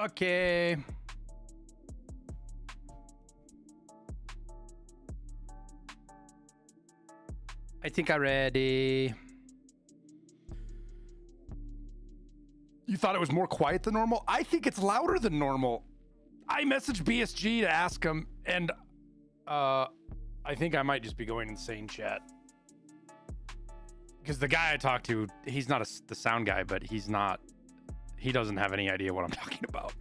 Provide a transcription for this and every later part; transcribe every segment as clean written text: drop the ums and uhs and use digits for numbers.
Okay. I think I'm ready. You thought it was more quiet than normal? I think it's louder than normal. I messaged BSG to ask him, and I think I might just be going insane, chat. Because the guy I talked to, he's not the sound guy, but he doesn't have any idea what I'm talking about.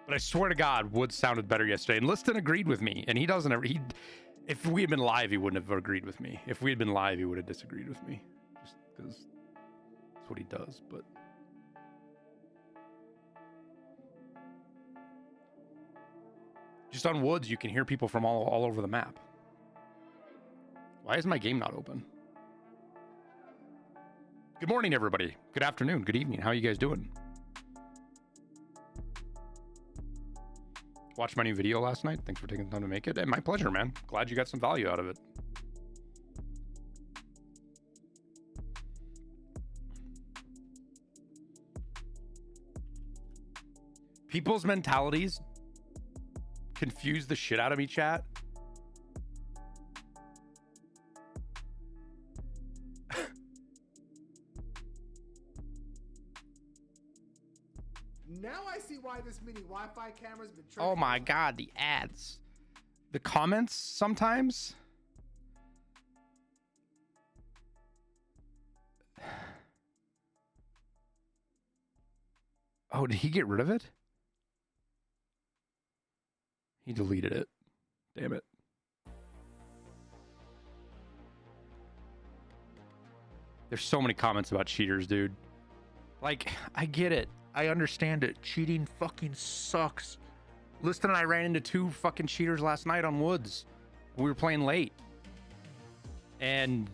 But I swear to God, Woods sounded better yesterday. And Liston agreed with me, and he doesn't ever, if we had been live, he wouldn't have agreed with me. If we had been live, he would have disagreed with me. Just because that's what he does, but... Just on Woods, you can hear people from all over the map. Why is my game not open? Good morning, everybody. Good afternoon. Good evening. How are you guys doing? Watched my new video last night. Thanks for taking the time to make it. And my pleasure, man. Glad you got some value out of it. People's mentalities confuse the shit out of me, chat. Now I see why this mini Wi-Fi camera's been Oh my God, the ads. The comments sometimes. Oh, did he get rid of it? He deleted it. Damn it. There's so many comments about cheaters, dude. Like, I get it. I understand it. Cheating fucking sucks. Liston and I ran into 2 fucking cheaters last night on Woods. We were playing late. And...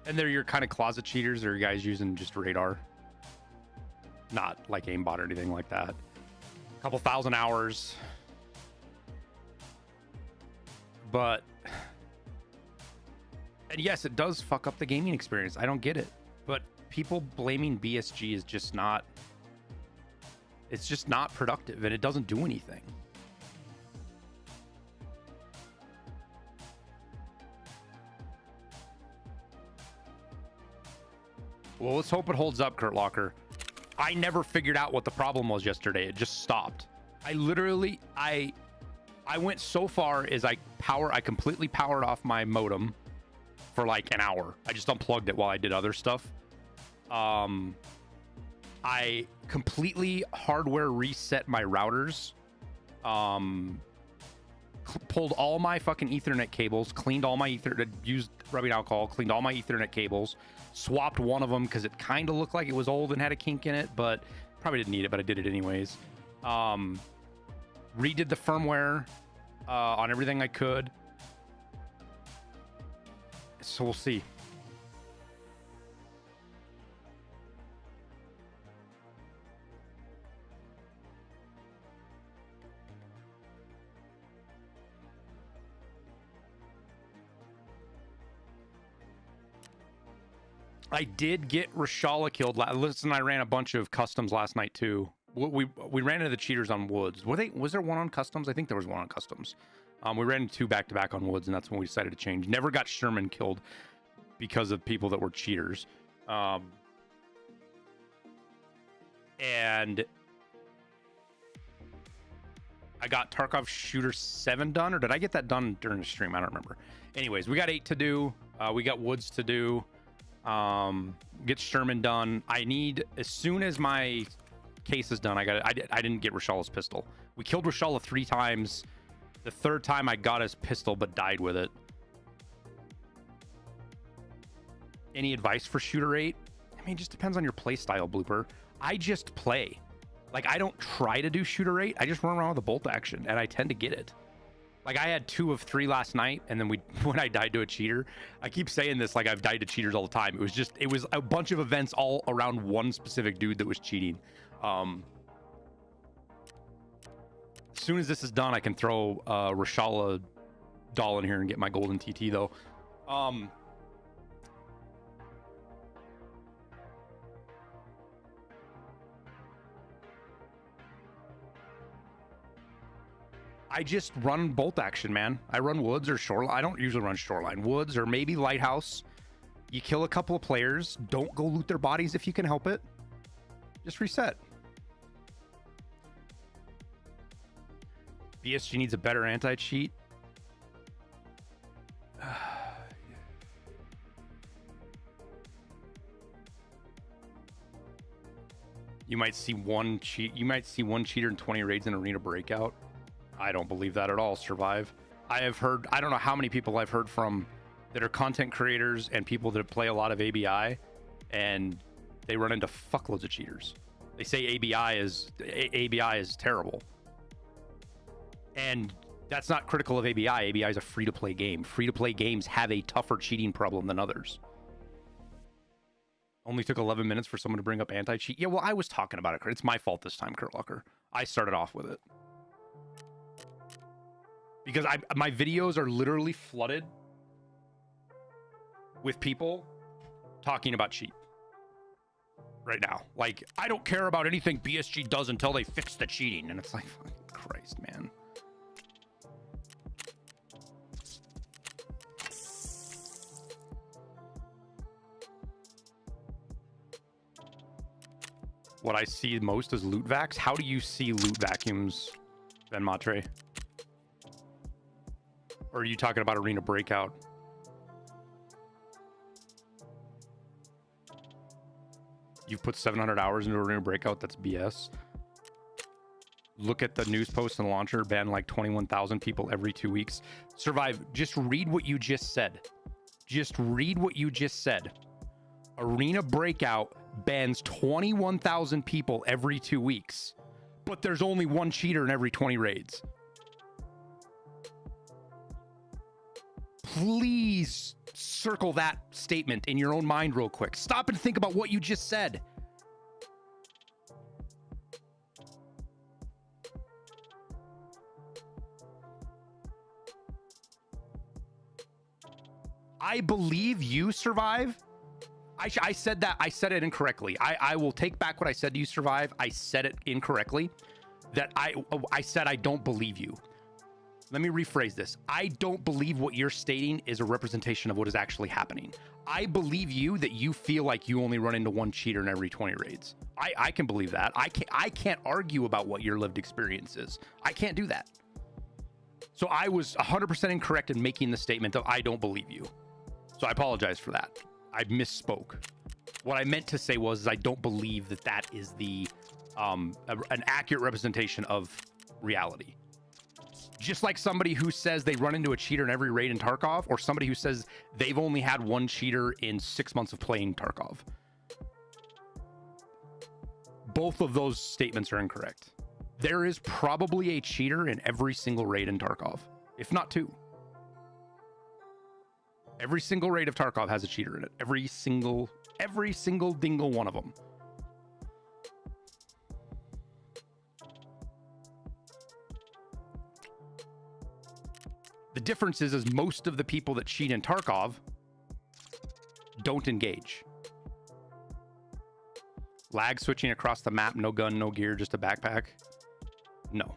And they're your kind of closet cheaters, or guys using just radar. Not like aimbot or anything like that. A couple thousand hours. But... And yes, it does fuck up the gaming experience. I don't get it. But people blaming BSG is just not... It's just not productive, and it doesn't do anything. Well, let's hope it holds up, Kurt Locker. I never figured out what the problem was yesterday. It just stopped. I literally, I went so far as I completely powered off my modem for like an hour. I just unplugged it while I did other stuff. I completely hardware reset my routers. Pulled all my fucking Ethernet cables, cleaned all my Ethernet, used rubbing alcohol, cleaned all my Ethernet cables, swapped one of them because it kind of looked like it was old and had a kink in it, but probably didn't need it, but I did it anyways. Redid the firmware on everything I could. So we'll see. I did get Rashala killed. Listen, I ran a bunch of customs last night too. We ran into the cheaters on Woods. Was there one on customs? I think there was one on customs. We ran into 2 back-to-back on Woods, and that's when we decided to change. Never got Sherman killed because of people that were cheaters. And I got Tarkov Shooter 7 done, or did I get that done during the stream? I don't remember. Anyways, we got 8 to do. We got Woods to do. Get Sherman done. I need, as soon as my case is done, I didn't get Rashala's pistol. We killed Rashala 3 times. The 3rd time I got his pistol but died with it. Any advice for Shooter 8? I mean, it just depends on your play style, Blooper. I just play. Like, I don't try to do Shooter 8. I just run around with a bolt action, and I tend to get it. Like, I had 2 of 3 last night, and then when I died to a cheater, I keep saying this like I've died to cheaters all the time. It was a bunch of events all around one specific dude that was cheating. As soon as this is done, I can throw Rashala doll in here and get my golden TT though. I just run bolt action, man. I run woods or shoreline. I don't usually run shoreline. Woods or maybe lighthouse. You kill a couple of players. Don't go loot their bodies if you can help it. Just reset. BSG needs a better anti-cheat. You might see one cheater in 20 raids in Arena Breakout. I don't believe that at all. Survive. I have heard, I don't know how many people I've heard from that are content creators and people that play a lot of ABI, and they run into fuckloads of cheaters. They say ABI is terrible. And that's not critical of ABI. ABI is a free-to-play game. Free-to-play games have a tougher cheating problem than others. Only took 11 minutes for someone to bring up anti-cheat. Yeah, well, I was talking about it. It's my fault this time, Kurt Lucker. I started off with it. Because my videos are literally flooded with people talking about cheat right now. Like, I don't care about anything BSG does until they fix the cheating. And it's like, fucking Christ, man. What I see most is loot vacs. How do you see loot vacuums, Ben Matre? Or are you talking about Arena Breakout? You've put 700 hours into Arena Breakout. That's BS. Look at the news post and launcher. Ban like 21,000 people every 2 weeks. Survive. Just read what you just said. Just read what you just said. Arena Breakout bans 21,000 people every 2 weeks. But there's only one cheater in every 20 raids. Please circle that statement in your own mind real quick. Stop and think about what you just said. I believe you, Survive. I said that. I said it incorrectly. I will take back what I said to you, Survive. I said it incorrectly. That I said I don't believe you. Let me rephrase this. I don't believe what you're stating is a representation of what is actually happening. I believe you that you feel like you only run into one cheater in every 20 raids. I can believe that. I can't argue about what your lived experience is. I can't do that. So I was 100% incorrect in making the statement of I don't believe you. So I apologize for that. I misspoke. What I meant to say was I don't believe that that is the an accurate representation of reality. Just like somebody who says they run into a cheater in every raid in Tarkov, or somebody who says they've only had one cheater in 6 months of playing Tarkov. Both of those statements are incorrect. There is probably a cheater in every single raid in Tarkov, if not two. Every single raid of Tarkov has a cheater in it. Every single dingle one of them. The difference is most of the people that cheat in Tarkov don't engage. Lag switching across the map, no gun, no gear, just a backpack. No.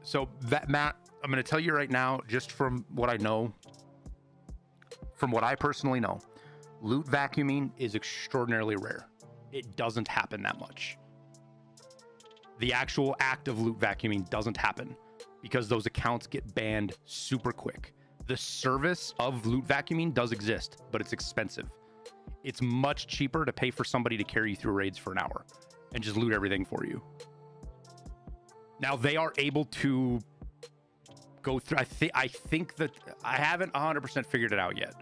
So that, Matt, I'm going to tell you right now, just from what I know, from what I personally know, loot vacuuming is extraordinarily rare. It doesn't happen that much. The actual act of loot vacuuming doesn't happen because those accounts get banned super quick. The service of loot vacuuming does exist, but it's expensive. It's much cheaper to pay for somebody to carry you through raids for an hour and just loot everything for you. Now they are able to go through. I think that I haven't 100% figured it out yet,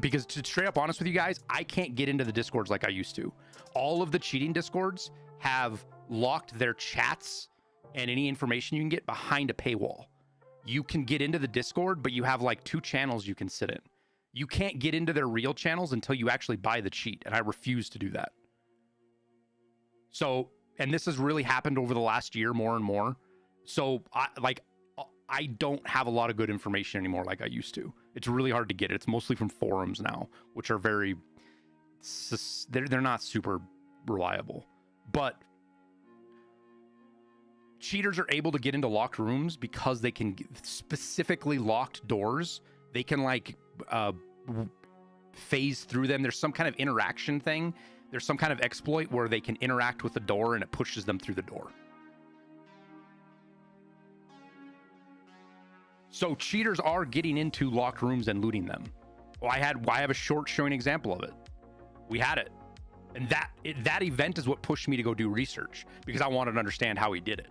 because to straight up honest with you guys, I can't get into the discords like I used to. All of the cheating discords have locked their chats and any information you can get behind a paywall. You can get into the Discord, but you have like 2 channels you can sit in. You can't get into their real channels until you actually buy the cheat, and I refuse to do that. So, and this has really happened over the last year more and more. So I don't have a lot of good information anymore like I used to. It's really hard to get it. It's mostly from forums now, which are very, they're not super reliable. But cheaters are able to get into locked rooms because they can specifically locked doors. They can like phase through them. There's some kind of interaction thing. There's some kind of exploit where they can interact with the door and it pushes them through the door. So cheaters are getting into locked rooms and looting them. Well, I have a short showing example of it. We had it. And that event is what pushed me to go do research because I wanted to understand how he did it.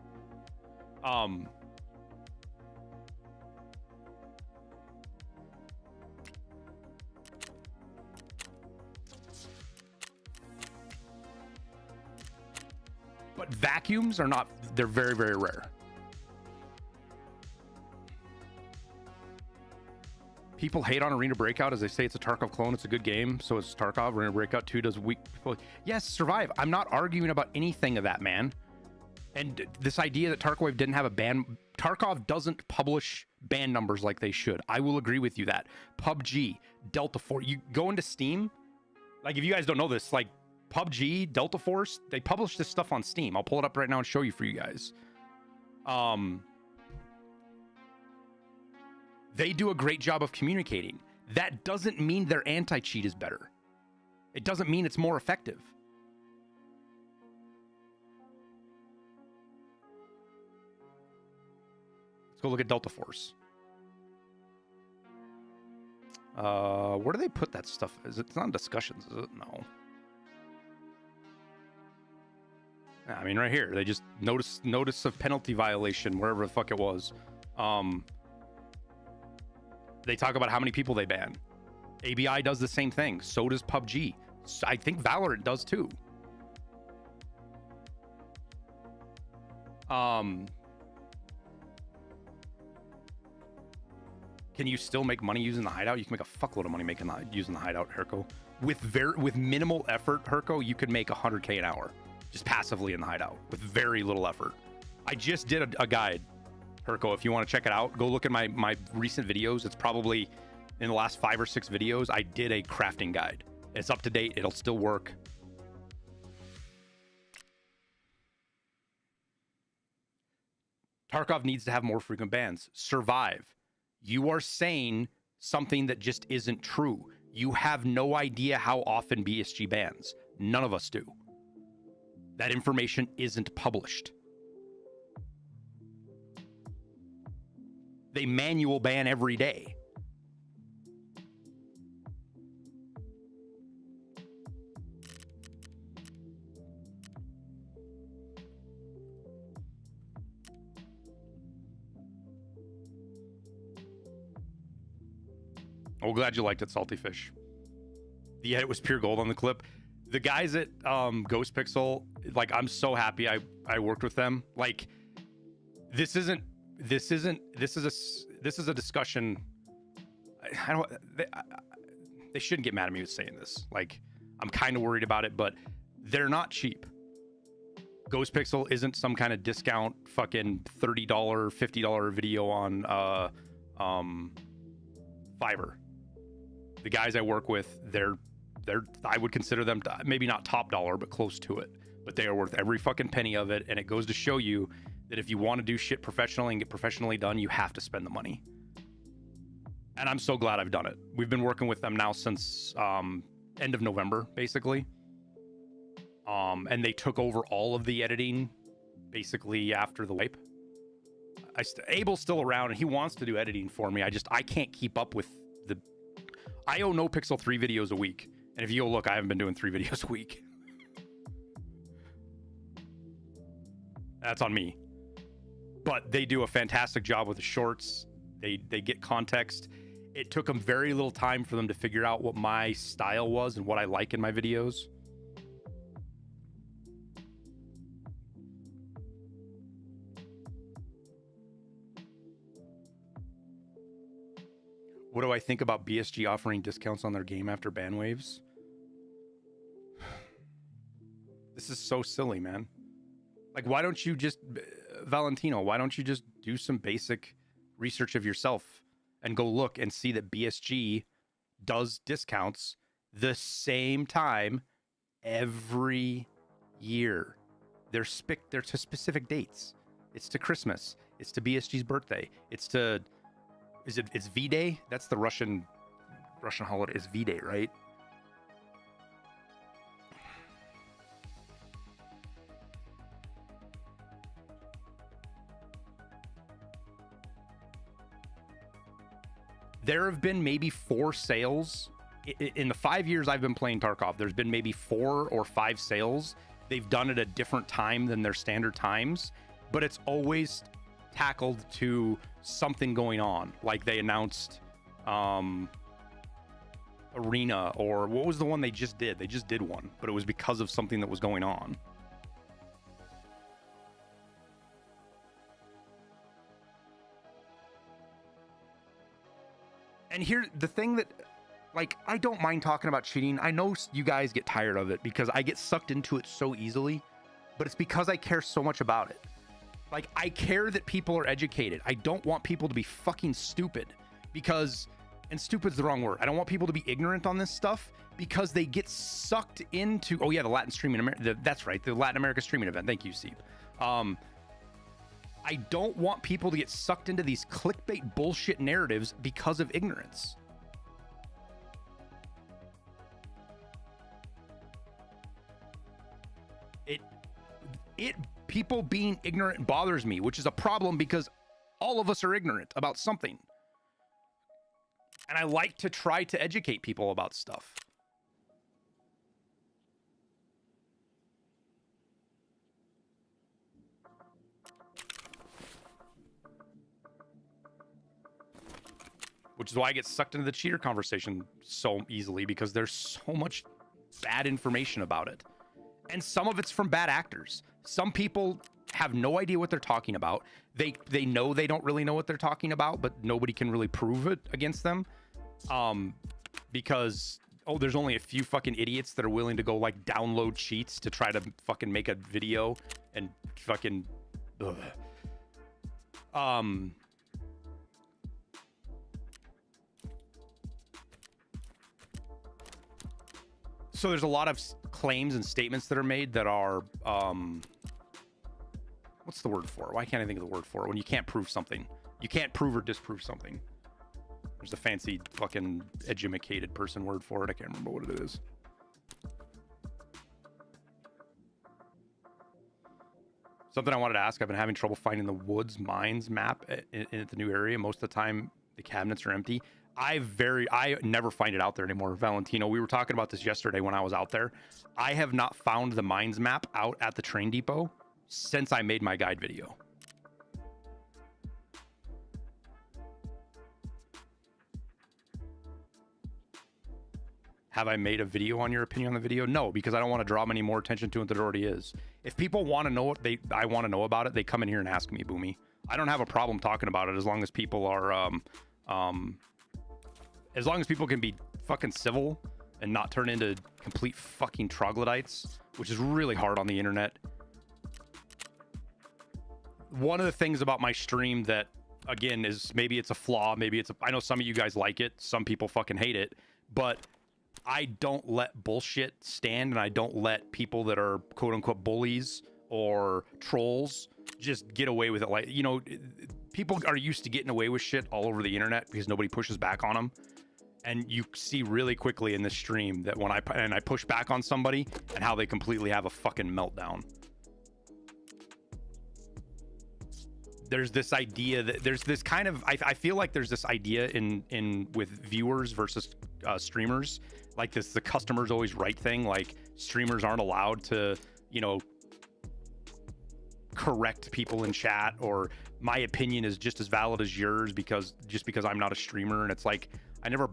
But vacuums are not, they're very, very rare. People hate on Arena Breakout as they say it's a Tarkov clone. It's a good game, so it's Tarkov. Arena Breakout 2 does weak people. Yes, Survive. I'm not arguing about anything of that, man. And this idea that Tarkov didn't have a ban, Tarkov doesn't publish ban numbers like they should. I will agree with you that. PUBG, Delta Force, you go into Steam, like if you guys don't know this, like PUBG, Delta Force, they publish this stuff on Steam. I'll pull it up right now and show you for you guys. They do a great job of communicating. That doesn't mean their anti-cheat is better. It doesn't mean it's more effective. Let's go look at Delta Force. Where do they put that stuff? It's not in discussions, is it? No. I mean, right here. They just notice of penalty violation, wherever the fuck it was. They talk about how many people they ban. ABI does the same thing. So does PUBG. I think Valorant does too. Can you still make money using the Hideout? You can make a fuckload of money using the Hideout, Herco. With minimal effort, Herco, you could make 100K an hour just passively in the Hideout with very little effort. I just did a guide. Herco, if you want to check it out, go look at my recent videos. It's probably in the last 5 or 6 videos. I did a crafting guide. It's up to date. It'll still work. Tarkov needs to have more frequent bans. Survive. You are saying something that just isn't true. You have no idea how often BSG bans. None of us do. That information isn't published. They manual ban every day. Oh, glad you liked it, Salty Fish. Yeah, it was pure gold on the clip. The guys at Ghost Pixel, like, I'm so happy I worked with them. Like, this is a discussion. They shouldn't get mad at me with saying this. Like, I'm kind of worried about it, but they're not cheap. Ghost Pixel isn't some kind of discount fucking $30, $50 video on Fiverr. The guys I work with, they're I would consider them maybe not top dollar, but close to it. But they are worth every fucking penny of it, and it goes to show you that if you want to do shit professionally and get professionally done, you have to spend the money. And I'm so glad I've done it. We've been working with them now since end of November, basically. And they took over all of the editing basically after the wipe. Abel's still around and he wants to do editing for me. I can't keep up with I owe No Pixel 3 videos a week. And if you go look, I haven't been doing 3 videos a week. That's on me. But they do a fantastic job with the shorts. They get context. It took them very little time for them to figure out what my style was and what I like in my videos. What do I think about BSG offering discounts on their game after ban waves? This is so silly, man. Like, why don't you just, Valentino, why don't you just do some basic research of yourself and go look and see that BSG does discounts the same time every year. They're to specific dates. It's to Christmas. It's to BSG's birthday. It's V-Day? That's the Russian holiday. It's V-Day, right? There have been maybe 4 sales in the 5 years I've been playing Tarkov. There's been maybe 4 or 5 sales. They've done it a different time than their standard times, but it's always tackled to something going on. Like they announced Arena, or what was the one they just did? They just did one, but it was because of something that was going on. And here, the thing that, like, I don't mind talking about cheating. I know you guys get tired of it because I get sucked into it so easily, but it's because I care so much about it. Like, I care that people are educated. I don't want people to be fucking stupid because, and stupid's the wrong word. I don't want people to be ignorant on this stuff because they get sucked into, oh yeah, the Latin streaming, that's right, the Latin America streaming event. Thank you, Steve. I don't want people to get sucked into these clickbait bullshit narratives because of ignorance. People being ignorant bothers me, which is a problem because all of us are ignorant about something. And I like to try to educate people about stuff. Which is why I get sucked into the cheater conversation so easily, because there's so much bad information about it. And some of it's from bad actors. Some people have no idea what they're talking about. They know they don't really know what they're talking about, but nobody can really prove it against them. Because, oh, there's only a few fucking idiots that are willing to go like download cheats to try to fucking make a video and fucking, ugh. So there's a lot of claims and statements that are made that are, what's the word for it? Why can't I think of the word for it? When you can't prove something. You can't prove or disprove something. There's a fancy fucking educated person word for it. I can't remember what it is. Something I wanted to ask. I've been having trouble finding the Woods Mines map in the new area. Most of the time, the cabinets are empty. I never find it out there anymore. Valentino, we were talking about this yesterday when I was out there. I have not found the mines map out at the train depot since I made my guide video. Have I made a video on your opinion on the video? No, because I don't want to draw any more attention to it than it already is. If people want to know what I want to know about it, they come in here and ask me, Boomy. I don't have a problem talking about it as long as people are, as long as people can be fucking civil and not turn into complete fucking troglodytes, which is really hard on the internet. One of the things about my stream that, again, is maybe it's a flaw, maybe it's I know some of you guys like it, some people fucking hate it, but I don't let bullshit stand, and I don't let people that are quote-unquote bullies or trolls just get away with it. Like, you know, people are used to getting away with shit all over the internet because nobody pushes back on them. And you see really quickly in this stream that when I push back on somebody and how they completely have a fucking meltdown. There's this idea that there's this kind of, I feel like there's this idea in with viewers versus streamers, like this, the customer's always right thing. Like streamers aren't allowed to, you know, correct people in chat, or my opinion is just as valid as yours because I'm not a streamer. And it's like, I never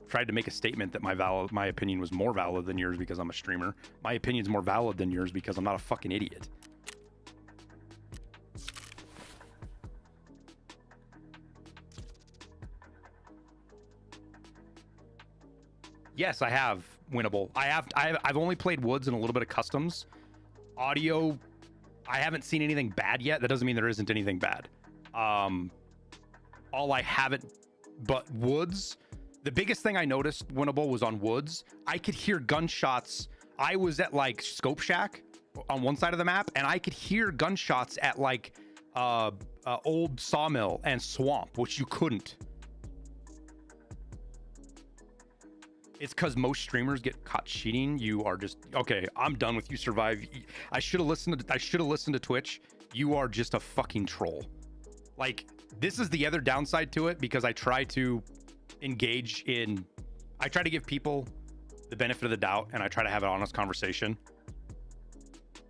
tried to make a statement that my opinion was more valid than yours because I'm a streamer. My opinion's more valid than yours because I'm not a fucking idiot. Yes, I have winnable. I've only played Woods and a little bit of customs. Audio, I haven't seen anything bad yet. That doesn't mean there isn't anything bad. all I haven't, but woods. The biggest thing I noticed winnable was on woods. I could hear gunshots. I was at like Scope Shack on one side of the map, and I could hear gunshots at like old sawmill and swamp, which you couldn't. It's because most streamers get caught cheating. You are just okay. I'm done with you. Survive. I should have listened to Twitch. You are just a fucking troll. Like, this is the other downside to it, because I try to engage in. I try to give people the benefit of the doubt, and I try to have an honest conversation.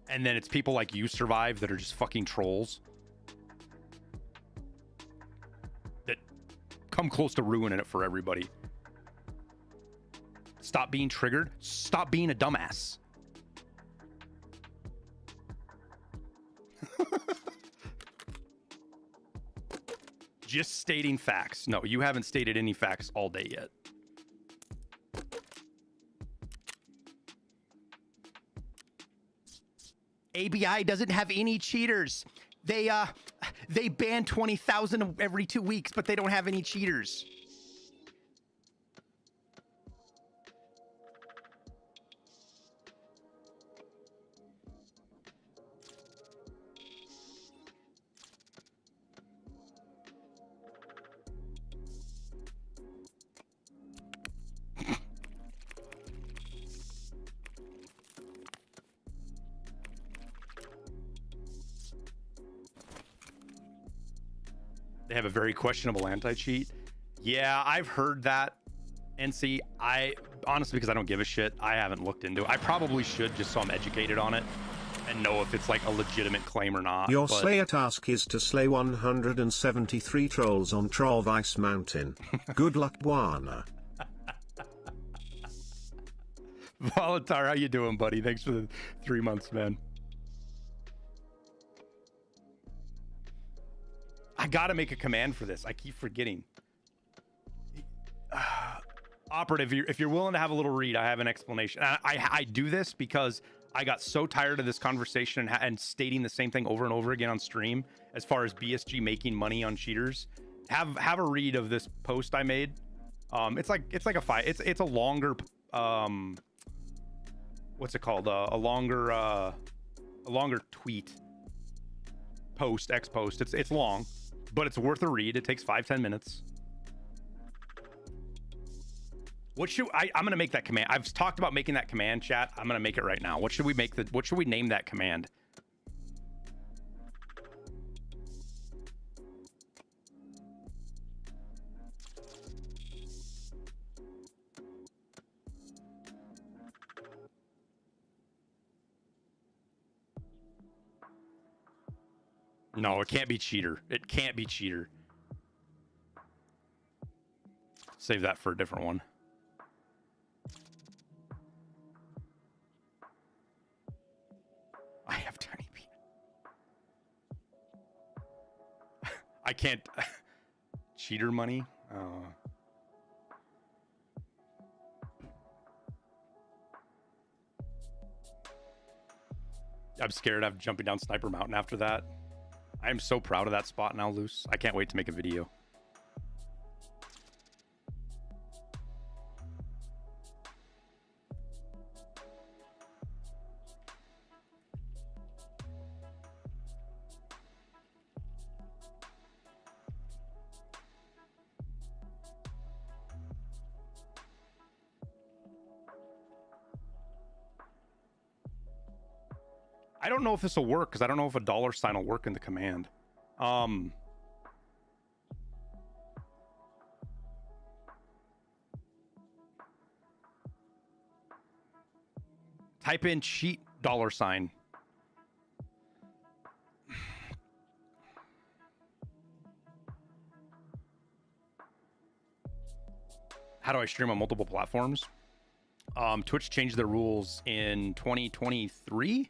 And then it's people like you, Survive, that are just fucking trolls that come close to ruining it for everybody. Stop being triggered. Stop being a dumbass. Just stating facts. No, you haven't stated any facts all day yet. ABI doesn't have any cheaters. They ban 20,000 every 2 weeks, but they don't have any cheaters. They have a very questionable anti-cheat. Yeah, I've heard that. And see, I honestly, because I don't give a shit, I haven't looked into it. I probably should, just so I'm educated on it and know if it's like a legitimate claim or not. Your Slayer task is to slay 173 trolls on Trollvice Mountain. Good luck, Buana. Volatar, how you doing, buddy? Thanks for the 3 months, man. I gotta make a command for this. I keep forgetting. Operative, if you're willing to have a little read, I have an explanation. I do this because I got so tired of this conversation and stating the same thing over and over again on stream as far as BSG making money on cheaters. Have a read of this post I made. It's like a fight. It's a longer what's it called? A longer tweet. Post, X post. It's long, but it's worth a read. It takes 5-10 minutes. What should I'm gonna make that command. I've talked about making that command, chat. I'm gonna make it right now. What should we name that command? No, it can't be cheater. It can't be cheater. Save that for a different one. I have tiny peanut. I can't. Cheater money? I'm scared of jumping down Sniper Mountain after that. I am so proud of that spot now, Luce. I can't wait to make a video. I don't know if this will work because I don't know if a $sign will work in the command. Type in cheat $sign. How do I stream on multiple platforms? Twitch changed their rules in 2023.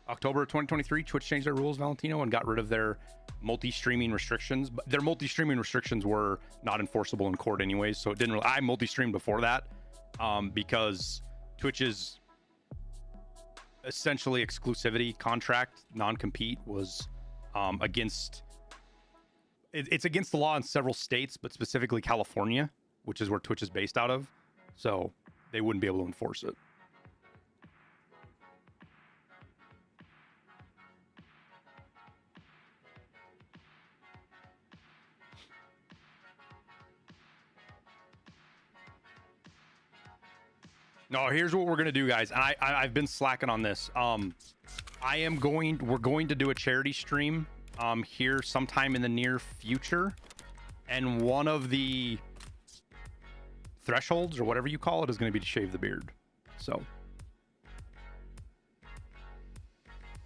October 2023, Twitch changed their rules, Valentino, and got rid of their multi-streaming restrictions. But their multi-streaming restrictions were not enforceable in court anyways, so it didn't really. I multi-streamed before that because Twitch's essentially exclusivity contract, non-compete, was against. It's against the law in several states, but specifically California, which is where Twitch is based out of. So they wouldn't be able to enforce it. No, here's what we're gonna do, guys. And I've been slacking on this. We're going to do a charity stream here sometime in the near future, and one of the thresholds or whatever you call it is going to be to shave the beard. So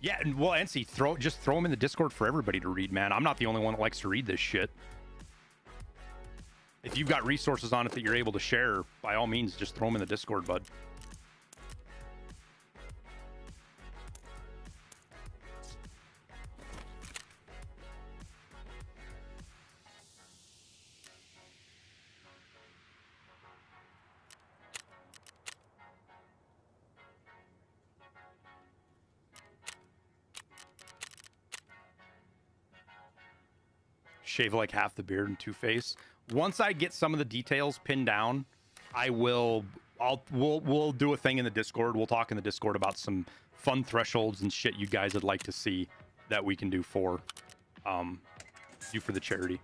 yeah, and well, NC, just throw them in the Discord for everybody to read, man. I'm not the only one that likes to read this shit. If you've got resources on it that you're able to share, by all means, just throw them in the Discord, bud. Shave like half the beard and two-face. Once I get some of the details pinned down, we'll do a thing in the Discord. We'll talk in the Discord about some fun thresholds and shit you guys would like to see that we can do for the charity.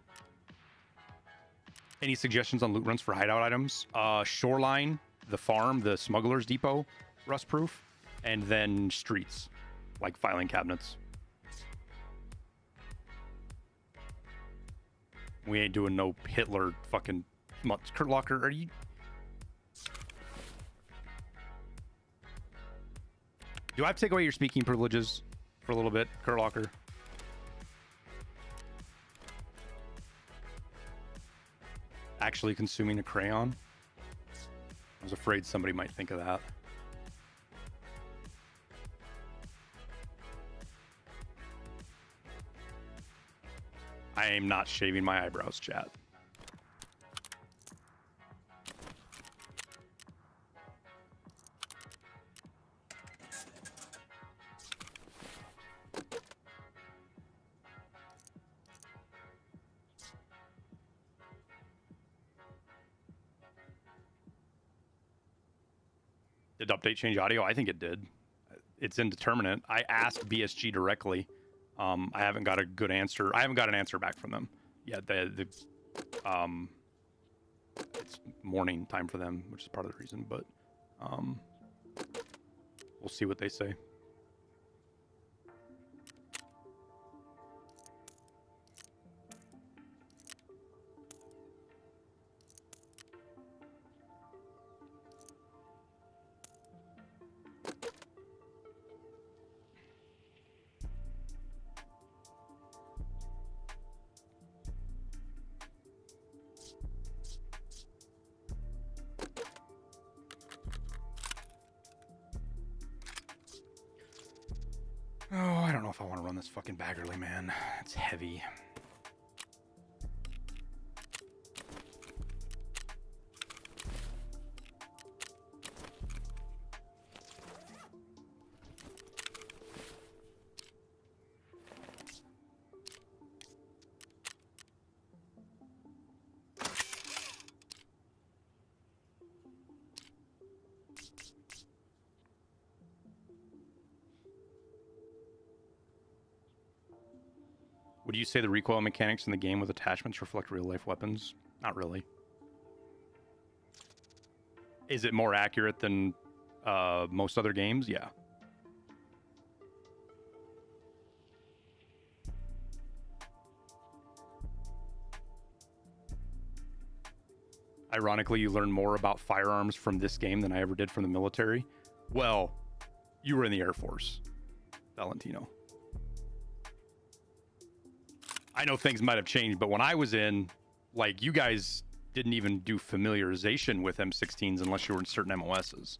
Any suggestions on loot runs for hideout items? Shoreline, the farm, the smuggler's depot, rust proof, and then streets, like filing cabinets. We ain't doing no Hitler fucking Kurt Locker. Are you? Do I have to take away your speaking privileges for a little bit, Kurt Locker? Actually consuming a crayon? I was afraid somebody might think of that. I am not shaving my eyebrows, chat. Did update change audio? I think it did. It's indeterminate. I asked BSG directly. I haven't got a good answer. I haven't got an answer back from them yet. It's morning time for them, which is part of the reason, but we'll see what they say. Oh, I don't know if I want to run this fucking Baggerly, man. It's heavy. Would you say the recoil mechanics in the game with attachments reflect real-life weapons? Not really. Is it more accurate than most other games? Yeah. Ironically, you learn more about firearms from this game than I ever did from the military. Well, you were in the Air Force, Valentino. I know things might have changed, but when I was in, like, you guys didn't even do familiarization with M16s unless you were in certain MOSs.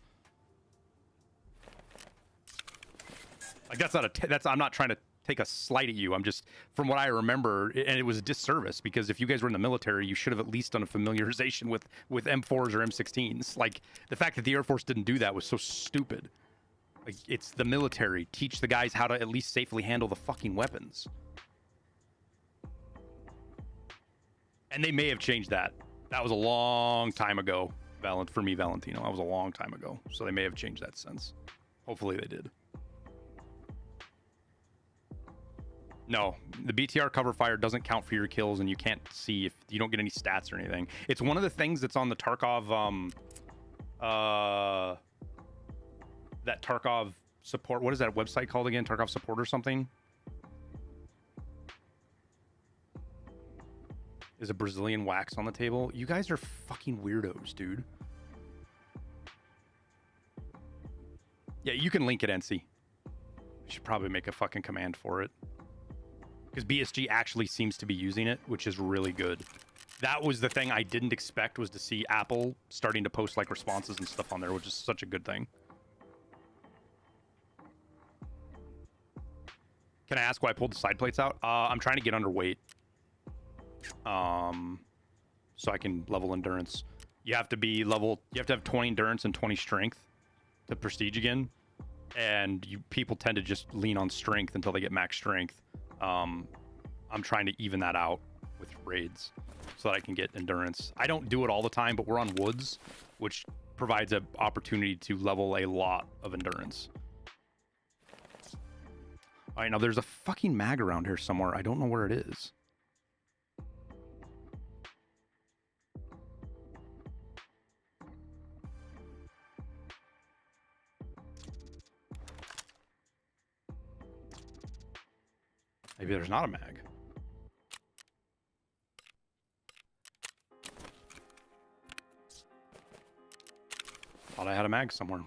Like, that's not I'm not trying to take a slight at you. I'm just, from what I remember, and it was a disservice, because if you guys were in the military, you should have at least done a familiarization with M4s or M16s. Like, the fact that the Air Force didn't do that was so stupid. Like, it's the military. Teach the guys how to at least safely handle the fucking weapons. And they may have changed that. That was a long time ago, for me, Valentino. That was a long time ago. So they may have changed that since. Hopefully they did. No, the BTR cover fire doesn't count for your kills, and you can't see if you don't get any stats or anything. It's one of the things that's on the Tarkov, that Tarkov support. What is that website called again? Tarkov support or something? Is a Brazilian wax on the table? You guys are fucking weirdos, dude. Yeah, you can link it, NC. I should probably make a fucking command for it. Because BSG actually seems to be using it, which is really good. That was the thing I didn't expect, was to see Apple starting to post like responses and stuff on there, which is such a good thing. Can I ask why I pulled the side plates out? I'm trying to get underweight. So I can level endurance. You have to have 20 endurance and 20 strength to prestige again. And people tend to just lean on strength until they get max strength. I'm trying to even that out with raids so that I can get endurance. I don't do it all the time, but we're on woods, which provides an opportunity to level a lot of endurance. All right, now there's a fucking mag around here somewhere. I don't know where it is. Maybe there's not a mag. Thought I had a mag somewhere.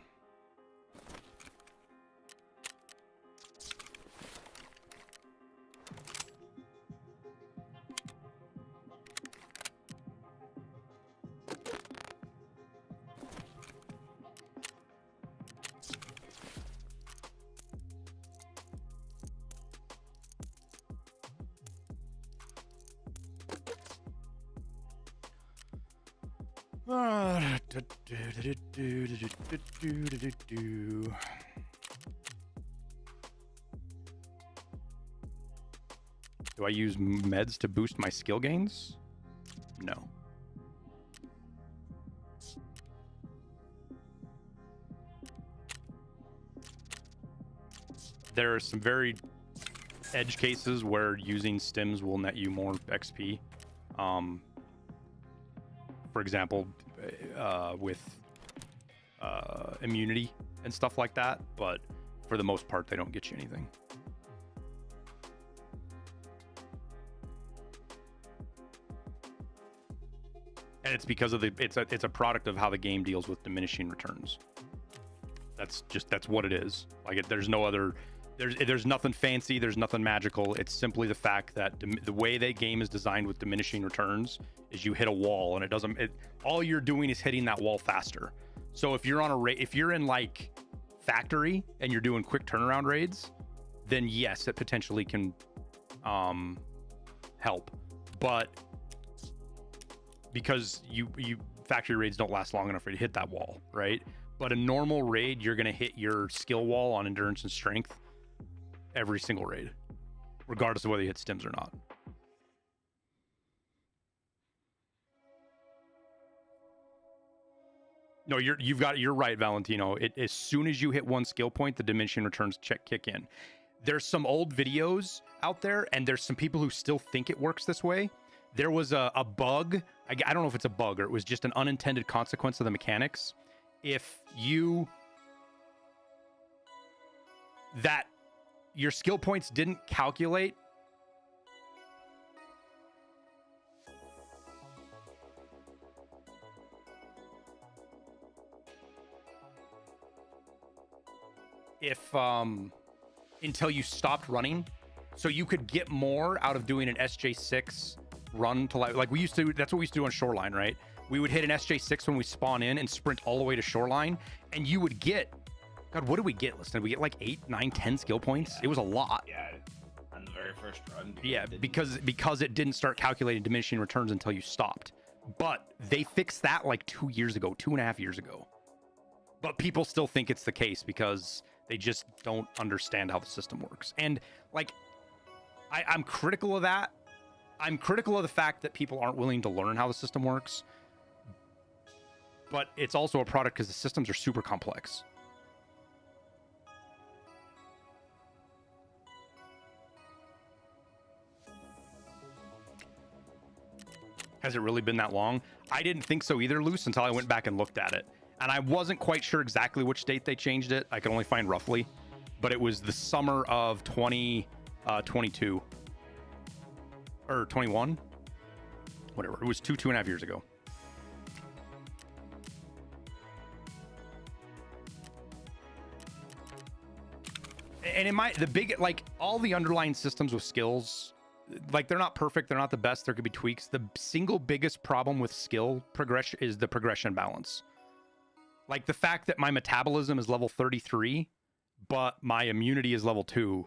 Do I use meds to boost my skill gains? No. There are some very edge cases where using stims will net you more XP. For example, with immunity and stuff like that, but for the most part, they don't get you anything. And it's because of it's a product of how the game deals with diminishing returns. That's what it is. Like there's no other, there's nothing fancy, there's nothing magical. It's simply the fact that the way that game is designed with diminishing returns is you hit a wall and all you're doing is hitting that wall faster. So if you're on if you're in like factory and you're doing quick turnaround raids, then yes, it potentially can help. But because factory raids don't last long enough for you to hit that wall, right? But a normal raid, you're gonna hit your skill wall on endurance and strength every single raid, regardless of whether you hit stims or not. No, you're right, Valentino. As soon as you hit one skill point, the diminishing returns kick in. There's some old videos out there, and there's some people who still think it works this way. There was a bug. I don't know if it's a bug or it was just an unintended consequence of the mechanics. If that your skill points didn't calculate until you stopped running, so you could get more out of doing an SJ6 run to like we used to. That's what we used to do on Shoreline, right? We would hit an SJ6 when we spawn in and sprint all the way to Shoreline, and you would get, God, what did we get? Listen, we get like 8, 9, 10 skill points. Yeah. It was a lot. Yeah, on the very first run. Yeah, because it didn't start calculating diminishing returns until you stopped. But they fixed that like 2 years ago, 2.5 years ago. But people still think it's the case because they just don't understand how the system works. And like, I'm critical of that I'm critical of the fact that people aren't willing to learn how the system works, but it's also a product because the systems are super complex. Has it really been that long? I didn't think so either, Luce, until I went back and looked at it. And I wasn't quite sure exactly which date they changed it. I can only find roughly. But it was the summer of 2022. Or 21? Whatever. It was 2.5 years ago. And in my, all the underlying systems with skills, like, they're not perfect, they're not the best, there could be tweaks. The single biggest problem with skill progression is the progression balance. Like, the fact that my metabolism is level 33, but my immunity is level 2,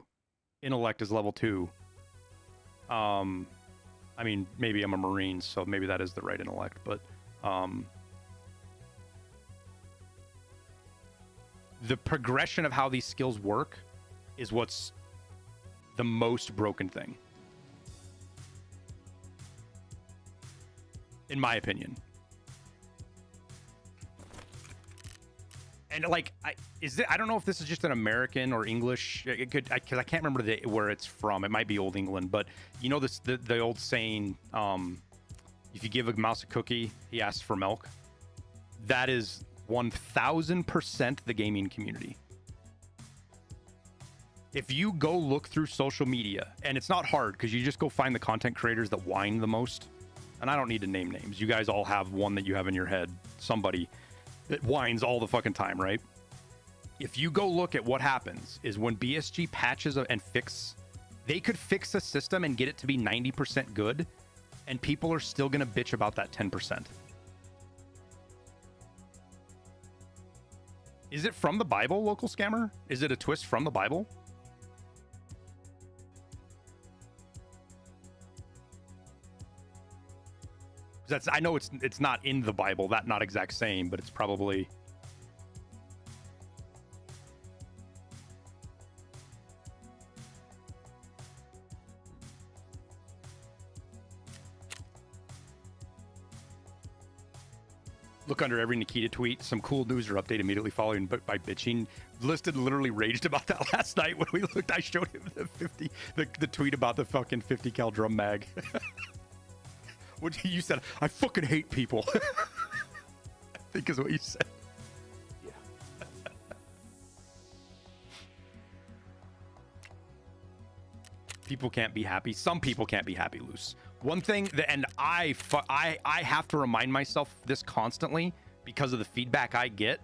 intellect is level 2. I mean, maybe I'm a Marine, so maybe that is the right intellect, but the progression of how these skills work is what's the most broken thing, in my opinion. And like, I don't know if this is just an American or English. It could, because I can't remember where it's from. It might be Old England, but you know this the old saying, if you give a mouse a cookie, he asks for milk. That is 1000% the gaming community. If you go look through social media, and it's not hard because you just go find the content creators that whine the most. And I don't need to name names. You guys all have one that you have in your head. Somebody that whines all the fucking time, right? If you go look at what happens is when BSG patches and they could fix a system and get it to be 90% good, and people are still going to bitch about that 10%. Is it from the Bible, Local Scammer? Is it a twist from the Bible? I know it's not in the Bible, that not exact same, but it's probably. Look under every Nikita tweet, some cool news or update immediately following by bitching. Listed literally raged about that last night when we looked. I showed him the tweet about the fucking 50 cal drum mag. What you said, I fucking hate people. I think is what you said. Yeah. People can't be happy. Some people can't be happy, Loose. One thing that, and I have to remind myself this constantly because of the feedback I get.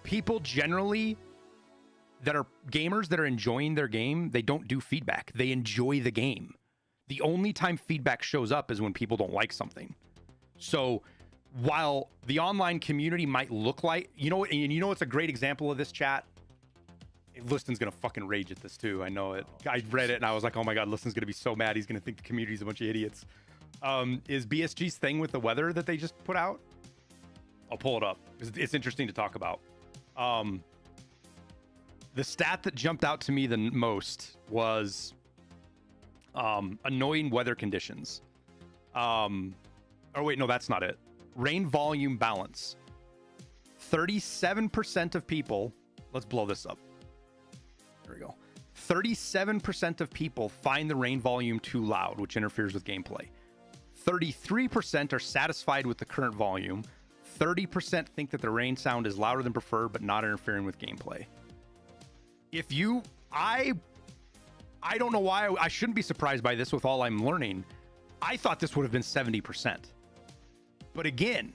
People generally that are gamers that are enjoying their game, they don't do feedback. They enjoy the game. The only time feedback shows up is when people don't like something. So while the online community might look like, what's a great example of this, chat? Liston's gonna fucking rage at this too. I know it. I read it and I was like, oh my God, Liston's gonna be so mad. He's gonna think the community's a bunch of idiots. Is BSG's thing with the weather that they just put out? I'll pull it up. It's interesting to talk about. The stat that jumped out to me the most was annoying weather conditions. Oh wait, no, that's not it. Rain volume balance. 37% of people, let's blow this up. There we go. 37% of people find the rain volume too loud, which interferes with gameplay. 33% are satisfied with the current volume. 30% think that the rain sound is louder than preferred, but not interfering with gameplay. I don't know why I shouldn't be surprised by this with all I'm learning. I thought this would have been 70%. But again,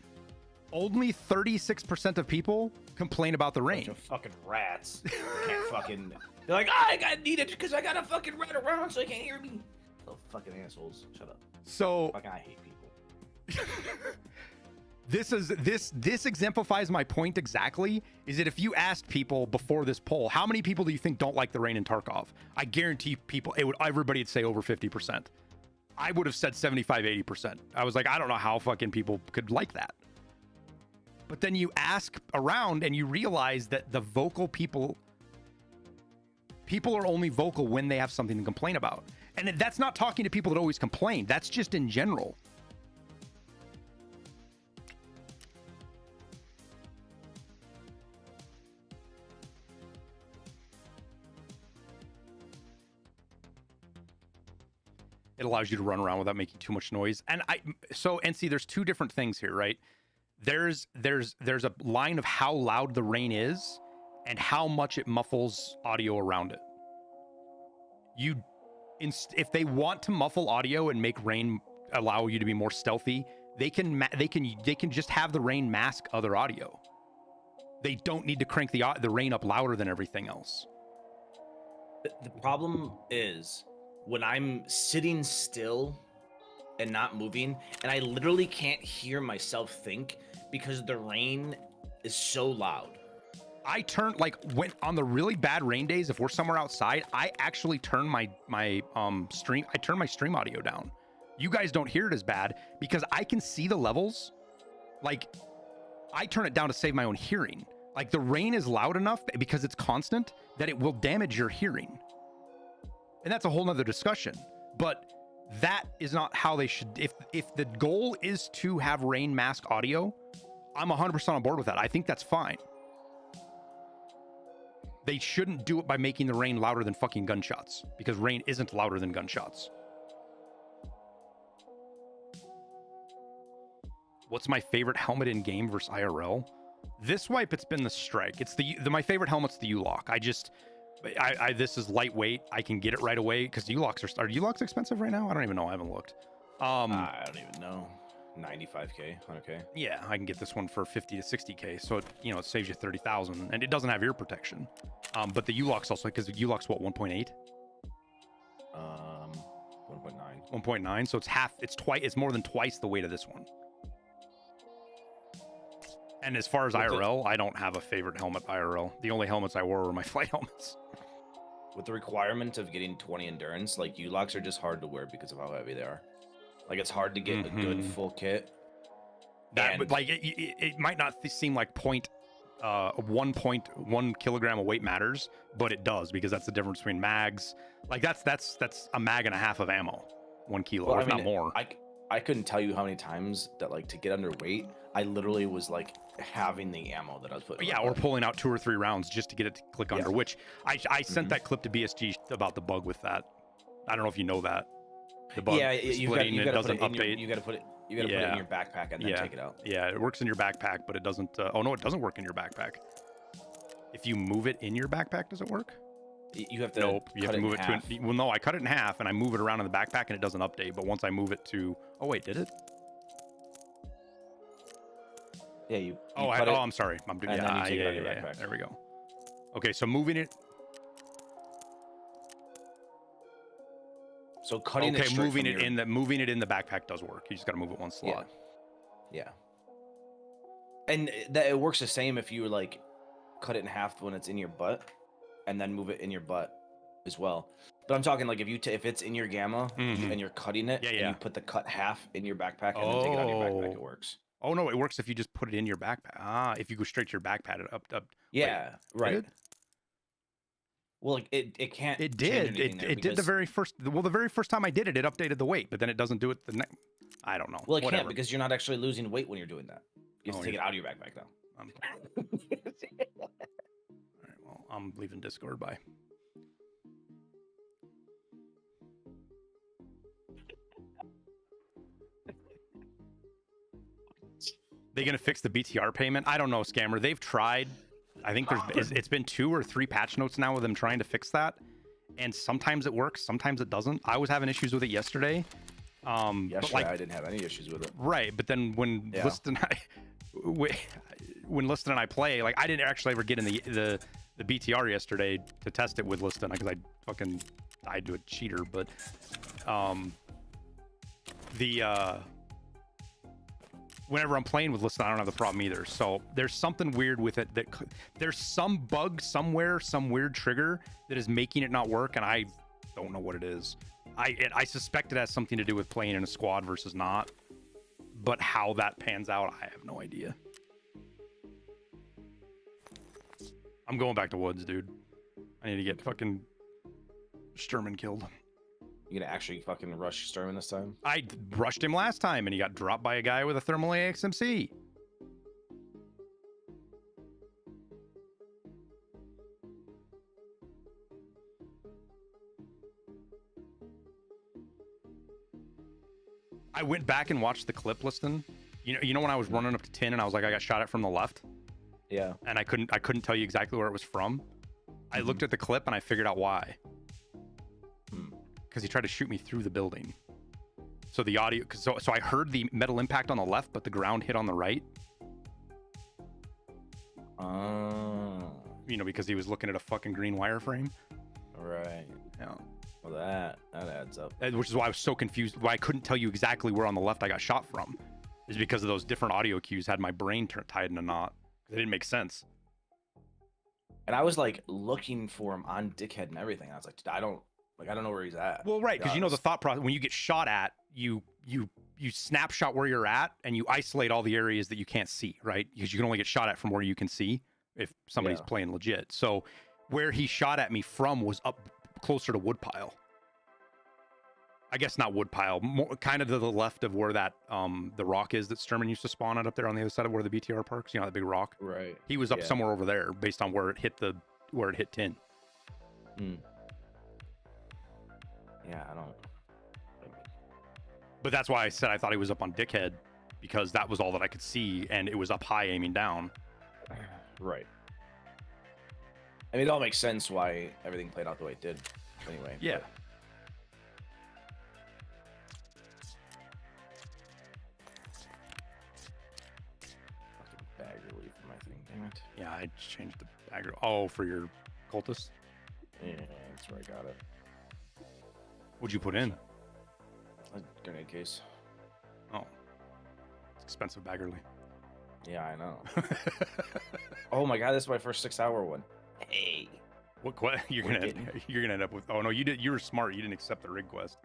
only 36% of people complain about the rain. Bunch of fucking rats. Can't fucking. They're like, I got needed because I got a fucking rat around so they can't hear me. Little fucking assholes. Shut up. So fucking I hate people. This exemplifies my point exactly, is that if you asked people before this poll, how many people do you think don't like the rain in Tarkov? I guarantee everybody would say over 50%. I would have said 75, 80%. I was like, I don't know how fucking people could like that. But then you ask around and you realize that the vocal people are only vocal when they have something to complain about. And that's not talking to people that always complain. That's just in general. It allows you to run around without making too much noise. And see, there's two different things here, right? There's a line of how loud the rain is and how much it muffles audio around it. If they want to muffle audio and make rain allow you to be more stealthy, they can just have the rain mask other audio. They don't need to crank the rain up louder than everything else. The problem is when I'm sitting still and not moving, and I literally can't hear myself think because the rain is so loud. I turn, like, when on the really bad rain days, if we're somewhere outside, I actually turn my stream audio down. You guys don't hear it as bad because I can see the levels. Like, I turn it down to save my own hearing. Like, the rain is loud enough because it's constant that it will damage your hearing. And that's a whole nother discussion. But that is not how they should. If the goal is to have rain mask audio, I'm 100% on board with that. I think that's fine. They shouldn't do it by making the rain louder than fucking gunshots, because rain isn't louder than gunshots. What's my favorite helmet in game versus IRL? This wipe, it's been the Strike. It's my favorite helmet's the U-Lock. This is lightweight. I can get it right away because U-Locks are U-Locks expensive right now? I don't even know. I haven't looked. I don't even know. 95K, 100K. Yeah, I can get this one for 50 to 60K. So it saves you 30,000, and it doesn't have ear protection. But the U-Locks also, because the U-Locks what, 1.8? 1.9. 1.9. So it's more than twice the weight of this one. And as far as IRL, I don't have a favorite helmet IRL. The only helmets I wore were my flight helmets. With the requirement of getting 20 endurance, like U-Locks are just hard to wear because of how heavy they are. Like, it's hard to get a good full kit. It might not seem like 1.1 kilogram of weight matters, but it does, because that's the difference between mags. Like, that's a mag and a half of ammo, 1 kilo, if not more. I couldn't tell you how many times that, like, to get underweight, I literally was like having the ammo that I was putting. Yeah, or pulling out 2 or 3 rounds just to get it to click under. Which I sent that clip to BSG about the bug with that. I don't know if you know that. The bug splitting, it doesn't update. You got to put it in your backpack and then take it out. Yeah, it works in your backpack, but it doesn't. Oh no, it doesn't work in your backpack. If you move it in your backpack, does it work? You have to. Nope. You have to move it to. Well, no, I cut it in half and I move it around in the backpack and it doesn't update. But once I move it to. Oh wait, did it? Yeah, you. I'm sorry. I'm doing. Yeah. There we go. Okay, so moving it. So cutting it. Okay, moving it in the backpack does work. You just got to move it one slot. Yeah. And it works the same if you like cut it in half when it's in your butt, and then move it in your butt as well. But I'm talking like if it's in your gamma and you're cutting it, and you put the cut half in your backpack and then take it out of your backpack, it works. Oh no, it works if you just put it in your backpack. If you go straight to your backpack, it up. Yeah, wait, right. Well, like, it can't. It did. It did the very first. Well, the very first time I did it, it updated the weight, but then it doesn't do it the next. I don't know. Well, it can't, because you're not actually losing weight when you're doing that. You have to take it out of your backpack now. All right. Well, I'm leaving Discord. Bye. They gonna fix the BTR payment? I don't know, Scammer. They've tried. I think it's been 2 or 3 patch notes now with them trying to fix that, and sometimes it works, sometimes it doesn't. I was having issues with it yesterday. Yesterday, I didn't have any issues with it. Right, but then when Liston and I play, like, I didn't actually ever get in the BTR yesterday to test it with Liston because I fucking died to a cheater. But whenever I'm playing with Liston, I don't have the problem either. So there's something weird with it, that there's some bug somewhere, some weird trigger that is making it not work, and I don't know what it is. I suspect it has something to do with playing in a squad versus not, but how that pans out, I have no idea. I'm going back to woods, dude. I need to get fucking Sturman killed. You gonna actually fucking rush Sturman this time? I rushed him last time, and he got dropped by a guy with a thermal AXMC. I went back and watched the clip listing. You know when I was running up to 10 and I was like, I got shot at from the left, Yeah. and I couldn't tell you exactly where it was from. I looked at the clip and I figured out why. Because he tried to shoot me through the building. So the audio, so I heard the metal impact on the left, but the ground hit on the right. You know, because he was looking at a fucking green wireframe. Right. Yeah. Well, that adds up. Which is why I was so confused. Why I couldn't tell you exactly where on the left I got shot from, is because of those different audio cues had my brain tied in a knot. It didn't make sense. And I was like looking for him on Dickhead and everything. I was like, I don't know where he's at. Well, right, because you know the thought process when you get shot at, you snapshot where you're at and you isolate all the areas that you can't see, right? Because you can only get shot at from where you can see if somebody's playing legit. So where he shot at me from was up closer to Woodpile. I guess not Woodpile, more kind of to the left of where that the rock is that Sturman used to spawn at up there on the other side of where the BTR parks. You know, that big rock. Right. He was up somewhere over there based on where it hit 10. Yeah, I don't. But that's why I said I thought he was up on Dickhead, because that was all that I could see, and it was up high aiming down. Right. I mean, it all makes sense why everything played out the way it did. Anyway. Yeah. Fucking bagger leaf for my thing, damn it. Yeah, I changed the bagger. Oh, for your cultist? Yeah, that's where I got it. What'd you put in? A grenade case. Oh. It's expensive baggerly. Yeah, I know. Oh my god, this is my first 6-hour one. Hey. What you're gonna end up with? Oh no, you were smart. You didn't accept the rig quest.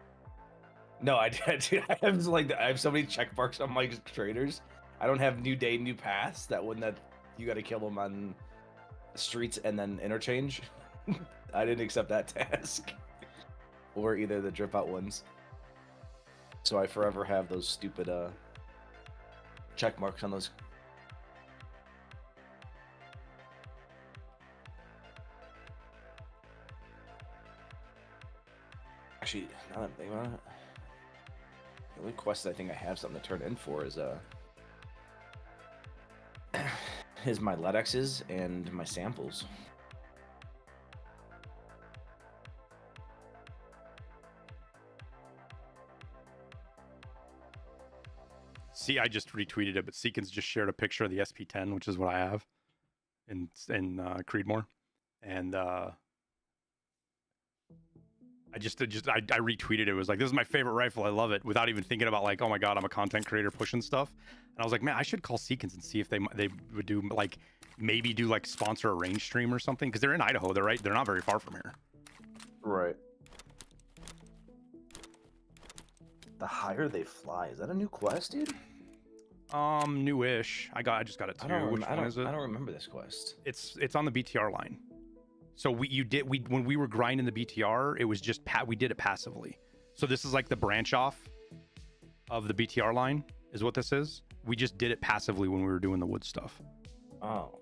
No, I did. Dude, I have so many check marks on my traders. I don't have new day, new paths. That one that you got to kill them on streets and then interchange. I didn't accept that task, or either the drip out ones. So I forever have those stupid check marks on those. Actually, now that I'm thinking about it, the only quest I think I have something to turn in for is my LEDXs and my samples. See, I just retweeted it, but Seekins just shared a picture of the SP10, which is what I have in Creedmoor, and I retweeted it. It was like, this is my favorite rifle. I love it, without even thinking about like, oh my god, I'm a content creator pushing stuff. And I was like, man, I should call Seekins and see if they would do like maybe do like sponsor a range stream or something, because they're in Idaho. They're not very far from here. Right. The higher they fly, is that a new quest, dude? Newish. I just got it too. Which one is it? I don't remember this quest. It's on the BTR line. So when we were grinding the BTR, it was just we did it passively. So this is like the branch off of the BTR line is what this is. We just did it passively when we were doing the wood stuff. Oh.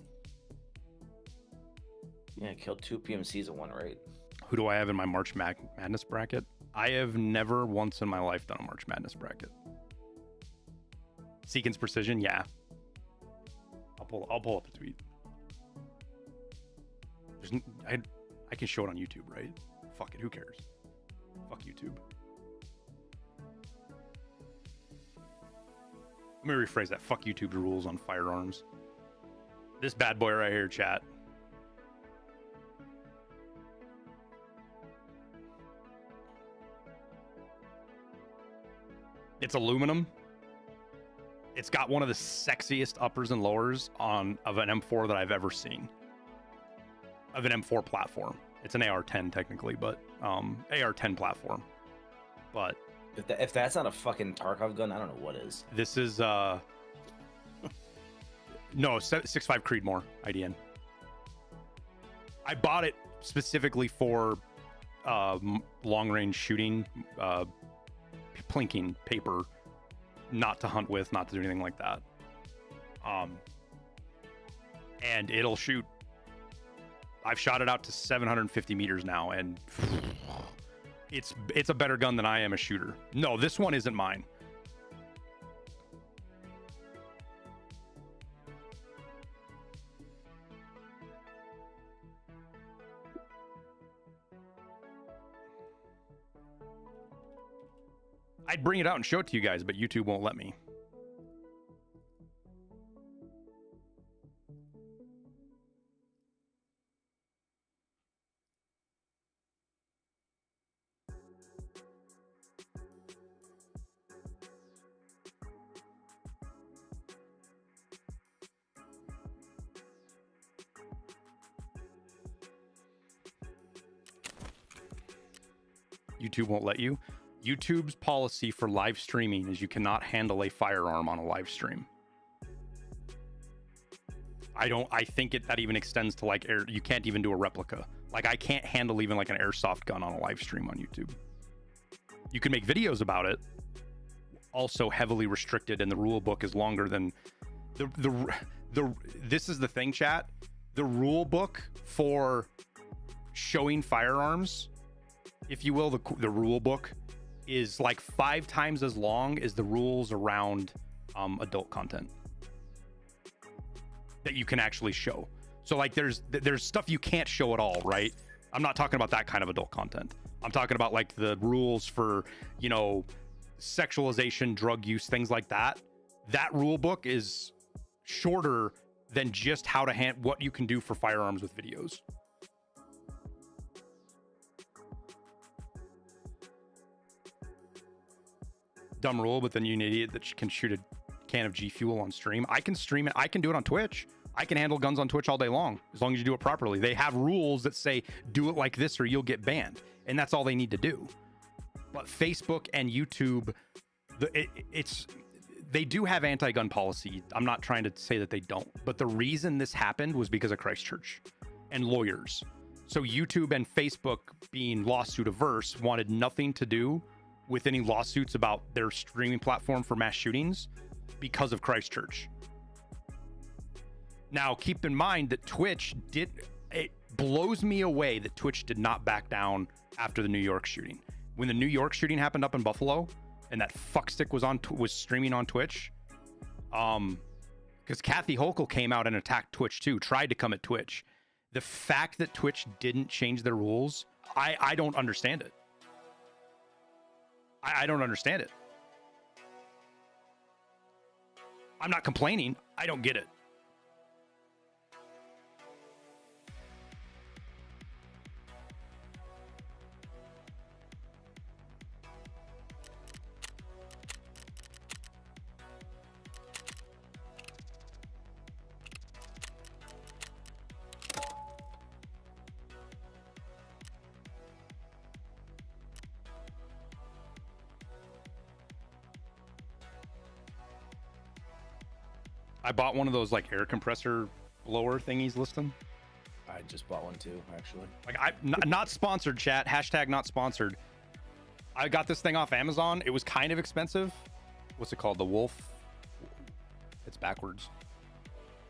Yeah, I killed 2 PMCs in one raid. Who do I have in my March Madness bracket? I have never once in my life done a March Madness bracket. Seekins Precision, yeah. I'll pull up the tweet. I can show it on YouTube, right? Fuck it, who cares? Fuck YouTube. Let me rephrase that. Fuck YouTube rules on firearms. This bad boy right here, chat. It's aluminum. It's got one of the sexiest uppers and lowers of an M4 that I've ever seen. Of an M4 platform. It's an AR-10 technically, but AR-10 platform. But if that's not a fucking Tarkov gun, I don't know what is. This is no 6.5 Creedmoor IDN. I bought it specifically for long range shooting, plinking paper, not to hunt with, not to do anything like that. And it'll shoot. I've shot it out to 750 meters now, and it's a better gun than I am a shooter. No, this one isn't mine. I'd bring it out and show it to you guys, but YouTube won't let me. YouTube won't let you. YouTube's policy for live streaming is you cannot handle a firearm on a live stream. I think that even extends to like you can't even do a replica. Like I can't handle even like an airsoft gun on a live stream on YouTube. You can make videos about it, also heavily restricted, and the rule book is longer than this is the thing, chat. The rule book for showing firearms, if you will, the rule book is like 5 times as long as the rules around adult content that you can actually show. So like there's stuff you can't show at all, right? I'm not talking about that kind of adult content. I'm talking about like the rules for, you know, sexualization, drug use, things like that. That rule book is shorter than just how to what you can do for firearms with videos. Dumb rule, but then you're an idiot that can shoot a can of G Fuel on stream. I can stream it. I can do it on Twitch. I can handle guns on Twitch all day long, as long as you do it properly. They have rules that say, do it like this or you'll get banned. And that's all they need to do. But Facebook and YouTube, they do have anti-gun policy. I'm not trying to say that they don't. But the reason this happened was because of Christchurch and lawyers. So YouTube and Facebook, being lawsuit averse, wanted nothing to do with any lawsuits about their streaming platform for mass shootings because of Christchurch. Now, keep in mind that it blows me away that Twitch did not back down after the New York shooting. When the New York shooting happened up in Buffalo and that fuckstick was streaming on Twitch, because Kathy Hochul came out and attacked Twitch too, tried to come at Twitch. The fact that Twitch didn't change their rules, I don't understand it. I don't understand it. I'm not complaining. I don't get it. I bought one of those like air compressor blower thingies listing. I just bought one too, actually. Like not sponsored, chat. Hashtag not sponsored. I got this thing off Amazon. It was kind of expensive. What's it called? The Wolf. It's backwards.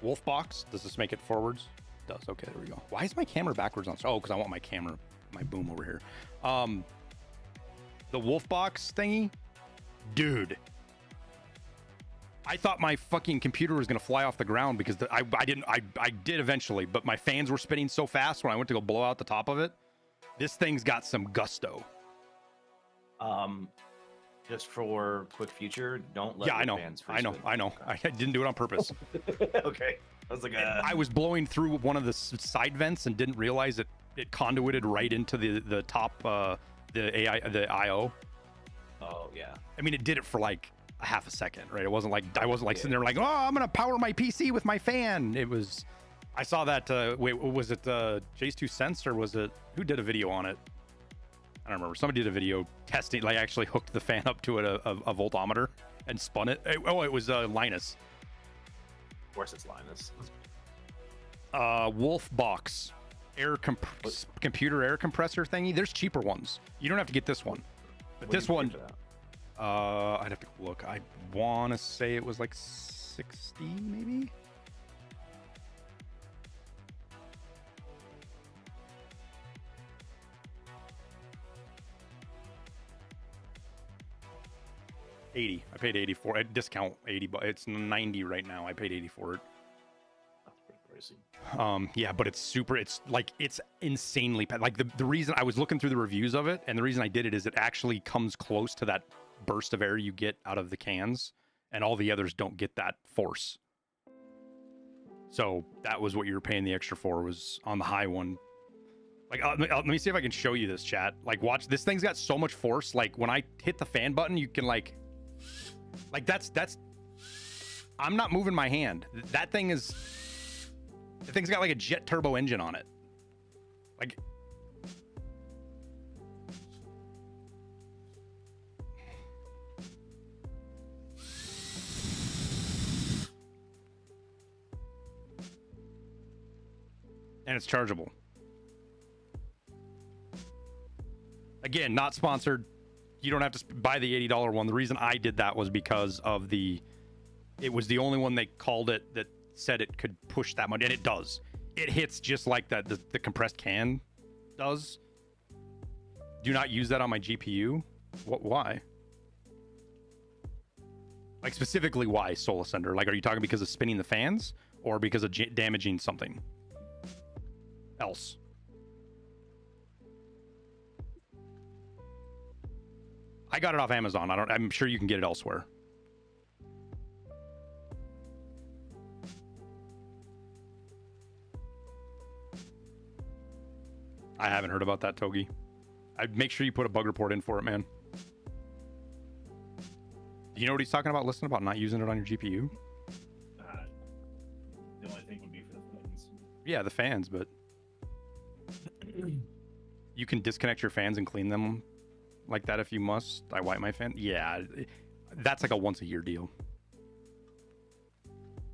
Wolf box. Does this make it forwards? It does. Okay, there we go. Why is my camera backwards on? Oh, because I want my camera, my boom over here. The Wolf box thingy, dude. I thought my fucking computer was gonna fly off the ground because I did eventually, but my fans were spinning so fast when I went to go blow out the top of it. This thing's got some gusto. Just for quick future, don't let your fans free spin. I know. I didn't do it on purpose. Okay. I was like, I was blowing through one of the side vents and didn't realize it conduited right into the top the IO. Oh yeah. I mean, it did it for like a half a second, right? It wasn't like I wasn't like sitting there like, oh, I'm gonna power my PC with my fan. It was, I saw that. Wait, was it Jay's 2 cents or was it who did a video on it? I don't remember. Somebody did a video testing, like actually hooked the fan up to a voltometer and spun it. It was Linus. Of course, it's Linus. Wolf box. computer air compressor thingy. There's cheaper ones. You don't have to get this one. But this one, I'd have to look. I want to say it was like 60 maybe. $80. I paid $80 for it. Discount $80, but it's $90 right now. I paid $80 for it. That's pretty pricey. Yeah, but it's super. It's like it's insanely like the reason I was looking through the reviews of it, and the reason I did it is it actually comes close to that burst of air you get out of the cans, and all the others don't get that force. So that was what you were paying the extra for, was on the high one. Like, let me see if I can show you this, chat. Like, watch, this thing's got so much force. Like, when I hit the fan button, you can like that's. I'm not moving my hand. That thing's got like a jet turbo engine on it. Like, and it's chargeable. Again, not sponsored. You don't have to buy the $80 one. The reason I did that was because of it was the only one they called it that said it could push that much, and it does. It hits just like that the compressed can does. Do not use that on my GPU. Why? Like, specifically, why, Soul Ascender? Like, are you talking because of spinning the fans, or because of damaging something else? I got it off Amazon. I'm sure you can get it elsewhere. I haven't heard about that, Togi. I'd make sure you put a bug report in for it, man. Do you know what he's talking about? Listen, about not using it on your GPU? The only thing would be for the fans. Yeah, the fans, but you can disconnect your fans and clean them like that if you must. I wipe my fan. Yeah, that's like a once a year deal.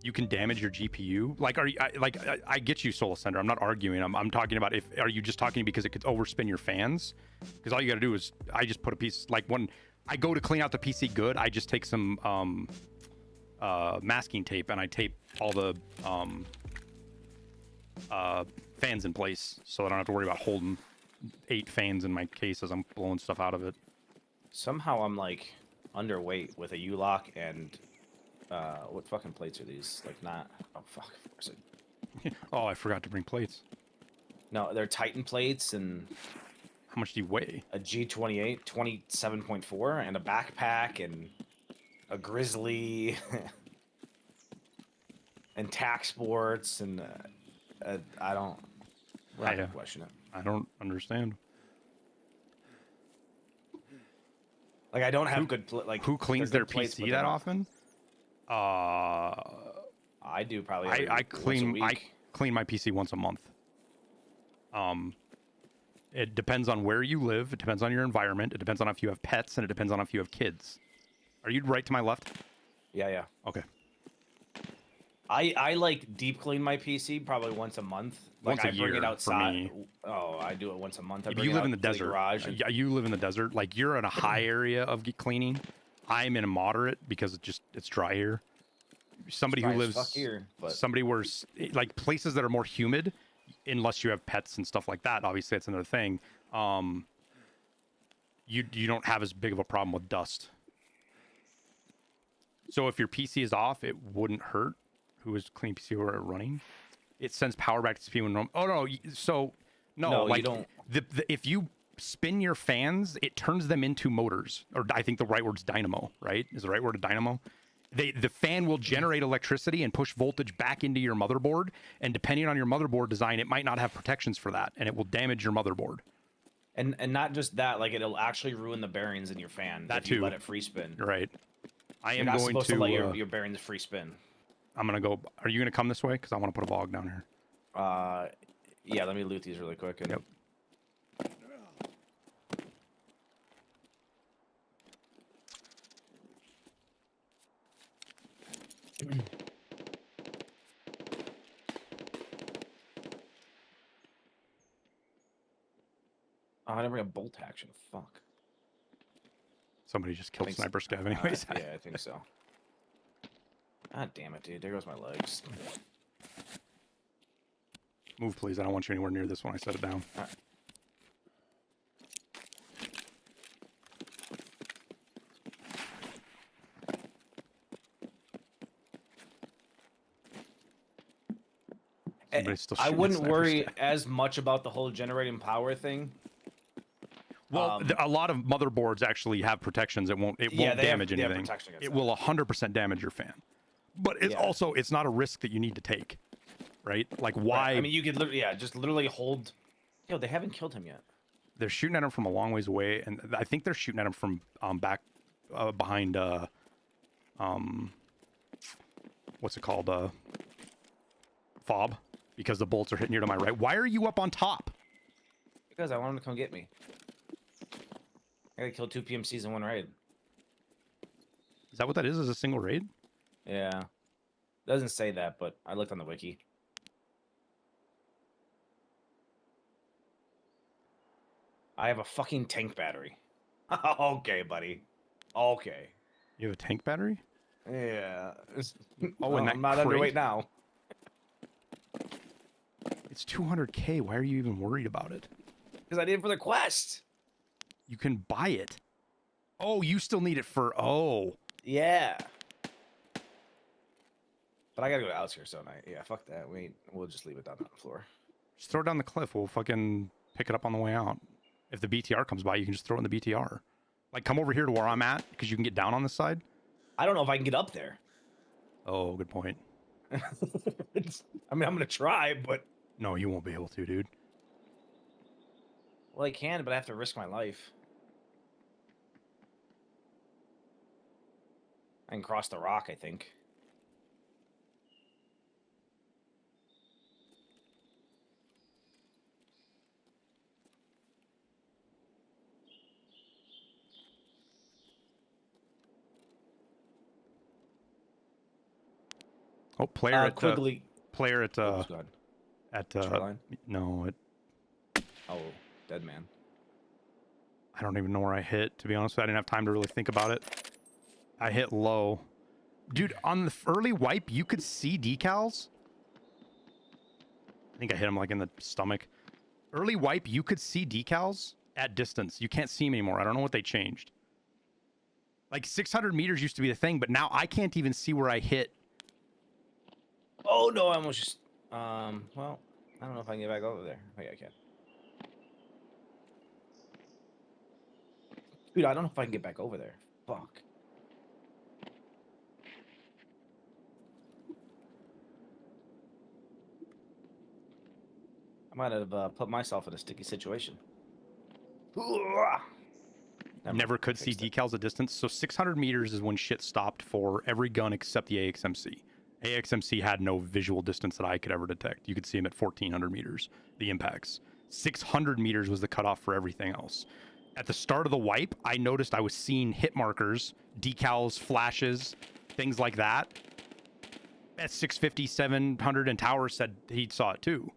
You can damage your GPU. Like, I get you, Soul Ascender. I'm not arguing. I'm talking about, are you just talking because it could overspin your fans? Because all you got to do is, I just put a piece, like when I go to clean out the PC good, I just take some masking tape and I tape all the fans in place, so I don't have to worry about holding 8 fans in my case as I'm blowing stuff out of it. Somehow I'm like underweight with a U-lock and what fucking plates are these? Like, not, oh fuck, of course Oh, I forgot to bring plates. no, they're Titan plates and How much do you weigh? a G28 27.4 and a backpack and a Grizzly and tack sports and I don't question it. I don't understand. Like, I don't have good like Who cleans they're their good plates, but PC they're that not- often? I do probably. I once a clean week. my PC once a month. It depends on where you live. It depends on your environment. It depends on if you have pets, and it depends on if you have kids. Are you right to my left? Yeah. Okay. I like deep clean my PC probably once a month. Like, Once a I bring year it for outside. me. Oh, I do it once a month. I If bring you it live in out the to desert, garage and- yeah, you live in the desert. Like, you're in a high area of cleaning. I'm in a moderate because it's dry here. Somebody Dry who as lives fuck here, but- somebody where like places that are more humid, unless you have pets and stuff like that. Obviously, that's another thing. You don't have as big of a problem with dust. So if your PC is off, it wouldn't hurt. Who is clean PC or running? It sends power back to CPU when normal. Oh no, so no, No, you like don't. if you spin your fans, it turns them into motors, or I think the right word's dynamo. Right? Is the right word a dynamo? The fan will generate electricity and push voltage back into your motherboard, and depending on your motherboard design, it might not have protections for that, and it will damage your motherboard. And not just that, like, it'll actually ruin the bearings in your fan That if you too. let it free spin. Right. I You're am not going supposed to. to let your bearings free spin. I'm gonna go. Are you gonna come this way? Because I want to put a vlog down here. Yeah, let me loot these really quick. And... Yep. Oh, I didn't bring a bolt action. Fuck. Somebody just killed Thanks. Sniper Scav anyways. Yeah, I think so. God damn it, dude. There goes my legs. Move, please. I don't want you anywhere near this when I set it down. All right. Somebody's still I shooting at wouldn't Sniper worry Scav. as much about the whole generating power thing. Well, a lot of motherboards actually have protections. It won't damage they have anything. protection against It that. will 100% damage your fan. But it's Yeah. also, it's not a risk that you need to take, right? Like, why? Right. I mean, you could literally, just literally hold. Yo, they haven't killed him yet. They're shooting at him from a long ways away, and I think they're shooting at him from back behind what's it called, fob, because the bolts are hitting you to my right. Why are you up on top? Because I want him to come get me. I gotta kill 2 PMCs in one raid. Is that what that is a single raid? Yeah. Doesn't say that, but I looked on the wiki. I have a fucking tank battery. Okay, buddy. Okay. You have a tank battery? Yeah. Oh, and that I'm not crate? underweight now. It's 200K. Why are you even worried about it? Because I did it for the quest. You can buy it. Oh, you still need it for... Oh. Yeah. But I gotta go to outskirts, don't I? Yeah, fuck that. We'll just leave it down on the floor. Just throw it down the cliff. We'll fucking pick it up on the way out. If the BTR comes by, you can just throw it in the BTR. Like, come over here to where I'm at, because you can get down on this side. I don't know if I can get up there. Oh, good point. I mean, I'm gonna try, but... No, you won't be able to, dude. Well, I can, but I have to risk my life. I can cross the rock, I think. Oh, player at Quigley. player at Oops, go ahead. at Shoreline? no, Oh, dead man. I don't even know where I hit. To be honest, I didn't have time to really think about it. I hit low, dude. On the early wipe, you could see decals. I think I hit him like in the stomach. Early wipe, you could see decals at distance. You can't see them anymore. I don't know what they changed. Like 600 meters used to be the thing, but now I can't even see where I hit. Oh no, I almost just well, I don't know if I can get back over there. Oh yeah, I can. Dude, I don't know if I can get back over there. Fuck. I might have put myself in a sticky situation. Never could see decals at distance. So 600 meters is when shit stopped for every gun except the AXMC. AXMC had no visual distance that I could ever detect. You could see them at 1400 meters, the impacts. 600 meters was the cutoff for everything else. At the start of the wipe, I noticed I was seeing hit markers, decals, flashes, things like that. At 650, 700, and Tower said he saw it too.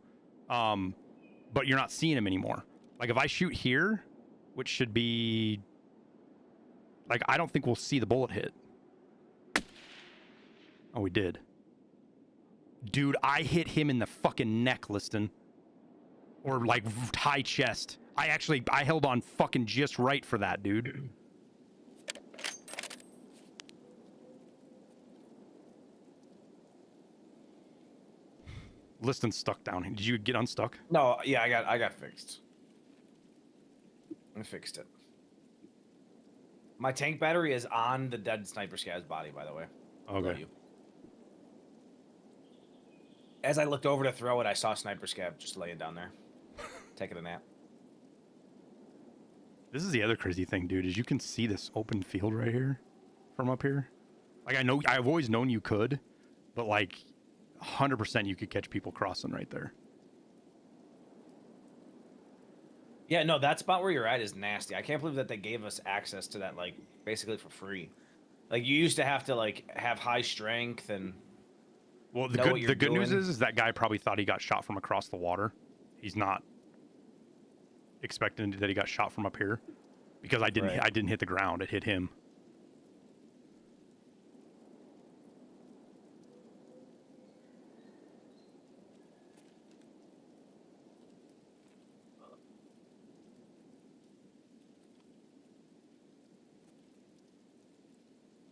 But you're not seeing them anymore. Like if I shoot here, which should be... Like, I don't think we'll see the bullet hit. Oh, we did. Dude, I hit him in the fucking neck, Liston. Or, like, high chest. I held on fucking just right for that, dude. Liston's stuck down. Did you get unstuck? No, yeah, I got fixed. I fixed it. My tank battery is on the dead Sniper Scav's body, by the way. Love Okay. you. As I looked over to throw it, I saw Sniper Scav just laying down there, taking a nap. This is the other crazy thing, dude, is you can see this open field right here from up here. Like, I know, I've always known you could, but like 100% you could catch people crossing right there. Yeah, no, that spot where you're at is nasty. I can't believe that they gave us access to that, like, basically for free. Like, you used to have to, like, have high strength and... Well, the good news is that guy probably thought he got shot from across the water. He's not. expecting that he got shot from up here, because I didn't hit the ground. It hit him.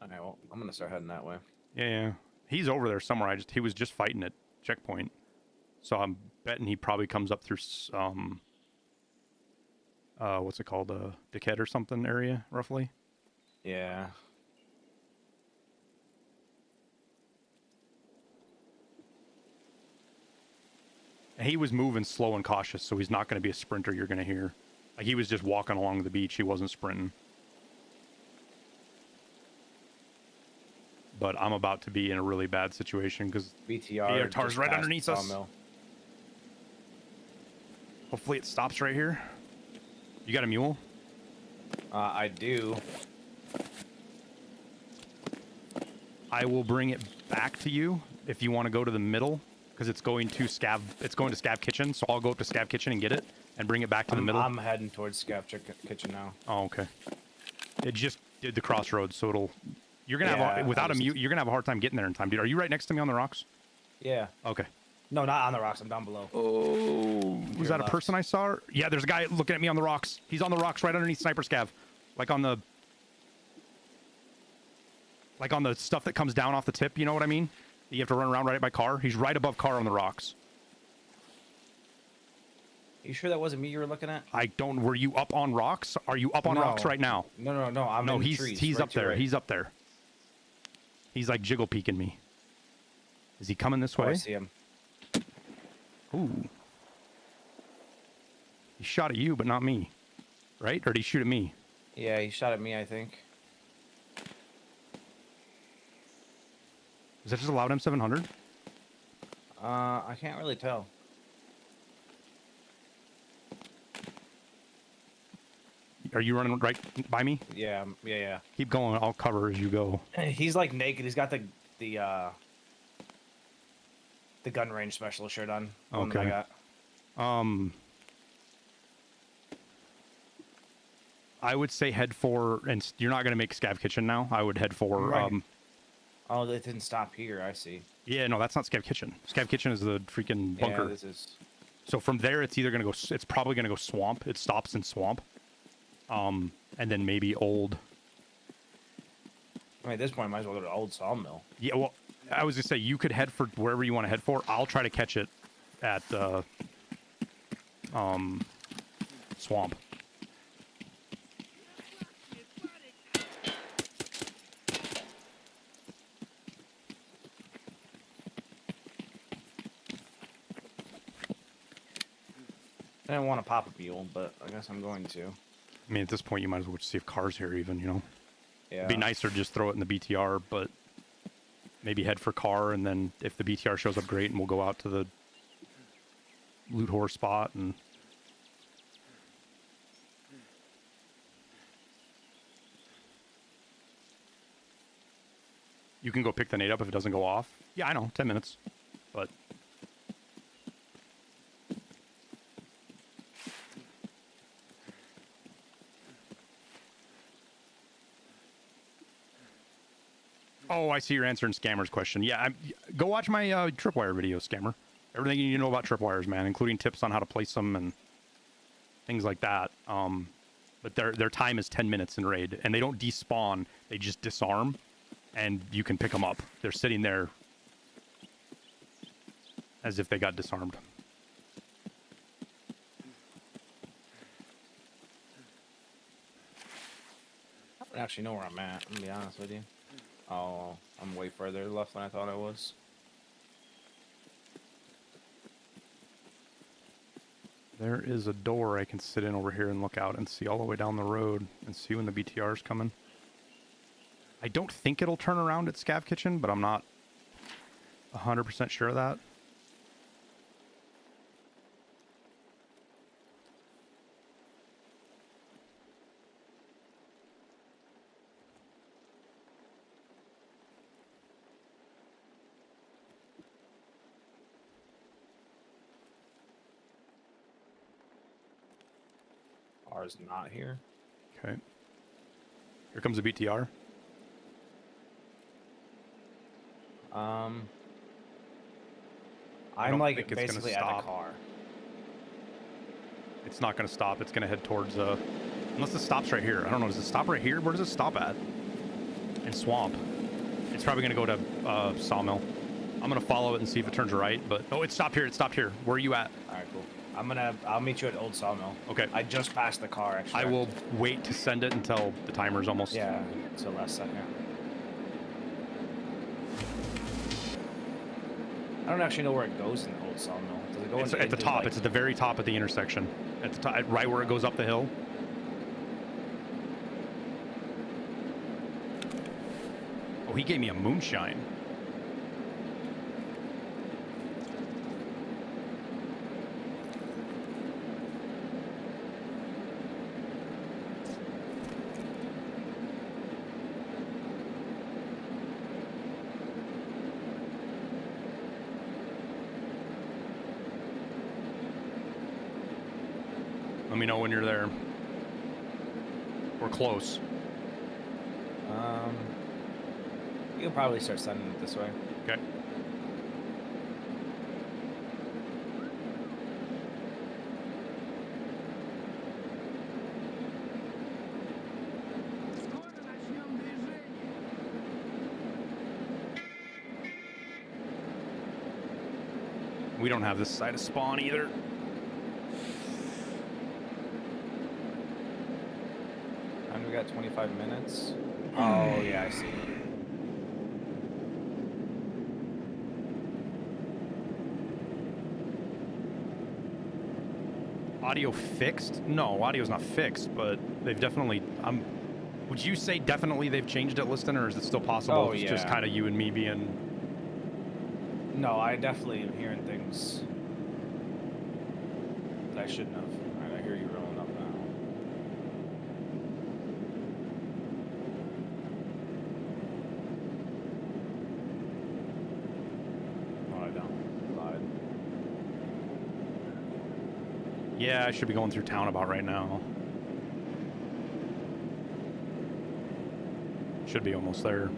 Okay, well, I'm gonna start heading that way. Yeah, he's over there somewhere. He was just fighting at checkpoint, so I'm betting he probably comes up through what's it called, Dickhead or something area, roughly. Yeah. And he was moving slow and cautious, so he's not going to be a sprinter you're going to hear. Like, he was just walking along the beach. He wasn't sprinting. But I'm about to be in a really bad situation because BTR Tar's right underneath us. Sawmill. Hopefully it stops right here. You got a mule? I do. I will bring it back to you if you want to go to the middle, because it's going to Scav. It's going to Scav Kitchen, so I'll go up to Scav Kitchen and get it and bring it back to the middle. I'm heading towards Scav Kitchen now. Oh, okay. It just did the crossroads, so it'll. You're gonna have without a mute. You're gonna have a hard time getting there in time, dude. Are you right next to me on the rocks? Yeah. Okay. No, not on the rocks. I'm down below. Oh, was that a left. person I saw? Yeah, there's a guy looking at me on the rocks. He's on the rocks right underneath Sniper Scav, like on the stuff that comes down off the tip. You know what I mean? You have to run around right by car. He's right above car on the rocks. You sure that wasn't me you were looking at? I don't. Were you up on rocks? Are you up on rocks right now? No. I'm in the trees. He's right up there. right. He's up there. He's like jiggle peeking me. Is he coming this Oh, way? I see him. Ooh. He shot at you, but not me. Right? Or did he shoot at me? Yeah, he shot at me, I think. Is that just a loud M700? I can't really tell. Are you running right by me? Yeah. Keep going. I'll cover as you go. He's like naked. He's got the gun range specialist shirt on. One that I Okay. got. I would say head for, and you're not going to make Scav Kitchen now. I would head for, Right. Oh, it didn't stop here. I see. yeah, no, that's not Scav Kitchen. Scav Kitchen is the freaking bunker. Yeah, this is. So from there, it's either going to go, it's probably going to go swamp. It stops in swamp. And then maybe old. I mean, at this point, I might as well go to Old Sawmill. Yeah, well, I was going to say, you could head for wherever you want to head for. I'll try to catch it at, swamp. I didn't want to pop a mule, but I guess I'm going to. I mean, at this point, you might as well just see if cars here even, you know? Yeah. It'd be nicer to just throw it in the BTR, but maybe head for car, and then if the BTR shows up, great, and we'll go out to the loot horse spot, and... You can go pick the nade up if it doesn't go off. Yeah, I know, 10 minutes, but... Oh, I see you're answering Scammer's question. Yeah, go watch my tripwire video, Scammer. Everything you need to know about tripwires, man, including tips on how to place them and things like that. But their time is 10 minutes in raid, and they don't despawn. They just disarm, and you can pick them up. They're sitting there as if they got disarmed. I don't actually know where I'm at, I'm gonna be honest with you. Oh, I'm way further left than I thought I was. There is a door I can sit in over here and look out and see all the way down the road and see when the BTR is coming. I don't think it'll turn around at Scav Kitchen, but I'm not 100% sure of that. Car's not here. Okay. Here comes the BTR. I'm don't like think it's gonna basically at the stop. car. It's not going to stop. It's going to head towards, unless it stops right here. I don't know. Does it stop right here? Where does it stop at? In Swamp. It's probably going to go to Sawmill. I'm going to follow it and see if it turns right, but... Oh, it stopped here. It stopped here. Where are you at? All right, cool. I'll meet you at Old Sawmill. Okay. I just passed the car, actually. I will wait to send it until the timer's almost... Yeah, until last second. I don't actually know where it goes in Old Sawmill. Does it go It's at the top. Like... It's at the very top of the intersection. At the top, right where it goes up the hill. Oh, he gave me a moonshine. Let me know when you're there. We're close. You'll probably start sending it this way. Okay. We don't have this side of spawn either. And we got 25 minutes. Oh, yeah, I see. Audio fixed? No, audio's not fixed, but they've definitely... would you say definitely they've changed it, Liston, or is it still possible? Oh, It's yeah. just kind of you and me being... No, I definitely am hearing things that I shouldn't have. All right, I hear you rolling up now. Oh, I don't. Lied. Yeah, I should be going through town about right now. Should be almost there.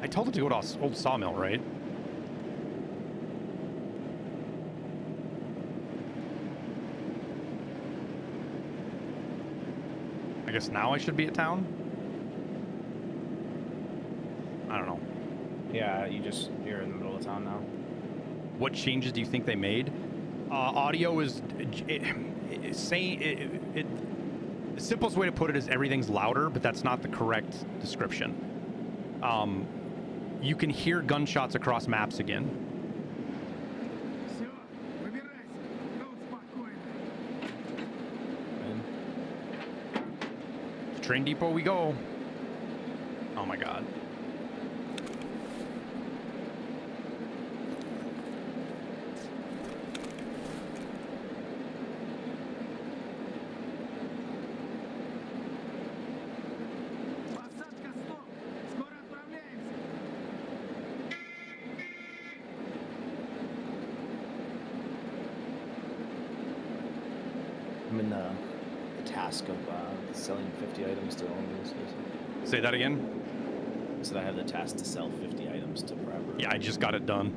I told it to go to Old Sawmill, right? I guess now I should be at town? I don't know. Yeah, you're in the middle of town now. What changes do you think they made? Audio is... the simplest way to put it is everything's louder, but that's not the correct description. You can hear gunshots across maps again. Train depot we go. Oh my god. I'm in the task of selling 50 items to owners. Say that again? So I have the task to sell 50 items to Prepper. Yeah, I just got it done.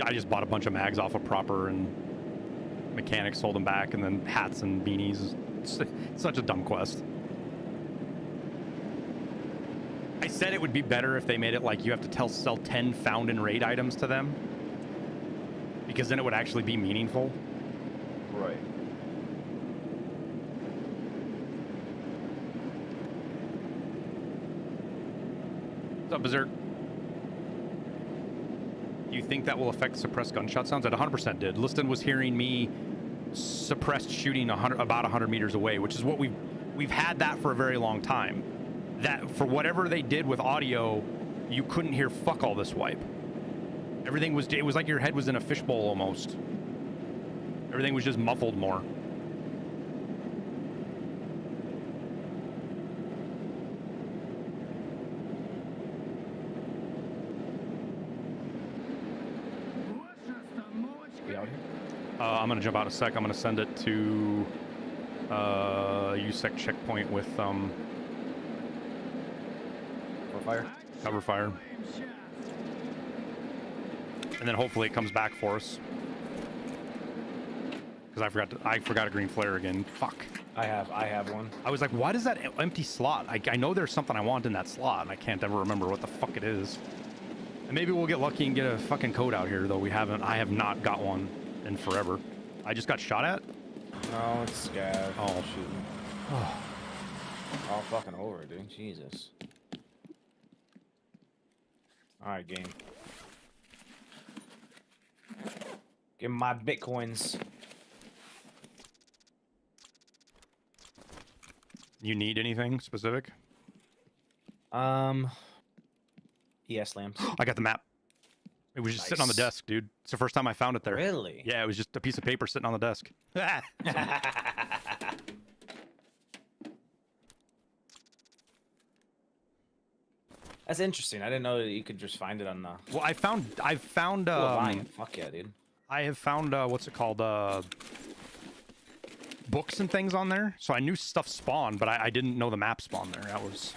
I just bought a bunch of mags off of Proper, and mechanics sold them back, and then hats and beanies. It's such a dumb quest. I said it would be better if they made it like you have to sell 10 found in raid items to them, because then it would actually be meaningful. Right. What's up, Berserk? Do you think that will affect suppressed gunshot sounds? It 100% did. Liston was hearing me suppressed shooting about 100 meters away, which is what we've had that for a very long time. That for whatever they did with audio, you couldn't hear fuck all this wipe. Everything was, it was like your head was in a fishbowl almost. Everything was just muffled more. We out here? I'm gonna jump out a sec. I'm gonna send it to USEC checkpoint with For fire. cover fire, and then hopefully it comes back for us. Because I forgot a green flare again. Fuck. I have one. I was like, why does that empty slot? I know there's something I want in that slot, and I can't ever remember what the fuck it is. And maybe we'll get lucky and get a fucking code out here, though. I have not got one in forever. I just got shot at? No, it's scav. Oh. Shooting. All fucking over, dude. Jesus. Alright, game. Give me my bitcoins. You need anything specific? ES lamps. I got the map. It was just sitting on the Nice. desk, dude. It's the first time I found it there. Really? Yeah, it was just a piece of paper sitting on the desk. That's interesting. I didn't know that you could just find it on the. Well, I've found Fuck yeah, dude. I have found what's it called? Books and things on there. So I knew stuff spawned, but I didn't know the map spawned there. That was.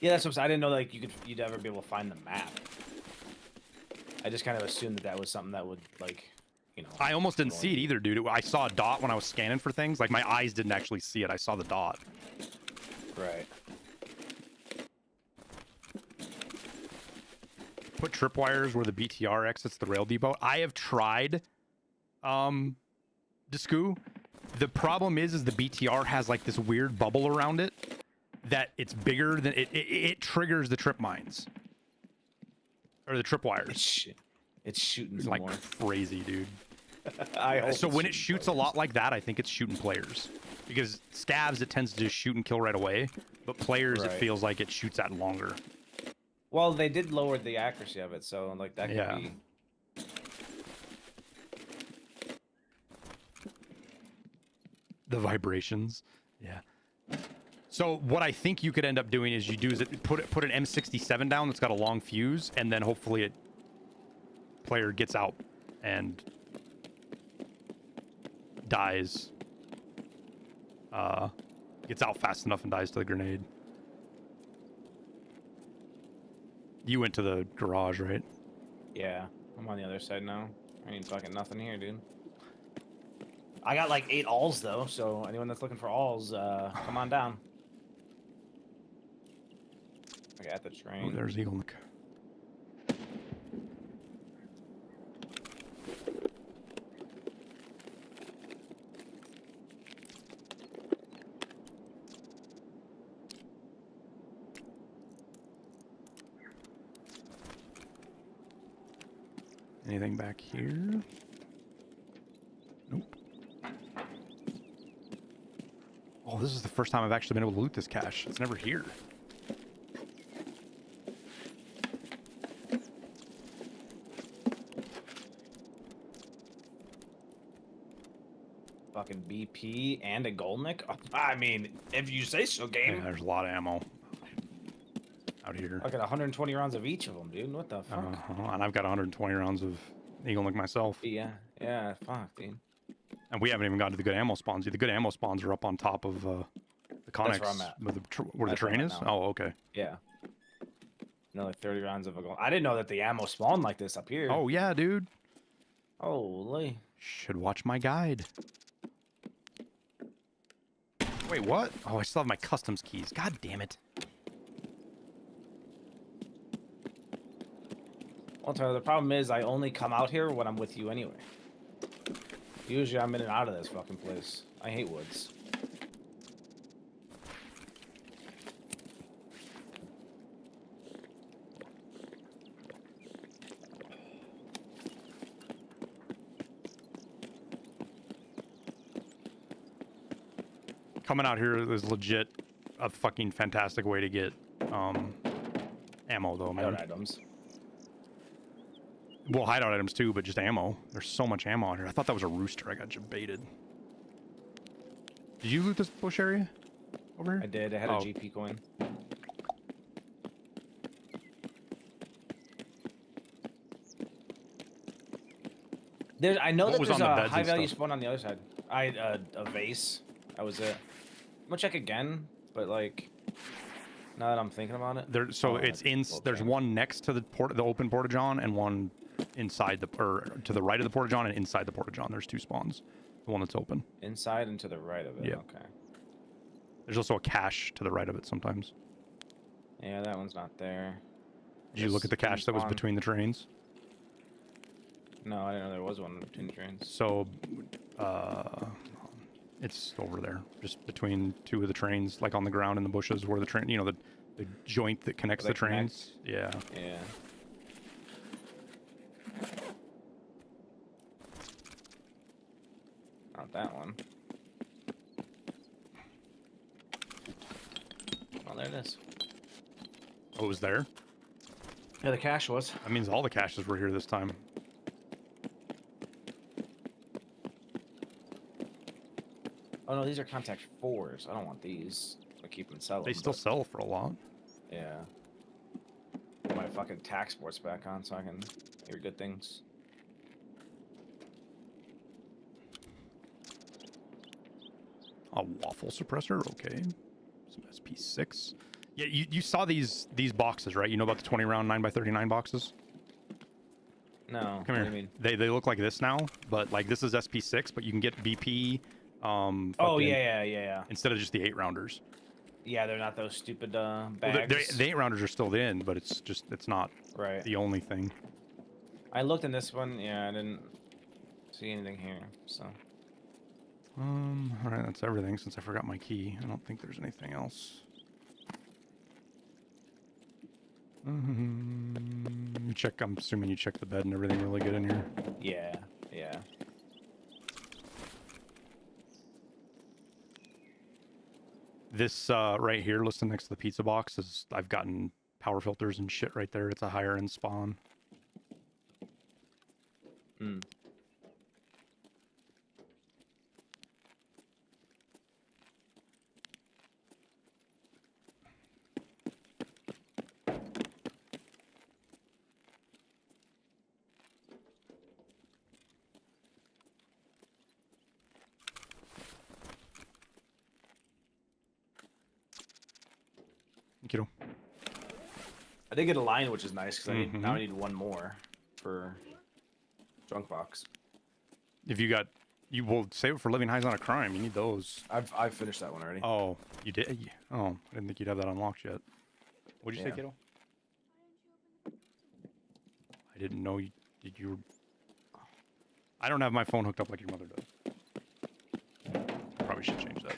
Yeah, that's what I'm saying. I didn't know like you'd ever be able to find the map. I just kind of assumed that was something that would like, you know. I almost didn't see it either, dude. I saw a dot when I was scanning for things. Like my eyes didn't actually see it. I saw the dot. Right. Put tripwires where the BTR exits the rail depot. I have tried, Discu. The problem is the BTR has like this weird bubble around it that it's bigger than it triggers the trip mines or the tripwires. It's shooting some Like more. crazy, dude. So when it shoots a lot like that, I think it's shooting players. Because scavs, it tends to just shoot and kill right away. But players, it feels like it shoots at longer. Well, they did lower the accuracy of it, so like that could be. The vibrations. Yeah. So what I think you could end up doing is put an M67 down that's got a long fuse, and then hopefully player gets out and dies. Gets out fast enough and dies to the grenade. You went to the garage, right? Yeah, I'm on the other side now. I ain't fucking nothing here, dude. I got like 8 alls though, so anyone that's looking for alls, come on down. I got the train. Oh, there's Eagle Nick. Anything back here? Nope. Oh, this is the first time I've actually been able to loot this cache. It's never here. Fucking BP and a Goldnick? I mean, if you say so, game. Yeah, there's a lot of ammo out here. I got 120 rounds of each of them, dude. What the fuck? And I've got 120 rounds of Eagle Nick myself. Yeah, fuck, dude. And we haven't even gotten to the good ammo spawns. The good ammo spawns are up on top of the Connex. where I'm at. Where the train is? Oh, okay. Yeah. Another 30 rounds of a gold. I didn't know that the ammo spawned like this up here. Oh, yeah, dude. Holy. Should watch my guide. Wait, what? Oh, I still have my customs keys. God damn it. Well, Tyler, the problem is I only come out here when I'm with you anyway. Usually I'm in and out of this fucking place. I hate woods. Coming out here is legit a fucking fantastic way to get ammo, though, man. Hideout items. Well, hideout items too, but just ammo. There's so much ammo out here. I thought that was a rooster. I got baited. Did you loot this bush area over here? I did. I had a GP coin. There's, I know What that was there's on the a beds and high value stuff? spawn on the other side. I a vase. That was it. I'm gonna check again, but like, now that I'm thinking about it, There, so it's in. There's one next to the open porta john, and one inside the or to the right of the porta john and inside the porta john. There's 2 spawns. The one that's open. Inside and to the right of it. Yeah. Okay. There's also a cache to the right of it sometimes. Yeah, that one's not there. Did you look at the cache that was spawn. between the trains? No, I didn't know there was one between the trains. So, it's over there, just between 2 of the trains, like on the ground in the bushes where the train, you know, the joint that connects the trains. Yeah. Yeah. Not that one. Oh, there it is. Oh, it was there? Yeah, the cache was. That means all the caches were here this time. Oh no, these are contact 4s. I don't want these. I keep them and sell them. They still sell for a lot. Yeah. Put my fucking tax sports back on so I can hear good things. A waffle suppressor, okay. Some SP6. Yeah, you saw these boxes, right? You know about the 20 round 9x39 boxes? No. Come what here. do you mean? They look like this now, but like this is SP6, but you can get BP. Oh fucking- yeah. Instead of just the 8 rounders. Yeah, they're not those stupid Well, bags. the 8 rounders are still in, but it's not Right. the only thing. I looked in this one. Yeah, I didn't see anything here. So. All right, that's everything. Since I forgot my key, I don't think there's anything else. You check. I'm assuming you check the bed and everything really good in here. Yeah. Yeah. This right here, listed next to the pizza box, is I've gotten power filters and shit right there. It's a higher end spawn. Hmm. Kiddo. I did get a line, which is nice because now I need one more for drunk box. If you will save it for living highs on a crime. You need those. I've finished that one already. Oh, you did? Oh, I didn't think you'd have that unlocked yet. What'd you say, Yeah. kiddo? I didn't know you. Did you? I don't have my phone hooked up like your mother does. Probably should change that.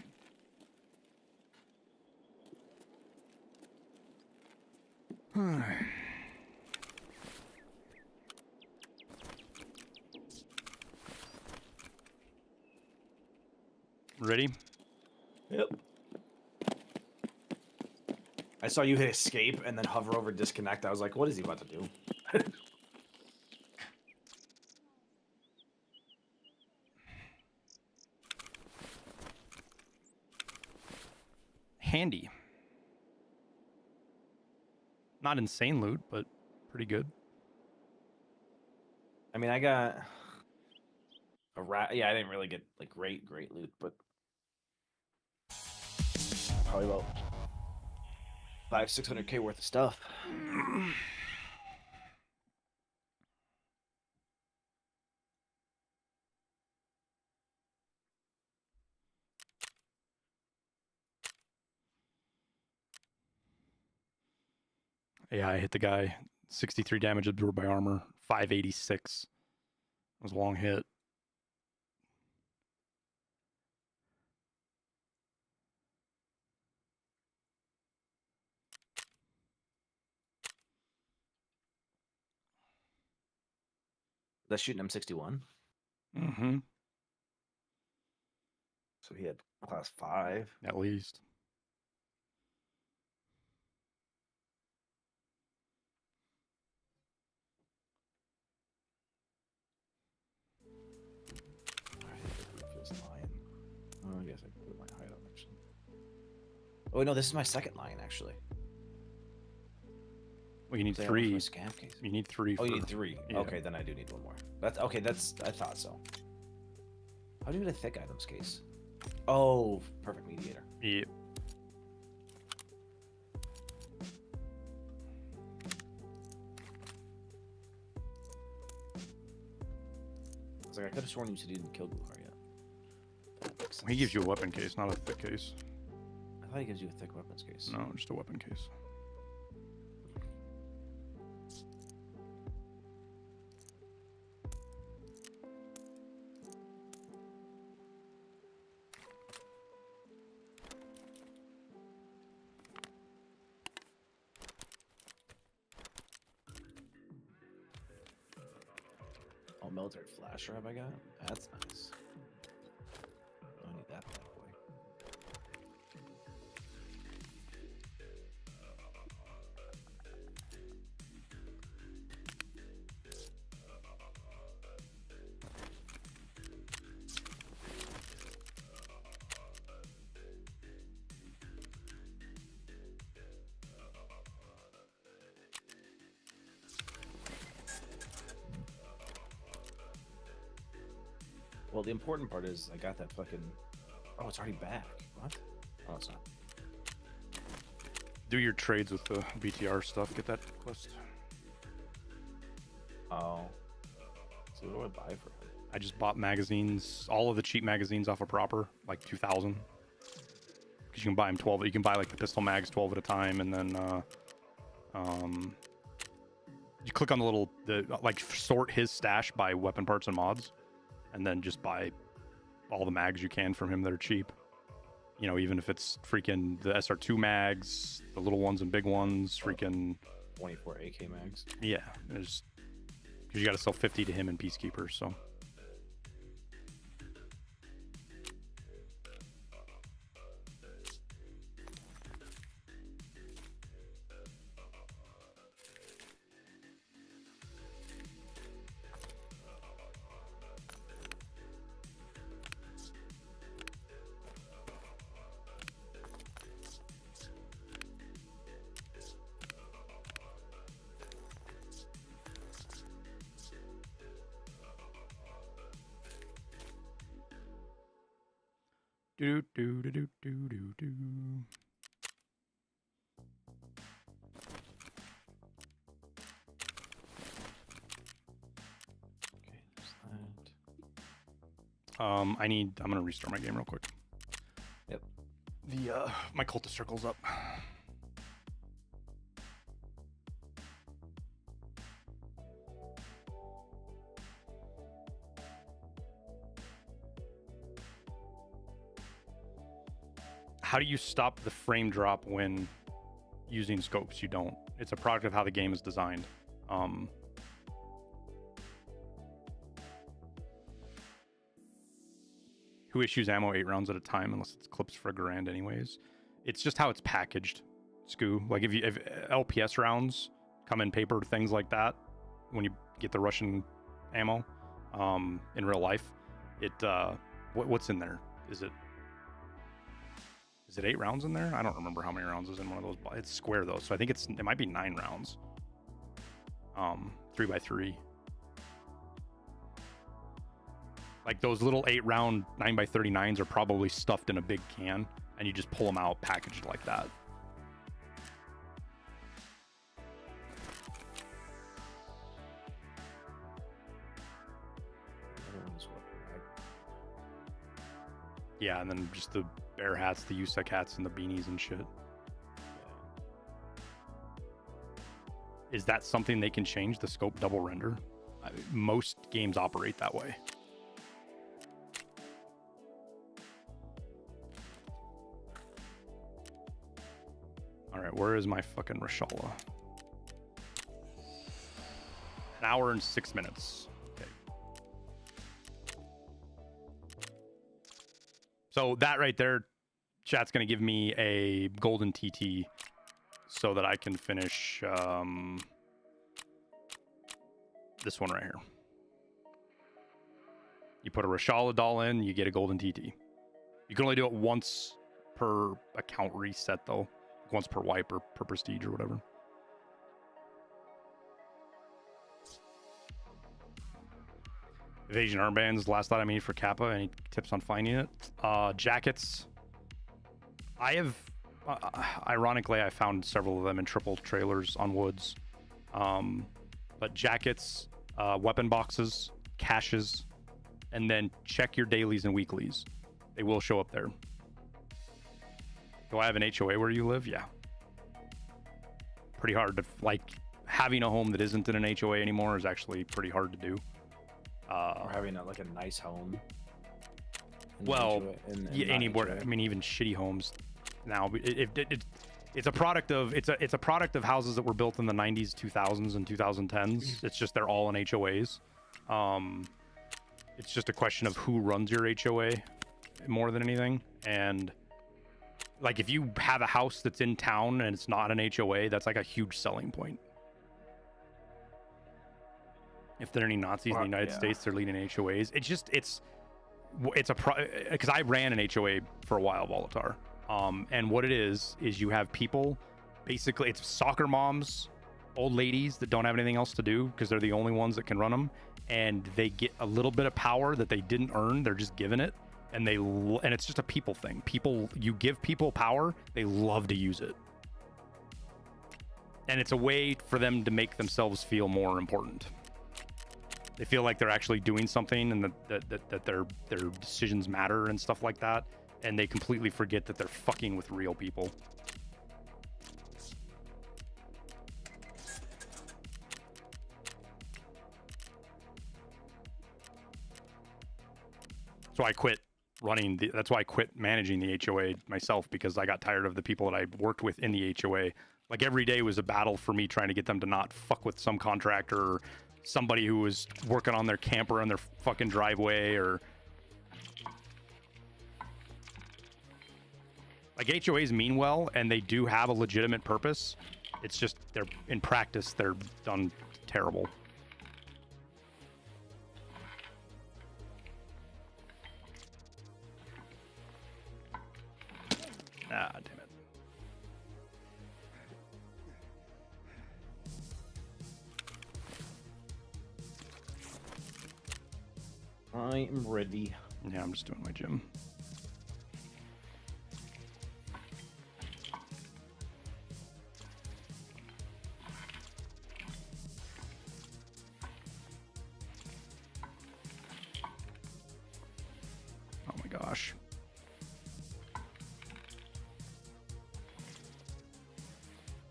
Ready? Yep. I saw you hit escape and then hover over disconnect. I was like, what is he about to do? Handy. Not insane loot, but pretty good. I mean, I got a rat. Yeah, I didn't really get like great loot, but probably about 500-600K worth of stuff. Yeah, I hit the guy. 63 damage absorbed by armor. 586. That was a long hit. That's shooting M61. Mm-hmm. So he had class 5. At least. Oh, I guess I can put my hideout actually. Oh no, this is my second line actually. Well, you need Say how much for a 3. scam case. You need 3. Oh, you for- need 3. yeah. Okay, then I do need 1 more. That's okay. That's I thought so. How do you get a thick items case? Oh, perfect mediator. Yeah. I was like, I could have sworn you said you didn't kill Gluhar yet. That makes He gives sense. you a weapon case, not a thick case. I thought he gives you a thick weapons case. No, just a weapon case. Oh, military flasher have I got? That's nice. I need that bad boy. Well, the important part is I got that fucking. Oh, it's already back. What? Oh, it's not. Do your trades with the BTR stuff. Get that quest. Oh. So what do I buy for him? I just bought magazines, all of the cheap magazines off of Proper, like 2,000. Because you can buy them 12. You can buy like the pistol mags 12 at a time, and then you click on the little like sort his stash by weapon parts and mods, and then just buy all the mags you can from him that are cheap. You know, even if it's freaking the SR2 mags, the little ones and big ones, freaking 24 AK mags. yeah. There's because you got to sell 50 to him in Peacekeeper, so. Do do do do do do do. Okay, there's that. I'm gonna restart my game real quick. Yep. The my cultist circle's up. How do you stop the frame drop when using scopes? You don't. It's a product of how the game is designed. Who issues ammo 8 rounds at a time unless it's clips for a grand anyways? It's just how it's packaged, Scoo. Like if LPS rounds come in paper, things like that, when you get the Russian ammo in real life, it what's in there? Is it 8 rounds in there? I don't remember how many rounds is in one of those. It's square though, so I think it might be 9 rounds. 3x3. Like those little 8 round 9x39s are probably stuffed in a big can, and you just pull them out packaged like that. Everyone's weapon, right? Yeah, and then just the bear hats, the USEC hats, and the beanies and shit. Is that something they can change, the scope double render? Most games operate that way. All right, where is my fucking Rashala? 1 hour and 6 minutes. Okay. So that right there, chat's gonna give me a golden TT so that I can finish this one right here. You put a Rashala doll in, you get a golden TT. You can only do it once per account reset though. Once per wipe or per prestige or whatever. Evasion armbands, last thought I made for Kappa. Any tips on finding it? Jackets. I have, ironically, I found several of them in triple trailers on woods. But jackets, weapon boxes, caches, and then check your dailies and weeklies. They will show up there. Do I have an HOA where you live? Yeah. Pretty hard to, like, having a home that isn't in an HOA anymore is actually pretty hard to do. Or having like a nice home. Well, yeah, anywhere. I mean, even shitty homes now. It's a product of it's a product of houses that were built in the 90s, 2000s, and 2010s. It's just they're all in HOAs. It's just a question of who runs your HOA more than anything. And like, if you have a house that's in town and it's not an HOA, that's like a huge selling point. If there are any Nazis in the United States, they're leading HOAs. It's a because I ran an HOA for a while, Volatar. And what it is you have people, basically it's soccer moms, old ladies that don't have anything else to do because they're the only ones that can run them, and they get a little bit of power that they didn't earn. They're just given it, and it's just a people thing. You give people power, they love to use it, and it's a way for them to make themselves feel more important. They feel like they're actually doing something, and that their decisions matter and stuff like that. And they completely forget that they're fucking with real people. So I quit that's why I quit managing the HOA myself, because I got tired of the people that I worked with in the HOA. Like, every day was a battle for me trying to get them to not fuck with some contractor or somebody who was working on their camper on their fucking driveway, or like, HOAs mean well and they do have a legitimate purpose. It's just in practice they're done terrible. Ah, damn it. I am ready. Yeah, I'm just doing my gym. Oh my gosh.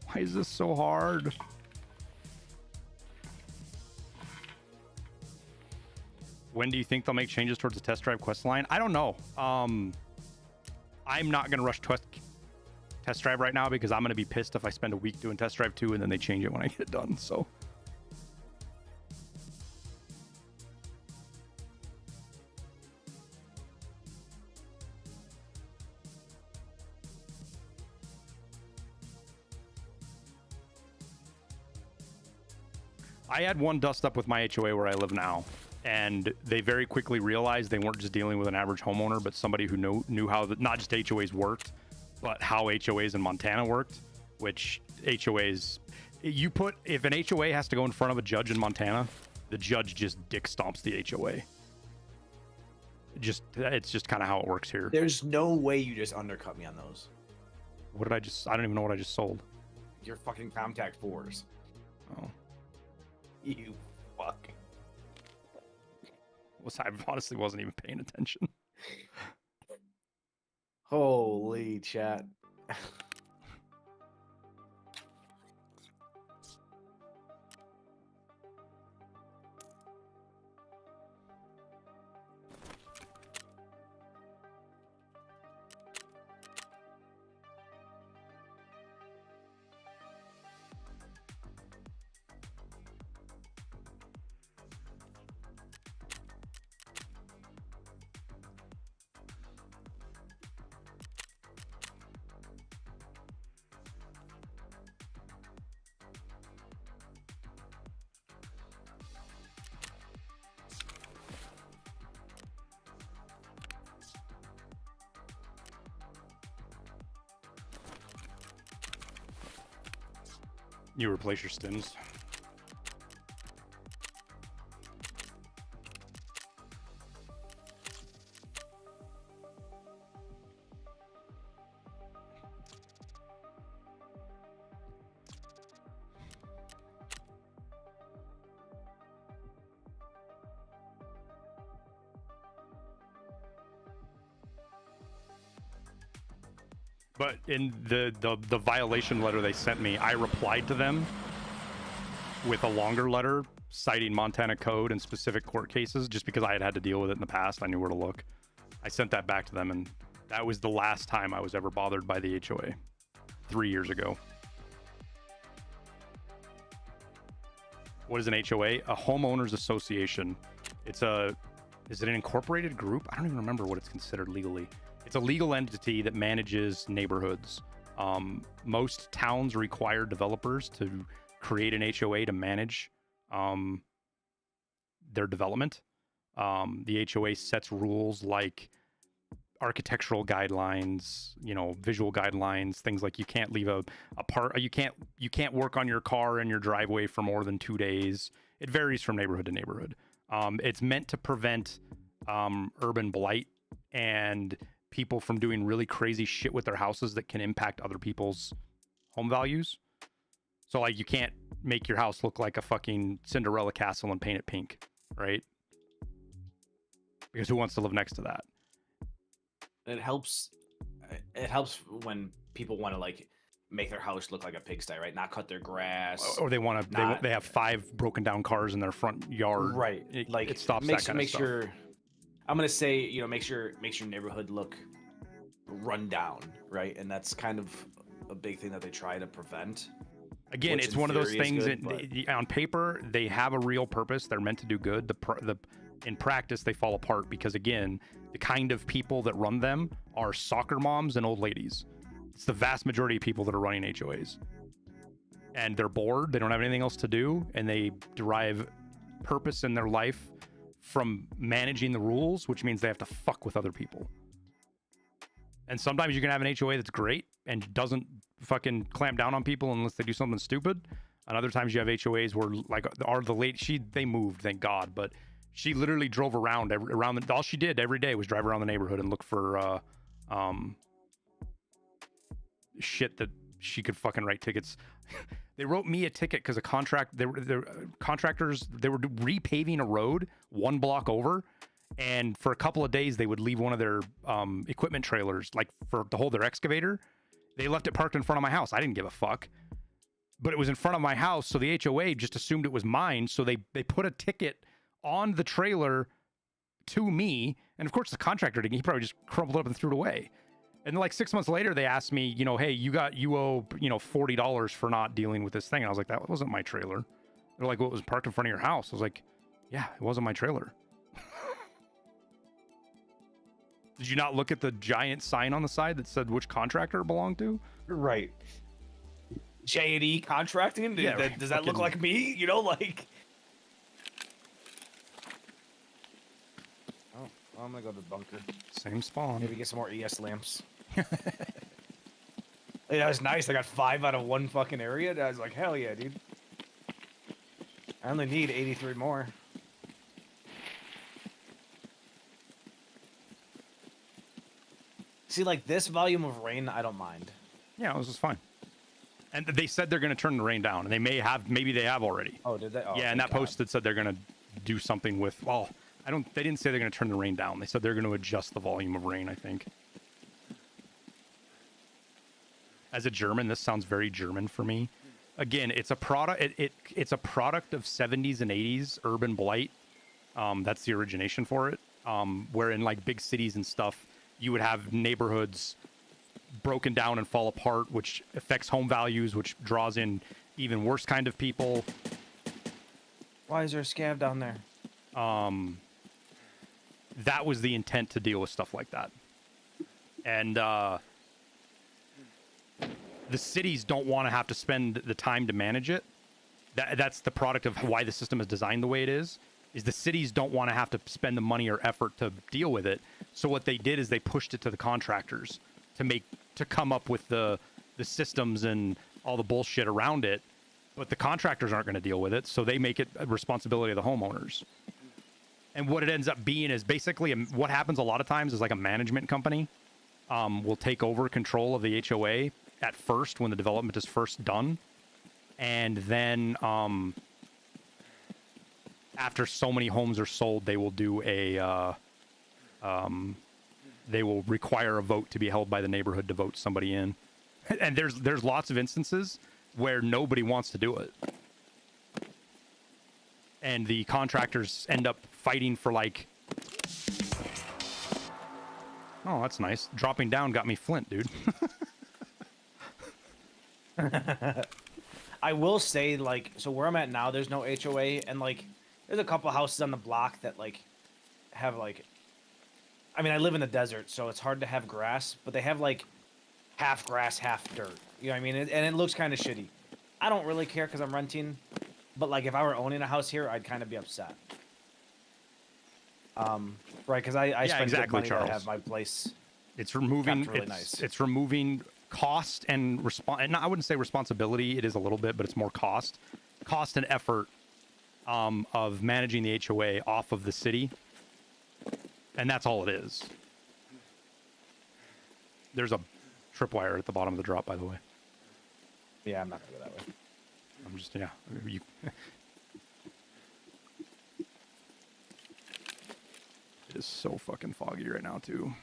Why is this so hard? When do you think they'll make changes towards the test drive quest line? I don't know. I'm not going to rush test drive right now, because I'm going to be pissed if I spend a week doing test drive 2 and then they change it when I get it done. So I had one dust up with my HOA where I live now, and they very quickly realized they weren't just dealing with an average homeowner, but somebody who knew how not just HOAs worked, but how HOAs in Montana worked. Which HOAs, if an HOA has to go in front of a judge in Montana, the judge just dick stomps the HOA. It's just kind of how it works here. There's no way you just undercut me on those. What did I don't even know what I just sold. Your fucking Contact 4s. Oh. You fuck. I honestly wasn't even paying attention. Holy chat. You replace your stims. But in the violation letter they sent me, I replied to them with a longer letter citing Montana code and specific court cases, just because I had to deal with it in the past. I knew where to look. I sent that back to them, and that was the last time I was ever bothered by the HOA 3 years ago. What is an HOA? A homeowners association. Is it an incorporated group? I don't even remember what it's considered legally. It's a legal entity that manages neighborhoods. Most towns require developers to create an HOA to manage their development. The HOA sets rules like architectural guidelines, visual guidelines, things like you can't leave a part, you can't work on your car in your driveway for more than 2 days. It varies from neighborhood to neighborhood. It's meant to prevent urban blight and people from doing really crazy shit with their houses that can impact other people's home values. So like you can't make your house look like a fucking Cinderella castle and paint it pink, right? Because who wants to live next to that? It helps when people want to like make their house look like a pigsty, right? Not cut their grass. Or they want to they have 5 broken down cars in their front yard. Right. It stops that kind of stuff. I'm gonna say, makes your neighborhood look run down, right? And that's kind of a big thing that they try to prevent. Again, it's one of those things that on paper they have a real purpose. They're meant to do good. In practice, they fall apart because, again, the kind of people that run them are soccer moms and old ladies. It's the vast majority of people that are running HOAs. And they're bored. They don't have anything else to do. And they derive purpose in their life from managing the rules, which means they have to fuck with other people. And sometimes you can have an HOA that's great and doesn't fucking clamp down on people unless they do something stupid. And other times you have HOAs where, like, they moved, thank God, but she literally drove around all she did every day was drive around the neighborhood and look for shit that she could fucking write tickets. They wrote me a ticket because contractors were repaving a road 1 block over, and for a couple of days they would leave one of their equipment trailers, like to hold their excavator. They left it parked in front of my house. I didn't give a fuck, but it was in front of my house, so the HOA just assumed it was mine. So they put a ticket on the trailer to me, and of course the contractor didn't. He probably just crumpled it up and threw it away. And like 6 months later, they asked me, hey, you owe $40 for not dealing with this thing. And I was like, that wasn't my trailer. They're like, well, it was parked in front of your house. I was like, yeah, it wasn't my trailer. Did you not look at the giant sign on the side that said which contractor it belonged to? Right. J&E Contracting? Yeah, does that look like me? Oh, I'm gonna go to the bunker. Same spawn. Maybe get some more ES lamps. Hey, that was nice. I got 5 out of 1 fucking area. I was like, hell yeah, dude. I only need 83 more. See, like this volume of rain, I don't mind. Yeah, it was just fine. And they said they're going to turn the rain down, and maybe they have already. Oh, did they? Oh, yeah, and that post that said they're going to do something with, they didn't say they're going to turn the rain down. They said they're going to adjust the volume of rain, I think. As a German, this sounds very German for me. Again, it's a product. It's a product of 70s and 80s urban blight. That's the origination for it. Where in like big cities and stuff, you would have neighborhoods broken down and fall apart, which affects home values, which draws in even worse kind of people. Why is there a scav down there? That was the intent, to deal with stuff like that. And the cities don't want to have to spend the time to manage it. That's the product of why the system is designed the way it is the cities don't want to have to spend the money or effort to deal with it. So what they did is they pushed it to the contractors to come up with the systems and all the bullshit around it. But the contractors aren't going to deal with it, so they make it a responsibility of the homeowners. And what it ends up being is basically what happens a lot of times is like a management company will take over control of the HOA at first when the development is first done. And then after so many homes are sold, they will do a they will require a vote to be held by the neighborhood to vote somebody in. And there's lots of instances where nobody wants to do it. And the contractors end up fighting for like... Oh, that's nice. Dropping down got me flint, dude. I will say, like, so where I'm at now, there's no HOA, and like, there's a couple houses on the block that like have like, I mean, I live in the desert, so it's hard to have grass, but they have like half grass, half dirt. You know what I mean? And it looks kind of shitty. I don't really care because I'm renting, but like if I were owning a house here, I'd kind of be upset. Right? Because I spend good money to have my place. It's removing really nice. It's removing cost and I wouldn't say responsibility. It is a little bit, but it's more cost and effort of managing the HOA off of the city, and that's all it is. There's a tripwire at the bottom of the drop, by the way. Yeah, I'm not gonna go that way. I'm just you. It is so fucking foggy right now too.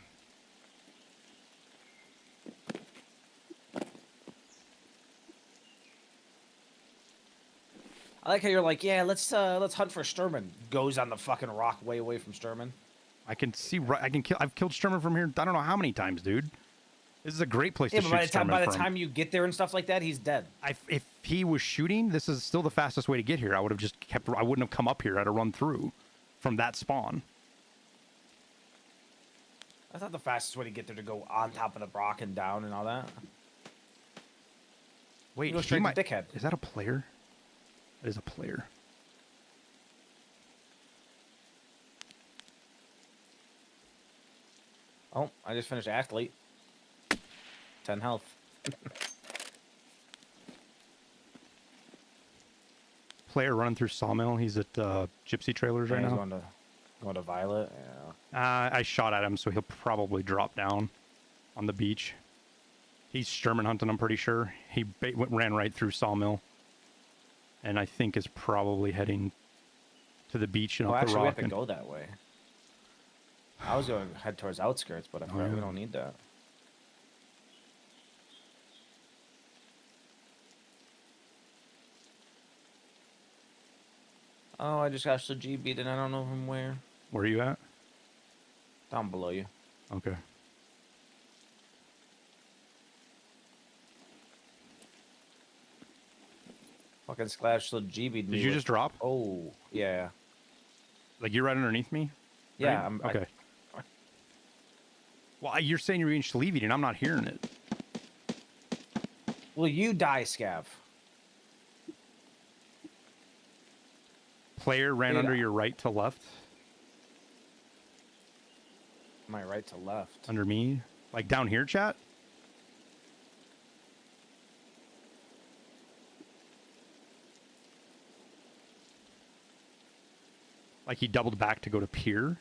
I like how you're like, yeah, let's hunt for Sturman. Goes on the fucking rock way away from Sturman. I can see. I've killed Sturman from here. I don't know how many times, dude. This is a great place to shoot Sturman from. By the time you get there and stuff like that, he's dead. If he was shooting, this is still the fastest way to get here. I would have just kept. I wouldn't have come up here. I'd have run through from that spawn. I thought the fastest way to get there to go on top of the rock and down and all that. Wait, go straight to Dickhead. Is that a player? That is a player. Oh, I just finished athlete. 10 health. Player running through Sawmill. He's at Gypsy Trailers right now. Going to Violet. Yeah. I shot at him, so he'll probably drop down on the beach. He's Sherman hunting, I'm pretty sure. He ran right through Sawmill. And I think is probably heading to the beach and up the actually, rock. we have to go that way. I was going to head towards outskirts, but we don't need that. Oh, I just got the G beat and I don't know from where. Where are you at? Down below you. Okay. Fucking Splash the G beat. Did you just drop? Oh, yeah. Like you're right underneath me? Yeah, right? Okay. Well, you're saying you're being Shalevied and I'm not hearing it. Well, you die, Scav. Player ran under your right to left? My right to left. Under me? Like down here, chat? Like he doubled back to go to pier?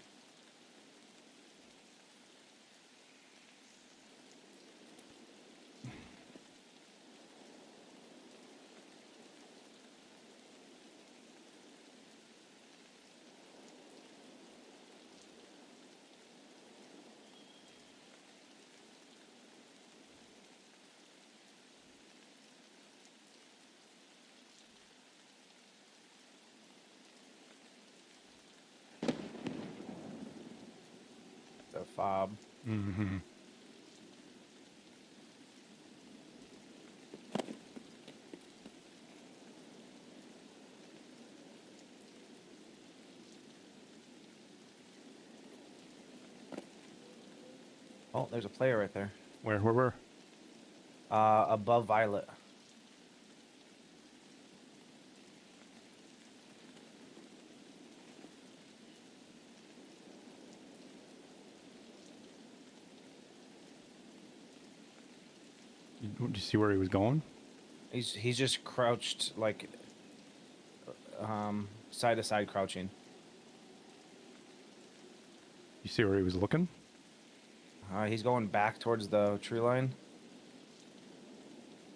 Fob. Mm-hmm. Oh, there's a player right there. Where? Above Violet. Did you see where he was going? He's just crouched, like, side to side crouching. You see where he was looking? He's going back towards the tree line.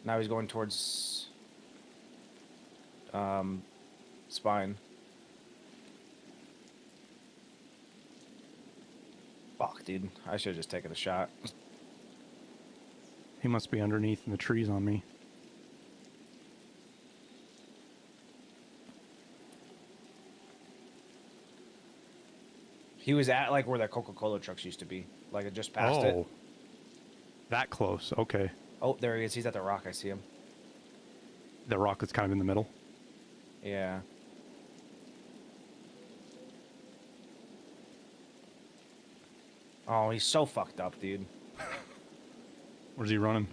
Now he's going towards spine. Fuck, dude. I should have just taken a shot. He must be underneath in the trees on me. He was at like where that Coca-Cola trucks used to be. Like it just passed it. That close. Okay. Oh, there he is. He's at the rock. I see him. The rock that's kind of in the middle. Yeah. Oh, he's so fucked up, dude. Where's he running?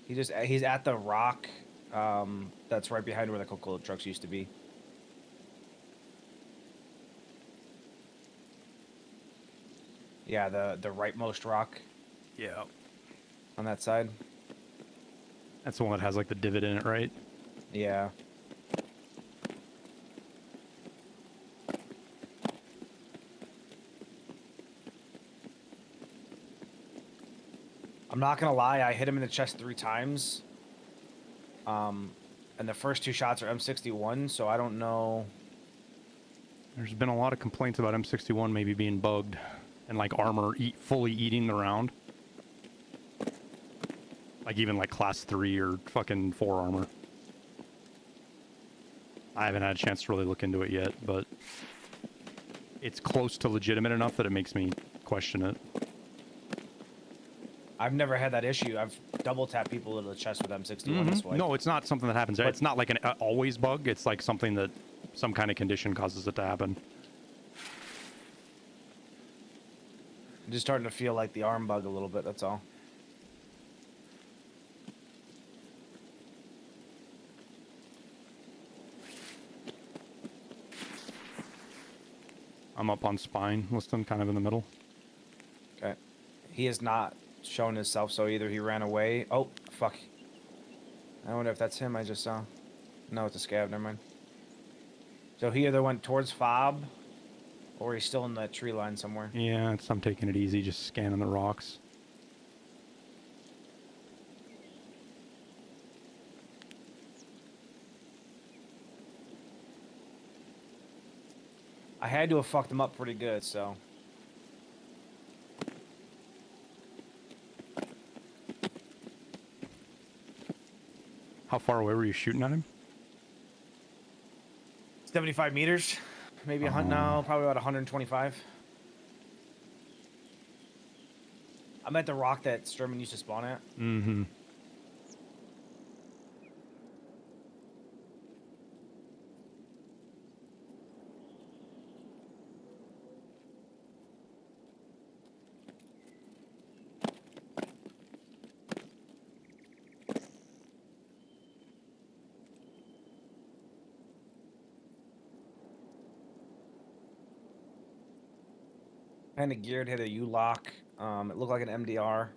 He's at the rock that's right behind where the Coca-Cola trucks used to be. Yeah, the rightmost rock Yeah. on that side. That's the one that has like the divot in it, right? Yeah. I'm not gonna lie, I hit him in the chest 3 times. And the first 2 shots are M61, so I don't know. There's been a lot of complaints about M61 maybe being bugged and like armor fully eating the round. Like even like class 3 or fucking 4 armor. I haven't had a chance to really look into it yet, but it's close to legitimate enough that it makes me question it. I've never had that issue. I've double tapped people in the chest with M61 this way. No, it's not something that happens. But It's not like an always bug. It's like something that some kind of condition causes it to happen. I'm just starting to feel like the arm bug a little bit, that's all. I'm up on spine, listing kind of in the middle. Okay. He has not shown himself, so either he ran away. Oh, fuck. I wonder if that's him I just saw. No, it's a scab, never mind. So he either went towards Fob, or he's still in that tree line somewhere. Yeah, I'm taking it easy, just scanning the rocks. I had to have fucked him up pretty good, so. How far away were you shooting at him? 75 meters, maybe no, probably about 125. I'm at the rock that Sturman used to spawn at. Mm-hmm. Kind of geared, had a U-lock. It looked like an MDR.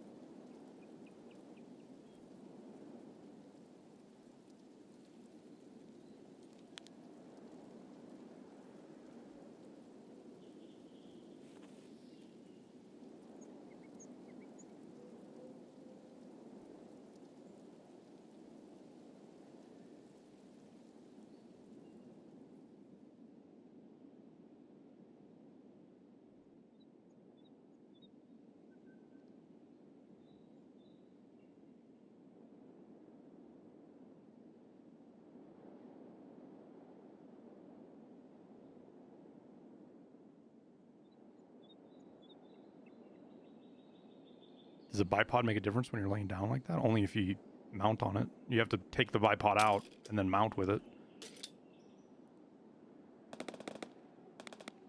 Does a bipod make a difference when you're laying down like that? Only if you mount on it. You have to take the bipod out and then mount with it.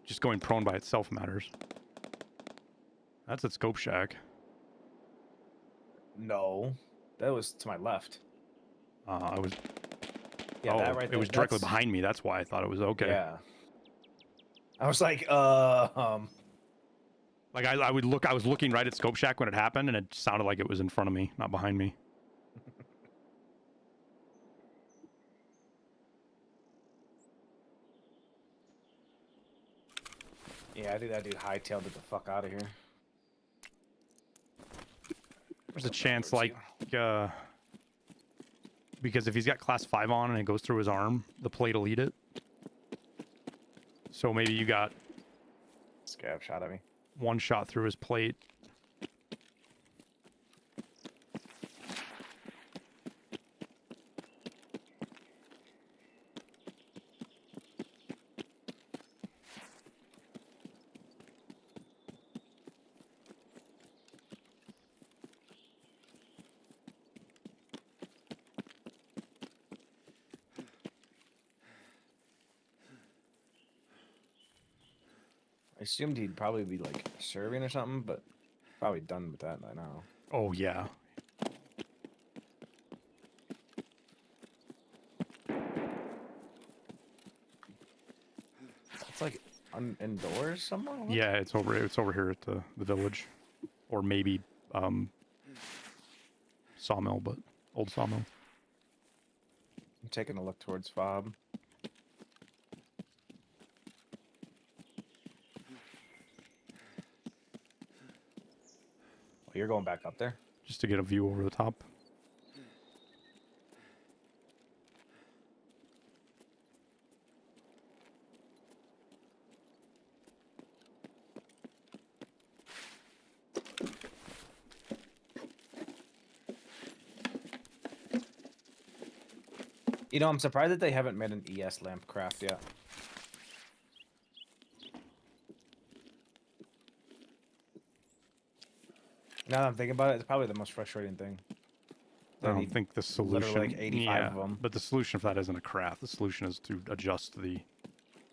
Just going prone by itself matters. That's at Scope Shack. No, that was to my left. I was. Yeah, oh, that right there. it was directly behind me. That's why I thought it was okay. Yeah. I was like, Like I would look. I was looking right at Scope Shack when it happened, and it sounded like it was in front of me, not behind me. yeah, I think that dude hightailed it the fuck out of here. There's a chance, like, because if he's got class 5 on and it goes through his arm, the plate will eat it. So maybe you got. Scab shot at me. one shot through his plate. I assumed he'd probably be like serving or something, but probably done with that by now. Oh yeah. It's like indoors somewhere. What? Yeah, it's over here at the village, or maybe sawmill, but old sawmill. I'm taking a look towards Fob. Oh, you're going back up there? Just to get a view over the top. You know, I'm surprised that they haven't made an ES lamp craft yet. Now that I'm thinking about it, it's probably the most frustrating thing. I don't think the solution. Literally like 85 of them. But the solution for that isn't a craft. The solution is to adjust the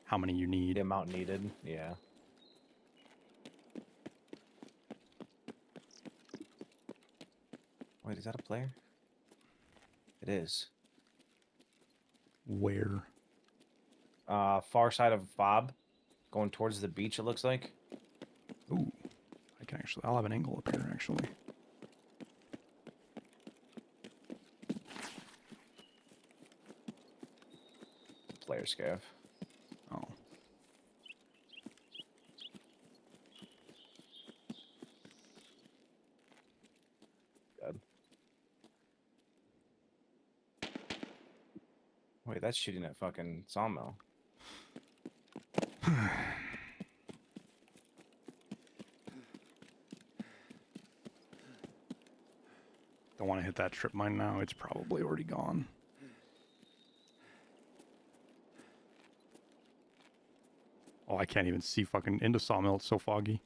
how many you need. The amount needed, yeah. Wait, is that a player? It is. Where? Far side of Fob, going towards the beach. It looks like. Ooh, I can actually. I'll have an angle up here actually. Player scav. Oh. Good. Wait, that's shooting at fucking sawmill. Don't want to hit that trip mine now. It's probably already gone. Oh, I can't even see fucking into sawmill. It's so foggy.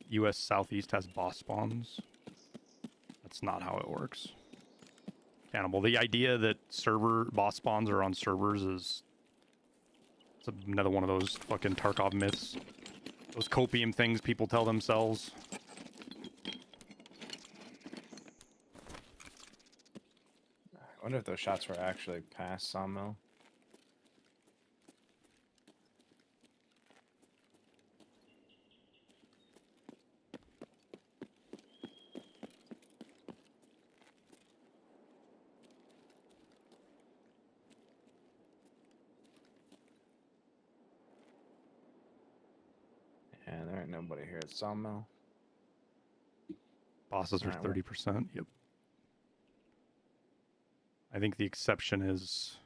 US Southeast has boss spawns. That's not how it works. Cannibal. The idea that server boss spawns are on servers is it's another one of those fucking Tarkov myths. Those copium things people tell themselves. I wonder if those shots were actually past sawmill. And there ain't nobody here at sawmill. Bosses are Alright, well- 30%. Yep. I think the exception is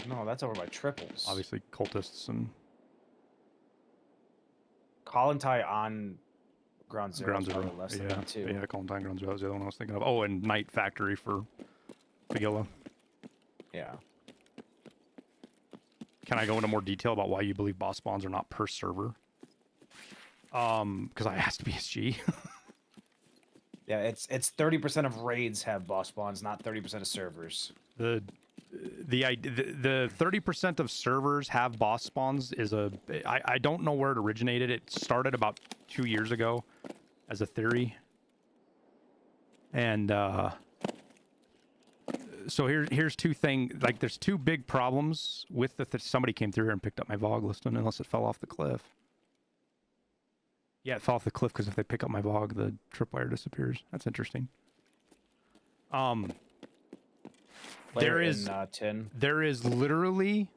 No, that's over by triples. obviously cultists and Collintai on ground zero. ground is zero. probably less than Yeah, that too. yeah, Columbine ground zero is the other one I was thinking of. Oh, and Night Factory for Fagilla. Yeah. Can I go into more detail about why you believe boss spawns are not per server? Because I asked BSG. Yeah, it's 30% of raids have boss spawns, not 30% of servers. The 30% of servers have boss spawns is I don't know where it originated. It started about 2 years ago as a theory. And so here's two things. Like there's two big problems with somebody came through here and picked up my VOG listing unless it fell off the cliff. Yeah, it fell off the cliff because if they pick up my VOG, the tripwire disappears. That's interesting. There is tin. There is literally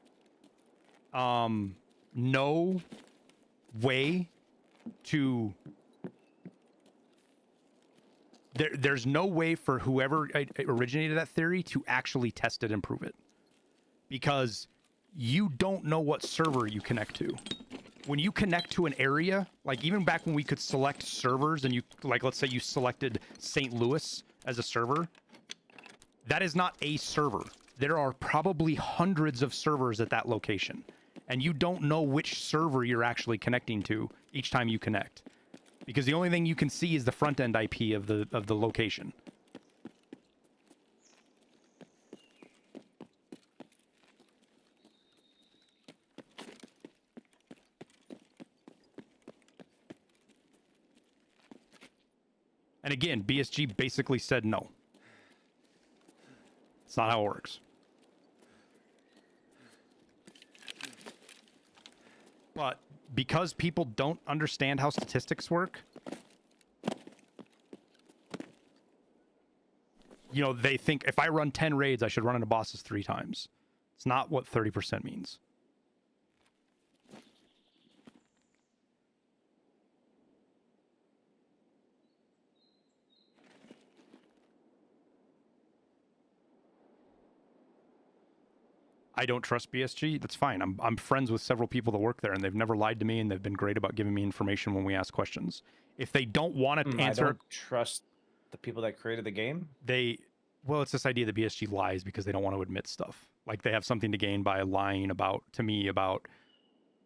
no way to... There's no way for whoever originated that theory to actually test it and prove it. Because you don't know what server you connect to. When you connect to an area, like even back when we could select servers and you, like let's say you selected St. Louis as a server, that is not a server. There are probably hundreds of servers at that location. And you don't know which server you're actually connecting to each time you connect. Because the only thing you can see is the front end IP of the location. And again, BSG basically said no. It's not how it works. But because people don't understand how statistics work, you know, they think if I run 10 raids, I should run into bosses 3 times. It's not what 30% means. I don't trust BSG. That's fine. I'm friends with several people that work there, and they've never lied to me, and they've been great about giving me information when we ask questions. If they don't want to answer, I don't trust the people that created the game. Well, it's this idea that BSG lies because they don't want to admit stuff. Like they have something to gain by lying to me about,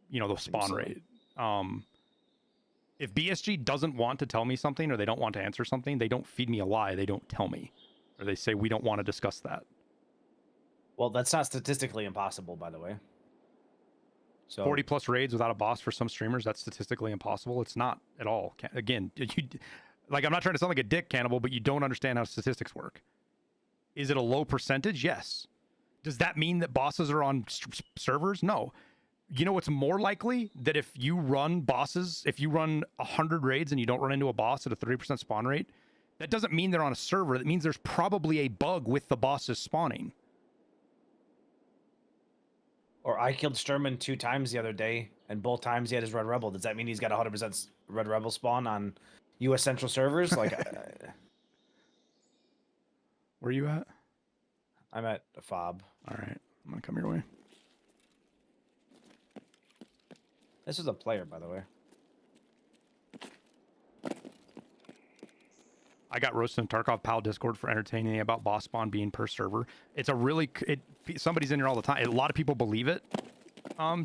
you know, the spawn rate. If BSG doesn't want to tell me something or they don't want to answer something, they don't feed me a lie. They don't tell me, or they say we don't want to discuss that. Well, that's not statistically impossible, by the way. So 40 plus raids without a boss for some streamers, that's statistically impossible. It's not at all. Again, like I'm not trying to sound like a dick, Cannibal, but you don't understand how statistics work. Is it a low percentage? Yes. Does that mean that bosses are on servers? No. You know what's more likely? That if you run bosses, if you run 100 raids and you don't run into a boss at a 30% spawn rate, that doesn't mean they're on a server. That means there's probably a bug with the bosses spawning. Or I killed Sturman 2 times the other day, and both times he had his Red Rebel. Does that mean he's got 100% Red Rebel spawn on U.S. Central servers? Like, Where are you at? I'm at a fob. All right, I'm gonna come your way. This is a player, by the way. I got roasted in Tarkov PAL Discord for entertaining me about boss spawn being per server. It's a really... somebody's in here all the time. A lot of people believe it.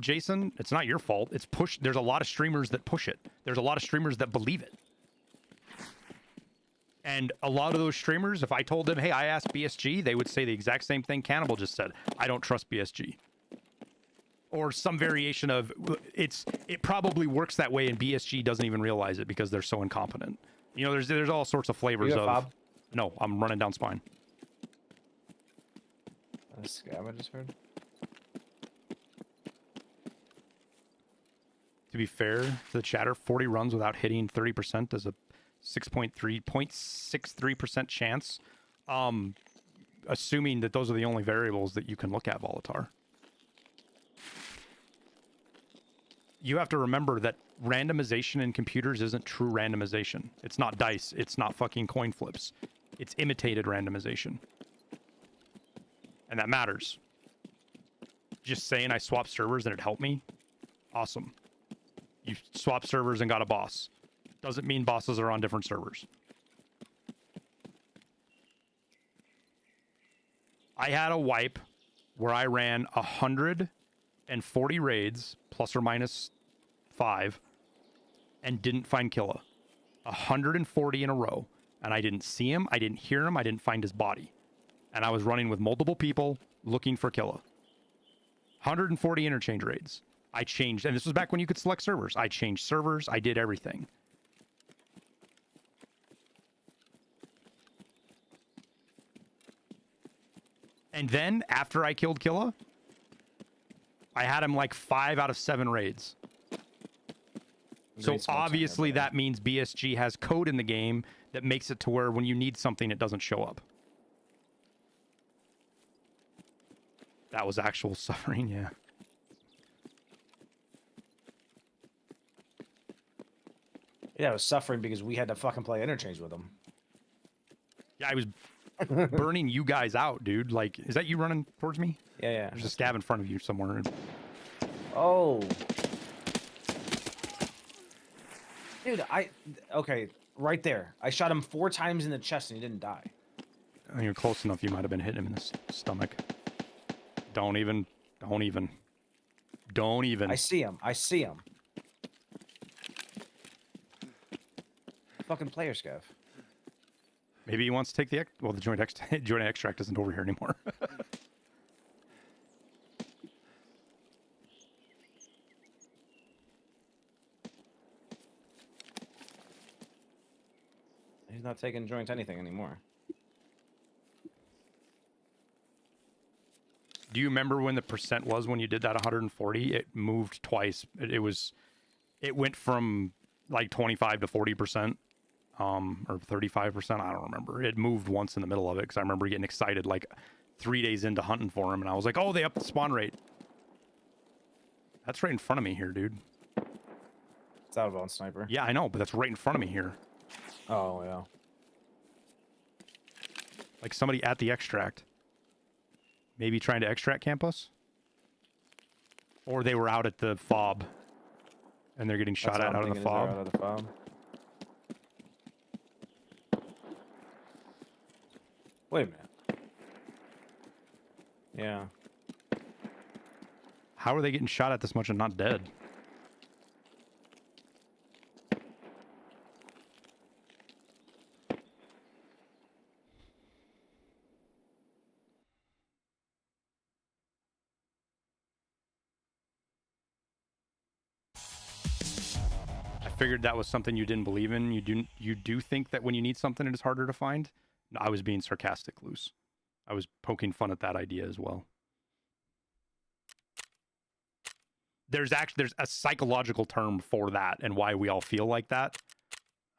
Jason, it's not your fault. It's pushed. There's a lot of streamers that push it. There's a lot of streamers that believe it. And a lot of those streamers, if I told them, hey, I asked BSG, they would say the exact same thing Cannibal just said. I don't trust BSG. Or some variation of, it probably works that way and BSG doesn't even realize it because they're so incompetent. You know, there's all sorts of flavors of... Fob? No, I'm running down spine. That's scam I just heard. To be fair to the chatter, 40 runs without hitting 30% is a 0.63% chance. Assuming that those are the only variables that you can look at, Volatar. You have to remember that randomization in computers isn't true randomization. It's not dice. It's not fucking coin flips. It's imitated randomization. And that matters. Just saying I swapped servers and it helped me. Awesome. You swapped servers and got a boss. Doesn't mean bosses are on different servers. I had a wipe where I ran 140 raids, plus or minus 5, and didn't find Killa. 140 in a row. And I didn't see him, I didn't hear him, I didn't find his body. And I was running with multiple people looking for Killa. 140 interchange raids. I changed, and this was back when you could select servers. I changed servers, I did everything. And then, after I killed Killa, I had him like 5 out of 7 raids. So obviously that means BSG has code in the game that makes it to where when you need something, it doesn't show up. That was actual suffering, yeah. Yeah, I was suffering because we had to fucking play Interchange with him. Yeah, I was burning you guys out, dude. Like, is that you running towards me? Yeah, yeah. There's a scab in front of you somewhere. Oh. Dude, okay, right there. I shot him 4 times in the chest and he didn't die. When you're close enough, you might have been hitting him in the stomach. Don't even. I see him. Fucking player scav. Maybe he wants to take the the joint extract isn't over here anymore. He's not taking joint anything anymore. Do you remember when the percent was when you did that 140? It moved twice. It went from like 25 to 40%, or 35%. I don't remember. It moved once in the middle of it because I remember getting excited like 3 days into hunting for him, and I was like, "Oh, they upped the spawn rate." That's right in front of me here, dude. It's out of on sniper. Yeah, I know, but that's right in front of me here. Oh yeah. Like somebody at the extract. Maybe trying to extract campus? Or they were out at the fob. And they're getting shot at out of the fob. Out of the fob. Wait a minute. Yeah. How are they getting shot at this much and not dead? Figured that was something you didn't believe in. You do think that when you need something it is harder to find? No, I was being sarcastic, Luce. I was poking fun at that idea as well. There's a psychological term for that and why we all feel like that.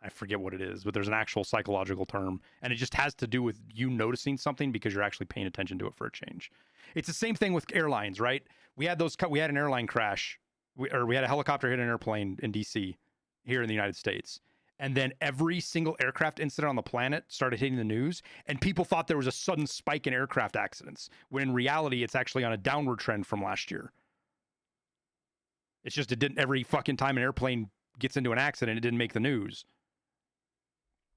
I forget what it is, but there's an actual psychological term, and it just has to do with you noticing something because you're actually paying attention to it for a change. It's the same thing with airlines, right? We had an airline crash, we had a helicopter hit an airplane in DC. Here in the United States. And then every single aircraft incident on the planet started hitting the news, and people thought there was a sudden spike in aircraft accidents, when in reality, it's actually on a downward trend from last year. It's just, it didn't, every fucking time an airplane gets into an accident, it didn't make the news.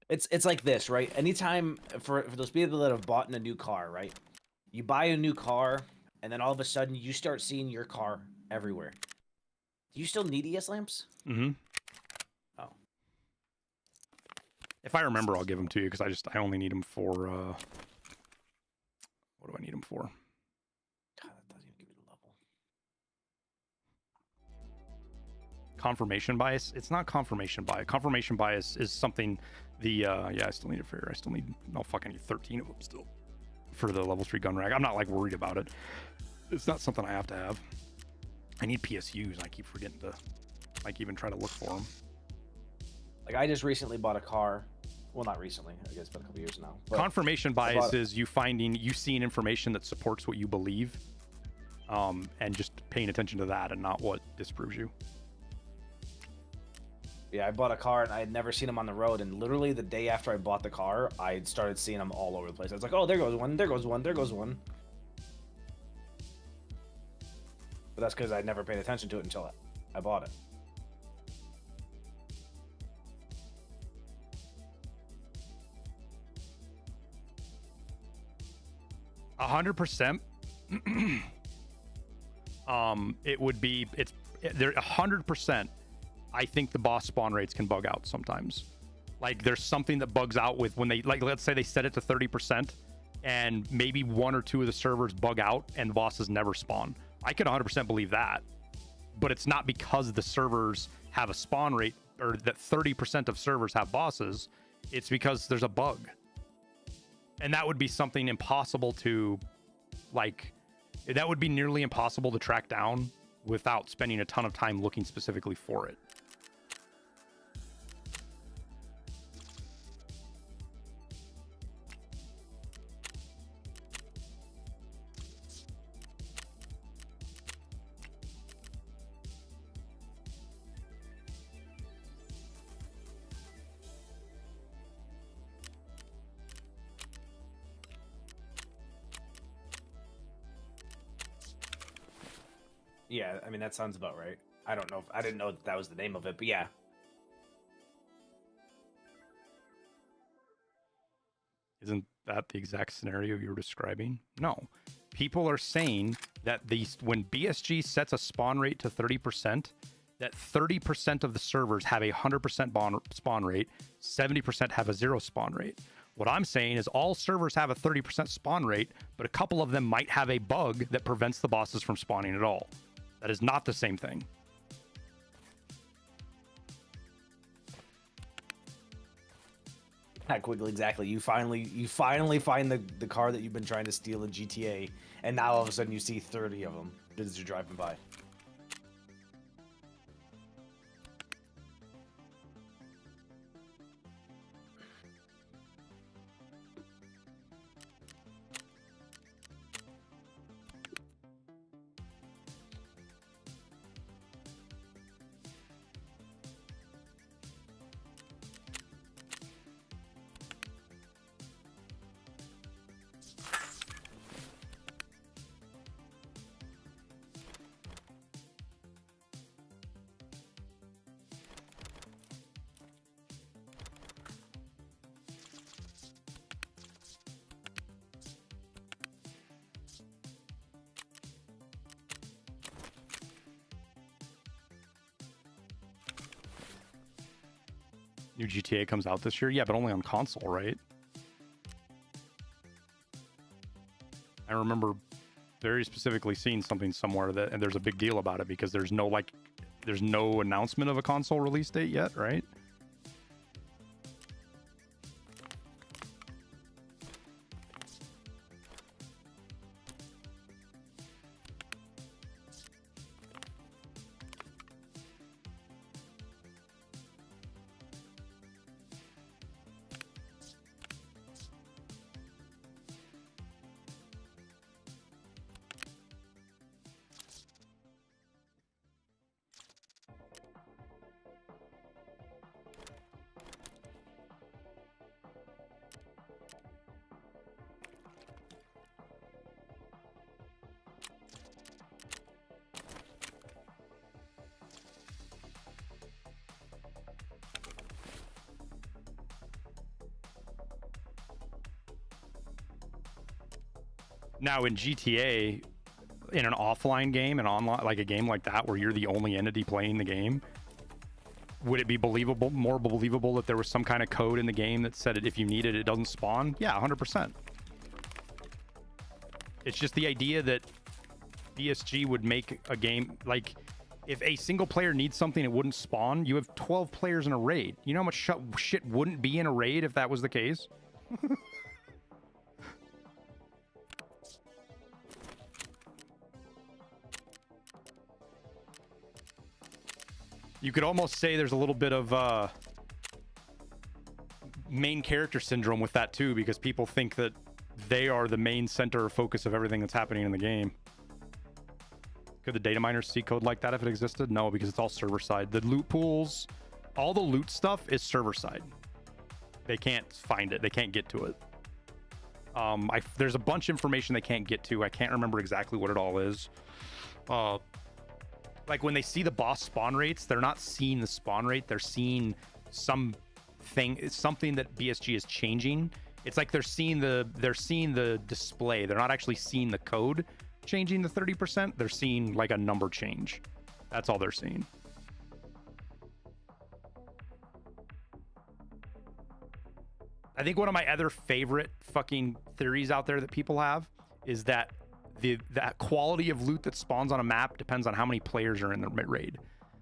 It's like this, right? Anytime, for those people that have bought in a new car, right? You buy a new car, and then all of a sudden, you start seeing your car everywhere. Do you still need ES lamps? Mm-hmm. Oh. If I remember, I'll give them to you, because I only need them for, what do I need them for? God, that doesn't even give me the level. Confirmation bias? It's not confirmation bias. Confirmation bias is something yeah, I still need it for, I'll fucking need 13 of them still for the level 3 gun rack. I'm not like worried about it. It's not something I have to have. I need PSUs. I keep forgetting to like even try to look for them. Like I just recently bought a car. Well, not recently. I guess it's been a couple years now. Confirmation bias is you seeing information that supports what you believe, and just paying attention to that and not what disproves you. Yeah, I bought a car and I had never seen them on the road, and literally the day after I bought the car, I started seeing them all over the place. I was like, oh, there goes one, there goes one, there goes one. But that's because I'd never paid attention to it until I bought it. A 100%. It would be, there 100%. I think the boss spawn rates can bug out sometimes. Like there's something that bugs out with when they, like, let's say they set it to 30% and maybe 1 or 2 of the servers bug out and the bosses never spawn. I could 100% believe that, but it's not because the servers have a spawn rate or that 30% of servers have bosses. It's because there's a bug. And that would be something impossible to, like, that would be nearly impossible to track down without spending a ton of time looking specifically for it. Yeah, I mean that sounds about right. I don't know. I didn't know that was the name of it, but yeah. Isn't that the exact scenario you were describing? No. People are saying that when BSG sets a spawn rate to 30%, that 30% of the servers have a 100% spawn rate, 70% have a 0 spawn rate. What I'm saying is all servers have a 30% spawn rate, but a couple of them might have a bug that prevents the bosses from spawning at all. That is not the same thing. Not quickly, exactly. You finally find the car that you've been trying to steal in GTA, and now all of a sudden you see 30 of them as you're driving by. New GTA comes out this year? Yeah, but only on console, right? I remember very specifically seeing something somewhere that, and there's a big deal about it because there's no announcement of a console release date yet, right? Now in GTA, in an offline game, and online, like a game like that where you're the only entity playing the game, would it be more believable that there was some kind of code in the game that said if you need it, it doesn't spawn? Yeah, 100%. It's just the idea that BSG would make a game, like, if a single player needs something, it wouldn't spawn. You have 12 players in a raid. You know how much shit wouldn't be in a raid if that was the case? You could almost say there's a little bit of main character syndrome with that too, because people think that they are the main center or focus of everything that's happening in the game. Could the data miners see code like that if it existed? No, because it's all server side. The loot pools, all the loot stuff is server side. They can't find it. They can't get to it. There's a bunch of information they can't get to. I can't remember exactly what it all is. Like when they see the boss spawn rates, they're not seeing the spawn rate. They're seeing something that BSG is changing. It's like they're seeing the display. They're not actually seeing the code changing to 30%. They're seeing like a number change. That's all they're seeing. I think one of my other favorite fucking theories out there that people have is that that quality of loot that spawns on a map depends on how many players are in the raid.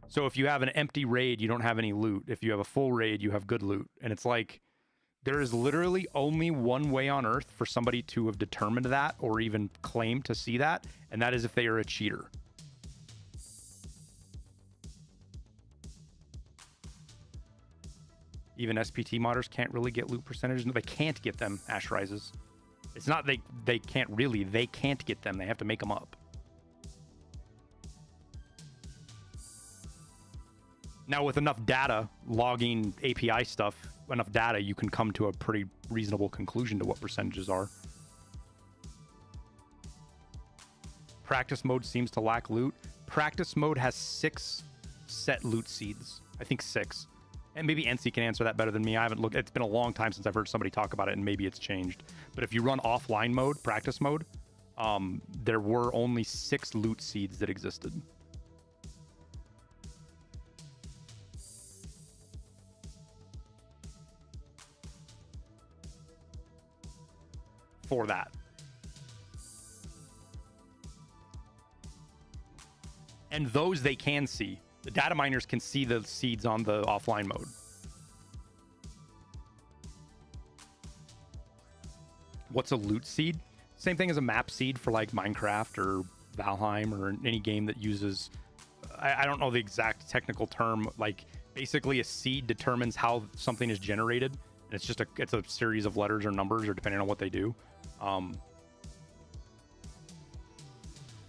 So if you have an empty raid, you don't have any loot. If you have a full raid, you have good loot. And it's like, there is literally only one way on earth for somebody to have determined that or even claim to see that, and that is if they are a cheater. Even SPT modders can't really get loot percentages. No, they can't get them, Ash Rises. It's not they can't really, they can't get them. They have to make them up. Now with enough data, logging API stuff, enough data, you can come to a pretty reasonable conclusion to what percentages are. Practice mode seems to lack loot. Practice mode has 6 set loot seeds. I think 6. And maybe NC can answer that better than me. I haven't looked. It's been a long time since I've heard somebody talk about it, and maybe it's changed. But if you run offline mode, practice mode, there were only 6 loot seeds that existed. For that. And those they can see. The data miners can see the seeds on the offline mode. What's a loot seed? Same thing as a map seed for like Minecraft or Valheim or any game that uses, I don't know the exact technical term. Like basically a seed determines how something is generated. And it's just it's a series of letters or numbers or depending on what they do.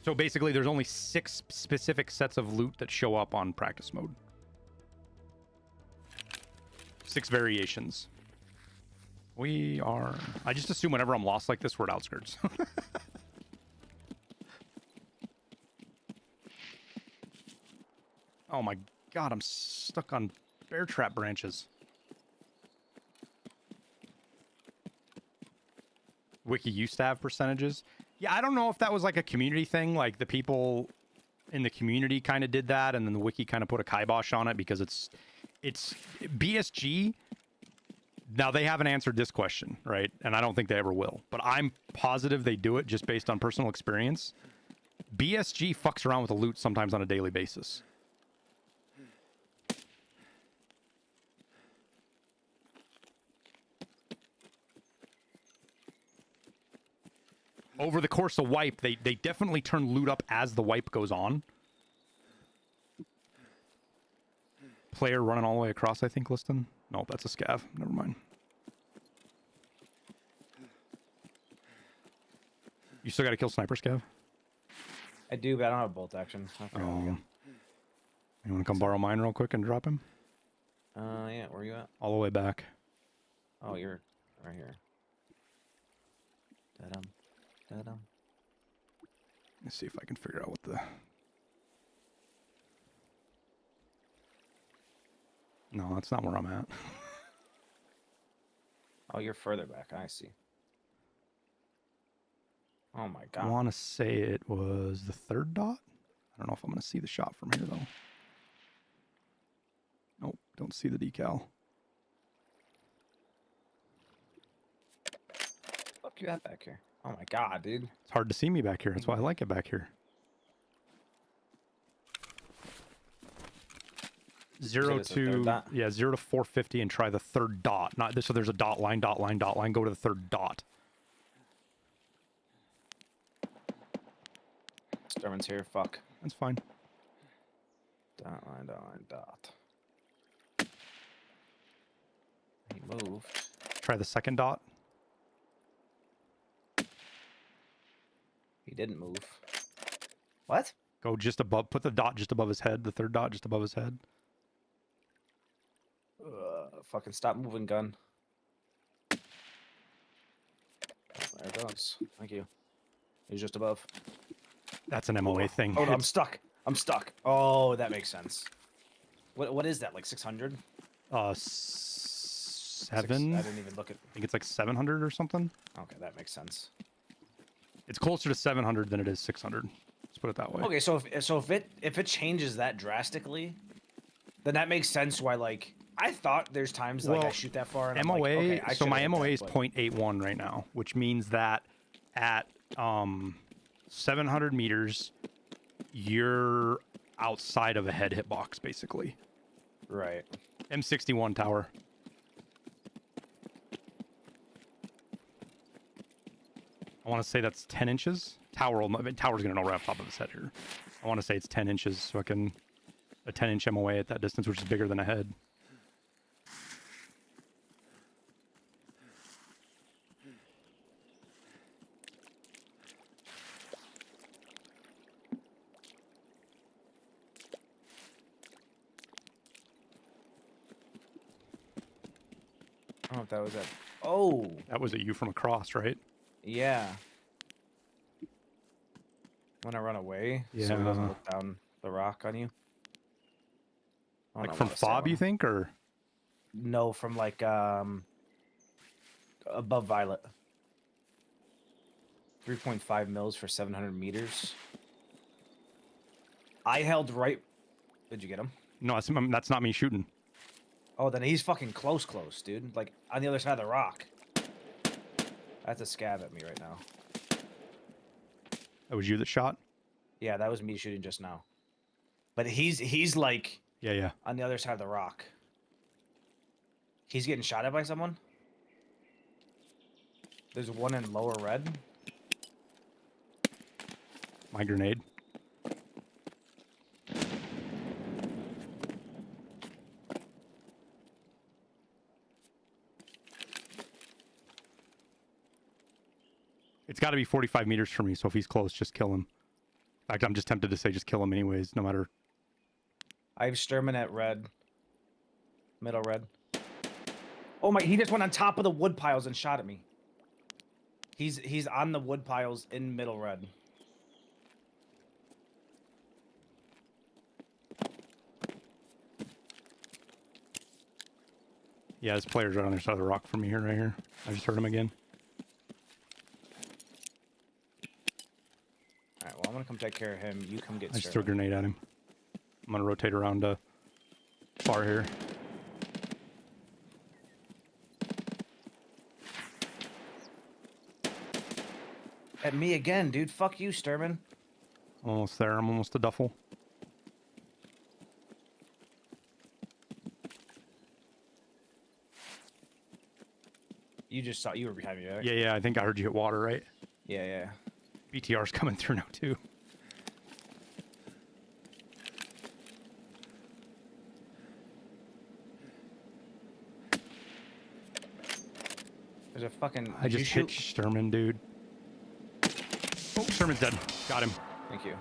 So basically, there's only 6 specific sets of loot that show up on practice mode. 6 variations. I just assume whenever I'm lost like this, we're at outskirts. Oh my god, I'm stuck on bear trap branches. Wiki used to have percentages. Yeah, I don't know if that was like a community thing, like the people in the community kind of did that, and then the wiki kind of put a kibosh on it because it's BSG. Now they haven't answered this question, right? And I don't think they ever will, but I'm positive they do it just based on personal experience. BSG fucks around with the loot sometimes on a daily basis. Over the course of wipe, they definitely turn loot up as the wipe goes on. Player running all the way across, I think, Liston. No, that's a scav. Never mind. You still got to kill sniper, scav? I do, but I don't have bolt action. You want to come borrow mine real quick and drop him? Yeah, where are you at? All the way back. Oh, you're right here. Da-dum. Let's see if I can figure out what the... No, that's not where I'm at. Oh, you're further back. I see. Oh my god. I want to say it was the 3rd dot. I don't know if I'm going to see the shot from here, though. Nope, don't see the decal. Fuck you at back here. Oh my god, dude. It's hard to see me back here. That's why I like it back here. 0 to 0 to 450 and try the 3rd dot. Not this. So there's a dot line. Go to the 3rd dot. Sturman's here. Fuck. That's fine. Dot. He moved. Try the 2nd dot. He didn't move. What? Go just above. Put the dot just above his head. The 3rd dot just above his head. Fucking stop moving, gun. Oh, there it goes. Thank you. He's just above. That's an MOA thing. Oh, no, I'm stuck. Oh, that makes sense. What is that? Like 600? 7. I didn't even look at. I think it's like 700 or something. Okay, that makes sense. It's closer to 700 than it is 600. Let's put it that way. Okay, so if it changes that drastically, then that makes sense. Why like I thought there's times like I shoot that far. And MOA. I'm like, okay, so my MOA is 0.81 right now, which means that at 700 meters, you're outside of a head hitbox, basically. Right. M61 tower. I want to say that's 10 inches. Tower's going to know right off the top of his head here. I want to say it's 10 inches, so I can... A 10-inch MOA at that distance, which is bigger than a head. I don't know if that was it. Oh! That was at you from across, right? Yeah. When I run away, so Yeah. he doesn't look down the rock on you. I don't Like know from why I say fob, that. you think, or No, from like above violet. 3.5 mils for 700 meters. I held right. Did you get him? no? That's not me shooting. Oh, then he's fucking close, dude. Like on the other side of the rock. That's a scab at me right now. That was you that shot. Yeah, that was me shooting just now. But he's like Yeah. on the other side of the rock. He's getting shot at by someone. There's one in lower red. My grenade. It's got to be 45 meters from me, so if he's close, just kill him. In fact, I'm just tempted to say just kill him anyways, no matter. I have Sturman at red. Middle red. Oh my, he just went on top of the wood piles and shot at me. He's on the wood piles in middle red. Yeah, this player's right on the other side of the rock from me here, right here. I just heard him again. Alright, well, I'm gonna come take care of him. You come get I just threw a Sturman. grenade at him. I'm gonna rotate around to far here. At me again, dude. Fuck you, Sturman. I'm almost there. I'm almost to duffel. You just saw you were behind me, right? Yeah. I think I heard you hit water, right? Yeah. BTR's coming through now too. There's a fucking. I Did you just shoot? hit Sturman, dude. Oh, Sturman's dead. Got him. Thank you.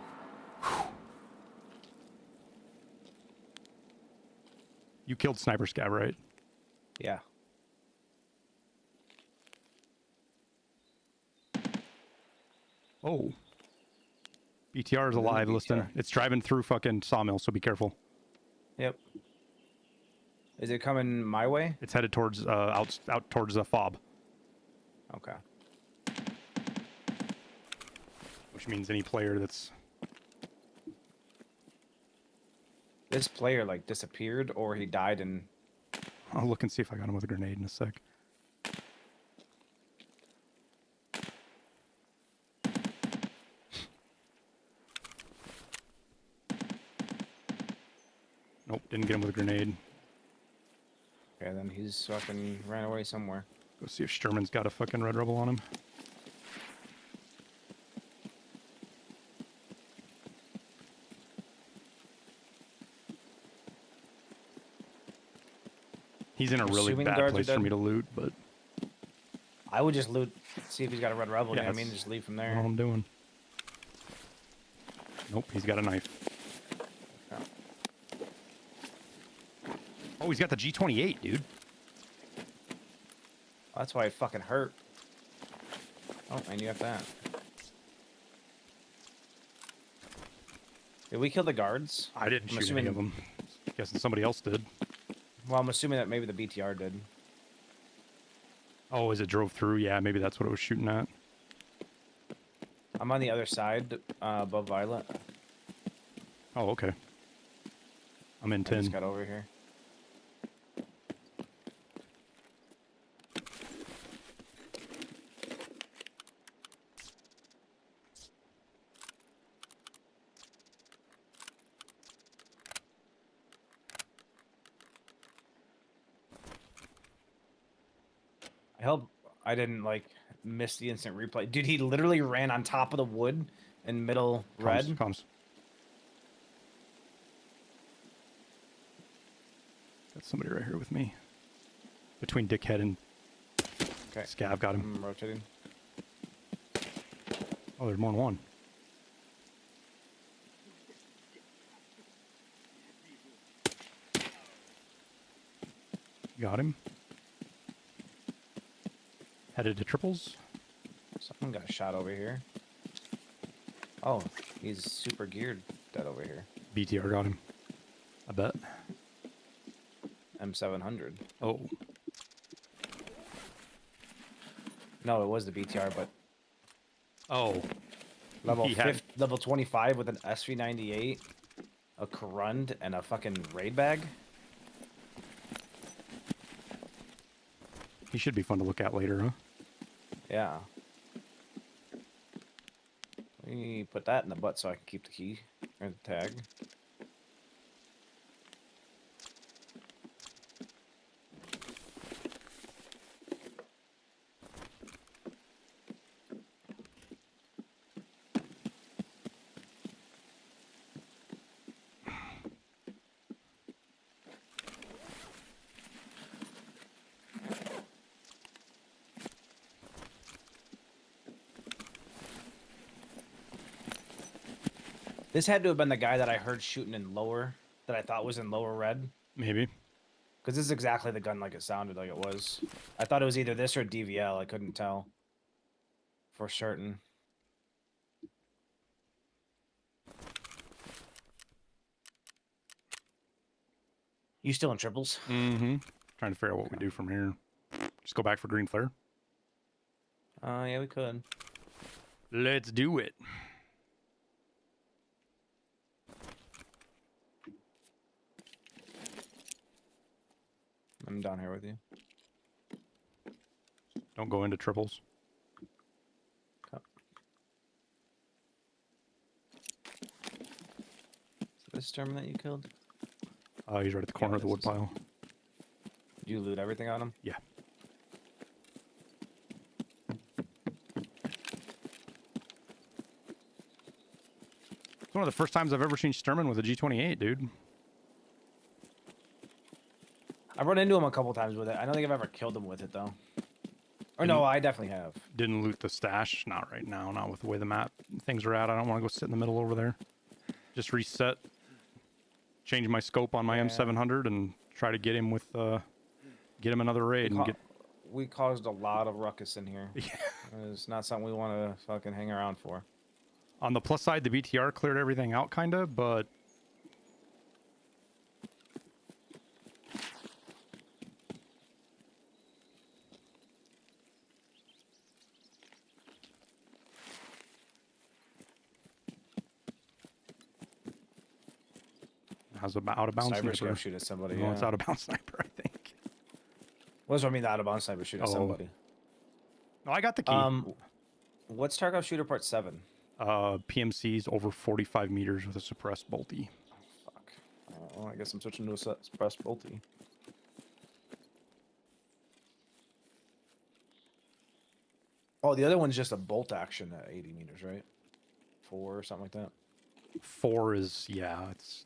You killed Sniper Scab, right? Yeah. Oh. BTR is alive, BTR. listen. It's driving through fucking Sawmill, so be careful. Yep. Is it coming my way? It's headed towards out towards the fob, Okay. which means any player that's This player like disappeared or he died and I'll look and see if I got him with a grenade in a sec. Nope, didn't get him with a grenade. okay, then he's fucking ran away somewhere. Go see if Sturman's got a fucking red rebel on him. He's in a really Assuming bad guards are place for dead. me to loot, but I would just loot, see if he's got a red rebel. Yeah, You know what I mean, that's just leave from that's there. all I'm doing. Nope, he's got a knife. Oh. Oh, he's got the G28, dude. That's why it fucking hurt. Oh, and you have that. Did we kill the guards? I didn't I'm shoot any assuming- of them. Guessing somebody else did. Well, I'm assuming that maybe the BTR did. Oh, as it drove through? Yeah, maybe that's what it was shooting at. I'm on the other side, above Violet. Oh, okay. I'm in I 10. just got over here. I hope I didn't like miss the instant replay. Dude, he literally ran on top of the wood in middle red. Comms. Got somebody right here with me. Between Dickhead and Okay. Scab, got him. I'm rotating. Oh, there's more than one. Got him. Headed to triples. Someone got shot over here. Oh, he's super geared dead over here. BTR got him. I bet. M700. Oh, No, it was the BTR, but oh. level He had- level 25 with an SV98, a Corund, and a fucking raid bag. He should be fun to look at later, huh? Yeah. Let me put that in the butt so I can keep the key or the tag. This had to have been the guy that I heard shooting in lower, that I thought was in lower red. Maybe. Because this is exactly the gun like it sounded like it was. I thought it was either this or DVL. I couldn't tell for certain. You still in triples? Mm-hmm. Trying to figure out what we do from here. Just go back for green flare. Yeah, we could. Let's do it. I'm down here with you. Don't go into triples. Okay. Is this German that you killed? He's right at the corner of the this wood is- pile. Did you loot everything on him? Yeah. It's one of the first times I've ever seen Sturman with a G28, dude. I've run into him a couple times with it. I don't think I've ever killed him with it though. Or no, I definitely have. Didn't loot the stash. Not right now. Not with the way the map things are at. I don't want to go sit in the middle over there. Just reset. Change my scope on my Yeah. M700 and try to get him with get him another raid and get. We caused a lot of ruckus in here. Yeah. It's not something we want to fucking hang around for. On the plus side, the BTR cleared everything out, kinda, but how's an out of bounds Sniper sniper? shoot at somebody. No, Yeah. it's out of bounds sniper, I think. What does I mean? The out of bounds sniper shoot at Oh. somebody. No, I got the key. What's Tarkov Shooter Part 7? PMC's over 45 meters with a suppressed bolty. Fuck. Well, I guess I'm switching to a suppressed bolty. Oh, the other one's just a bolt action at 80 meters, right? 4 or something like that. 4 is, yeah, it's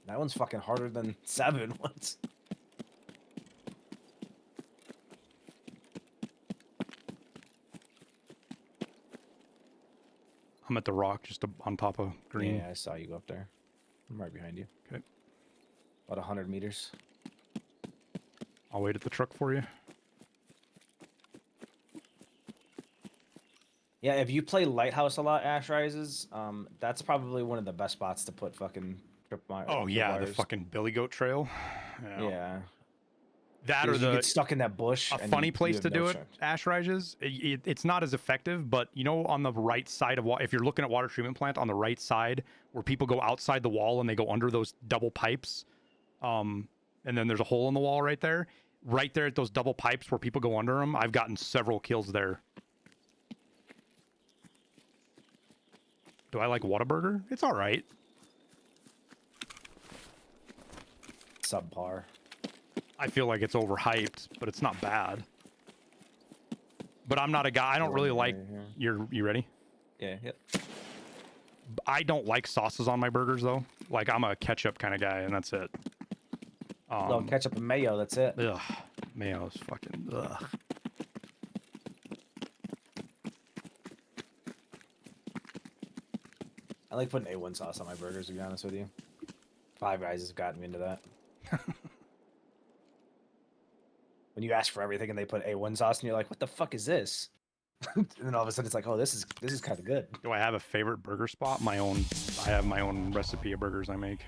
That one's fucking harder than 7 ones. I'm at the rock just on top of green. Yeah, I saw you go up there. I'm right behind you. Okay. About 100 meters. I'll wait at the truck for you. Yeah, if you play Lighthouse a lot, Ash Rises, that's probably one of the best spots to put fucking Oh yeah, the wires. fucking Billy Goat Trail. Yeah. That or Because you the get stuck in that bush. a and funny you place have to no do it. chance. Ash rises. It's not as effective, but you know, on the right side of if you're looking at water treatment plant on the right side where people go outside the wall and they go under those double pipes, and then there's a hole in the wall right there. Right there at those double pipes where people go under them, I've gotten several kills there. Do I like Whataburger? It's all right. Subpar. I feel like it's overhyped, but it's not bad. But I'm not a guy. I don't really like. You ready? Yeah. Yep. I don't like sauces on my burgers though. Like I'm a ketchup kind of guy, and that's it. Well, ketchup and mayo. That's it. Ugh, mayo is fucking ugh. I like putting A1 sauce on my burgers. To be honest with you, Five Guys has gotten me into that. When you ask for everything and they put A1 sauce, and you're like, "What the fuck is this?" And then all of a sudden it's like, oh, this is kind of good. Do I have a favorite burger spot? My own. I have my own recipe of burgers I make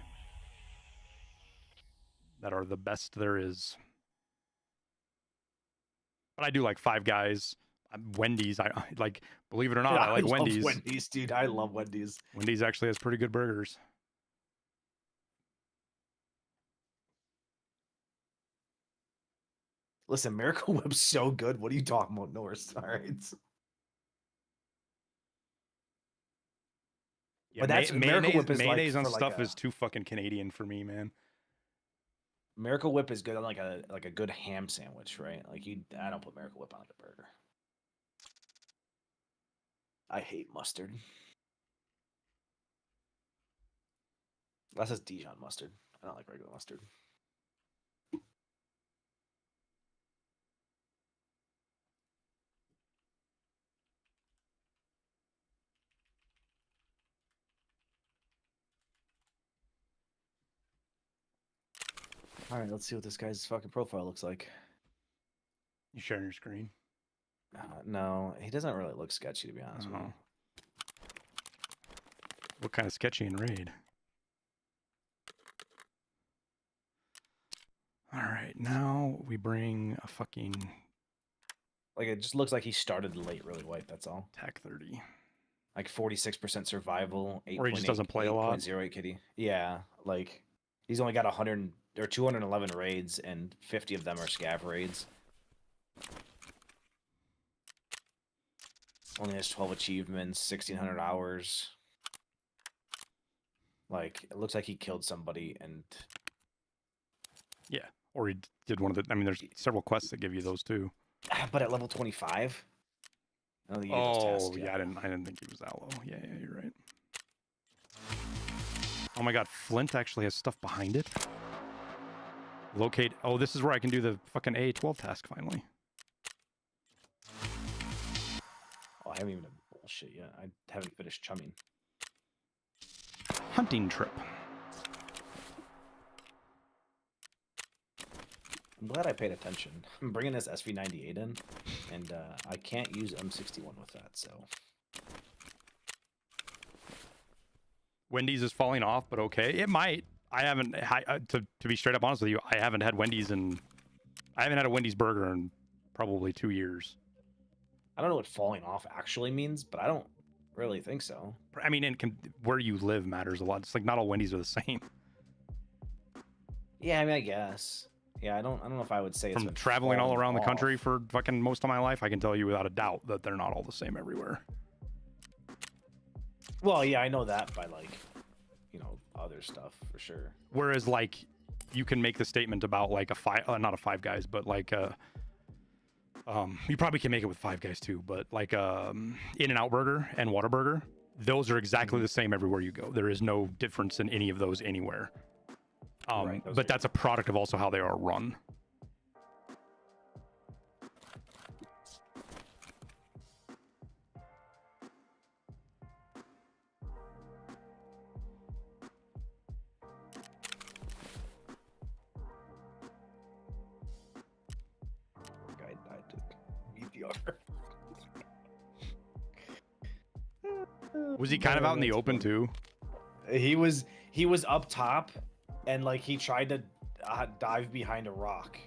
that are the best there is. But I do like Five Guys, Wendy's. I like, believe it or not, I like love Wendy's. Wendy's, dude. I love Wendy's. Wendy's actually has pretty good burgers. Listen, Miracle Whip's so good. What are you talking about, Norse? All right. Yeah, But that's Miracle Whip is mayonnaise like on for stuff like is too fucking Canadian for me, man. Miracle Whip is good on like a good ham sandwich, right? Like I don't put Miracle Whip on like a burger. I hate mustard. That's just Dijon mustard. I don't like regular mustard. All right, let's see what this guy's fucking profile looks like. You sharing your screen? No, he doesn't really look sketchy, to be honest with you. What kind of sketchy in raid? All right, now we bring a fucking Like, it just looks like he started late really white, that's all. TAC 30. Like 46% survival, 8. Or he just doesn't play a lot. 8.08 kitty. Yeah, like he's only got 100 or 211 raids, and 50 of them are scav raids. Only has 12 achievements, 1,600 hours. Like, it looks like he killed somebody, and Yeah, or he did one of the. I mean, there's several quests that give you those too. but at level 25. I don't think you get those Oh tasks yeah, yet. I didn't think he was that low. Yeah, you're right. Oh my God, Flint actually has stuff behind it. Locate. Oh, this is where I can do the fucking A12 task finally. Oh, I haven't even done bullshit yet. I haven't finished chumming. Hunting trip. I'm glad I paid attention. I'm bringing this SV98 in, and I can't use M61 with that, so. Wendy's is falling off, but okay, it might. I haven't. To be straight up honest with you, I haven't had Wendy's in. I haven't had a Wendy's burger in probably 2 years. I don't know what falling off actually means, but I don't really think so. I mean, where you live matters a lot. It's like not all Wendy's are the same. Yeah, I mean, I guess. Yeah, I don't know if I would say it's From been traveling all falling around the off. country for fucking most of my life, I can tell you without a doubt that they're not all the same everywhere. Well, yeah, I know that by like, other stuff for sure. Whereas like, you can make the statement about like not a Five Guys, but like you probably can make it with Five Guys too, but like In-N-Out Burger and Whataburger, those are exactly the same everywhere you go. There is no difference in any of those anywhere. Right, But that's a product of also how they are run. Guy died to VDR. Was he kind of out in the That's open funny. too? He was up top, and like he tried to dive behind a rock,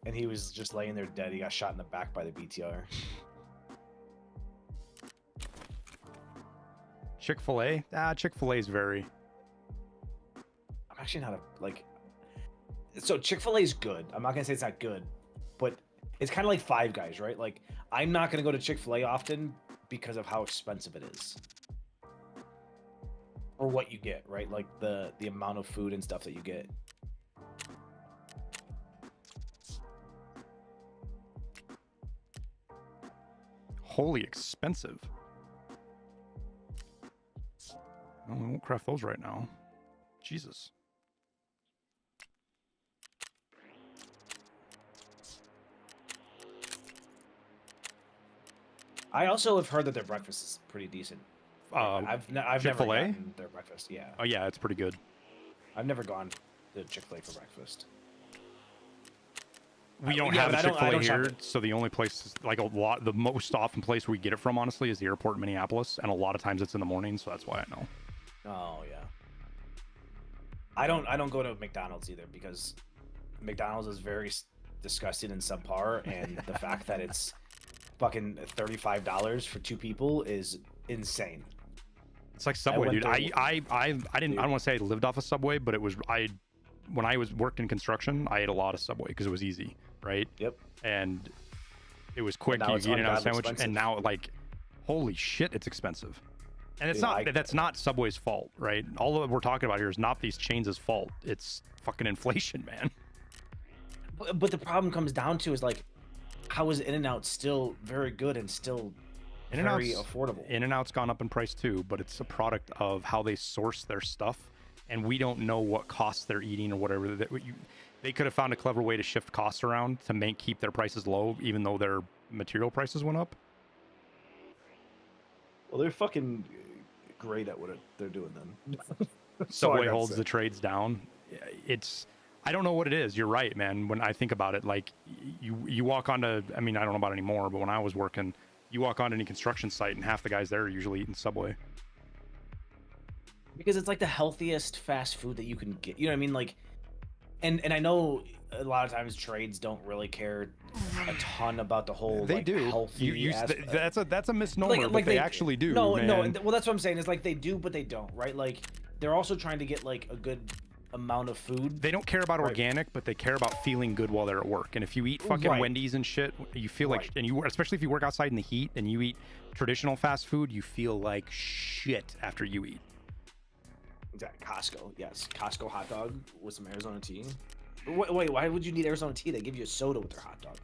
and he was just laying there dead. He got shot in the back by the BTR. Chick-fil-A? Chick-fil-A's very. I'm actually not so Chick-fil-A is good. I'm not gonna say it's not good, but it's kind of like Five Guys, right? Like, I'm not gonna go to Chick-fil-A often because of how expensive it is. Or what you get, right? Like the amount of food and stuff that you get. Holy expensive. Oh, we won't craft those right now. Jesus. I also have heard that their breakfast is pretty decent. I've never Chick-fil-A? gotten their breakfast. Yeah, Oh yeah, it's pretty good. I've never gone to Chick-fil-A for breakfast. We don't Yeah, have but a I don't Chick-fil-A shop here, it. so the only place, like the most often place we get it from, honestly, is the airport in Minneapolis, and a lot of times it's in the morning, so that's why I know. Oh yeah. I don't go to McDonald's either because McDonald's is very disgusting and subpar, and the fact that it's fucking $35 for 2 people is insane. It's like Subway, dude. there- I don't want to say I lived off a Subway, but it was when I was worked in construction, I ate a lot of Subway because it was easy, right? Yep. And it was quick. now You it's get in on a ungodly sandwich, expensive. and now like, holy shit, it's expensive. And it's Dude, not that's not Subway's fault, right? All that we're talking about here is not these chains' fault. It's fucking inflation, man. But the problem comes down to is like, how is In-N-Out still very good and still very affordable? In-N-Out's gone up in price too, but it's a product of how they source their stuff, and we don't know what costs they're eating or whatever. They could have found a clever way to shift costs around to keep their prices low, even though their material prices went up. Well, they're fucking great at what they're doing then. Subway holds the trades down. I don't know what it is. You're right, man. When I think about it, like you walk onto, I mean, I don't know about anymore, but when I was working, you walk onto any construction site and half the guys there are usually eating Subway. Because it's like the healthiest fast food that you can get. You know what I mean? Like, and I know a lot of times trades don't really care a ton about the whole. They like, do. Healthy That's a misnomer, but they actually do. No, man. no. Well, that's what I'm saying. Is like they do, but they don't. Right? Like they're also trying to get like a good amount of food. They don't care about organic, but they care about feeling good while they're at work. And if you eat fucking Wendy's and shit, you feel like, and you, especially if you work outside in the heat and you eat traditional fast food, you feel like shit after you eat. Exactly. Costco, yes. Costco hot dog with some Arizona tea. Wait, why would you need Arizona tea? They give you a soda with their hot dog.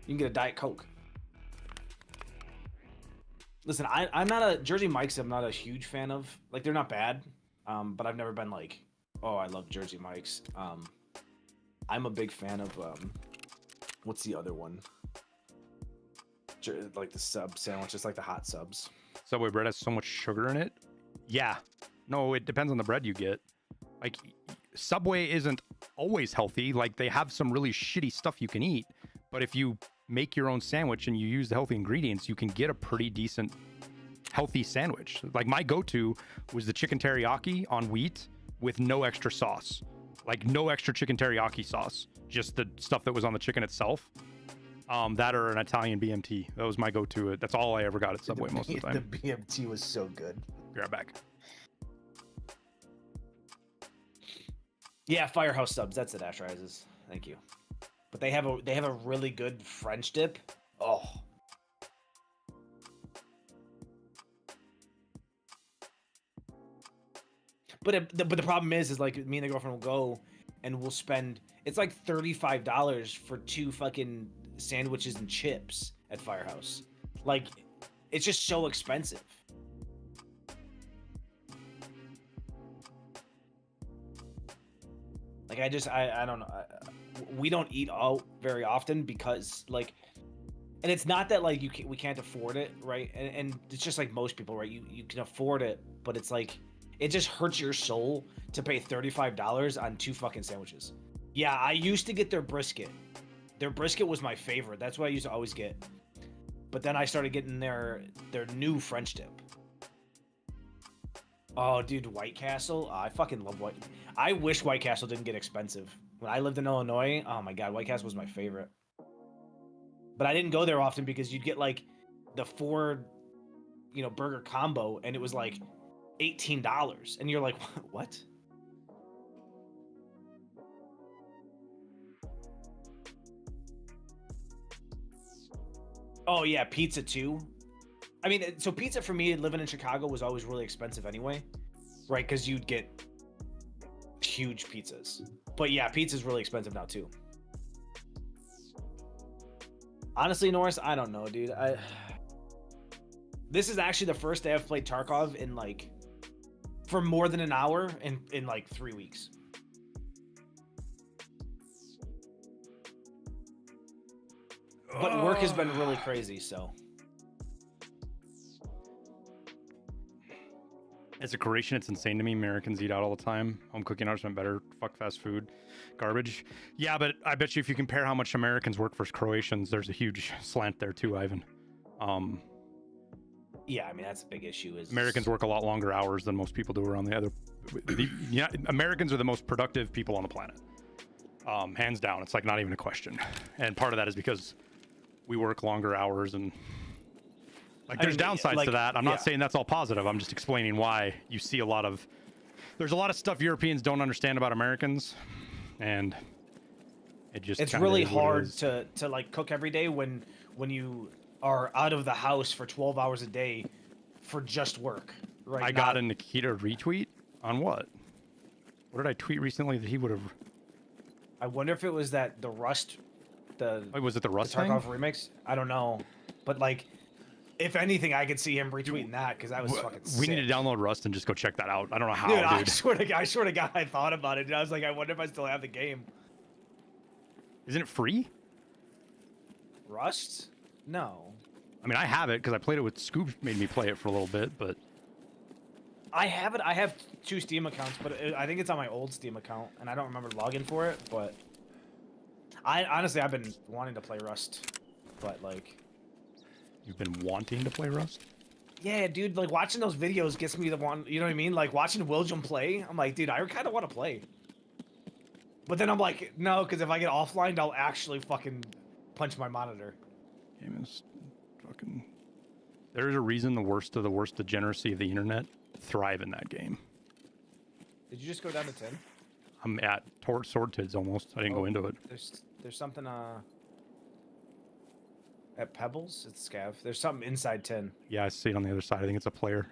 You can get a Diet Coke. Listen, I'm not a Jersey Mike's. I'm not a huge fan of. Like, they're not bad, but I've never been like, oh, I love Jersey Mike's. I'm a big fan of what's the other one? Like the sub sandwiches, like the hot subs. Subway bread has so much sugar in it. Yeah. No, it depends on the bread you get. Like, Subway isn't always healthy. Like, they have some really shitty stuff you can eat. But if you make your own sandwich and you use the healthy ingredients, you can get a pretty decent healthy sandwich. Like, my go-to was the chicken teriyaki on wheat with no extra sauce. Like, no extra chicken teriyaki sauce. Just the stuff that was on the chicken itself. That or an Italian BMT. That was my go-to. That's all I ever got at Subway most of the time. The BMT was so good. Be right back. Yeah, Firehouse subs. That's it, Ash Rises. Thank you. But they have a really good French dip. Oh. But the problem is like me and the girlfriend will go and we'll spend, it's like $35 for 2 fucking sandwiches and chips at Firehouse. Like, it's just so expensive. Like, I don't know. We don't eat out very often because, like, and it's not that, like, we can't afford it, right? And it's just like most people, right? You can afford it, but it's like, it just hurts your soul to pay $35 on 2 fucking sandwiches. Yeah, I used to get their brisket. Their brisket was my favorite. That's what I used to always get. But then I started getting their new French dip. Oh, dude, White Castle. Oh, I fucking love I wish White Castle didn't get expensive. When I lived in Illinois, oh my god, White Castle was my favorite. But I didn't go there often because you'd get like the 4, burger combo, and it was like $18, and you're like, what? Oh yeah, pizza too. I mean, so pizza for me, living in Chicago, was always really expensive anyway, right? Because you'd get huge pizzas. But yeah, pizza's really expensive now too. Honestly, Norris, I don't know, dude. This is actually the first day I've played Tarkov in like for more than an hour in like 3 weeks. But work has been really crazy, so. As a Croatian, it's insane to me. Americans eat out all the time. Home cooking hours been better. Fuck fast food. Garbage. Yeah, but I bet you if you compare how much Americans work versus Croatians, there's a huge slant there too, Ivan. Yeah, I mean, that's a big issue. Is Americans work a lot longer hours than most people do around the other. Yeah, Americans are the most productive people on the planet. Hands down. It's like not even a question. And part of that is because we work longer hours and like there's downsides to that. I'm not saying that's all positive. I'm just explaining why you see a lot of, there's a lot of stuff Europeans don't understand about Americans, and it just it's really hard to like cook every day when you are out of the house for 12 hours a day for just work. Right? I got a Nikita retweet on what? What did I tweet recently that he would have? I wonder if it was the Rust. Wait, was it the Rust the Tarkov remix? I don't know, but like, if anything, I could see him retweeting that because that was fucking sick. We need to download Rust and just go check that out. I don't know how, dude. dude. I swear to God, I thought about it. Dude. I was like, I wonder if I still have the game. Isn't it free? Rust? No. I mean, I have it because I played it with Scoob. Made me play it for a little bit, but I have it. I have 2 Steam accounts, but I think it's on my old Steam account, and I don't remember logging for it. But I honestly, I've been wanting to play Rust, but like, you've been wanting to play Rust? Yeah, dude. Like watching those videos gets me the one. You know what I mean? Like watching William play, I'm like, dude, I kind of want to play. But then I'm like, no, because if I get offline, I'll actually fucking punch my monitor. Game is fucking. There's a reason the worst of the worst degeneracy of the internet thrive in that game. Did you just go down to 10? I'm at sword tids almost. I didn't go into it. There's something at Pebbles. It's Scav. There's something inside 10. Yeah, I see it on the other side. I think it's a player.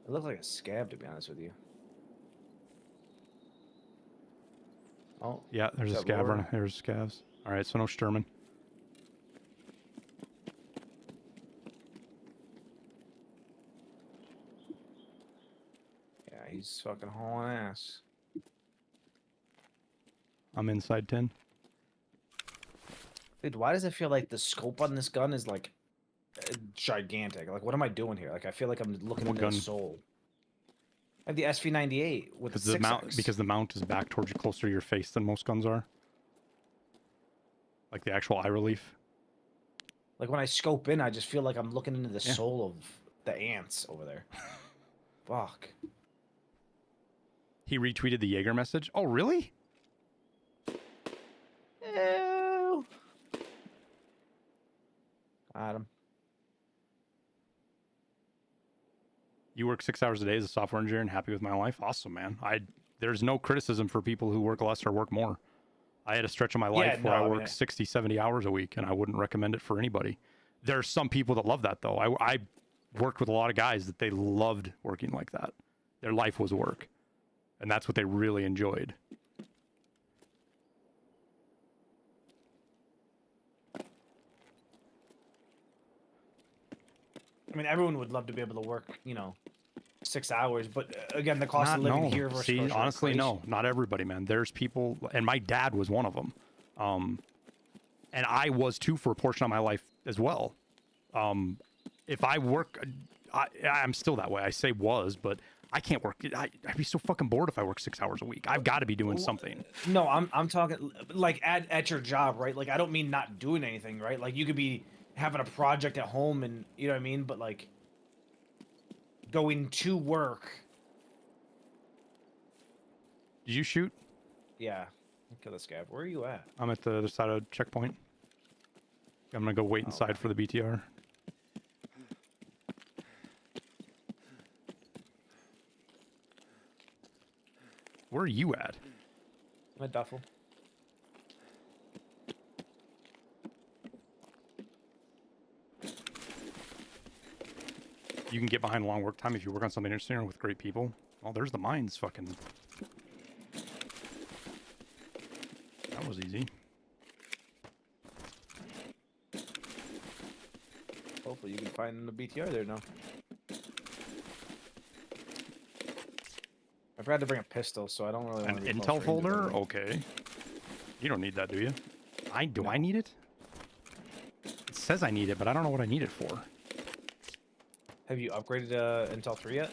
It looks like a Scav, to be honest with you. Oh. Yeah, there's a Scav running. There's Scavs. All right, so no Sturman. Yeah, he's fucking hauling ass. I'm inside 10. Dude, why does it feel like the scope on this gun is like gigantic? Like, what am I doing here? Like, I feel like I'm looking into the soul. I have the SV98 with the 6X. Because the mount is back towards you, closer to your face than most guns are. Like the actual eye relief. Like when I scope in, I just feel like I'm looking into the soul of the ants over there. Fuck. He retweeted the Jaeger message. Oh, really? Ew. Adam. You work 6 hours a day as a software engineer and happy with my life? Awesome, man. There's no criticism for people who work less or work more. I had a stretch of my life where I worked 60, 70 hours a week, and I wouldn't recommend it for anybody. There are some people that love that, though. I worked with a lot of guys that they loved working like that. Their life was work, and that's what they really enjoyed. I mean, everyone would love to be able to work, 6 hours, but again, the cost of living here versus See, honestly, no, not everybody, man. There's people, and my dad was one of them. And I was too for a portion of my life as well. If I work, I'm still that way. I say was, but I can't work. I'd be so fucking bored if I work 6 hours a week. I've got to be doing something. No, I'm talking like at your job, right? Like, I don't mean not doing anything, right? Like, you could be having a project at home and, you know what I mean? But like, going to work. Did you shoot? Yeah. Kill this guy. Where are you at? I'm at the other side of checkpoint. I'm gonna go wait inside for the BTR. Where are you at? I'm at Duffel. You can get behind long work time if you work on something interesting or with great people. Oh, there's the mines fucking. That was easy. Hopefully you can find the BTR there now. I forgot to bring a pistol, so I don't really want to An intel folder? Okay. You don't need that, do you? Do I need it? It says I need it, but I don't know what I need it for. Have you upgraded Intel 3 yet?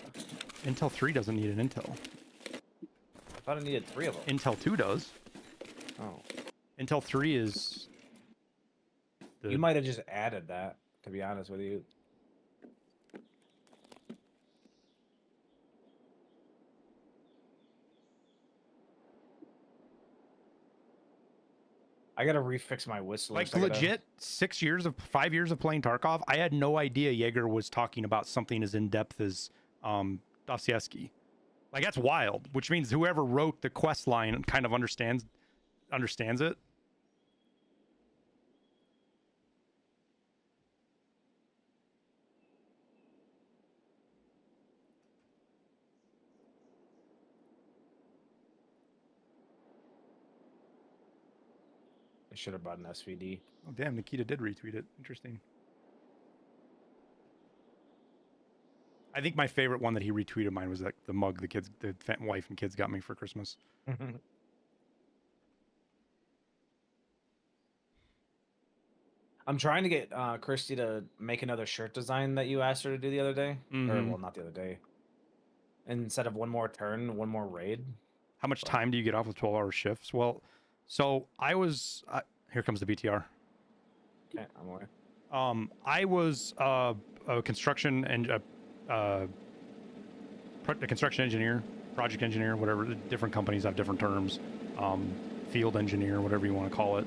Intel 3 doesn't need an Intel. I thought it needed 3 of them. Intel 2 does. Oh. Intel 3 is... You might have just added that, to be honest with you. I gotta refix my whistle. Like legit, 5 years of playing Tarkov, I had no idea Jaeger was talking about something as in depth as Dostoevsky. Like that's wild. Which means whoever wrote the quest line kind of understands it. I should have bought an SVD. Oh damn, Nikita did retweet it. Interesting. I think my favorite one that he retweeted mine was like the mug the wife and kids got me for Christmas. I'm trying to get Christy to make another shirt design that you asked her to do the other day. Or, well, not the other day. Instead of one more turn, one more raid. How much time do you get off with 12-hour shifts? Well, so I was... here comes the BTR. Okay, I'm away. I was a construction and a construction engineer, project engineer, whatever. Different companies have different terms. Field engineer, whatever you want to call it.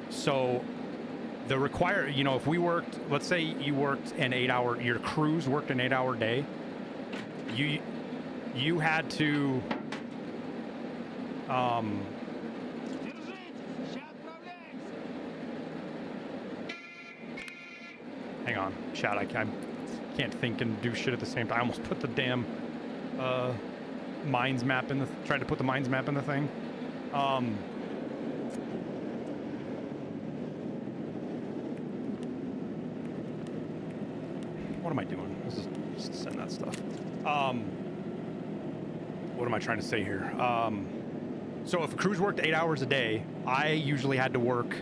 So the if we worked, let's say you worked an 8-hour, your crews worked an 8-hour day, you had to, hang on, chat, I can't think and do shit at the same time. I almost put the damn, mines map in tried to put the mines map in the thing. What am I doing? Let's just send that stuff. What am I trying to say here? So if a crew's worked 8 hours a day, I usually had to work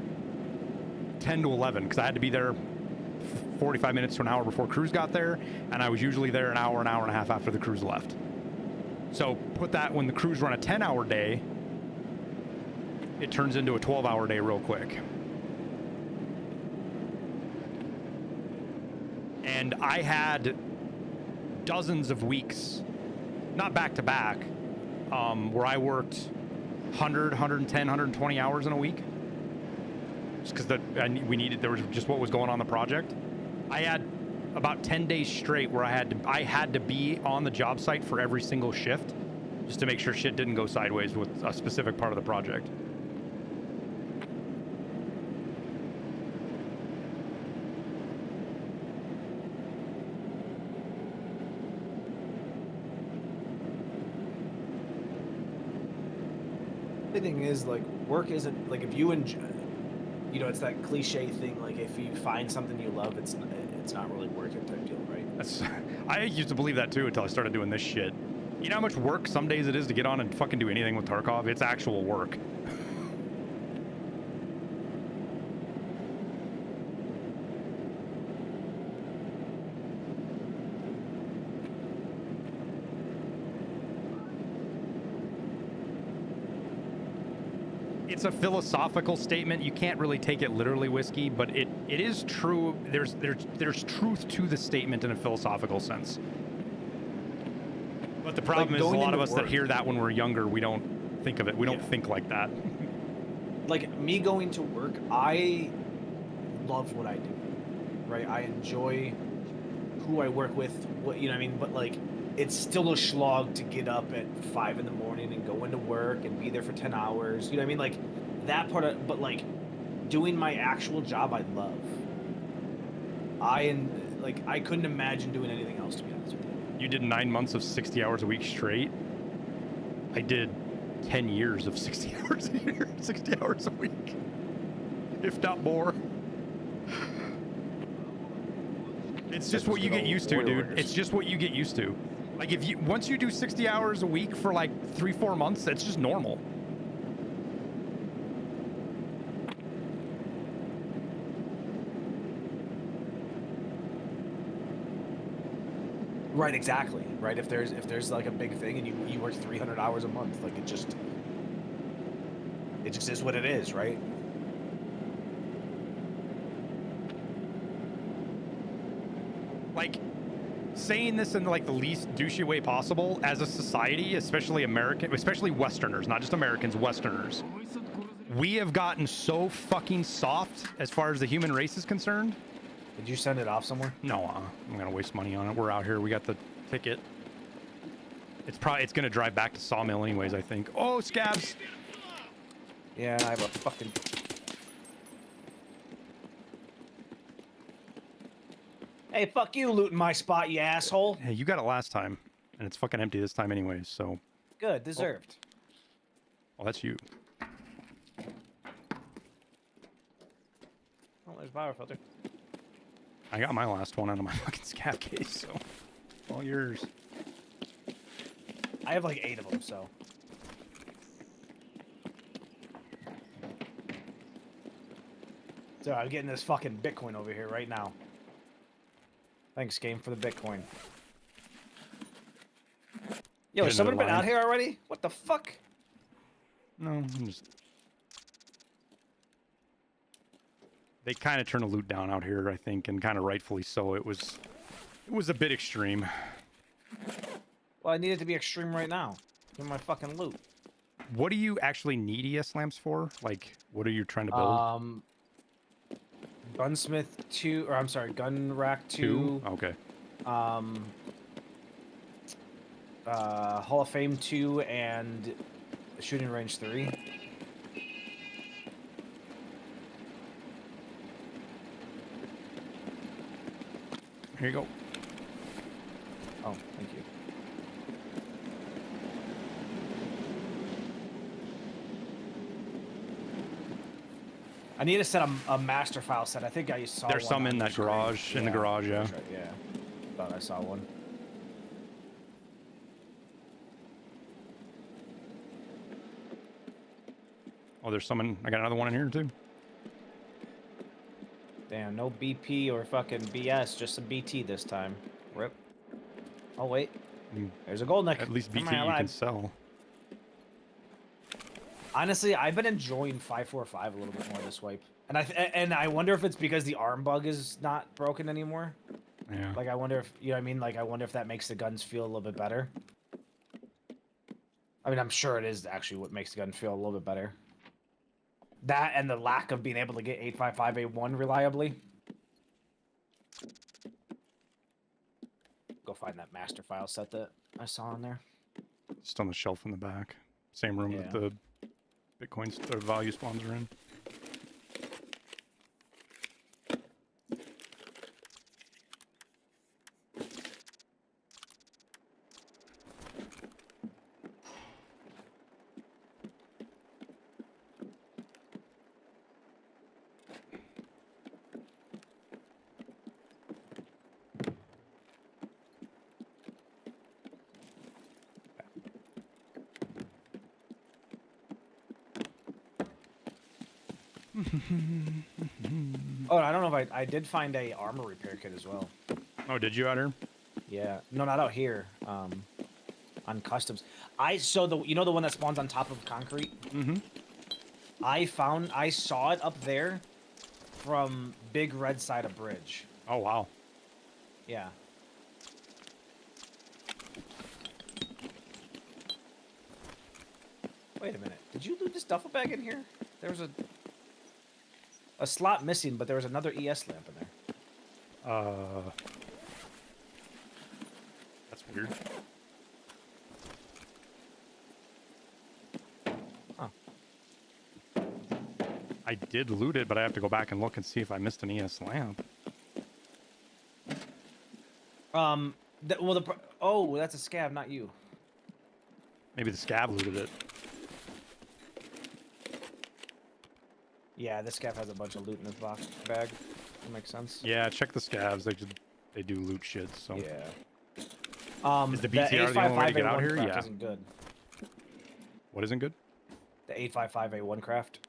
10 to 11 because I had to be there 45 minutes to an hour before crews got there, and I was usually there an hour and a half after the crews left. So put that when the crews run a 10-hour day, it turns into a 12-hour day real quick. And I had dozens of weeks, not back to back, where I worked 100, 110, 120 hours in a week. Just because there was just what was going on the project. I had about 10 days straight where I had to be on the job site for every single shift just to make sure shit didn't go sideways with a specific part of the project. The thing is, like, work isn't like if you enjoy, you know, it's that cliche thing. Like, if you find something you love, it's not really work it type deal, right? I used to believe that too until I started doing this shit. You know how much work some days it is to get on and fucking do anything with Tarkov? It's actual work. It's a philosophical statement. You can't really take it literally, Whiskey, but it is true. There's truth to the statement in a philosophical sense. But the problem is a lot of us that hear that when we're younger, we don't think of it. We don't think like that. Like me going to work, I love what I do, right? I enjoy who I work with, what, you know what I mean? But like, it's still a slog to get up at 5 in the morning and go into work and be there for 10 hours. You know what I mean? Like that part of, but like doing my actual job, I love. I couldn't imagine doing anything else, to be honest with you. You did 9 months of 60 hours a week straight. I did 10 years of 60 hours a year, 60 hours a week, if not more. It's just what you get used to, dude. It's just what you get used to. Like once you do 60 hours a week for like 3-4 months, that's just normal. Right, exactly. Right, if there's like a big thing and you work 300 hours a month, like it just is what it is, right? Like, saying this in like the least douchey way possible, as a society, especially American, especially Westerners, not just Americans, Westerners, we have gotten so fucking soft as far as the human race is concerned. Did you send it off somewhere? No, I'm gonna waste money on it. We're out here. We got the ticket. It's gonna drive back to Sawmill anyways, I think. Oh, scabs! Yeah, I have a fucking... Hey, fuck you looting my spot, you asshole. Hey, you got it last time, and it's fucking empty this time anyways, so... Good, deserved. Oh, that's you. Oh, there's power filter. I got my last one out of my fucking scab case, so... all yours. I have like 8 of them, so... So I'm getting this fucking Bitcoin over here right now. Thanks, game, for the Bitcoin. Yo, Get has someone another been line. out here already? What the fuck? No, I'm just... They kind of turn the loot down out here, I think, and kind of rightfully so. It was a bit extreme. Well, I need it to be extreme right now. Give me my fucking loot. What do you actually need ES lamps for? Like, what are you trying to build? Gunsmith 2, or I'm sorry, Gun Rack 2. Okay. Hall of Fame 2 and Shooting Range 3. Here you go. Oh, thank you. I need to set a master file set. I think I saw There's one some on in the that screen. garage, in the garage, yeah. That's right, yeah. Thought I saw one. Oh, there's some in... I got another one in here, too. Damn, no BP or fucking BS, just some BT this time. Rip. Oh, wait. Mm. There's a gold neck. At least Am BT I you can alive? sell. Honestly, I've been enjoying 545 a little bit more this wipe. And I wonder if it's because the arm bug is not broken anymore. Yeah. Like, I wonder if, you know what I mean? Like, I wonder if that makes the guns feel a little bit better. I mean, I'm sure it is actually what makes the gun feel a little bit better. That and the lack of being able to get 855A1 reliably. Go find that master file set that I saw in there. Just on the shelf in the back. Same room that Yeah. the Bitcoins, the value spawns are in. Oh, I don't know if I did find a armor repair kit as well. Oh, did you out here? Yeah, no, not out here. On customs, so the the one that spawns on top of concrete. Mm-hmm. I saw it up there from Big Red Side of Bridge. Oh, wow. Yeah. Wait a minute. Did you loot this duffel bag in here? There was a slot missing, but there was another ES lamp in there. That's weird. Huh. I did loot it, but I have to go back and look and see if I missed an ES lamp. Oh, that's a scab, not you. Maybe the scab looted it. Yeah, this scab has a bunch of loot in his box bag. That makes sense. Yeah, check the scabs. They do loot shit, so. Yeah. Is the BTR the only way to get out here? Yeah. Isn't good. What isn't good? The 855A1 craft.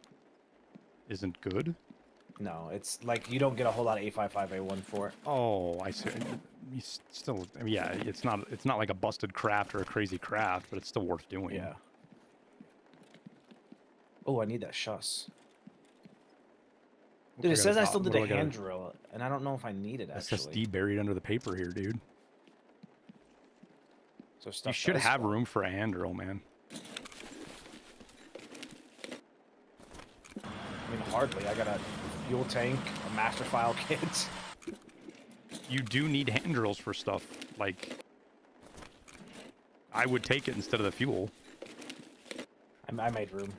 Isn't good? No, it's like you don't get a whole lot of 855A1 for it. Oh, I see. You still, I mean, yeah, it's not like a busted craft or a crazy craft, but it's still worth doing. Yeah. Oh, I need that shuss. Dude, it says I still did a hand drill, and I don't know if I need it actually. SSD buried under the paper here, dude. So stuff You should does have spawn. room for a hand drill, man. I mean, hardly. I got a fuel tank, a master file kit. You do need hand drills for stuff. Like, I would take it instead of the fuel. I made room.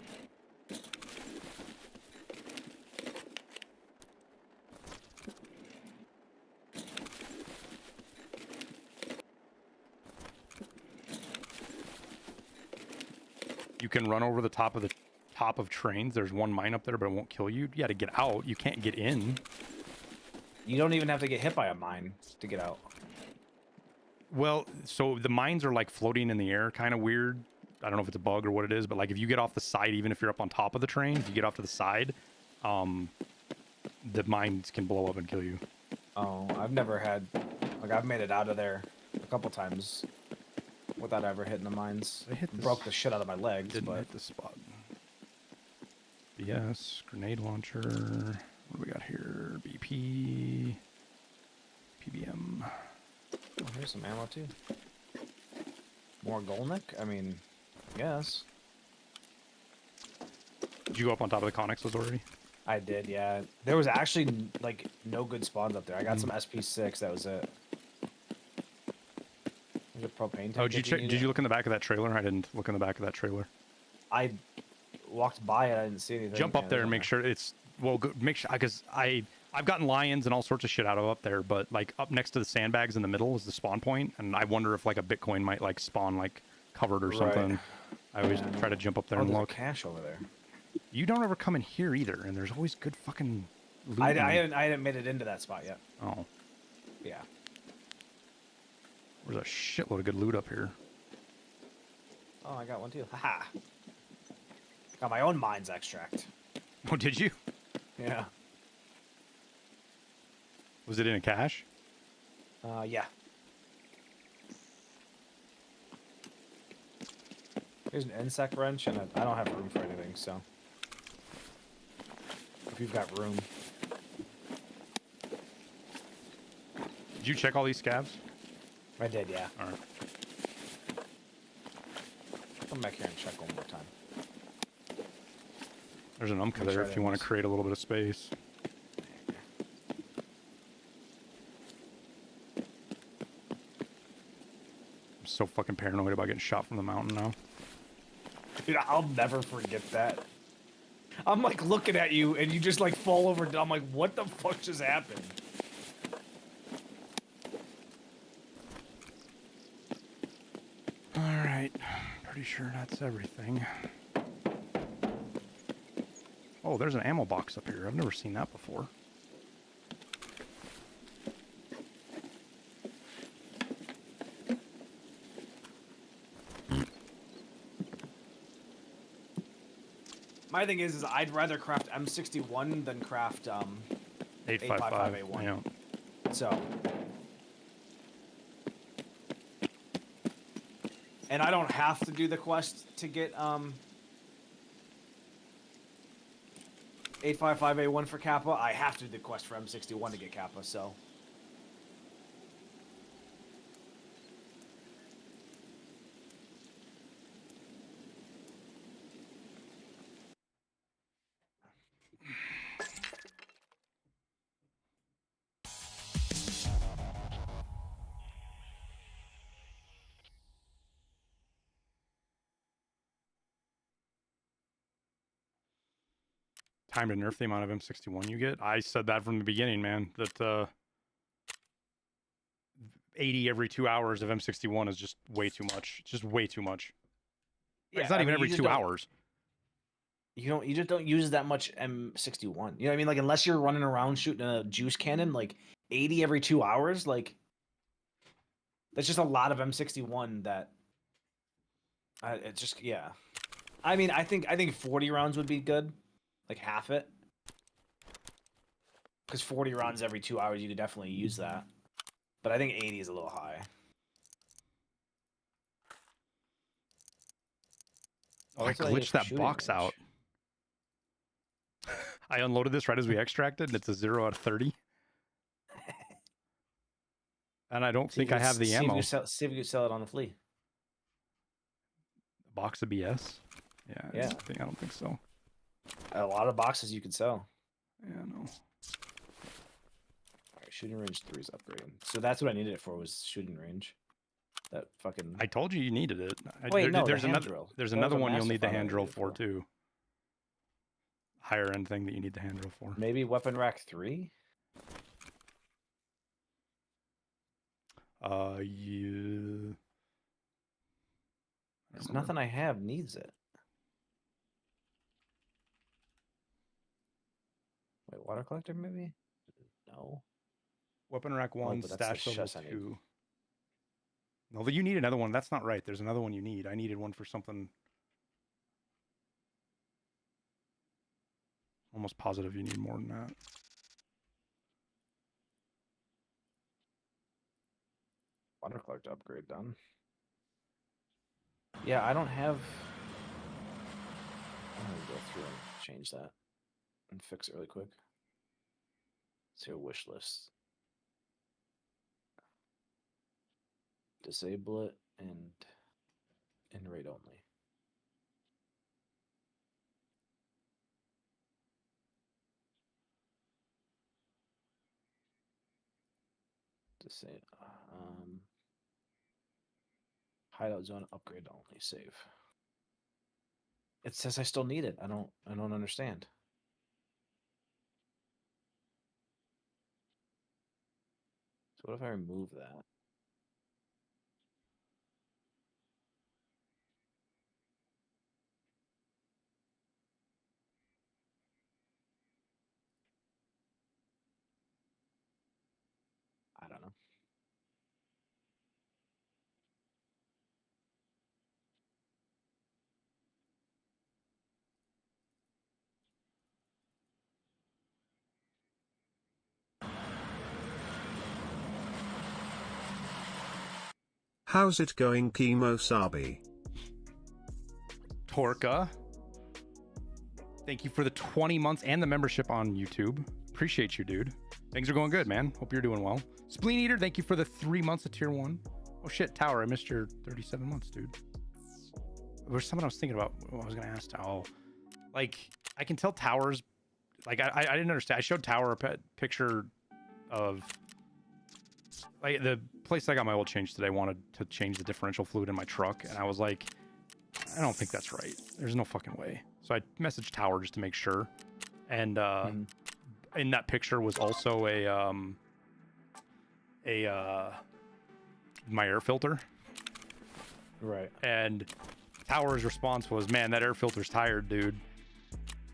You can run over the top of trains. There's one mine up there, but it won't kill you. You got to get out. You can't get in. You don't even have to get hit by a mine to get out. Well, so the mines are like floating in the air, kind of weird. I don't know if it's a bug or what it is, but like if you get off the side, even if you're up on top of the train, if you get off to the side, the mines can blow up and kill you. Oh, I've never had, like I've made it out of there a couple times without ever hitting the mines. I hit this, broke the shit out of my legs, didn't but hit the spot. BS, grenade launcher. What do we got here? BP, PBM. oh, here's some ammo too. More Golnick? I mean, yes. Did you go up on top of the Connexes already? I did, yeah. There was actually like no good spawns up there. I got some SP6. That was it. There's a propane tank. Oh, did you check? Did you look in the back of that trailer? I didn't look in the back of that trailer. I walked by it. I didn't see anything. Jump up there and make sure it's well. Make sure because I've gotten lions and all sorts of shit out of up there, but like up next to the sandbags in the middle is the spawn point, and I wonder if like a Bitcoin might like spawn like covered or something. I always try to jump up there and look. Cash over there. You don't ever come in here either, and there's always good fucking loot. I hadn't made it into that spot yet. Oh, Yeah. there's a shitload of good loot up here. Oh, I got one too. Haha. Got my own mines extract. Oh, did you? Yeah. Was it in a cache? Yeah. Here's an insect wrench, and I don't have room for anything, so. If you've got room. Did you check all these scabs? I did, yeah. All right. Come back here and check one more time. There's an Umka Make there sure if you want to everything's- create a little bit of space. I'm so fucking paranoid about getting shot from the mountain now. Dude, I'll never forget that. I'm like looking at you, and you just like fall over. I'm like, what the fuck just happened? All right, pretty sure that's everything. Oh, there's an ammo box up here. I've never seen that before. My thing is I'd rather craft M61 than craft 855. 855A1. Yeah. So. And I don't have to do the quest to get 855A1 for Kappa. I have to do the quest for M61 to get Kappa, so. Time to nerf the amount of M61 you get. I said that from the beginning, man. That 80 every 2 hours of M61 is just way too much. It's just way too much. Yeah, it's not even you every just 2 don't- hours. You just don't use that much M61. You know what I mean? Like unless you're running around shooting a juice cannon, like 80 every 2 hours, like that's just a lot of M61 that it's just yeah. I mean, I think 40 rounds would be good. Like half it. Because 40 rounds every 2 hours, you could definitely use that. But I think 80 is a little high. Oh, I that's what I did glitched for that shooting box range. out. I unloaded this right as we extracted, and it's a 0 out of 30. And I don't See if think I you have the see if ammo. you see if you sell it on the flea. Box of BS. Yeah. Yeah. I don't think so. A lot of boxes you could sell. Yeah, no. All right, shooting range 3 is upgrading. So that's what I needed it for, was shooting range. That fucking. I told you needed it. Wait, no, there's the hand another. drill. There's That was another a one you'll master need the file I hand drill needed for too. Higher end thing that you need the hand drill for. Maybe weapon rack 3. You. There's nothing I have needs it. Wait, water collector maybe? No. Weapon rack 1, but that's the stash level chest I need. 2. No, but you need another one. That's not right. There's another one you need. I needed one for something. Almost positive you need more than that. Water collector upgrade done. Yeah, I don't have. I'm gonna go through and change that and fix it really quick. See your wish list. Disable it and in raid only. Hideout zone upgrade only. Save. It says I still need it. I don't understand. So what if I remove that? I don't know. How's it going, Chemo Sabi? Torka. Thank you for the 20 months and the membership on YouTube. Appreciate you, dude. Things are going good, man. Hope you're doing well. Spleen Eater, thank you for the 3 months of tier 1. Oh shit, Tower, I missed your 37 months, dude. There's something I was thinking about. I was gonna ask Tower. Like, I can tell Towers. Like, I didn't understand. I showed Tower a picture of like the place I got my oil changed today. Wanted to change the differential fluid in my truck, and I was like, I don't think that's right. There's no fucking way. So I messaged Tower just to make sure. And in that picture was also my air filter. Right. And Tower's response was, "Man, that air filter's tired, dude."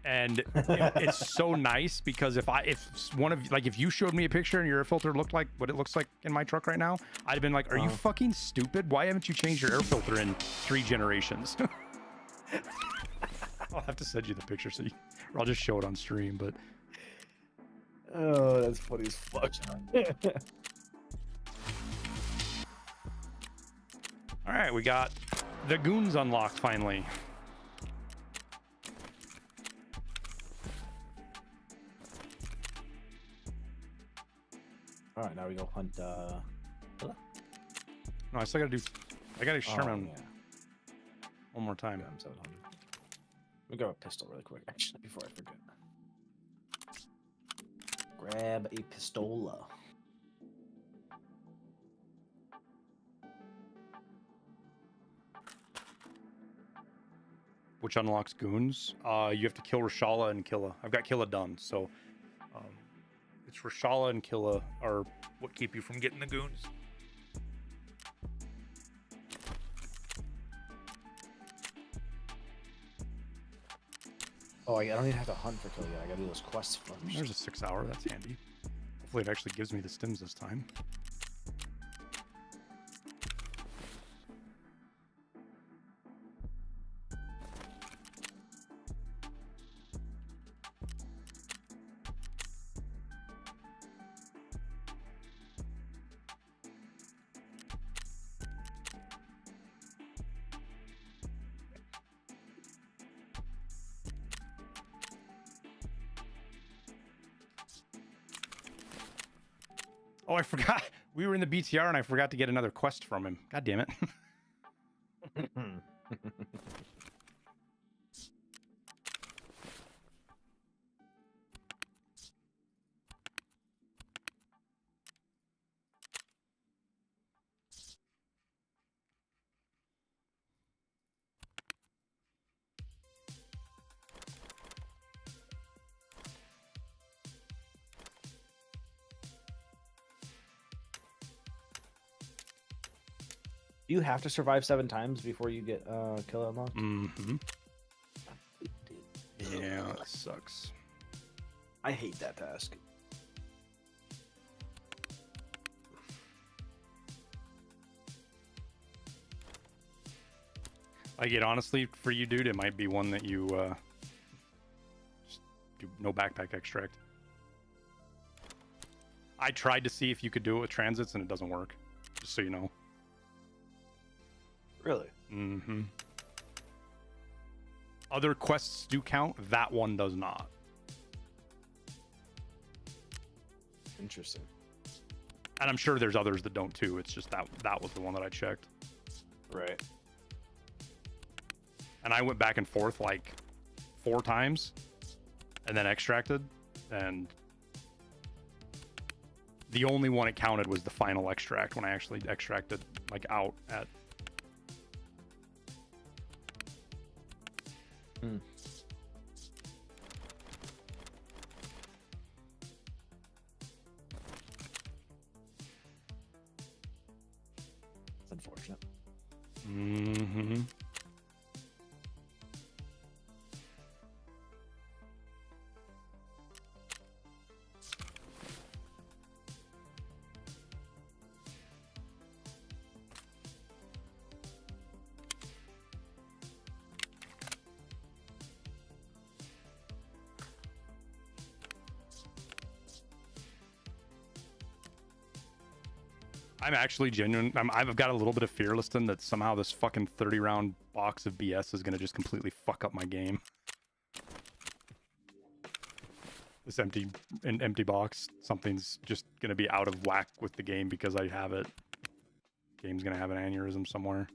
And it's so nice because if you showed me a picture and your air filter looked like what it looks like in my truck right now, I'd have been like, "Are you fucking stupid? Why haven't you changed your air filter in 3 generations?" I'll have to send you the picture or I'll just show it on stream. But oh, that's funny as fuck. all right, we got the goons unlocked finally. All right, now we go hunt. No, I still gotta do. I gotta Sherman one more time. Yeah, I'm 700. Let me grab a pistol really quick, actually, before I forget. Grab a pistola. Which unlocks goons. You have to kill Rashala and Killa. I've got Killa done, so it's Rashala and Killa are what keep you from getting the goons. Oh, I don't even have to hunt for kill yet. I gotta do those quests first. There's a 6 hour. That's handy. Hopefully, it actually gives me the stims this time. Oh, I forgot. We were in the BTR and I forgot to get another quest from him. God damn it. Do you have to survive 7 times before you get kill unlocked? Mm-hmm. Yeah, that sucks. I hate that task. Like, it honestly, for you, dude, it might be one that you just do no backpack extract. I tried to see if you could do it with transits and it doesn't work. Just so you know. Really? Mm-hmm. Other quests do count. That one does not. Interesting. And I'm sure there's others that don't too. It's just that was the one that I checked. Right. And I went back and forth like 4 times and then extracted. And the only one it counted was the final extract when I actually extracted like out at. It's unfortunate. Mm-hmm. I'm actually genuine. I've got a little bit of fear, Liston, that somehow this fucking 30-round box of BS is going to just completely fuck up my game. This empty box, something's just going to be out of whack with the game because I have it. Game's going to have an aneurysm somewhere.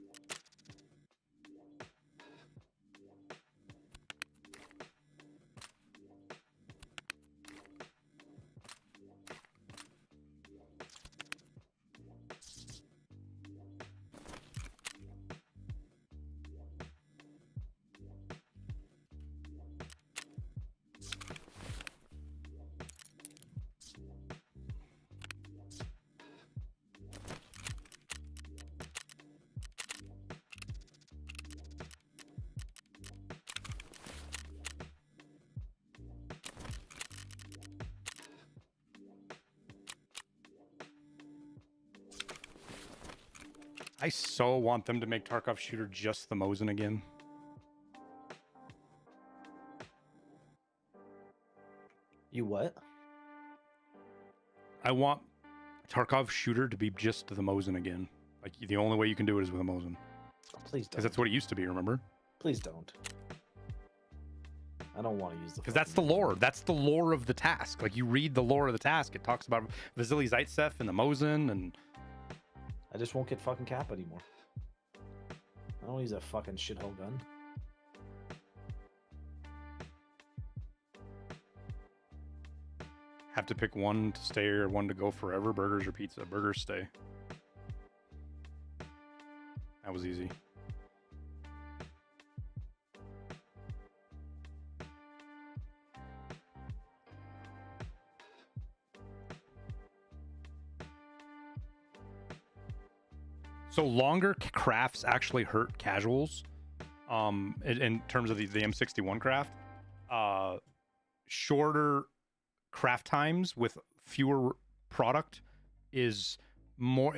I so want them to make Tarkov shooter just the Mosin again. You what? I want Tarkov shooter to be just the Mosin again. Like, the only way you can do it is with a Mosin. Please don't. Because that's what it used to be, remember? Please don't. I don't want to use the. Because that's the lore. That's the lore of the task. Like, you read the lore of the task. It talks about Vasily Zaitsev and the Mosin and... I just won't get fucking cap anymore. I don't use a fucking shithole gun. Have to pick one to stay or one to go forever. Burgers or pizza? Burgers stay. That was easy. So longer crafts actually hurt casuals. In terms of the M61 craft, shorter craft times with fewer product is more.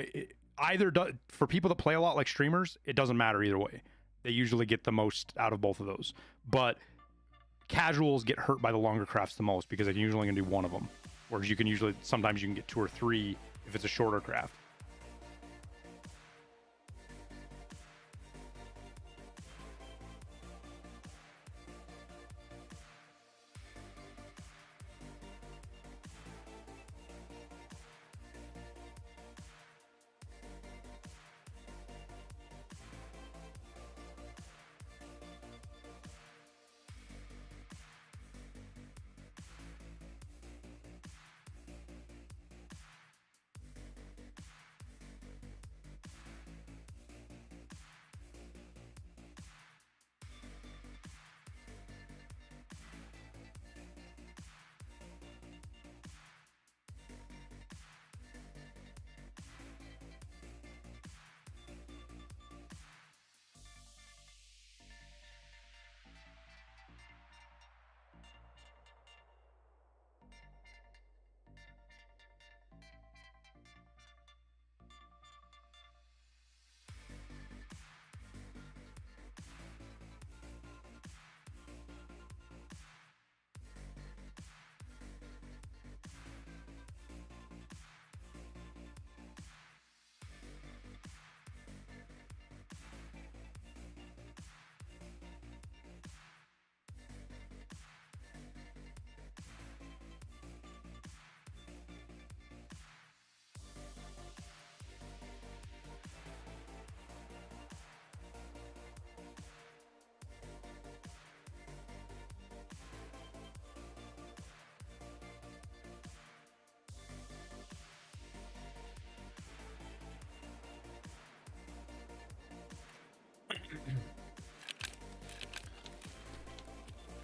For people that play a lot like streamers, it doesn't matter either way. They usually get the most out of both of those. But casuals get hurt by the longer crafts the most because they can usually only do one of them. Whereas sometimes you can get 2 or 3 if it's a shorter craft.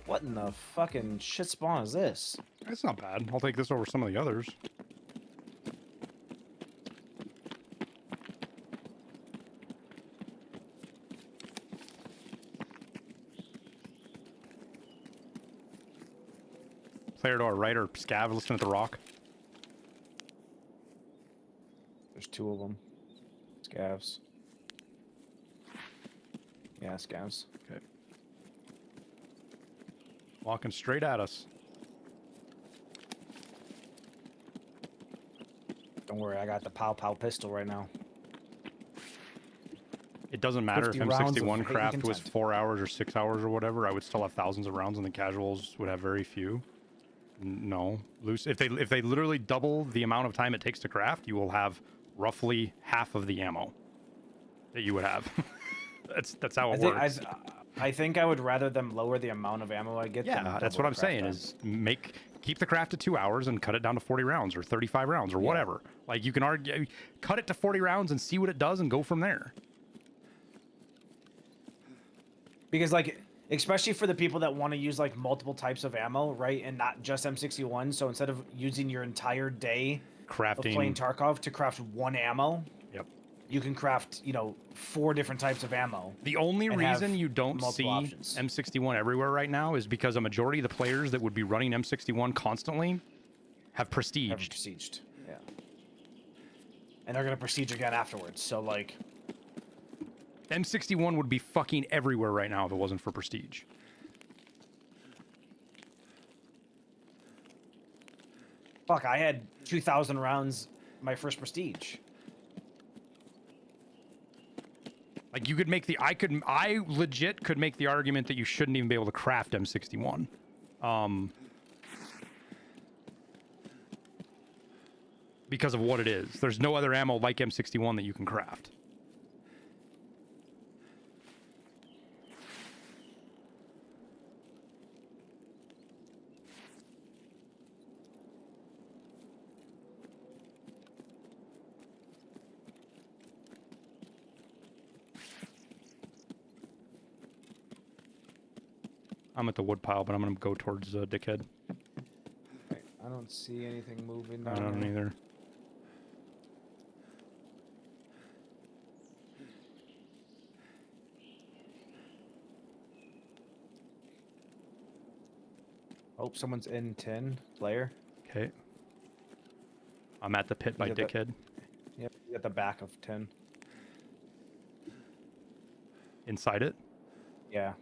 What in the fucking shit spawn is this? That's not bad. I'll take this over some of the others. Player to our right or Scav listening at the rock. There's two of them. Scavs. Yeah, scavs. Okay. Walking straight at us. Don't worry, I got the pow pow pistol right now. It doesn't matter if 50 rounds of M61 hate craft and was content. 4 hours or 6 hours or whatever. I would still have thousands of rounds, and the casuals would have very few. No, loose. If they literally double the amount of time it takes to craft, you will have roughly half of the ammo that you would have. that's how it works. I think I would rather them lower the amount of ammo I get. Yeah, than that's double what I'm the craft saying. time. Is keep the craft to 2 hours and cut it down to 40 rounds or 35 rounds or whatever. Like you can argue, cut it to 40 rounds and see what it does and go from there. Because like, especially for the people that want to use like multiple types of ammo, right, and not just M61. So instead of using your entire day of playing Crafting. Tarkov to craft one ammo, Yep. you can craft 4 different types of ammo. The only and have reason you don't see multiple options. M61 everywhere right now is because a majority of the players that would be running M61 constantly have prestiged. Haven't besieged. Yeah. And they're gonna prestige again afterwards. So like, M61 would be fucking everywhere right now if it wasn't for prestige. fuck, I had 2,000 rounds my first prestige. Like you could make I legit could make the argument that you shouldn't even be able to craft M61. Because of what it is. There's no other ammo like M61 that you can craft. I'm at the wood pile, but I'm gonna go towards Dickhead. Okay, I don't see anything moving I down don't there. either. Oh, someone's in 10 player. Okay. I'm at the pit by He's at the- Dickhead. Yep, he's at the back of 10. Inside it. Yeah.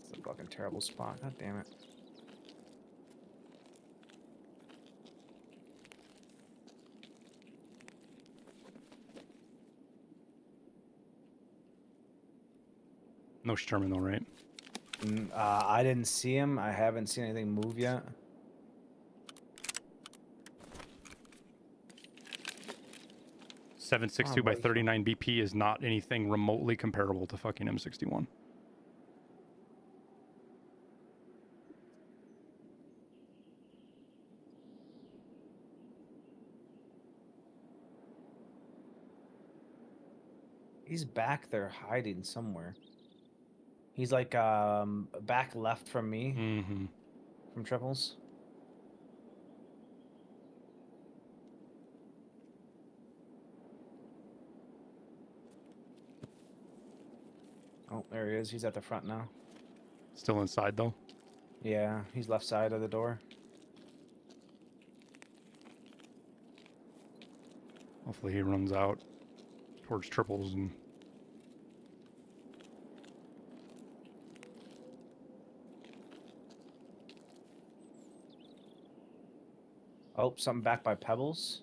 It's a fucking terrible spot. God damn it. No Sherman though, right? I didn't see him. I haven't seen anything move yet. .762 by 39 BP is not anything remotely comparable to fucking M61. He's back there hiding somewhere. He's like back left from me, Mm-hmm. from triples. Oh, there he is. He's at the front now. Still inside though. Yeah, he's left side of the door. Hopefully he runs out towards triples and Oh, something back by Pebbles.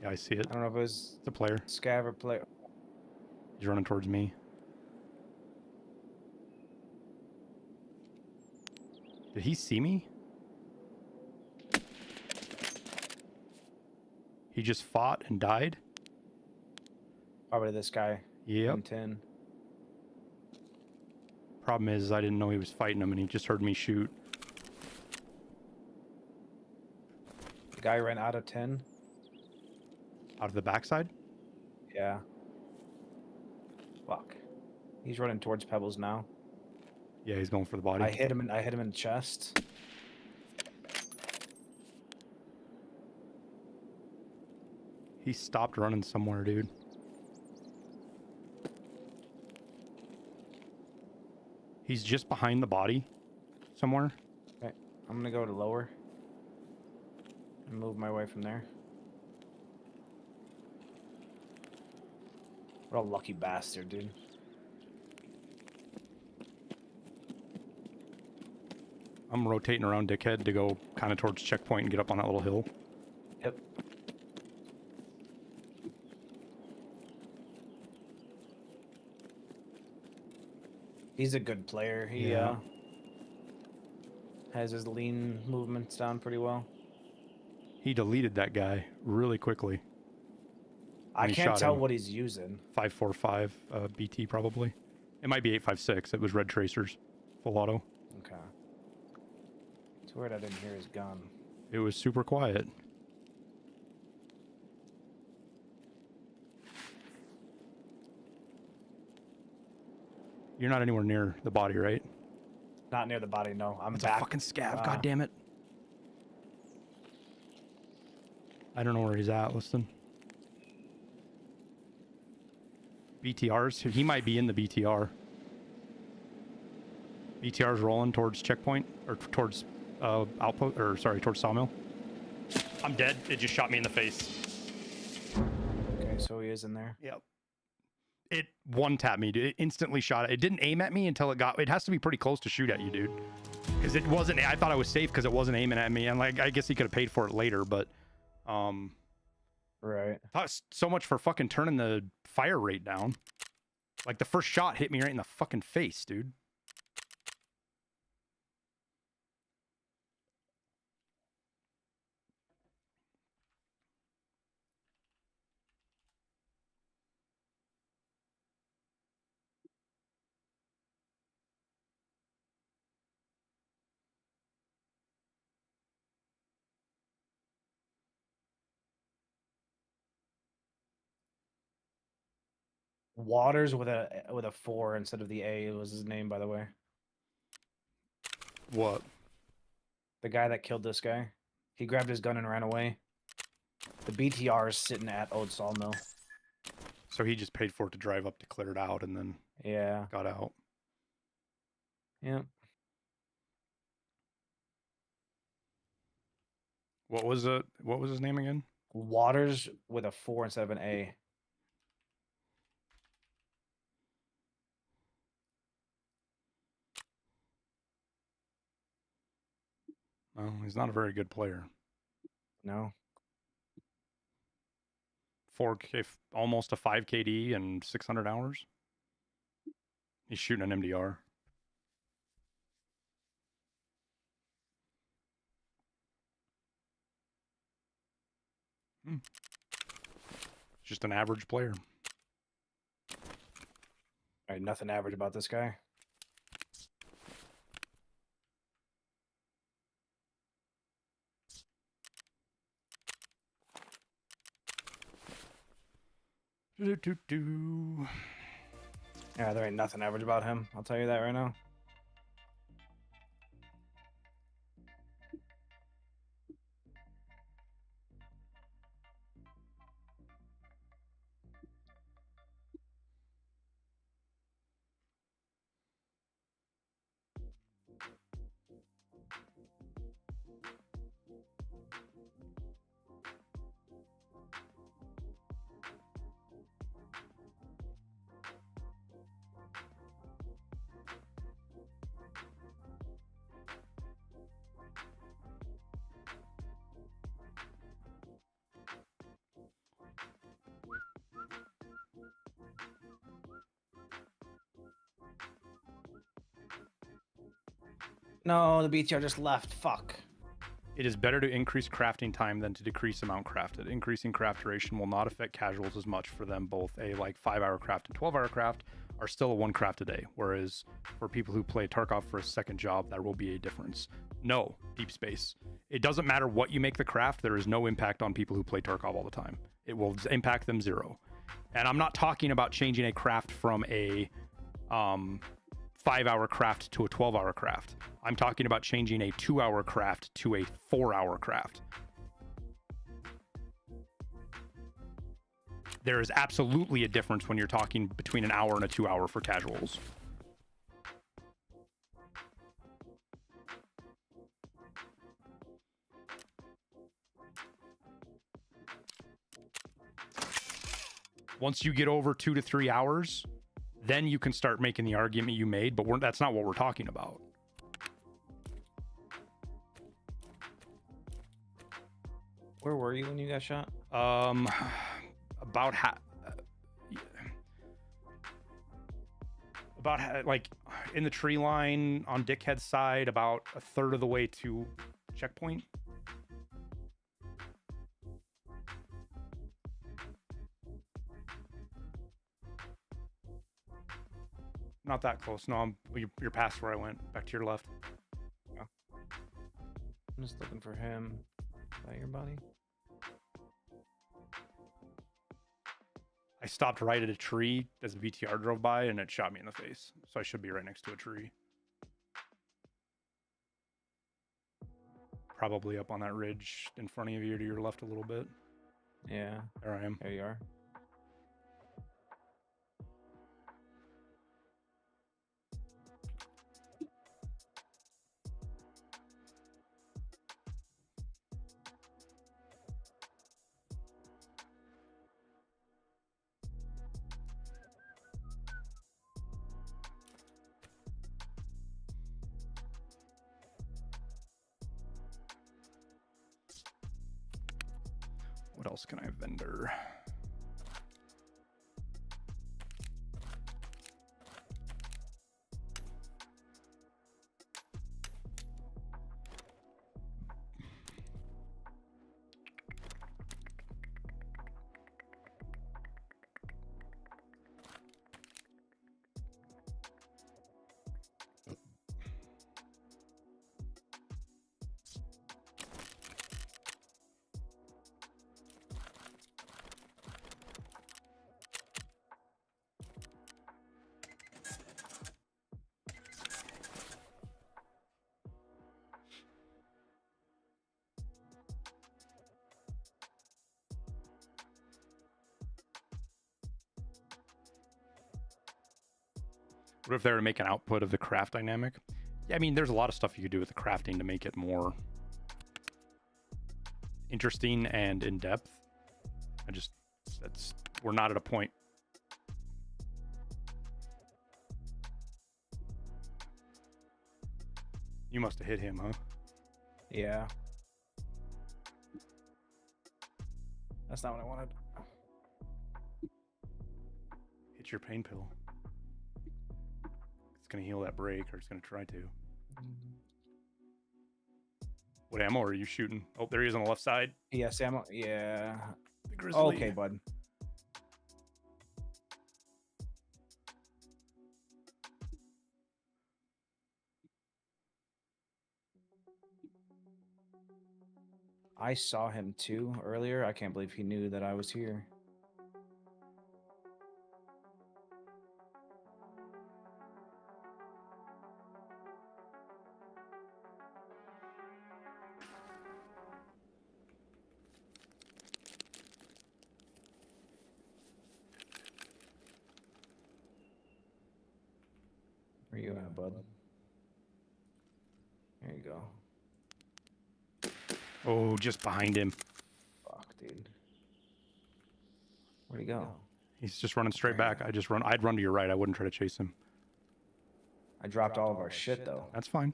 yeah, I see it. I don't know if it was It's a player. Scav or player. He's running towards me. Did he see me? He just fought and died? Probably this guy. Yep. In 10. Problem is I didn't know he was fighting him and he just heard me shoot. The guy ran out of 10. Out of the backside? Yeah. Fuck. He's running towards Pebbles now. Yeah, he's going for the body. I hit him in the chest. He stopped running somewhere, dude. He's just behind the body somewhere. Okay. I'm gonna go to lower. And move my way from there. What a lucky bastard, dude. I'm rotating around Dickhead to go kind of towards checkpoint and get up on that little hill. Yep. He's a good player. He has his lean movements down pretty well. He deleted that guy really quickly. I he can't shot tell him. what he's using. 545 BT probably. It might be 856. It was red tracers, full auto. Okay. It's weird I didn't hear his gun. It was super quiet. You're not anywhere near the body, right? Not near the body, no. I'm It's back. a fucking scav. God damn it. I don't know where he's at. Listen. BTRs. He might be in the BTR. BTR's rolling towards checkpoint or towards outpost, or sorry, towards sawmill. I'm dead. It just shot me in the face. Okay, so he is in there. Yep. It one tapped me, dude. It instantly shot it. It didn't aim at me until it got. It has to be pretty close to shoot at you, dude. Because it wasn't. I thought I was safe because it wasn't aiming at me, and like I guess he could have paid for it later, but Right. I thought so much for fucking turning the fire rate down. Like the first shot hit me right in the fucking face, dude. Waters with a 4 instead of the A was his name, by the way. What? The guy that killed this guy. He grabbed his gun and ran away. The BTR is sitting at Old Sawmill. So he just paid for it to drive up to clear it out and then Yeah. got out. Yeah. What was it? What was his name again? Waters with a 4 instead of an A. Well, he's not a very good player. No. 4K, almost a 5 KD and 600 hours. He's shooting an MDR. Just an average player. All right, nothing average about this guy. Yeah, there ain't nothing average about him. I'll tell you that right now. No, the BTR just left. Fuck. It is better to increase crafting time than to decrease amount crafted. Increasing craft duration will not affect casuals as much for them both. A like 5-hour craft and 12-hour craft are still a 1 craft a day. Whereas for people who play Tarkov for a second job, there will be a difference. No, Deep Space. It doesn't matter what you make the craft. There is no impact on people who play Tarkov all the time. It will impact them 0. And I'm not talking about changing a craft from a 5-hour craft to a 12-hour craft. I'm talking about changing a 2-hour craft to a 4-hour craft. There is absolutely a difference when you're talking between an hour and a 2-hour for casuals. Once you get over 2 to 3 hours, then you can start making the argument you made, but that's not what we're talking about. Where were you when you got shot? About like in the tree line on Dickhead's side, about a third of the way to checkpoint. Not that close. No, you're past where I went. Back to your left. Yeah. I'm just looking for him. Is that your buddy? I stopped right at a tree as the VTR drove by, and it shot me in the face. So I should be right next to a tree. Probably up on that ridge in front of you to your left a little bit. Yeah. There I am. There you are. What else can I vendor? What if they were to make an output of the craft dynamic? Yeah, I mean, there's a lot of stuff you could do with the crafting to make it more interesting and in depth. We're not at a point. You must have hit him, huh? Yeah. That's not what I wanted. Hit your pain pill. It's going to heal that break, or it's going to try to. What ammo are you shooting? Oh, there he is on the left side. Yes, ammo. Yeah. The grizzly. Okay, bud. I saw him too earlier. I can't believe he knew that I was here. Where you at, bud? There you go. Oh, just behind him. Fuck, dude. Where'd he go? He's just running straight back. I'd run to your right. I wouldn't try to chase him. I dropped all of our shit, though. That's fine.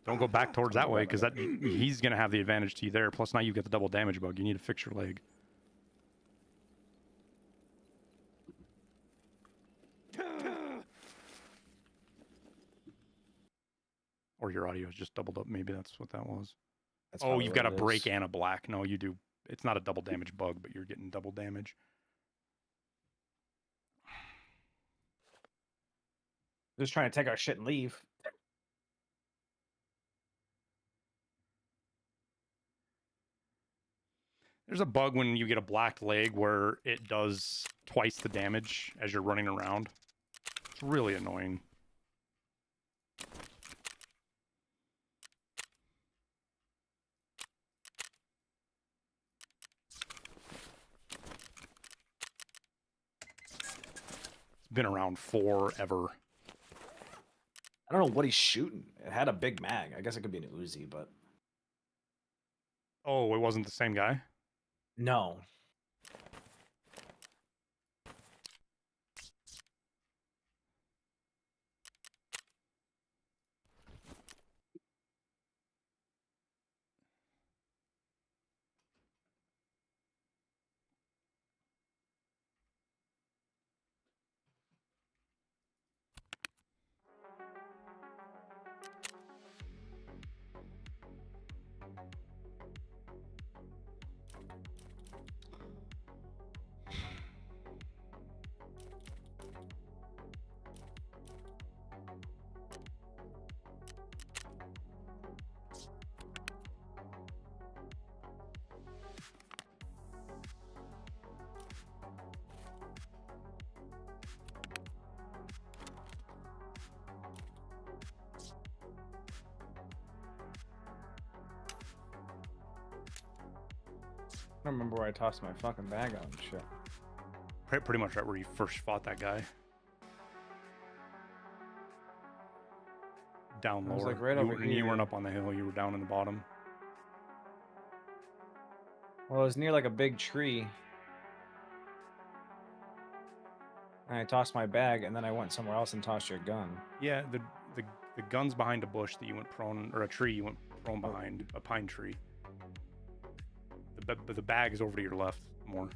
Don't go back towards that way, because he's going to have the advantage to you there. Plus, now you've got the double damage bug. You need to fix your leg. Or your audio is just doubled up. Maybe that's what that was. Oh, you've got a break and a black. No, you do. It's not a double damage bug, but you're getting double damage. Just trying to take our shit and leave. There's a bug when you get a black leg where it does twice the damage as you're running around. It's really annoying. It's been around forever. I don't know what he's shooting. It had a big mag. I guess it could be an Uzi, but Oh, it wasn't the same guy? no. I don't remember where I tossed my fucking bag out and shit. Pretty much right where you first fought that guy. Down I was, lower. like, right you, over and you here. weren't up on the hill, you were down in the bottom. Well, it was near like a big tree. And I tossed my bag, and then I went somewhere else and tossed your gun. Yeah, the gun's behind a bush that you went prone, or a tree you went prone behind, a pine tree. But the bag is over to your left more.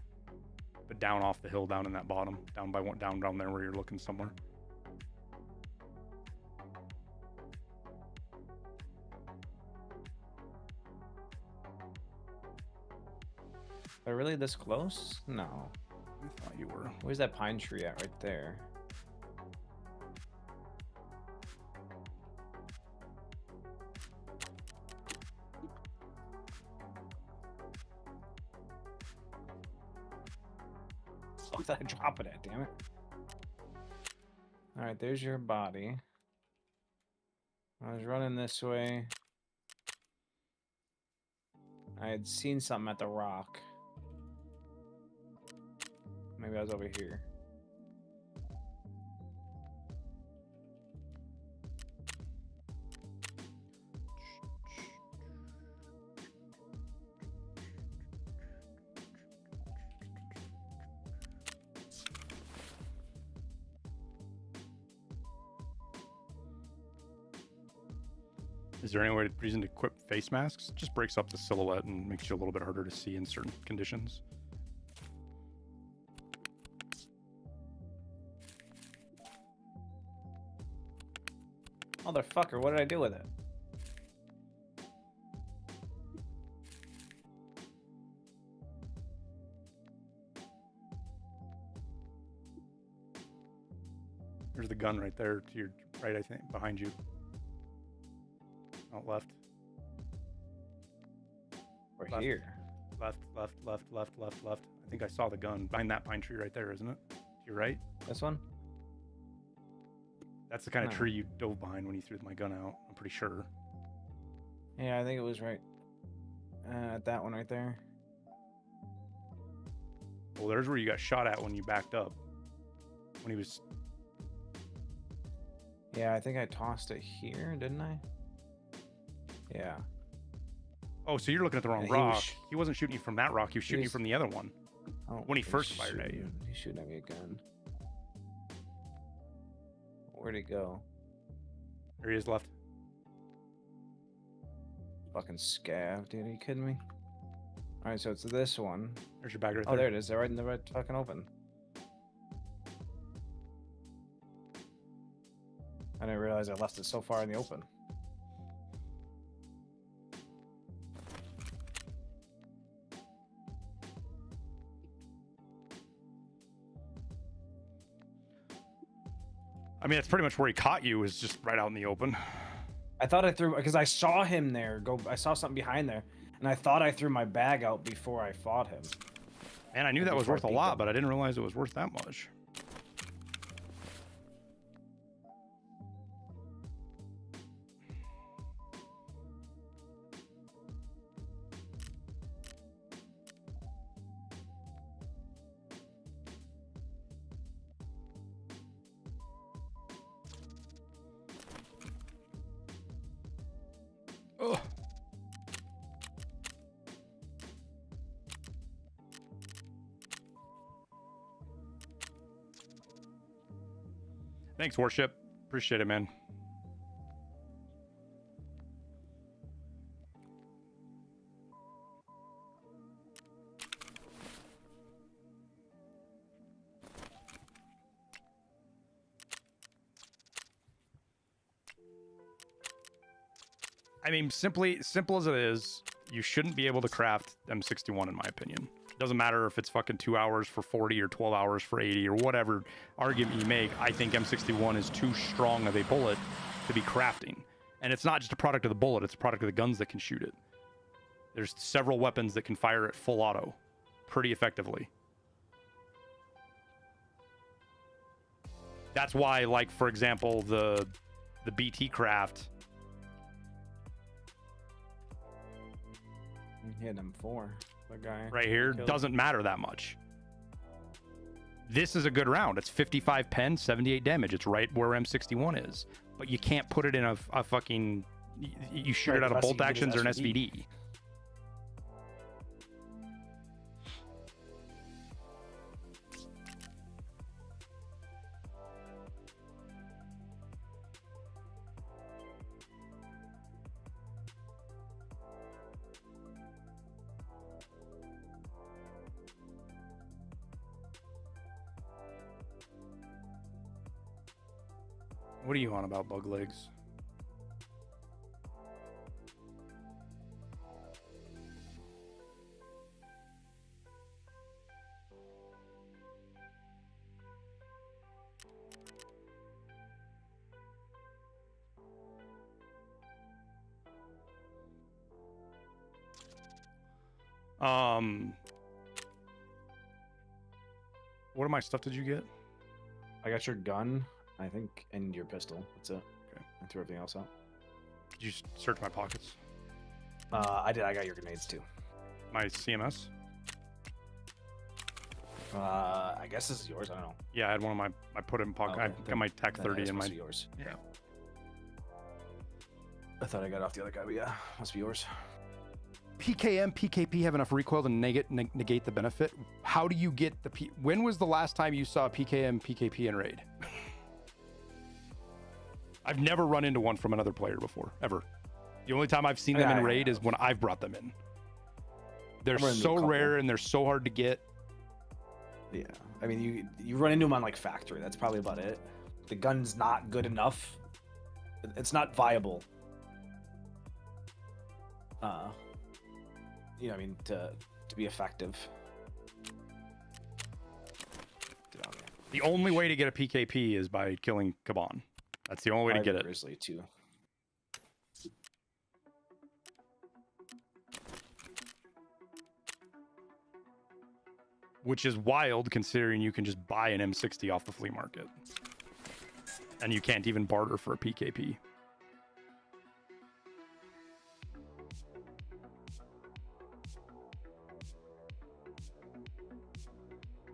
But down off the hill, down in that bottom, down by one, down there where you're looking somewhere. Are really this close? No. I thought you were. Where's that pine tree at right there? Fuck that, drop it at, damn it. Alright, there's your body. I was running this way. I had seen something at the rock. Maybe I was over here. Is there any reason to equip face masks? It just breaks up the silhouette and makes you a little bit harder to see in certain conditions. Motherfucker, what did I do with it? There's the gun right there to your right, I think, behind you. Out left. Or Left. here? Left. I think I saw the gun behind that pine tree right there, isn't it? To your right? This one? That's the kind of No. tree you dove behind when you threw my gun out. I'm pretty sure. Yeah, I think it was right at that one right there. Well, there's where you got shot at when you backed up. When he was... Yeah, I think I tossed it here, didn't I? Yeah. Oh, so you're looking at the wrong Yeah, he was rock. He wasn't shooting you from that rock. He was shooting you was- from the other one. Oh, When he he's first fired at you. He's shooting at me again. Where'd he go? There he is left. Fucking scav, dude. Are you kidding me? Alright, so it's this one. There's your bag right Oh, there. there it is. They're right in the red fucking open. I didn't realize I left it so far in the open. I mean, that's pretty much where he caught you, is just right out in the open. I thought I threw, because I saw him there go. I saw something behind there, and I thought I threw my bag out before I fought him. And I knew that was worth a lot, but I didn't realize it was worth that much. Oh. Thanks, Warship. Appreciate it, man. I mean, simple as it is, you shouldn't be able to craft M61, in my opinion. Doesn't matter if it's fucking 2 hours for 40 or 12 hours for 80 or whatever argument you make. I think M61 is too strong of a bullet to be crafting. And it's not just a product of the bullet, it's a product of the guns that can shoot it. There's several weapons that can fire it full auto pretty effectively. That's why, like, for example, the BT craft. Hit him for the guy right here doesn't matter that much. This is a good round. It's 55 pen, 78 damage. It's right where M61 is. But you can't put it in a fucking... You shoot it out of bolt actions or an SVD. What are you on about, bug legs? What of my stuff did you get? I got your gun, I think, and your pistol. That's it. Okay. I threw everything else out. Did you search my pockets? I did. I got your grenades too. My CMS? I guess this is yours. I don't know. Yeah, I had one of my. I put it in pocket. Okay. I got my TAC 30 in my. Yours. Yeah. I thought I got off the other guy, but yeah, must be yours. PKM, PKP have enough recoil to negate the benefit. How do you get the when was the last time you saw PKM, PKP in raid? I've never run into one from another player before, ever. The only time I've seen them in raid is when I've brought them in. They're so rare and they're so hard to get. Yeah, I mean, you run into them on like factory. That's probably about it. The gun's not good enough. It's not viable. You know, I mean, to be effective. Get out of there. The only way to get a PKP is by killing Kaban. That's the only way to get it. Grizzly too. Which is wild considering you can just buy an M60 off the flea market. And you can't even barter for a PKP.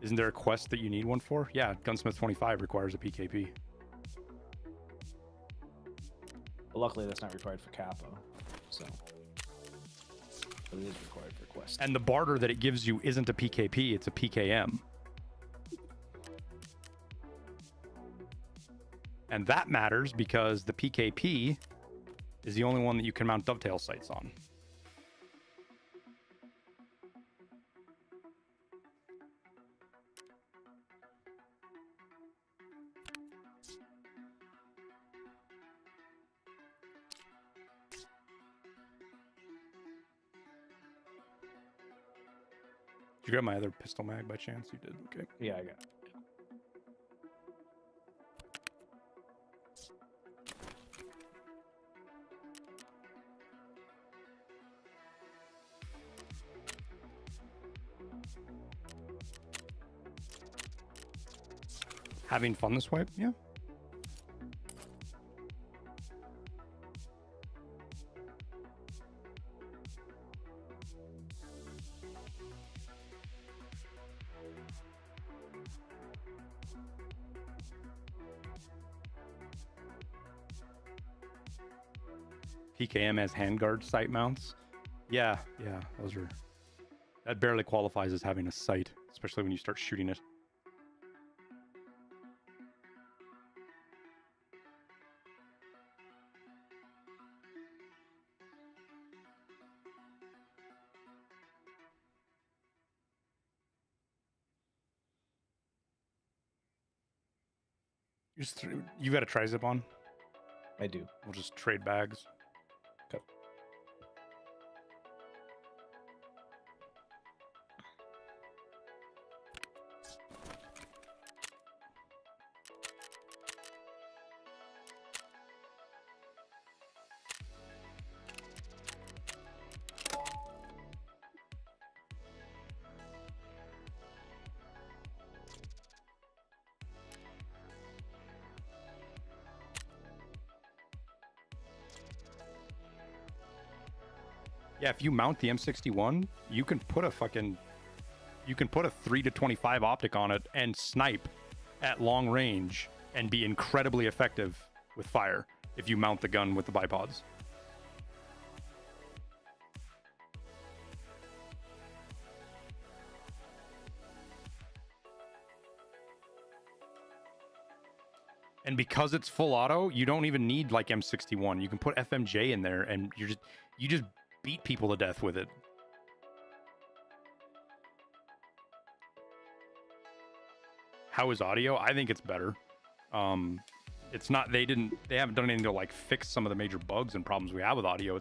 Isn't there a quest that you need one for? Yeah, Gunsmith 25 requires a PKP. But luckily, that's not required for Capo. So, but it is required for quest. And the barter that it gives you isn't a PKP, it's a PKM. And that matters because the PKP is the only one that you can mount dovetail sights on. Did you grab my other pistol mag by chance? You did. Okay. Yeah, I got it. Having fun this wipe? Yeah. PKM has handguard sight mounts. Yeah, those are... That barely qualifies as having a sight, especially when you start shooting it. You got a tri-zip on? I do. We'll just trade bags. Okay. Yeah, if you mount the M61, you can put a 3 to 25 optic on it and snipe at long range and be incredibly effective with fire if you mount the gun with the bipods. And because it's full auto, you don't even need like M61. You can put FMJ in there and you just beat people to death with it. How is audio? I think it's better. It's not, they haven't done anything to like fix some of the major bugs and problems we have with audio.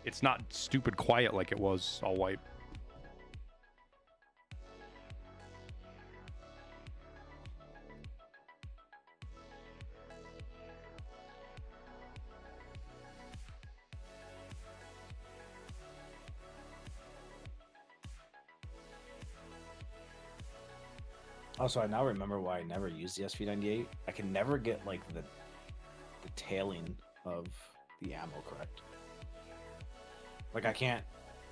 It's not stupid quiet like it was all white. Also, I now remember why I never used the SV98. I can never get like the tailing of the ammo correct. Like I can't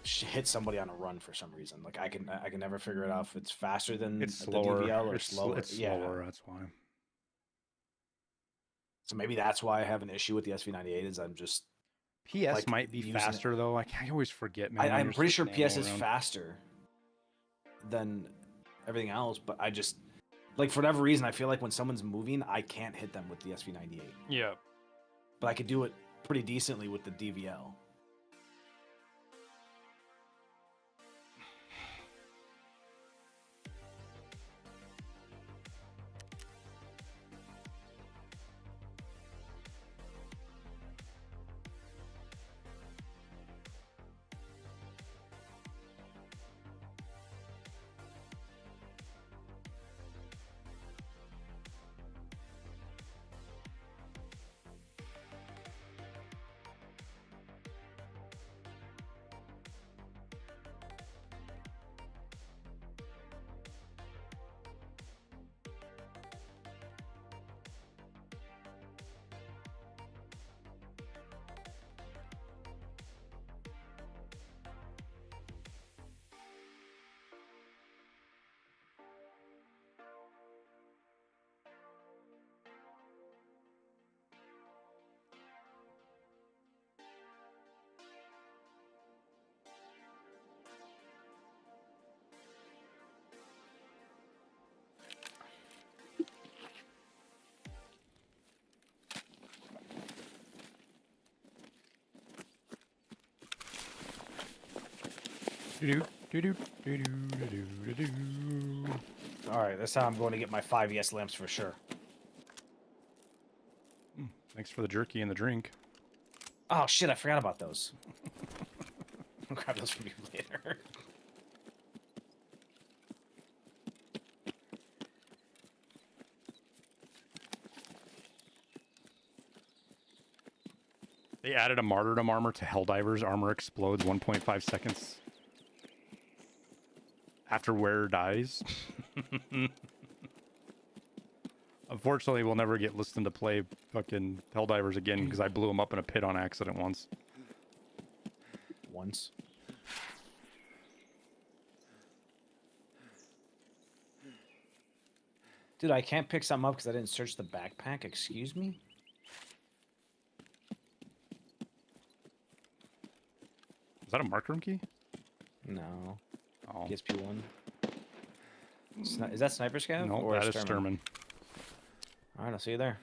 hit somebody on a run for some reason. Like I can never figure it out if it's faster than It's the slower. DVL or slower. It's slower. That's why. So maybe that's why I have an issue with the SV98. Is I'm just PS like, might be using faster though. I always forget, man. I'm You're pretty sure switching PS ammo is around. faster than everything else, but I just like for whatever reason I feel like when someone's moving, I can't hit them with the SV98. Yeah. But I could do it pretty decently with the DVL. All right, this time I'm going to get my 5 ES lamps for sure. Thanks for the jerky and the drink. Oh shit, I forgot about those. I'll grab those from you later. They added a martyrdom armor to Helldivers. Armor explodes 1.5 seconds After Where dies. Unfortunately, we'll never get listened to play fucking Helldivers again because I blew him up in a pit on accident once. Once. Dude, I can't pick something up because I didn't search the backpack. Excuse me? Is that a mark room key? No. Oh. PSP1. Is that Sniper Scav? No, or that is Sturman. Alright, I'll see you there.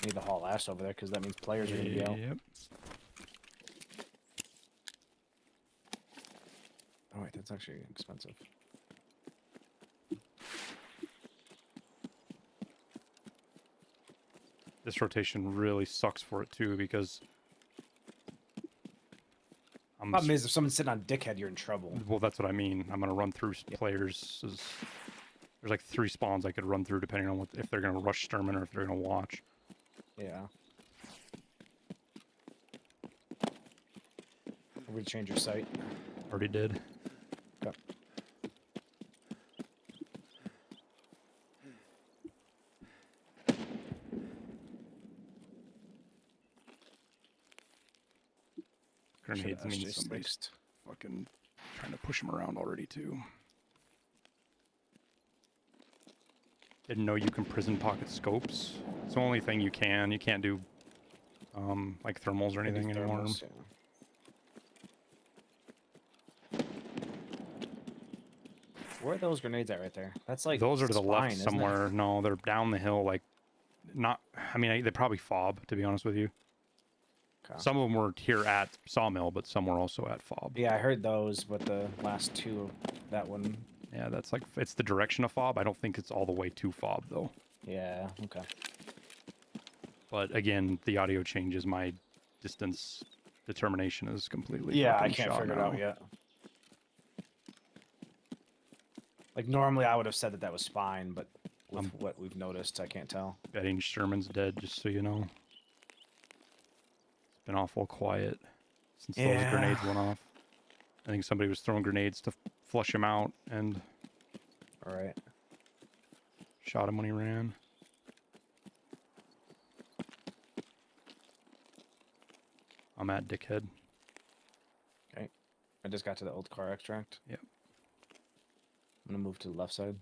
Need to haul ass over there because that means players are going to be out. Yep. Oh, wait, that's actually expensive. This rotation really sucks for it too because Problem is, if someone's sitting on dickhead, you're in trouble. well, that's what I mean. I'm gonna run through players. There's like 3 spawns I could run through depending on if they're gonna rush Sturman or if they're gonna watch. Yeah. I'm gonna change your site. Already did. Yep. Grenades means somebody's fucking trying to push him around already too. Didn't know you can prison pocket scopes. It's the only thing you can. You can't do like thermals or anything anymore. Yeah. Where are those grenades at right there? That's like Those are to the spine, left isn't it? somewhere. No, they're down the hill. Like, not. I mean, they probably fob. To be honest with you, Okay. some of them were here at Sawmill, but some were also at fob. Yeah, I heard those, but the last two, that one. Yeah, that's like it's the direction of fob. I don't think it's all the way to fob though. Yeah. Okay. But again, the audio changes. My distance determination is completely. Yeah, I fucking can't shot figure it now. out yet. Like normally, I would have said that was spine, but with what we've noticed, I can't tell. Betting Sherman's dead, just so you know. It's been awful quiet since those grenades went off. I think somebody was throwing grenades to flush him out and All right. shot him when he ran. I'm at Dickhead. Okay. I just got to the old car extract. Yep. I'm gonna move to the left side.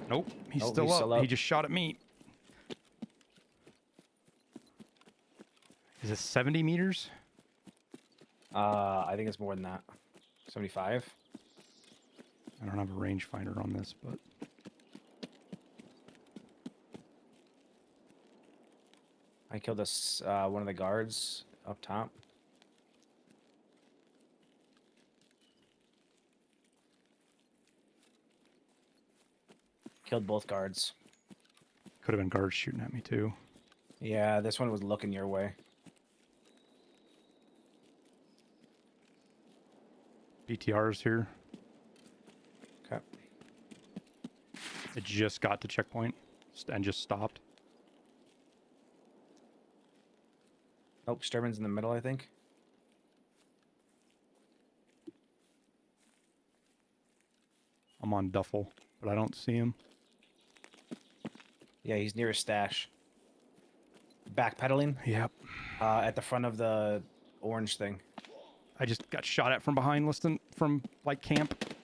Nope, he's Oh, still he's up. still up. He just shot at me. Is it 70 meters? I think it's more than that. 75. I don't have a rangefinder on this, but I killed this one of the guards up top. Killed both guards. could have been guards shooting at me too. Yeah, this one was looking your way. BTR's here. Okay. It just got to checkpoint and just stopped. Oh, Sturman's in the middle, I think. I'm on Duffel, but I don't see him. Yeah, he's near a stash. Backpedaling Yep. at the front of the orange thing. I just got shot at from behind, listening from like camp.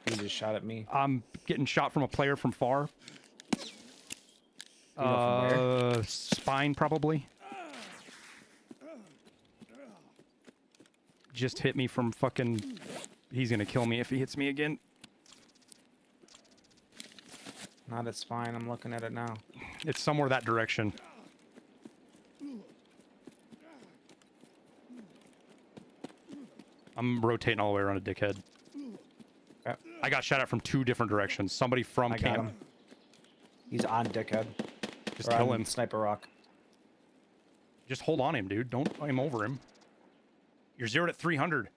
He just shot at me. I'm getting shot from a player from far. You know from where? Spine probably. Just hit me from fucking. He's gonna kill me if he hits me again. Not at spine. I'm looking at it now. It's somewhere that direction. I'm rotating all the way around a dickhead. Okay. I got shot at from 2 different directions. Somebody from I got camp. him. He's on dickhead. Just Or kill on him. Sniper Rock. Just hold on him, dude. Don't aim over him. You're zeroed at 300.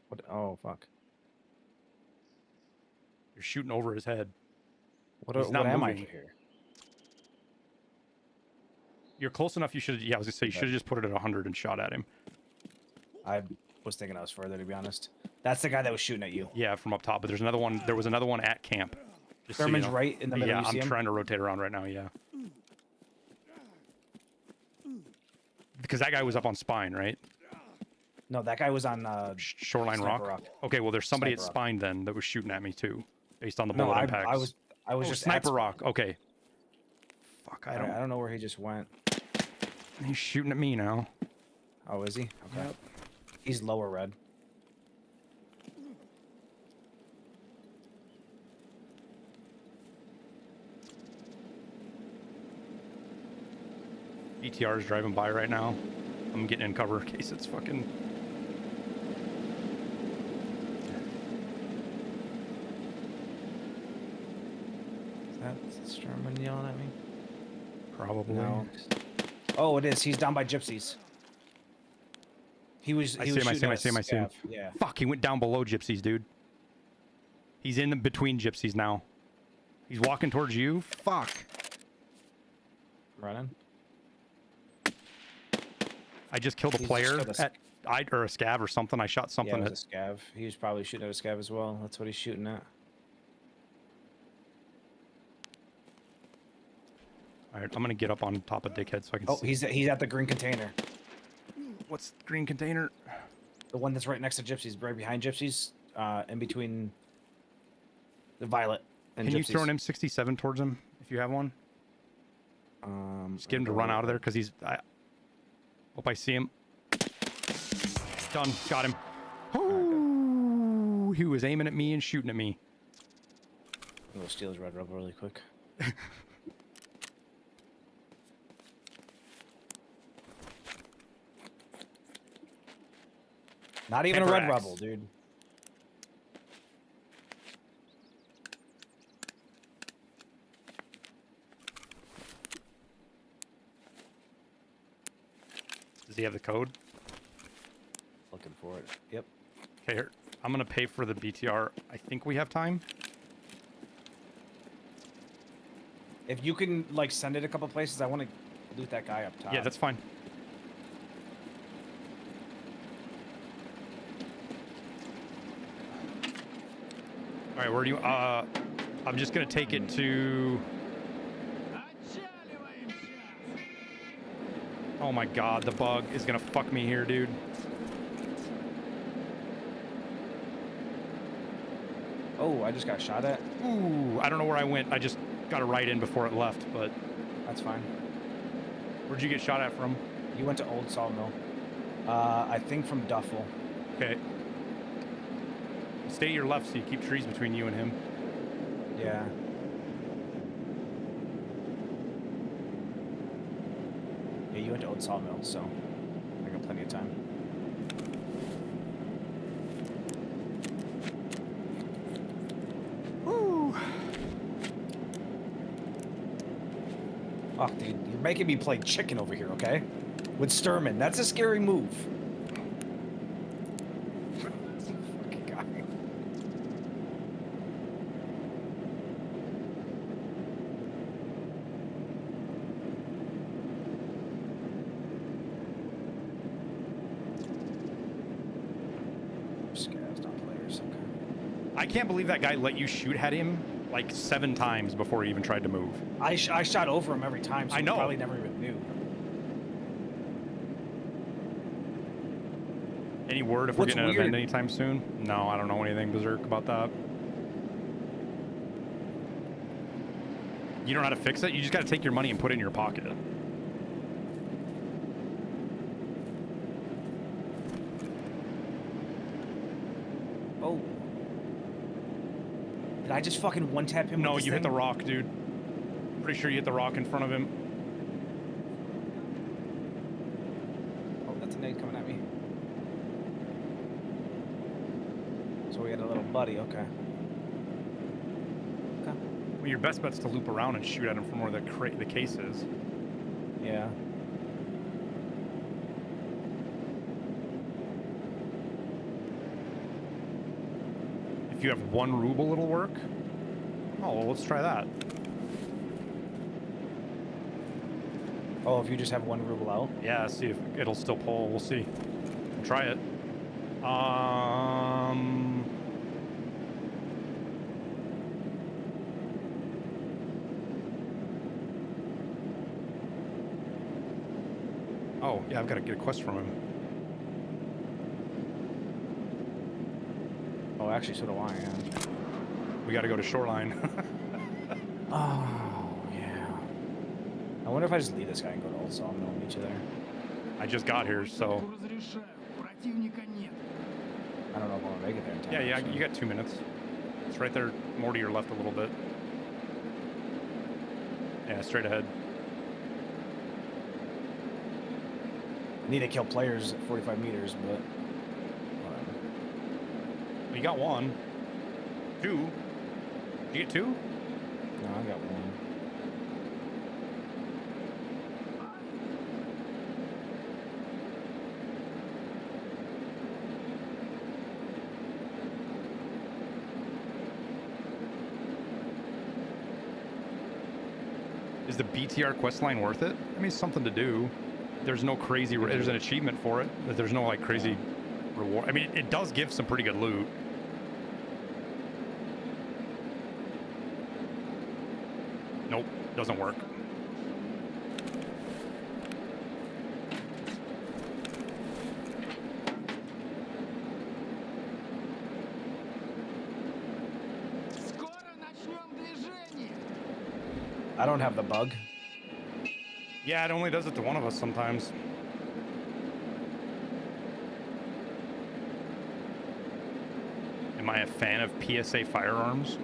What? Oh, fuck. You're shooting over his head. What, He's not what am I moving. here? You're close enough. You should. Yeah, I was gonna say you should have just put it at 100 and shot at him. I was thinking I was further, to be honest. That's the guy that was shooting at you. Yeah, from up top. But there's another one. There was another one at camp. Just so you Sherman's know. right in the middle. Yeah, You see I'm him? trying to rotate around right now. Yeah. Because that guy was up on Spine, right? No, that guy was on Shoreline Sniper Rock. Okay, well, there's somebody Sniper at Rock. Spine then that was shooting at me too, based on the No, bullet I impacts. was Oh, just Sniper at Rock. Okay. Fuck, I I don't. know where he just went. He's shooting at me now. Oh, is he? Okay. He's lower red. BTR is driving by right now. I'm getting in cover in case it's fucking. Is that Sherman yelling at me? Probably. No. Oh, it is. He's down by gypsies. He was. I He see was him, I shooting see him, at I see him. Scav. Yeah. Fuck, he went down below gypsies, dude. He's in between gypsies now. He's walking towards you. Fuck. Running. I just killed a He's player just killed or a scav or something. I shot something Yeah, it at. was a scav. He was probably shooting at a scav as well. That's what he's shooting at. All right, I'm gonna get up on top of Dickhead so I can Oh, see. he's at the green container. What's the green container? The one that's right next to gypsies, right behind gypsies, in between the violet and Can gypsies. you throw an M67 towards him if you have one? Just get him to run out of there because he's. I hope I see him. Done. Got him. Ooh, he was aiming at me and shooting at me. I'm gonna steal his red rubber really quick. Not even a red Pepper axe. rubble, dude. Does he have the code? Looking for it. Yep. Okay, here. I'm gonna pay for the BTR. I think we have time. If you can like send it a couple places, I want to loot that guy up top. Yeah, that's fine. All right, where do you? I'm just gonna take it to. Oh my God, the bug is gonna fuck me here, dude. Oh, I just got shot at. Ooh, I don't know where I went. I just got a right in before it left, but That's fine. where'd you get shot at from? You went to Old Sawmill. I think from Duffel. Okay. Stay to your left so you keep trees between you and him. Yeah. Yeah, you went to Old Sawmill, so I got plenty of time. Woo. Fuck, dude, you're making me play chicken over here, okay? With Sturman. That's a scary move. Fucking guy. Scavs, not players, okay. I can't believe that guy let you shoot at him like 7 times before he even tried to move. I shot over him every time, so I he know. probably never even knew. Any word if we're What's getting an weird- event anytime soon? No, I don't know anything berserk about that. You don't know how to fix it? You just got to take your money and put it in your pocket. Oh. Did I just fucking one-tap him? No, with this you hit the thing? rock, dude. Pretty sure you hit the rock in front of him. Oh, that's a nade coming at me. So we had a little buddy, okay. Okay. Well, your best bet's to loop around and shoot at him from where the case is. Yeah. If you have 1 ruble, it'll work. Oh, well, let's try that. Oh, if you just have 1 ruble out? Yeah, see if it'll still pull. We'll see. Try it. Oh, yeah, I've got to get a quest from him. Oh, actually, so do I, yeah. We got to go to Shoreline. Oh, yeah. I wonder if I just leave this guy and go to Old Song and we'll meet you there. I just got here, so... I don't know if I'm gonna make it there in time. Yeah, you got 2 minutes. It's right there, more to your left a little bit. Yeah, straight ahead. Need to kill players at 45 meters, but... You got 1. 2. Did you get 2? No, I got 1. Is the BTR quest line worth it? I mean, it's something to do. There's no crazy... There's an achievement for it, but there's no, like, crazy reward. I mean, it does give some pretty good loot. Nope, doesn't work. I don't have the bug. Yeah, it only does it to one of us sometimes. Am I a fan of PSA firearms?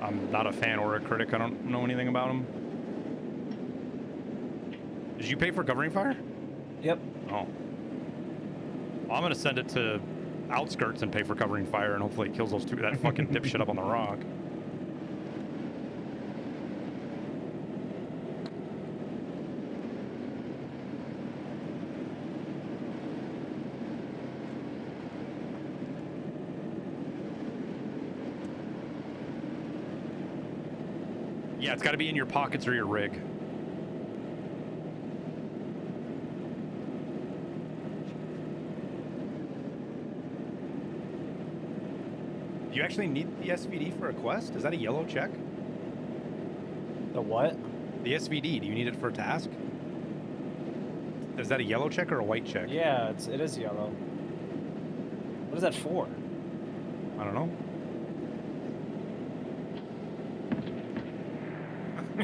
I'm not a fan or a critic. I don't know anything about them. Did you pay for covering fire? Yep. Oh. Well, I'm gonna send it to Outskirts and pay for covering fire, and hopefully it kills those two that fucking dipshit up on the rock. Yeah, it's got to be in your pockets or your rig. Do you actually need the SVD for a quest? Is that a yellow check? The what? The SVD, do you need it for a task? Is that a yellow check or a white check? Yeah, it is yellow. What is that for? I don't know.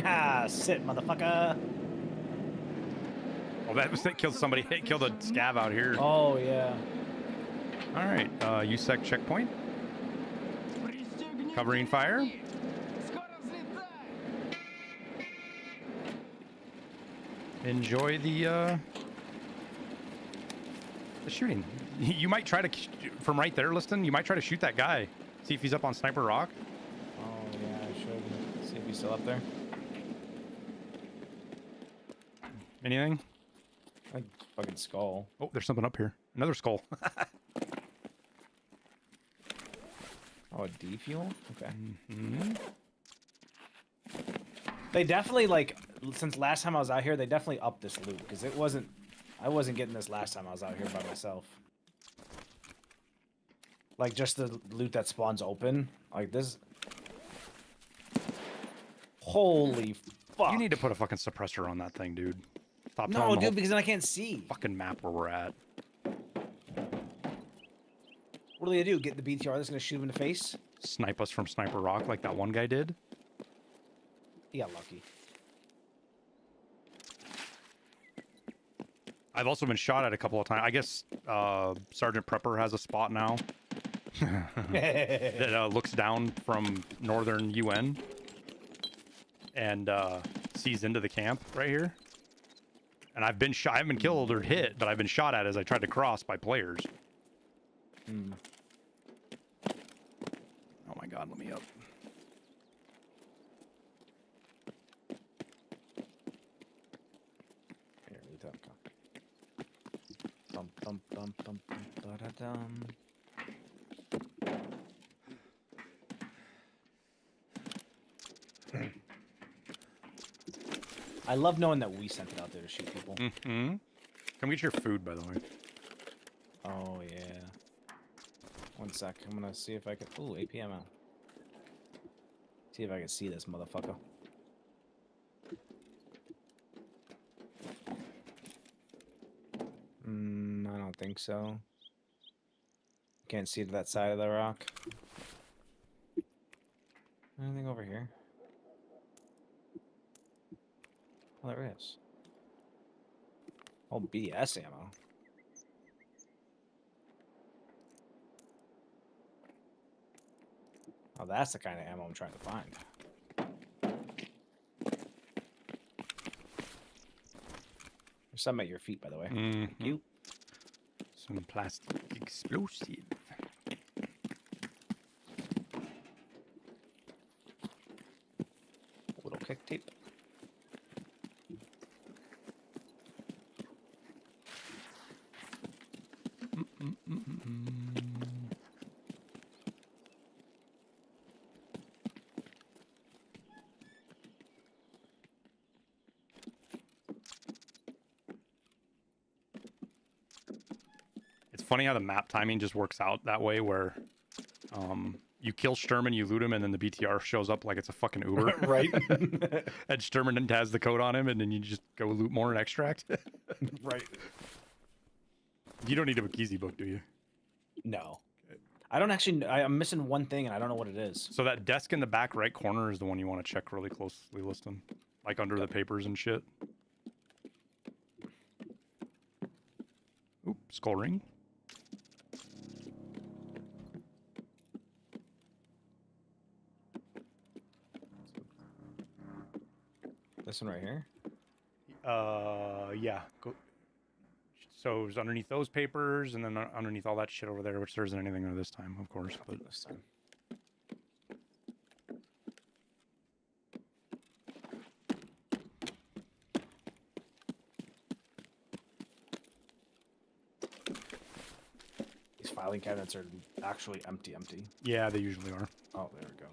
Ah, sit, motherfucker. Oh, that was that killed somebody. It killed a scav out here. Oh, yeah. All right, USEC checkpoint. Covering fire. Enjoy the shooting. You might try to, from right there, Liston, you might try to shoot that guy. See if he's up on Sniper Rock. Oh, yeah, I should. See if he's still up there. Anything? Like fucking skull. Oh, there's something up here. Another skull. Oh, a D fuel? Okay. Mm-hmm. They definitely, like, since last time I was out here, they definitely upped this loot, because I wasn't getting this last time I was out here by myself. Like, just the loot that spawns open, like this. Holy fuck. You need to put a fucking suppressor on that thing, dude. Stop No, telling the dude, whole because then I can't see. fucking map where we're at. What are they gonna do? Get the BTR that's gonna shoot him in the face? Snipe us from Sniper Rock like that one guy did. He got lucky. I've also been shot at a couple of times. I guess Sergeant Prepper has a spot now that looks down from northern UN and sees into the camp right here. And I've been shot. I haven't been killed or hit, but I've been shot at as I tried to cross by players. Hmm. Oh my god, let me up. Here, we talk. Dum dum dum dum dum da da dum. I love knowing that we sent it out there to shoot people. Mm-hmm. Come get your food, by the way. Oh yeah. One sec. I'm gonna see if I can. Ooh, AP ammo. See if I can see this motherfucker. I don't think so. Can't see to that side of the rock. Anything over here? Oh, there is. Oh, BS ammo. Oh, that's the kind of ammo I'm trying to find. There's some at your feet, by the way. Thank you. Some plastic explosive. Little kick tape. It's funny how the map timing just works out that way, where you kill Sturman, you loot him, and then the BTR shows up like it's a fucking Uber. Right. And Sturman has the code on him, and then you just go loot more and extract. Right. You don't need a Bookizi book, do you? No. I don't actually. I'm missing one thing, and I don't know what it is. So that desk in the back right corner is the one you want to check really closely, Liston. Like under the papers and shit. Oop, skull ring. This one right here. Yeah. Go. So it's underneath those papers, and then underneath all that shit over there, which there isn't anything there this time, of course. But This time. These filing cabinets are actually empty. yeah, they usually are. Oh, there we go.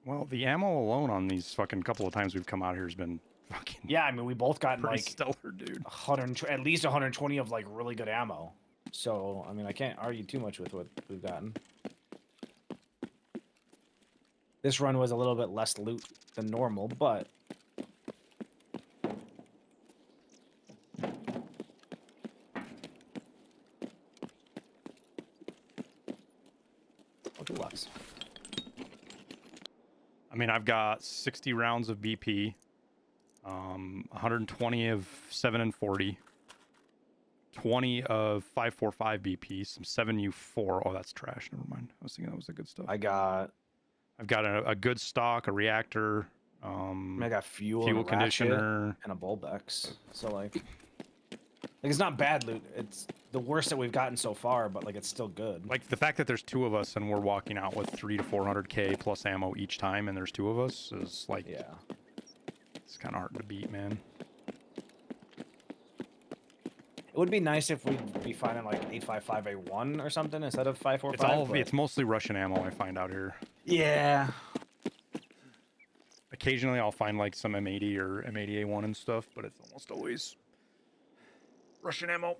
Well, the ammo alone on these fucking couple of times we've come out here has been fucking Yeah, I mean, we both got pretty like stellar, dude. at least 120 of like really good ammo. So, I mean, I can't argue too much with what we've gotten. This run was a little bit less loot than normal, but oh, deluxe. I mean, I've got 60 rounds of BP, 120 of 7 and 40, 20 of 545 BP, some 7U4. Oh, that's trash. Never mind. I was thinking that was the good stuff. I got a good stock, a reactor, I got fuel fuel and a ratchet conditioner. and a Bulbex. So like it's not bad loot. It's the worst that we've gotten so far, but like it's still good. Like the fact that there's two of us and we're walking out with 300 to 400K plus ammo each time, and there's two of us is like, Yeah. it's kind of hard to beat, man. It would be nice if we'd be finding like 855A1 or something instead of 545. but- It's mostly Russian ammo I find out here. Yeah. Occasionally I'll find like some M80 or M80A1 and stuff, but it's almost always Russian ammo.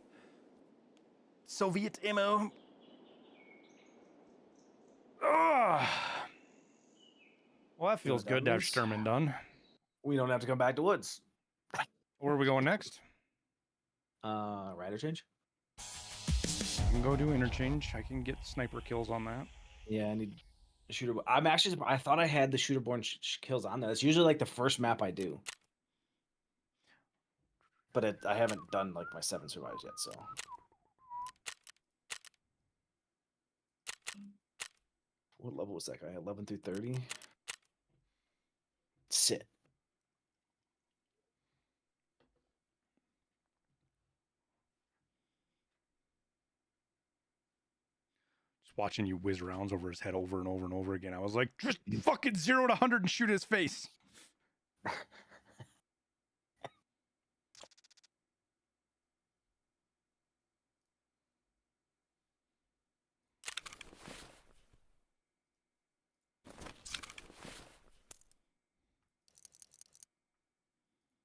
Soviet ammo. Ah. Well, that feels good to have Sturman done. We don't have to come back to woods. Where are we going next? Rider change? I can go do interchange. I can get sniper kills on that. Yeah, I need the shooter. I'm actually. I thought I had the shooter-born kills on that. It's usually like the first map I do, but I haven't done like my 7 survives yet. So. What level was that guy? 11 through 30. it. Just watching you whiz rounds over his head over and over and over again. I was like, just fucking 0 to 100 and shoot his face.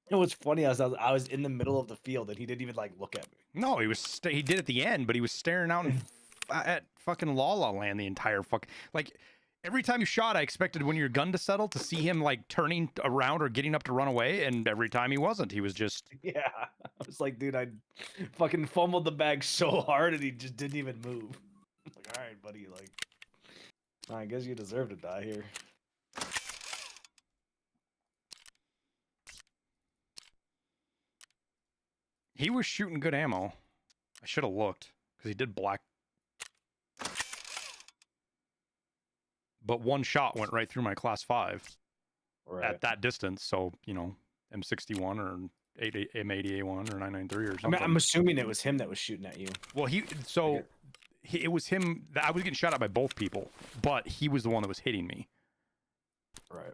You know what's funny? I was in the middle of the field and he didn't even like look at me. No, he did at the end, but he was staring out at fucking La La Land the entire like every time you shot, I expected when your gun to settle to see him like turning around or getting up to run away, and every time he wasn't. He was just Yeah, I was like, dude, I fucking fumbled the bag so hard and he just didn't even move. Like, all right, buddy, like, I guess you deserve to die here. he was shooting good ammo. I should have looked because he did black. But one shot went right through my class 5 at that distance. So, you know, M61 or M80A1 or 993 or something. I'm assuming it was him that was shooting at you. Well, it was him. I was getting shot at by both people, but he was the one that was hitting me. Right.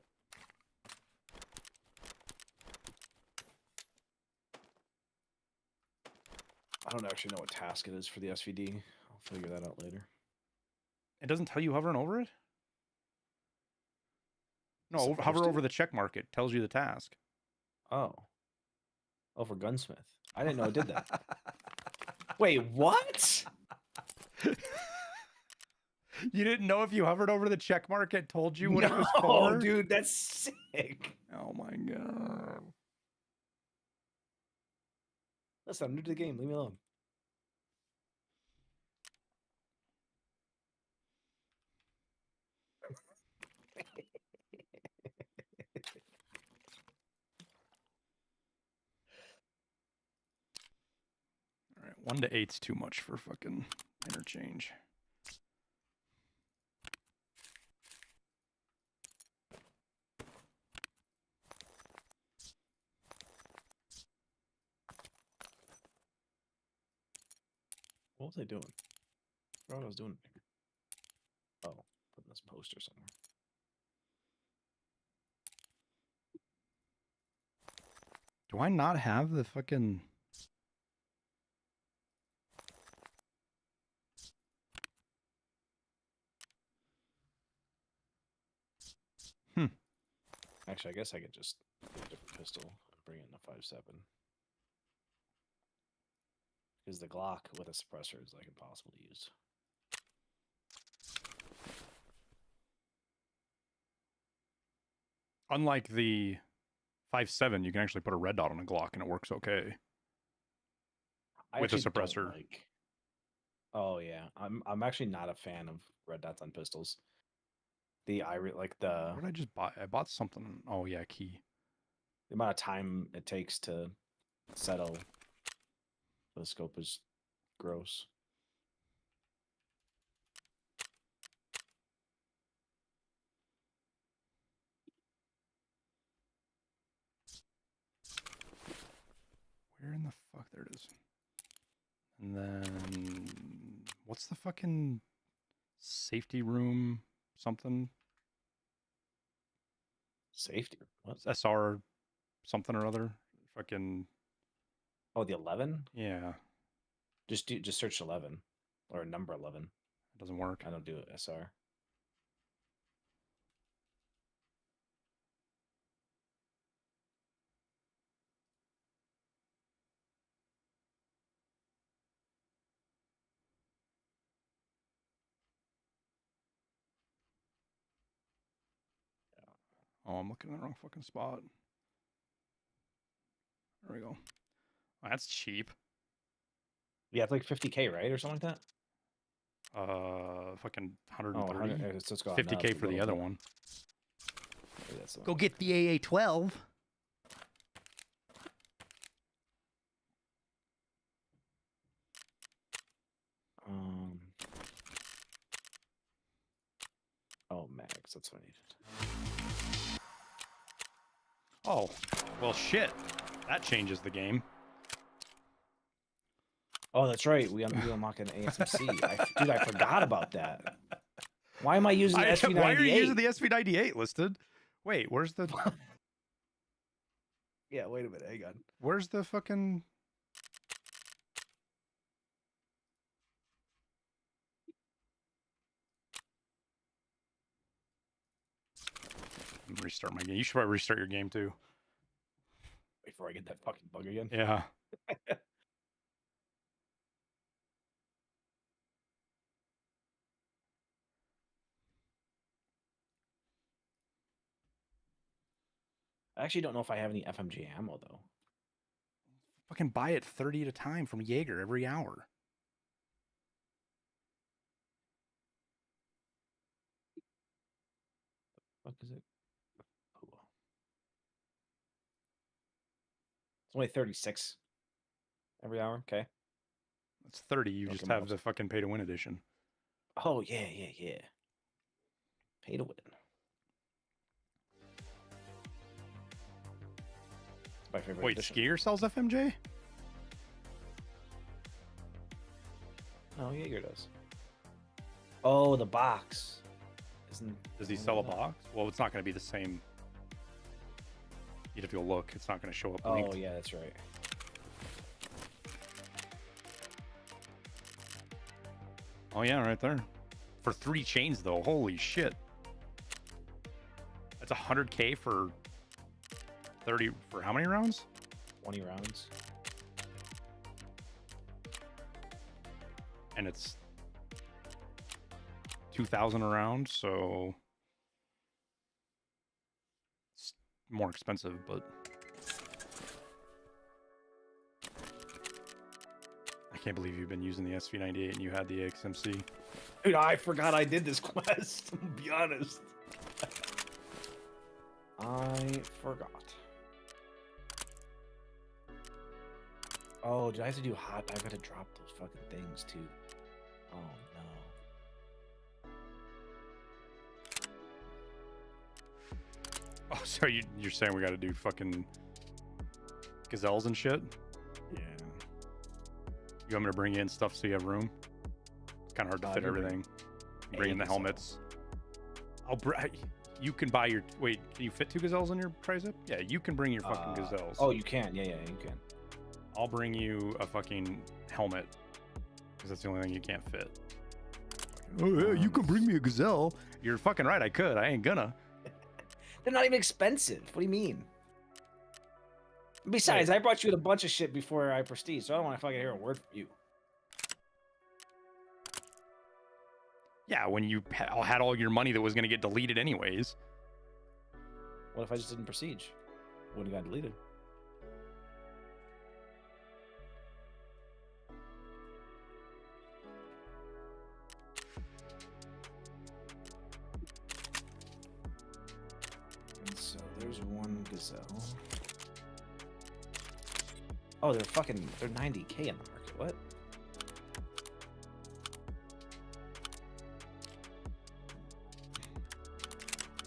I don't actually know what task it is for the SVD. I'll figure that out later. It doesn't tell you hovering over it? No, Supposed hover to? over the check mark. It tells you the task. Oh. Oh, for Gunsmith. I didn't know it did that. Wait, what? You didn't know if you hovered over the check mark, it told you what it was No, for? dude, that's sick. Oh my god. Listen, I'm new to the game. Leave me alone. All right, 1 to 8's too much for fucking interchange. What was I doing? I forgot what I was doing. Oh, putting this poster somewhere. Do I not have the fucking... Actually, I guess I could just get a different pistol and bring in the 5.7. Because the Glock with a suppressor is like impossible to use. Unlike the 5.7, you can actually put a red dot on a Glock and it works okay. I With a actually don't suppressor. like... Oh yeah, I'm actually not a fan of red dots on pistols. Like the What did I just buy? I bought something. Oh yeah, key. the amount of time it takes to settle the scope is gross. Where in the fuck? There it is. And then what's the fucking safety room something? Safety. What? SR something or other. Fucking Oh, the 11. yeah. Just search 11 or number 11. It doesn't work. I don't do SR. Oh, I'm looking in the wrong fucking spot. There we go. Oh, that's cheap. Yeah, it's like 50K, right, or something like that. Fucking Oh, 130. it's just gone up 50K a for the little other bit. one. Maybe that's the one. Go get the AA12. Oh, mags. That's what I needed. Oh, well, shit. That changes the game. Oh, that's right. We unlock an ASMC. Dude, I forgot about that. Why am I using the SV98? Why are you using the SV98 listed? Wait, where's the... Yeah, wait a minute. Hang on. Where's the fucking... Restart my game. You should probably restart your game too. Before I get that fucking bug again. Yeah. I actually don't know if I have any FMG ammo though. Fucking buy it 30 at a time from Jaeger every hour. What is it? Oh. It's only 36 every hour. Okay. It's 30. You Okay, just have the fucking pay to win edition. Oh, yeah. Pay to win. It's my favorite Wait, edition. Skier sells FMJ? No, Jaeger does. Oh, the box. Does he sell a box? Well, it's not going to be the same. If you'll look, it's not going to show up linked. Oh, yeah, that's right. Oh, yeah, right there. For 3 chains, though. Holy shit. That's 100K for 30... For how many rounds? 20 rounds. And it's 2,000 a round, so... It's more expensive, but... I can't believe you've been using the SV98 and you had the XMC. Dude, I forgot I did this quest. To be honest. I forgot. Oh, did I have to do hot? I gotta drop those fucking things too. Oh no. Oh, so you're saying we gotta do fucking gazelles and shit? Yeah. You want me to bring in stuff so you have room? It's kind of hard to fit everything. Bring in the helmets. You can buy your... Wait, can you fit 2 gazelles on your tricep? Yeah, you can bring your fucking gazelles. Oh, you can. Yeah, you can. I'll bring you a fucking helmet. Because that's the only thing you can't fit. Oh, yeah, you can bring me a gazelle. You're fucking right, I could. I ain't gonna. They're not even expensive. What do you mean? Besides, I brought you a bunch of shit before I prestige, so I don't want to fucking hear a word from you. Yeah, when you had all your money that was going to get deleted anyways. What if I just didn't prestige? Wouldn't have got deleted. And so there's one gazelle. Oh, they're 90K in the market. What?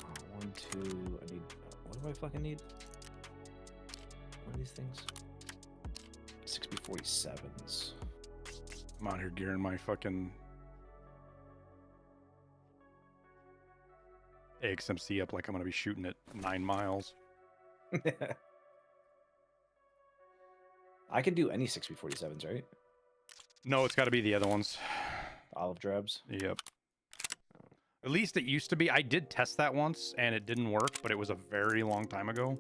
Oh, 1, 2. I need. What do I fucking need? What are these things? 6B47s. I'm out here gearing my fucking AXMC up like I'm going to be shooting at 9 miles. I can do any 6B47s, right? No, it's got to be the other ones. Olive drabs. Yep. At least it used to be. I did test that once and it didn't work, but it was a very long time ago.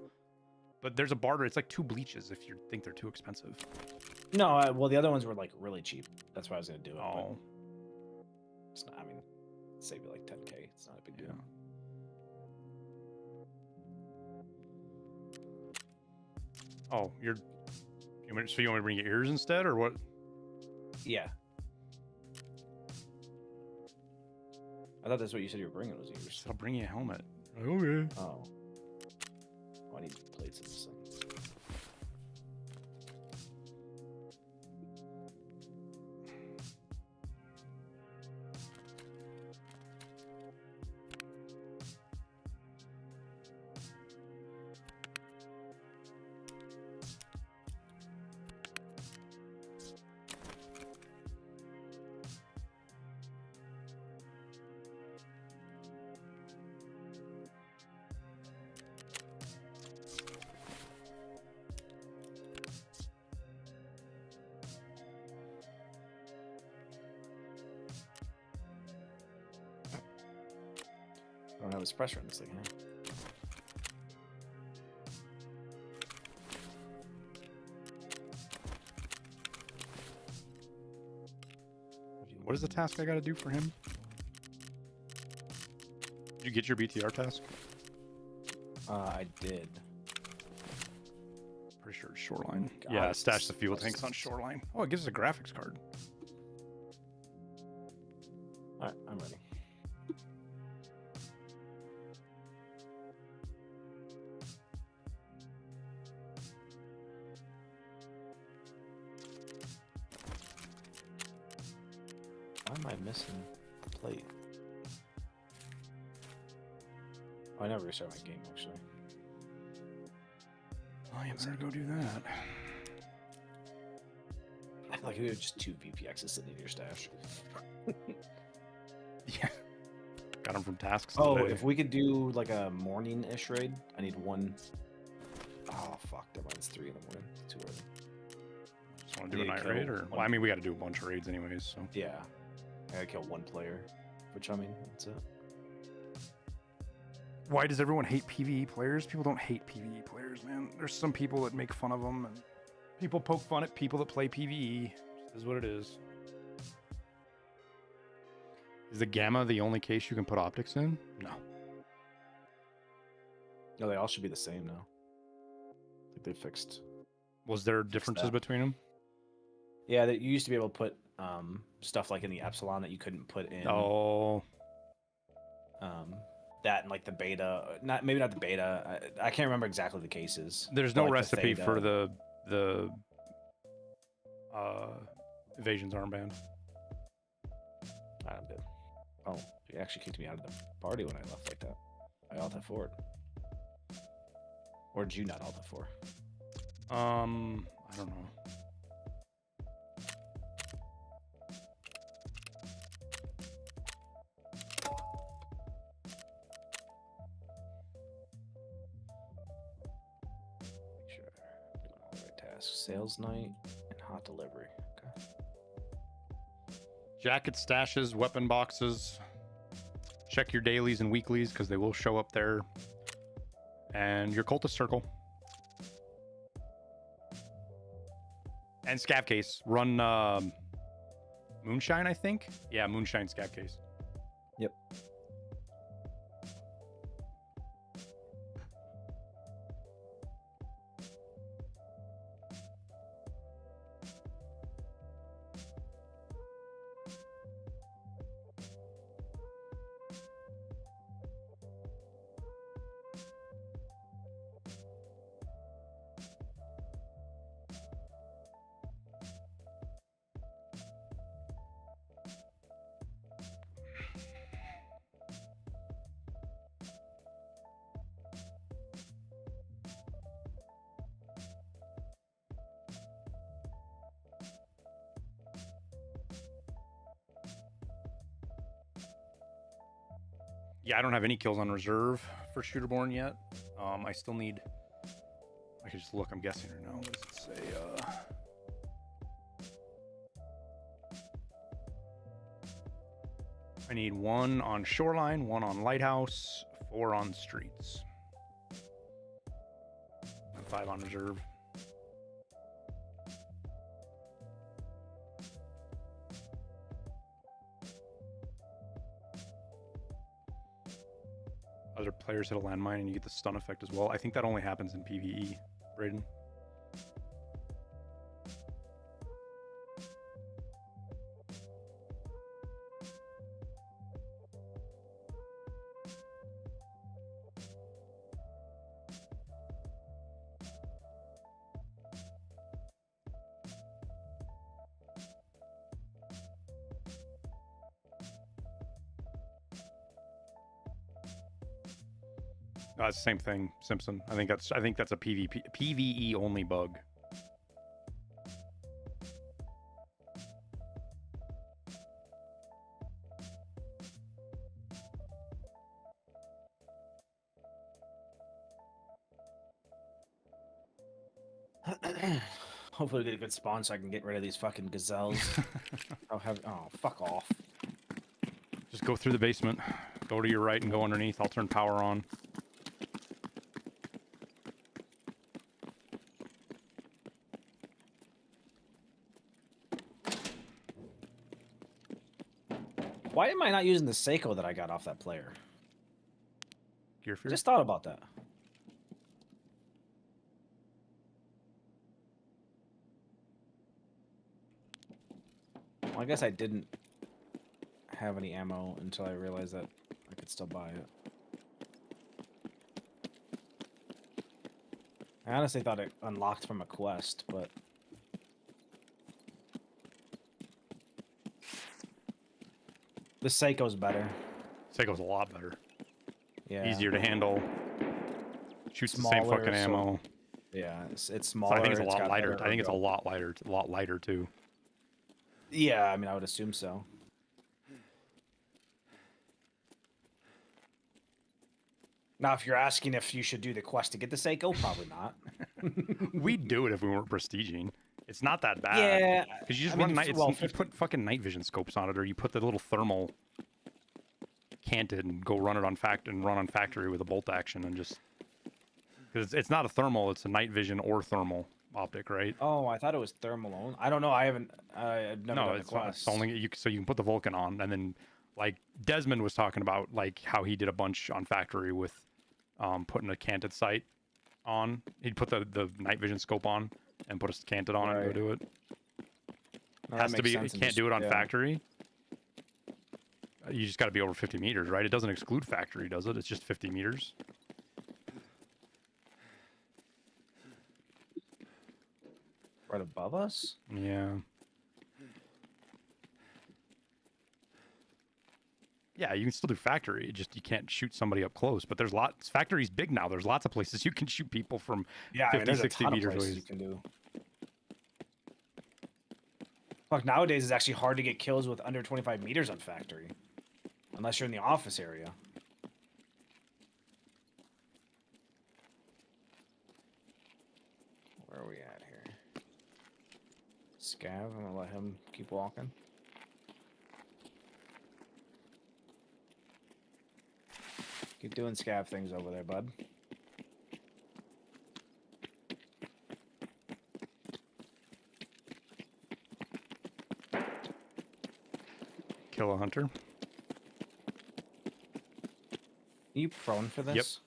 But there's a barter. It's like 2 bleaches if you think they're too expensive. No, well, the other ones were like really cheap. That's why I was gonna do it. Oh. It's not. I mean, save you like 10K. It's not a big deal. Yeah. Oh, so you want me to bring your ears instead, or what? Yeah. I thought that's what you said you were bringing was ears. I'll bring you a helmet. Okay. Oh. I need plates in this thing. I don't have a suppressor on this thing, huh? What is the task I gotta do for him? Did you get your BTR task? I did. Pretty sure it's Shoreline. God, Yeah, it's- stash the fuel tanks on Shoreline. Oh, it gives us a graphics card. Alright, I'm ready. Why am I missing a plate? Oh, I never restart my game, actually. Oh, you better go do that. I feel like we have just 2 VPXs sitting in your stash. Yeah. Got them from tasks. Oh, today. if we could do like a morning-ish raid, I need 1. Oh, fuck, that mine's 3 in the morning. It's too early. Just want to do a Yeah, night kill raid, or well, I mean, we got to do a bunch of raids anyways. So Yeah. I gotta kill 1 player for chumming. That's it. why does everyone hate PvE players? People don't hate PvE players, man. There's some people that make fun of them, and people poke fun at people that play PvE. This is what it is. Is the gamma the only case you can put optics in? No. No, they all should be the same now. I think they fixed. Was there differences that. between them? Yeah, that you used to be able to put stuff like in the epsilon that you couldn't put in. Oh, That and like the beta, maybe not the beta. I can't remember exactly the cases. there's but, no like, the recipe theta. for the evasions armband. I'm good. Oh, you actually kicked me out of the party when I left like that. I alt F4. Or did you not alt F4? I don't know. Make sure I'm doing all the right tasks. Sales night and hot delivery. Okay. Jacket stashes, weapon boxes. Check your dailies and weeklies because they will show up there. And your cultist circle. And scav case. Run Moonshine, I think. Yeah, Moonshine scav case. Yep. Yeah, I don't have any kills on reserve for Shooterborn yet. I still need... I could just look, I'm guessing right now. What does it say? I need 1 on Shoreline, 1 on Lighthouse, 4 on Streets. And 5 on reserve. Other players hit a landmine and you get the stun effect as well. I think that only happens in PvE, Braden. It's the same thing, Simpson. I think that's a PvE only bug. Hopefully we get a good spawn so I can get rid of these fucking gazelles. Oh, fuck off. Just go through the basement. Go to your right and go underneath. I'll turn power on. Why am I not using the Seiko that I got off that player? Gear fear? Just thought about that. Well, I guess I didn't have any ammo until I realized that I could still buy it. I honestly thought it unlocked from a quest, but... The Seiko's better. Seiko's a lot better. Yeah. Easier to handle. Shoots the same Smaller, fucking so- ammo. Yeah, it's So smaller. I think it's a it's lot got lighter. better I think it's a ergo. lot lighter. It's a lot lighter too. Yeah, I mean, I would assume so. Now, if you're asking if you should do the quest to get the Seiko, probably not. We'd do it if we weren't prestiging. It's not that bad. Yeah, Because you just I mean, run night. well, You put fucking night vision scopes on it, or you put the little thermal canted and go run it on factory with a bolt action and just because it's not a thermal, it's a night vision or thermal optic, right? Oh, I thought it was thermal only. I don't know. I've never No, done the it's quest. only so you can put the Vulcan on, and then like Desmond was talking about like how he did a bunch on factory with putting a canted sight on. He'd put the night vision scope on and put a canted on and Right. go do it. No, that Has to makes be. sense You and can't just- do it on yeah. factory. You just got to be over 50 meters, right? It doesn't exclude factory, does it? It's just 50 meters. Right above us? Yeah. Yeah, you can still do factory. Just you can't shoot somebody up close. But there's lots. Factory's big now. There's lots of places you can shoot people from Yeah, 50, there's 60 a ton meters of places away. you can do. Fuck, nowadays it's actually hard to get kills with under 25 meters on factory. Unless you're in the office area. Where are we at here? Scav, I'm gonna let him keep walking. Keep doing scav things over there, bud. Kill a hunter. Are you prone for this?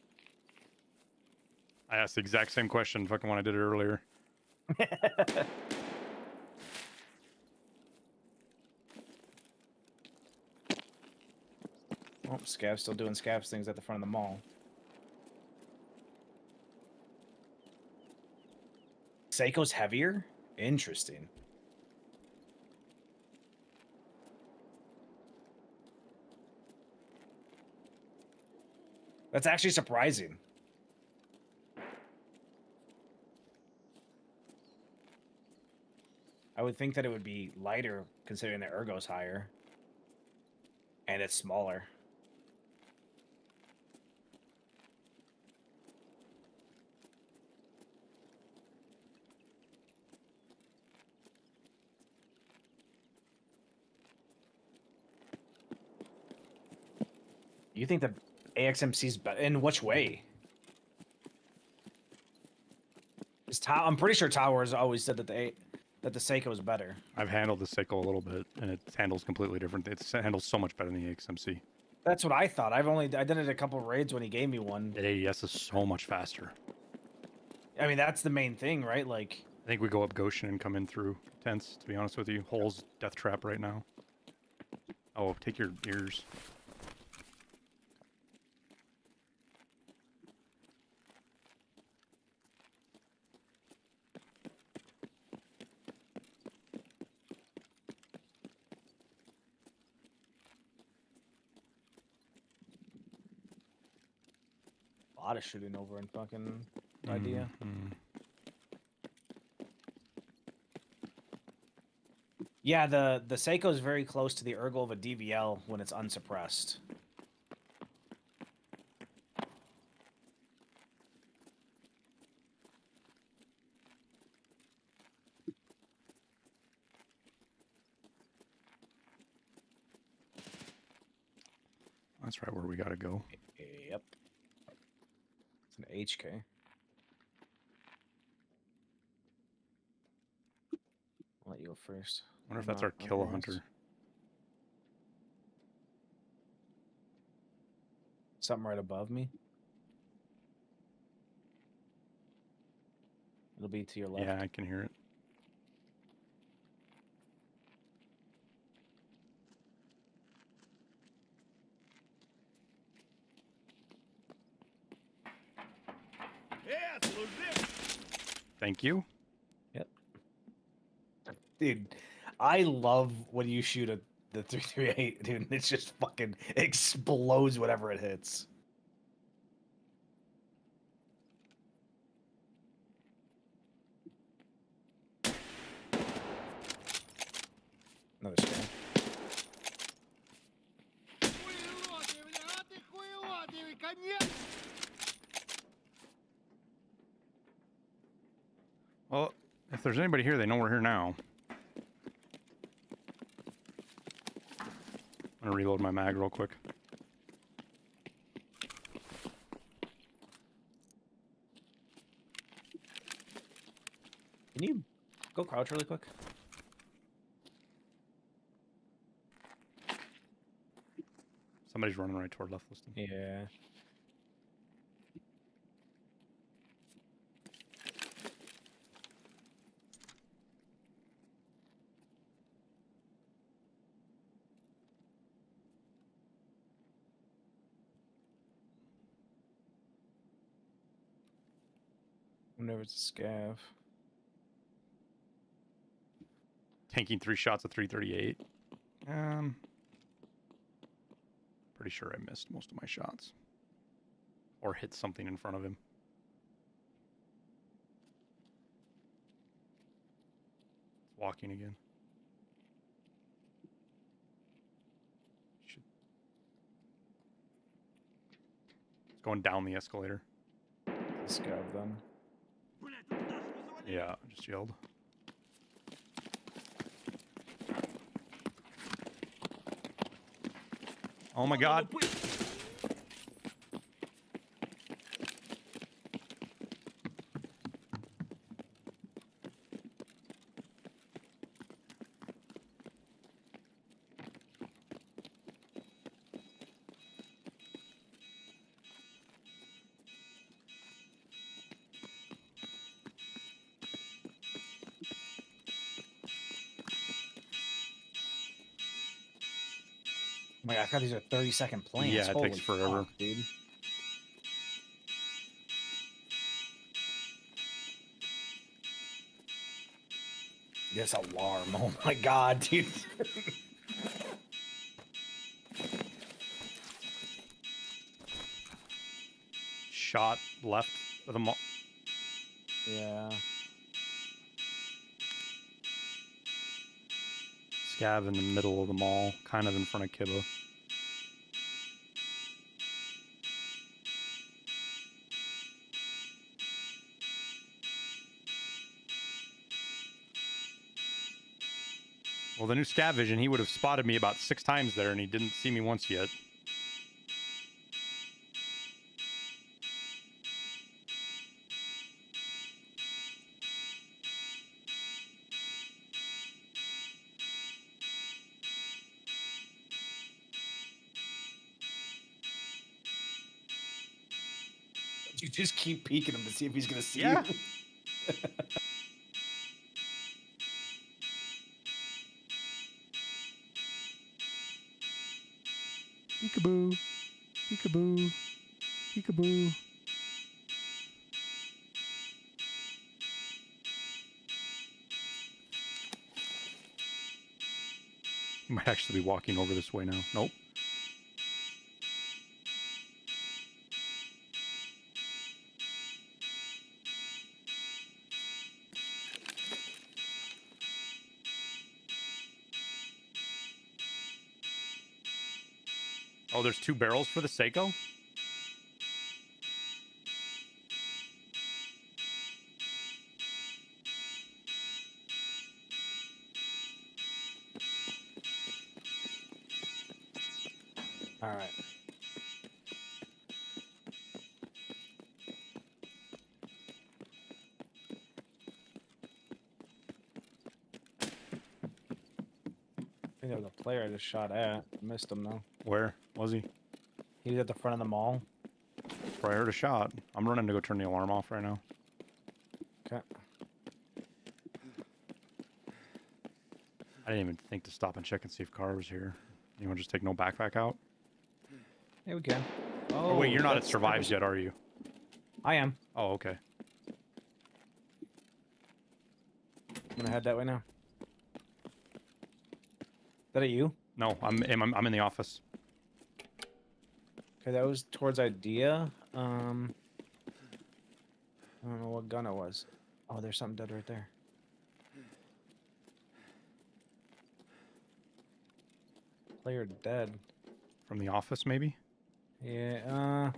I asked the exact same question fucking when I did it earlier. Oh, Scav's still doing Scav's things at the front of the mall. Seiko's heavier? Interesting. That's actually surprising. I would think that it would be lighter considering the ergo's higher. And it's smaller. You think the AXMC's better? In which way? I'm pretty sure Towers always said that the Seiko is better. I've handled the Seiko a little bit, and it handles completely different. It handles so much better than the XMC. That's what I thought. I did it a couple raids when he gave me one. The AES is so much faster. I mean, that's the main thing, right? Like, I think we go up Goshen and come in through tents, to be honest with you. Hole's death trap right now. Oh, take your ears. a lot of shooting over in fucking idea. Mhm. Yeah, the Seiko is very close to the ergo of a DVL when it's unsuppressed. That's right where we gotta go. Yep. It's an HK. I'll let you go first. Wonder if I'm that's our not kill on hunter. yours. Something right above me. It'll be to your left. Yeah, I can hear it. Thank you. Yep. Dude, I love when you shoot the 338, dude. And it's just fucking explodes whatever it hits. Another spam. Well, if there's anybody here, they know we're here now. I'm gonna reload my mag real quick. Can you go crouch really quick? Somebody's running right toward left listing. Yeah. Whenever it's a scav. Tanking 3 shots of 338. Pretty sure I missed most of my shots. Or hit something in front of him. It's walking again. Should... It's going down the escalator. Scav then. Yeah, I just yelled. Oh my god. Oh my god, I forgot these are 30-second planes. Yeah, it Holy takes forever. fuck, dude. This alarm. Oh my god, dude. Shot left of the mall. Yeah. Scav in the middle of the mall, kind of in front of Kibba. Well, the new scav vision, he would have spotted me about 6 times there, and he didn't see me once yet. You just keep peeking him to see if he's gonna see Yeah. you. Peekaboo. Peekaboo. Peekaboo. He might actually be walking over this way now. Nope. Oh, there's 2 barrels for the Seiko? All right. I think there was a player I just shot at. Missed him though. Where was he? He was at the front of the mall. Probably heard a shot. I'm running to go turn the alarm off right now. Okay. I didn't even think to stop and check and see if car was here. You want to just take no backpack out? Yeah, we can. Oh, wait, you're not at that's- survives yet, are you? I am. Oh, okay. I'm gonna head that way now. Is that you? No, I'm in the office. Okay, that was towards Idea. I don't know what gun it was. Oh, there's something dead right there. Player dead. From the office, maybe? Yeah,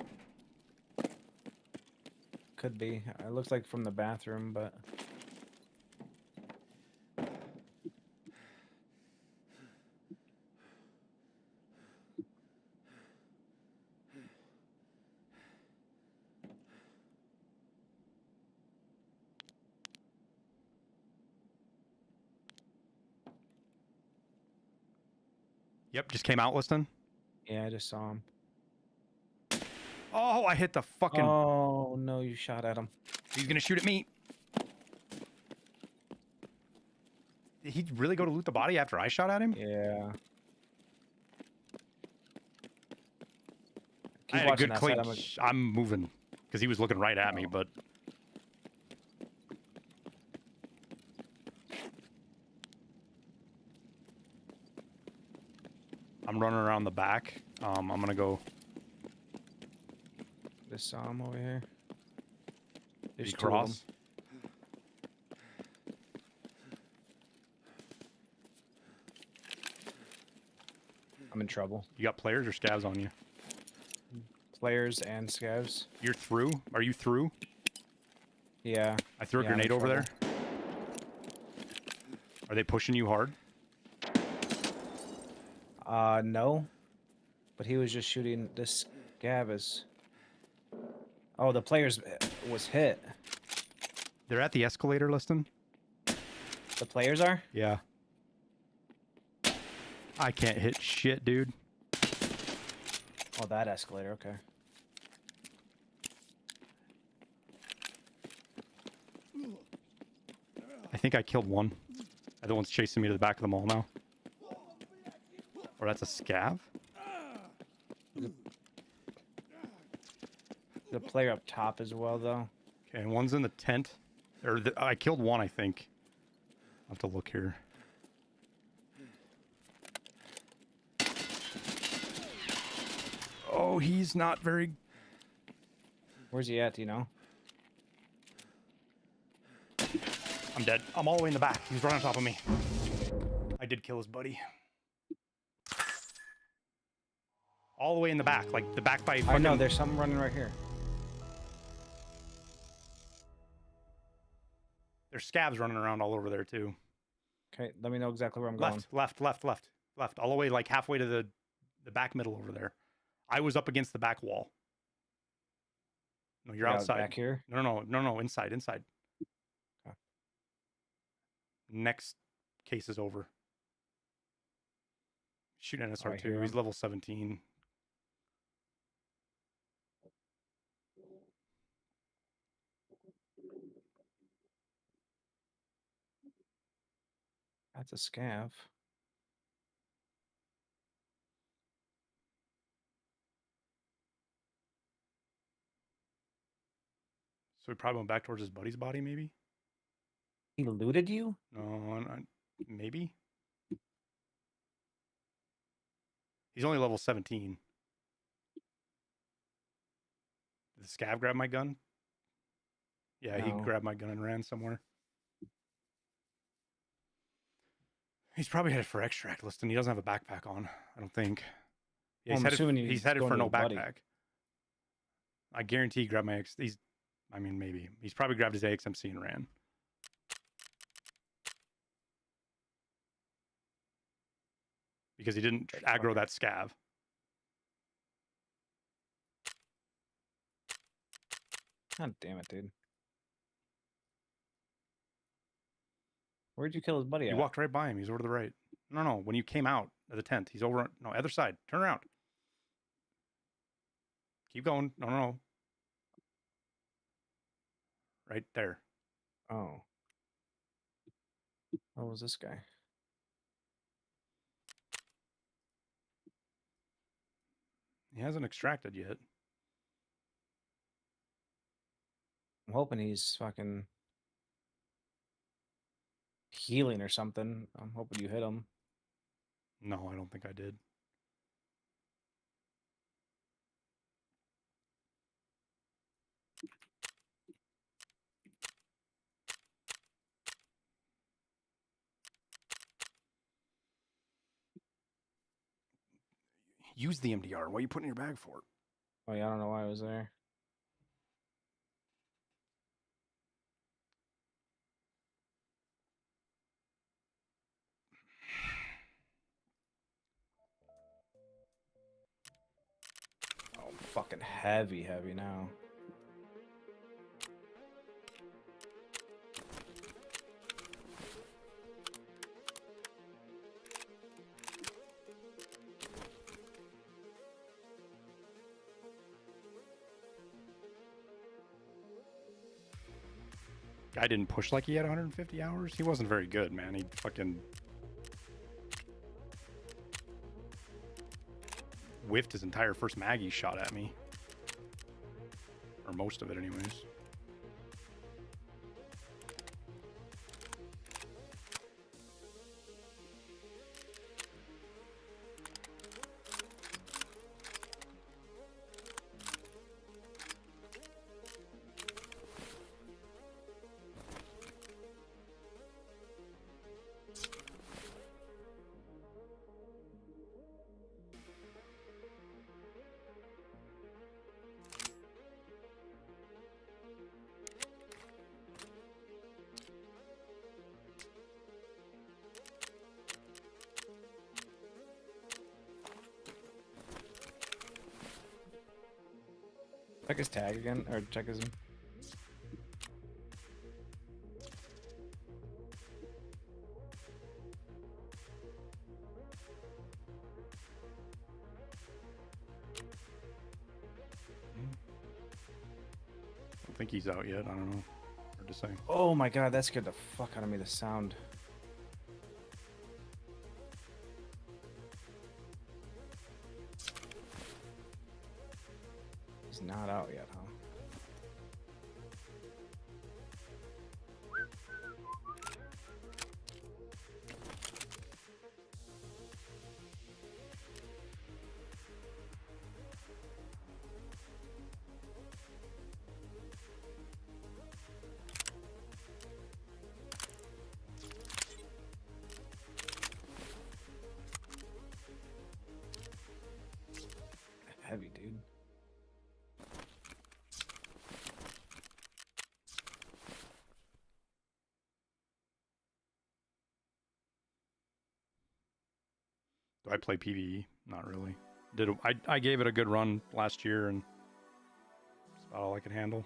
could be. It looks like from the bathroom, but Yep, just came out listening. yeah, I just saw him. Oh, I hit the fucking... Oh no, you shot at him. He's gonna shoot at me. Did he really go to loot the body after I shot at him? Yeah. I had a watching good that clean... side, I'm moving. Because he was looking right at me, but... I'm running around the back. I'm gonna go... Just saw him over here. There's He two of them. cross. I'm in trouble. You got players or scavs on you? Players and scavs. You're through? Are you through? Yeah. I threw a Yeah, I'm in grenade over there. trouble. Are they pushing you hard? No. But he was just shooting this scav is. Oh, the players was hit. They're at the escalator, Liston. The players are? Yeah. I can't hit shit, dude. Oh, that escalator, okay. I think I killed one. The other one's chasing me to the back of the mall now. Or that's a scav? The player up top as well, though. Okay, and one's in the tent. I killed one, I think. I'll have to look here. Oh, he's not very... Where's he at, do you know? I'm dead. I'm all the way in the back. He's right on top of me. I did kill his buddy. All the way in the back. Like, the back by I fucking... know, there's something running right here. There's scavs running around all over there, too. Okay, let me know exactly where I'm going. Left. All the way, like, halfway to the back middle over there. I was up against the back wall. No, you're Yeah, outside. back here? No, inside. Okay. Next case is over. Shooting I SR2. hear He's him. level 17. That's a scav. So he probably went back towards his buddy's body, maybe? He looted you? No, maybe? He's only level 17. Did the scav grab my gun? Yeah, he No. grabbed my gun and ran somewhere. He's probably headed for extract, Liston. He doesn't have a backpack on, I don't think. Yeah, I'm assuming he's headed going for to no his buddy. backpack. I guarantee he grabbed my maybe. He's probably grabbed his AXMC and ran. Because he didn't aggro that scav. God damn it, dude. Where'd you kill his buddy You at? walked right by him. He's over to the right. No. When you came out of the tent, he's over. No, other side. Turn around. Keep going. No. Right there. Oh. What was this guy? He hasn't extracted yet. I'm hoping he's fucking healing or something. I'm hoping you hit him. No, I don't think I did. Use the MDR. What are you putting in your bag for? Oh yeah, I don't know why I was there. Oh, fucking heavy now. Guy didn't push like he had 150 hours. He wasn't very good, man. He fucking whiffed his entire first mag he shot at me. Or most of it, anyways. Check his tag again, or check his. I don't think he's out yet. I don't know. Hard to say. Oh my god, that scared the fuck out of me. The sound. He's not out yet, huh? Heavy, dude. Do I play PvE? Not really. I gave it a good run last year, and that's about all I could handle.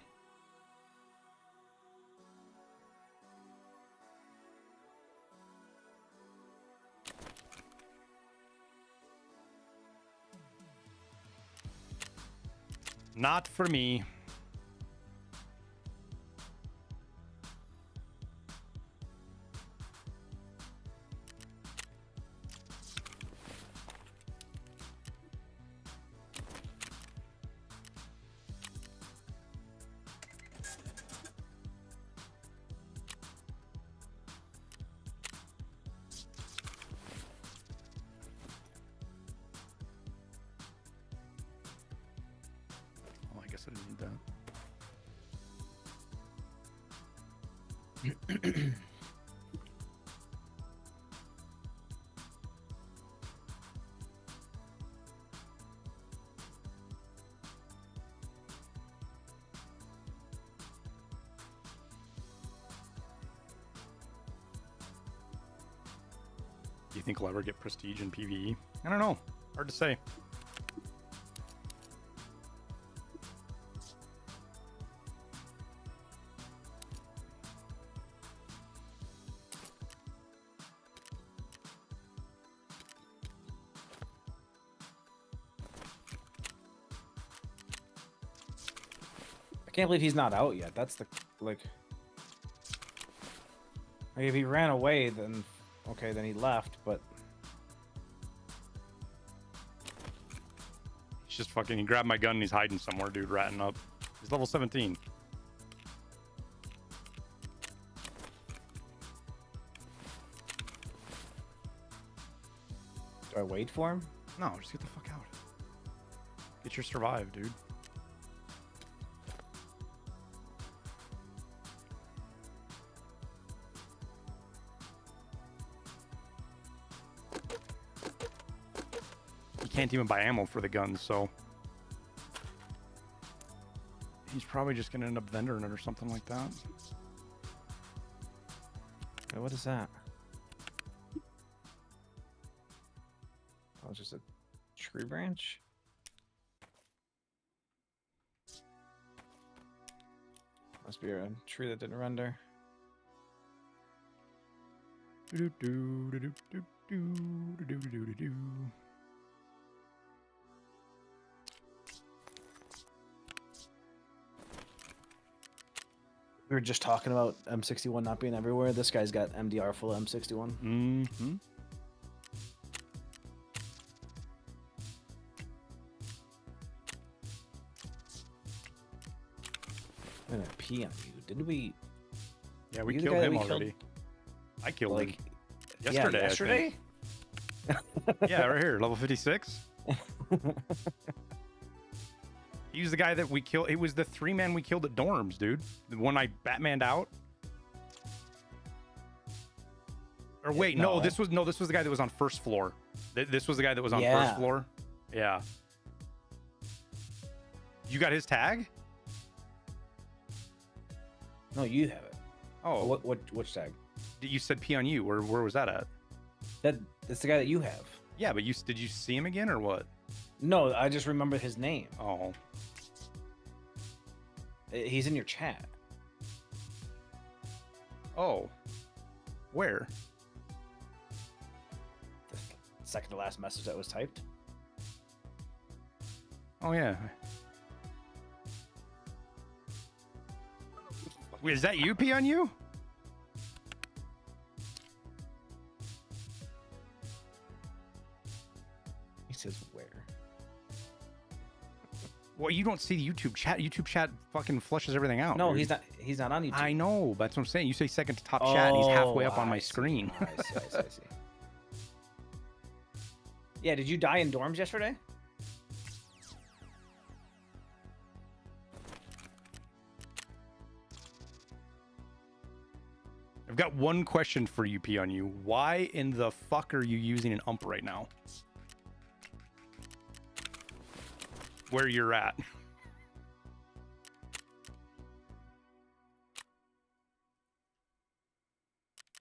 Not for me. Oh, I guess I didn't need that. Do you think he'll ever get prestige in PvE? I don't know. Hard to say. Can't believe he's not out yet. That's the like if he ran away, then okay, then he left. But He's just fucking. He grabbed my gun and he's hiding somewhere, dude. Ratting up. He's level 17. do I wait for him? No, just get the fuck out. Get your survive, dude. You can't even buy ammo for the guns, so he's probably just gonna end up vendoring it or something like that. Wait, what is that? Oh, it's just a tree branch. Must be a tree that didn't render. We were just talking about M61 not being everywhere. This guy's got MDR full M61. Mm-hmm. I'm gonna pee on you. Didn't we? Yeah, we You the killed guy that him we killed? already. I killed Like him yesterday. I yesterday. think. Yeah, right here, level 56. He was the guy that we killed. It was the 3-man we killed at dorms, dude. The one I Batmaned out. Or wait, No, this was the guy that was on first floor. This was the guy that was on Yeah. first floor. Yeah. You got his tag? No, you have it. Oh, Which tag? you said P on you. Where was that at? That's the guy that you have. Yeah, but did you see him again or what? No, I just remember his name. Oh, He's in your chat. oh, where? The second to last message that was typed. Oh yeah. Wait, is that you, P on you? He says where? Well, you don't see the YouTube chat. YouTube chat fucking flushes everything out. No, dude. he's not on YouTube. I know, but that's what I'm saying. You say second to top chat, and he's halfway up on I my see. screen. I see. Yeah, did you die in dorms yesterday? I've got one question for you, P on you. Why in the fuck are you using an ump right now? Where you're at.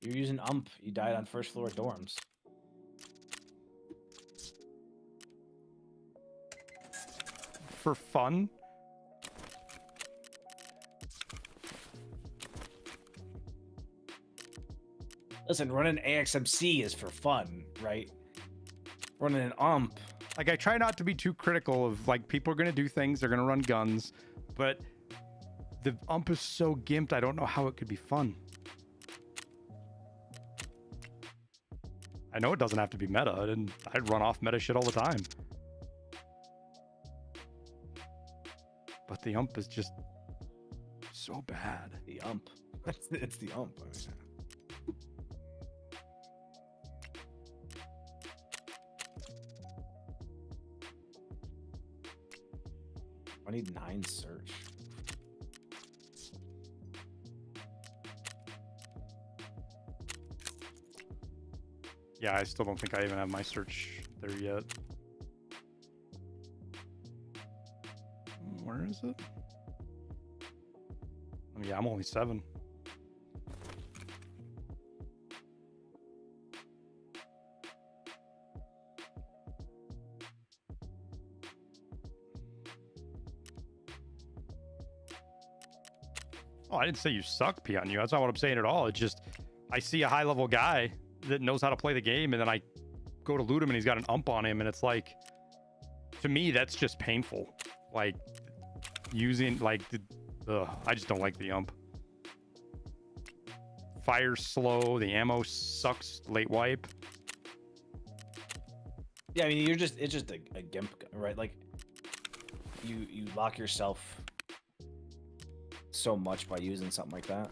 You're using ump. You died on first floor dorms. For fun? Listen, running AXMC is for fun, right? Running an ump. Like, I try not to be too critical of, like, people are going to do things, they're going to run guns, but the ump is so gimped, I don't know how it could be fun. I know it doesn't have to be meta, and I'd run off meta shit all the time. But the ump is just so bad. The ump. It's the ump. I mean, I need 9 search. Yeah, I still don't think I even have my search there yet. Where is it? Oh, yeah, I'm only 7. Oh, I didn't say you suck, P on you. That's not what I'm saying at all. It's just I see a high level guy that knows how to play the game, and then I go to loot him and he's got an ump on him, and it's like, to me, that's just painful. Like using, like, Ugh, I just don't like the ump. Fire's slow. The ammo sucks. Late wipe. Yeah, I mean, it's just a gimp, right? Like, you lock yourself so much by using something like that.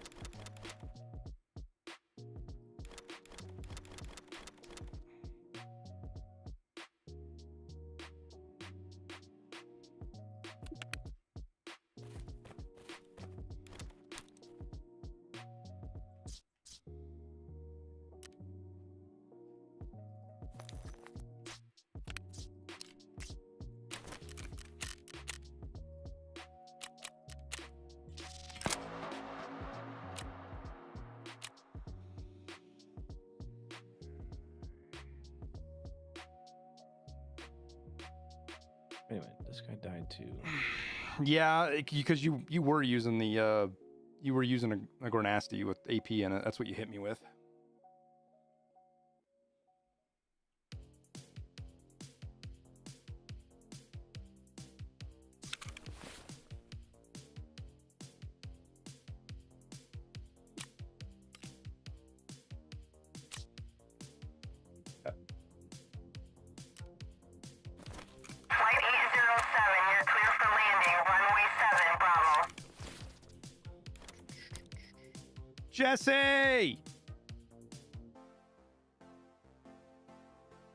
Anyway, this guy died too. Yeah, because you were using the a Grenasty with AP in it. That's what you hit me with. Jesse!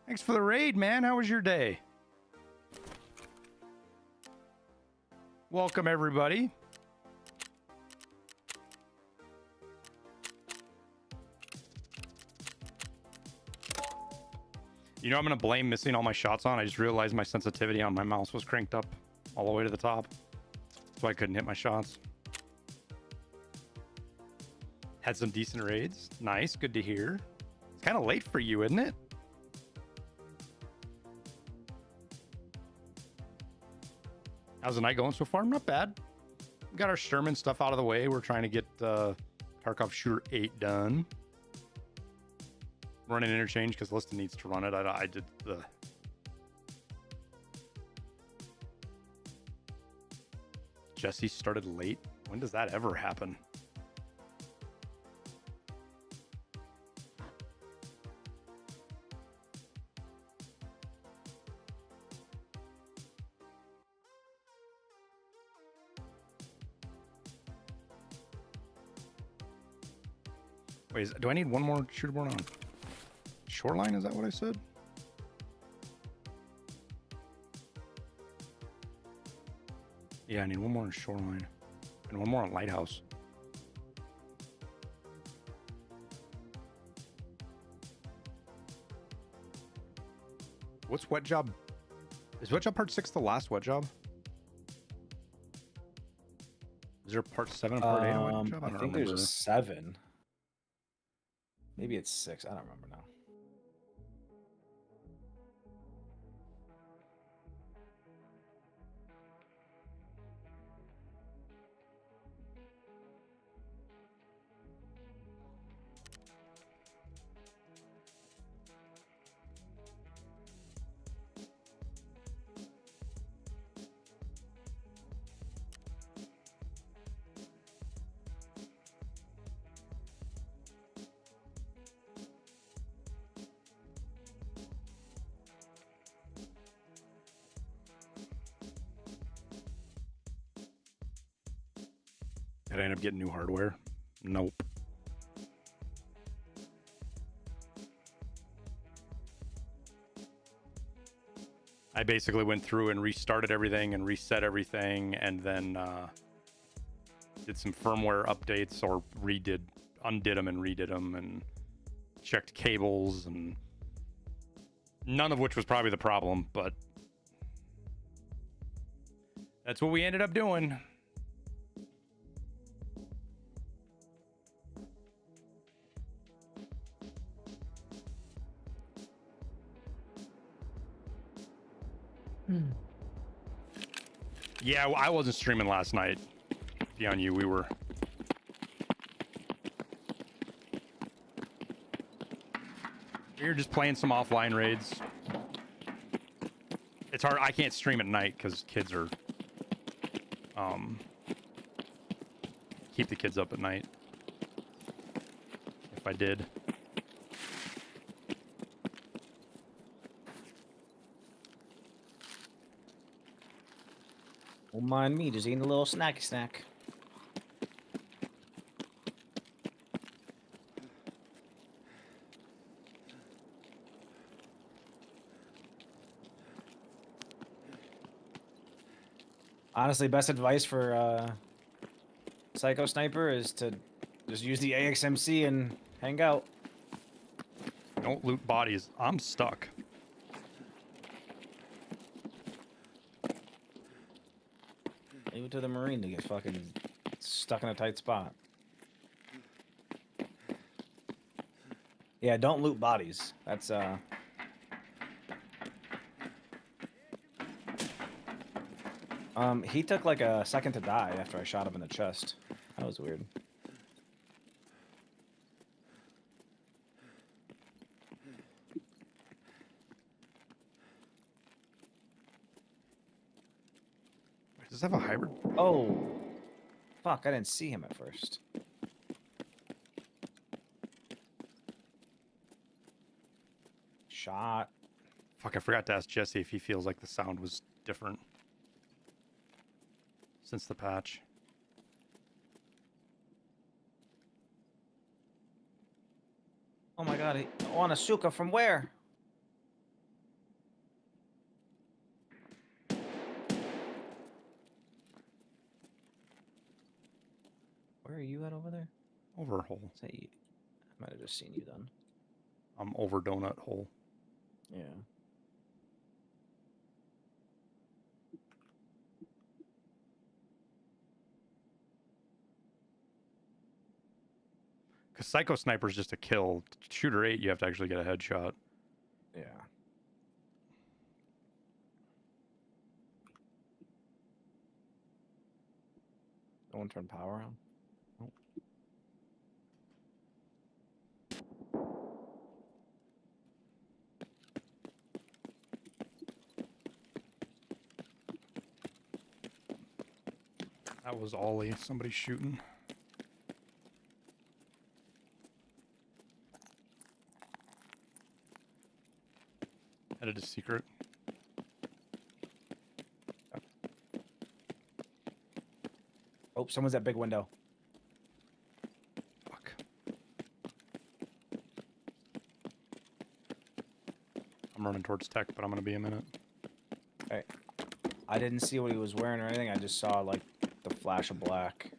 Thanks for the raid, man. How was your day? Welcome, everybody. You know, I'm going to blame missing all my shots on. I just realized my sensitivity on my mouse was cranked up all the way to the top. So I couldn't hit my shots. Had some decent raids. Nice. Good to hear. It's kind of late for you, isn't it? How's the night going so far? Not bad. We got our Sherman stuff out of the way. We're trying to get Tarkov Shure 8 done. Running Interchange because Liston needs to run it. I did the... Jesse started late? When does that ever happen? Wait, do I need one more shooter board on? Shoreline, is that what I said? Yeah, I need one more on Shoreline. And one more on Lighthouse. What's Wet Job? Is Wet Job Part 6 the last Wet Job? Is there Part 7 and Part 8 on Wet Job? I think there's a 7. Maybe it's 6. I don't remember now. Did I end up getting new hardware? Nope. I basically went through and restarted everything and reset everything, and then did some firmware updates or undid them and redid them, and checked cables, and none of which was probably the problem, but that's what we ended up doing. Yeah, I wasn't streaming last night. Beyond you, we were. We were just playing some offline raids. It's hard. I can't stream at night because kids are keep the kids up at night. If I did. Don't mind me, just eating a little snacky snack. Honestly, best advice for Psycho Sniper is to just use the AXMC and hang out. Don't loot bodies. I'm stuck. Leave it to the Marine to get fucking stuck in a tight spot. Yeah, don't loot bodies. That's he took like a second to die after I shot him in the chest. That was weird. Does this have a hybrid? Oh, fuck! I didn't see him at first. Shot. Fuck, I forgot to ask Jesse if he feels like the sound was different since the patch. Oh my god, Onasuka from where? Where are you at over there? Over hole. Is that you? I might have just seen you then. I'm over donut hole. Yeah. Because Psycho Sniper's just a kill. Shooter 8, you have to actually get a headshot. Yeah. No one turn power on? Nope. That was Ollie. Somebody shooting. Headed to secret. Oh, someone's at big window. Fuck. I'm running towards tech, but I'm gonna be a minute. Hey. I didn't see what he was wearing or anything. I just saw like the flash of black.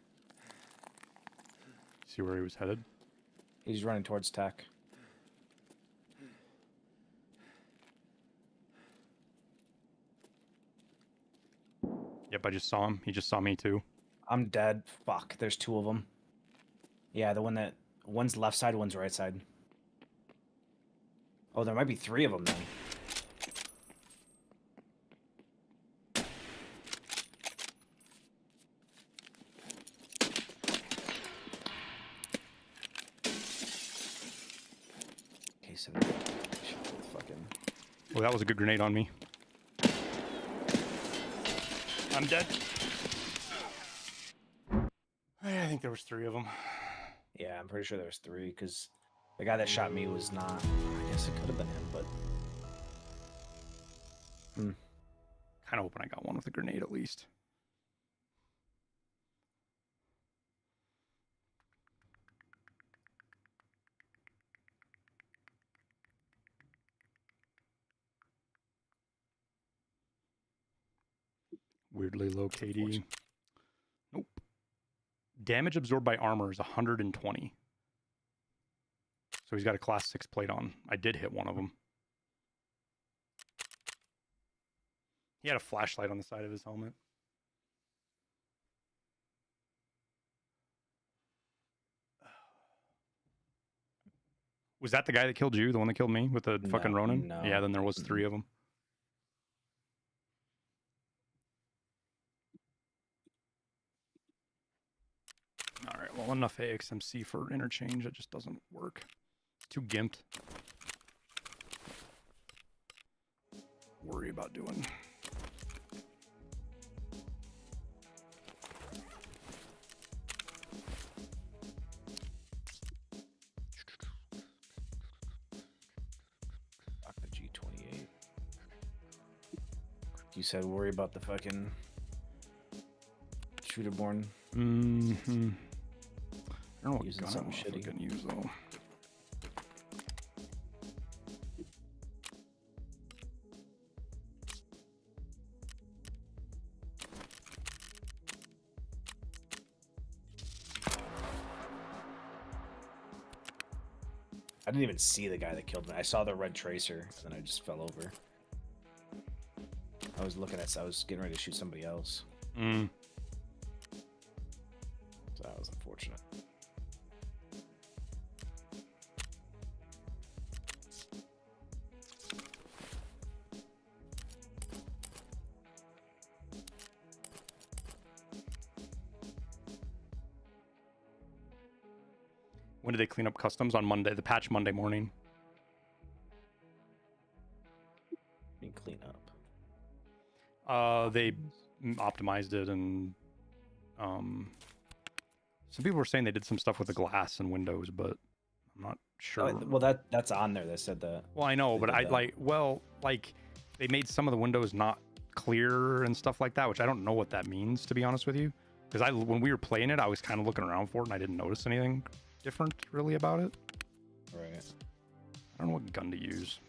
See where he was headed? He's running towards tech. Yep, I just saw him. He just saw me too. I'm dead. Fuck, there's two of them. Yeah, one's left side, one's right side. Oh, there might be three of them then. Okay, so fucking. Well, that was a good grenade on me. I'm dead. I think there was three of them. Yeah, I'm pretty sure there was three because the guy that shot me was not. I guess it could have been him, but. Kind of hoping I got one with a grenade at least. Weirdly low KD. Nope. Damage absorbed by armor is 120. So he's got a class 6 plate on. I did hit one of them. He had a flashlight on the side of his helmet. Was that the guy that killed you? The one that killed me with the fucking Ronin? no. Yeah, then there was three of them. All right, well, enough AXMC for interchange. It just doesn't work. It's too gimped. Worry about doing. You said worry about the fucking shooter born. Mm-hmm. I don't know what Using gun I something want shitty. to fucking use though. I didn't even see the guy that killed me. I saw the red tracer, and then I just fell over. I was getting ready to shoot somebody else. Mm. So that was unfortunate. When did they clean up customs? On Monday, the patch Monday morning. I mean, clean up. They optimized it, and some people were saying they did some stuff with the glass and windows, but I'm not sure. Well, that's on there. They said that. Well, I know, they but did I that. like they made some of the windows not clear and stuff like that, which I don't know what that means, to be honest with you. Because when we were playing it, I was kind of looking around for it, and I didn't notice anything different really about it. Right. I don't know what gun to use.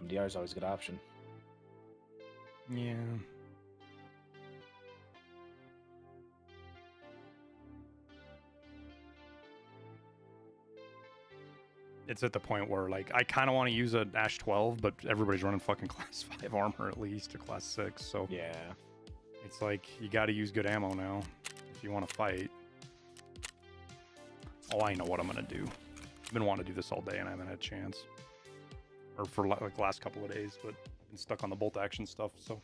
MDR is always a good option. Yeah. It's at the point where, like, I kind of want to use an Ash 12, but everybody's running fucking class 5 armor at least, or class 6, so Yeah. it's like, you got to use good ammo now if you want to fight. Oh, I know what I'm going to do. I've been wanting to do this all day, and I haven't had a chance. Or for, like, the last couple of days, but I've been stuck on the bolt action stuff, so...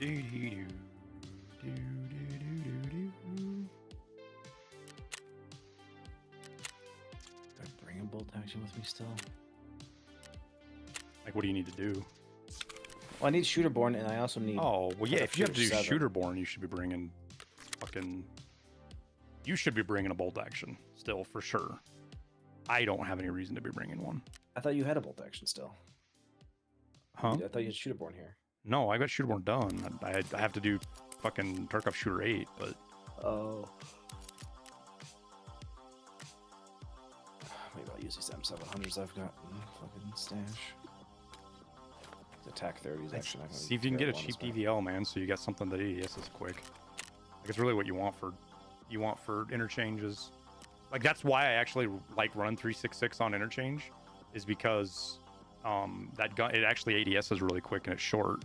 Do I bring a bolt action with me still? Like, what do you need to do? Well, I need shooter born, and I also need. Oh, well, yeah, if you have to do Shooter 7. shooter born, you should be bringing fucking... You should be bringing a bolt action still, for sure. I don't have any reason to be bringing one. I thought you had a bolt action still. Huh? I thought you had shooter born here. No, I got shooter born done. I have to do fucking Tarkov shooter 8, but... Oh. Maybe I'll use these M700s I've got in fucking stash. The attack 30s actually not gonna See if you can be get a terrible on cheap this map. DVL, man, so you got something that ADS is quick. Like, it's really what you want for interchanges. Like, that's why I actually like running 366 on interchange, is because that gun, it actually ADS is really quick and it's short.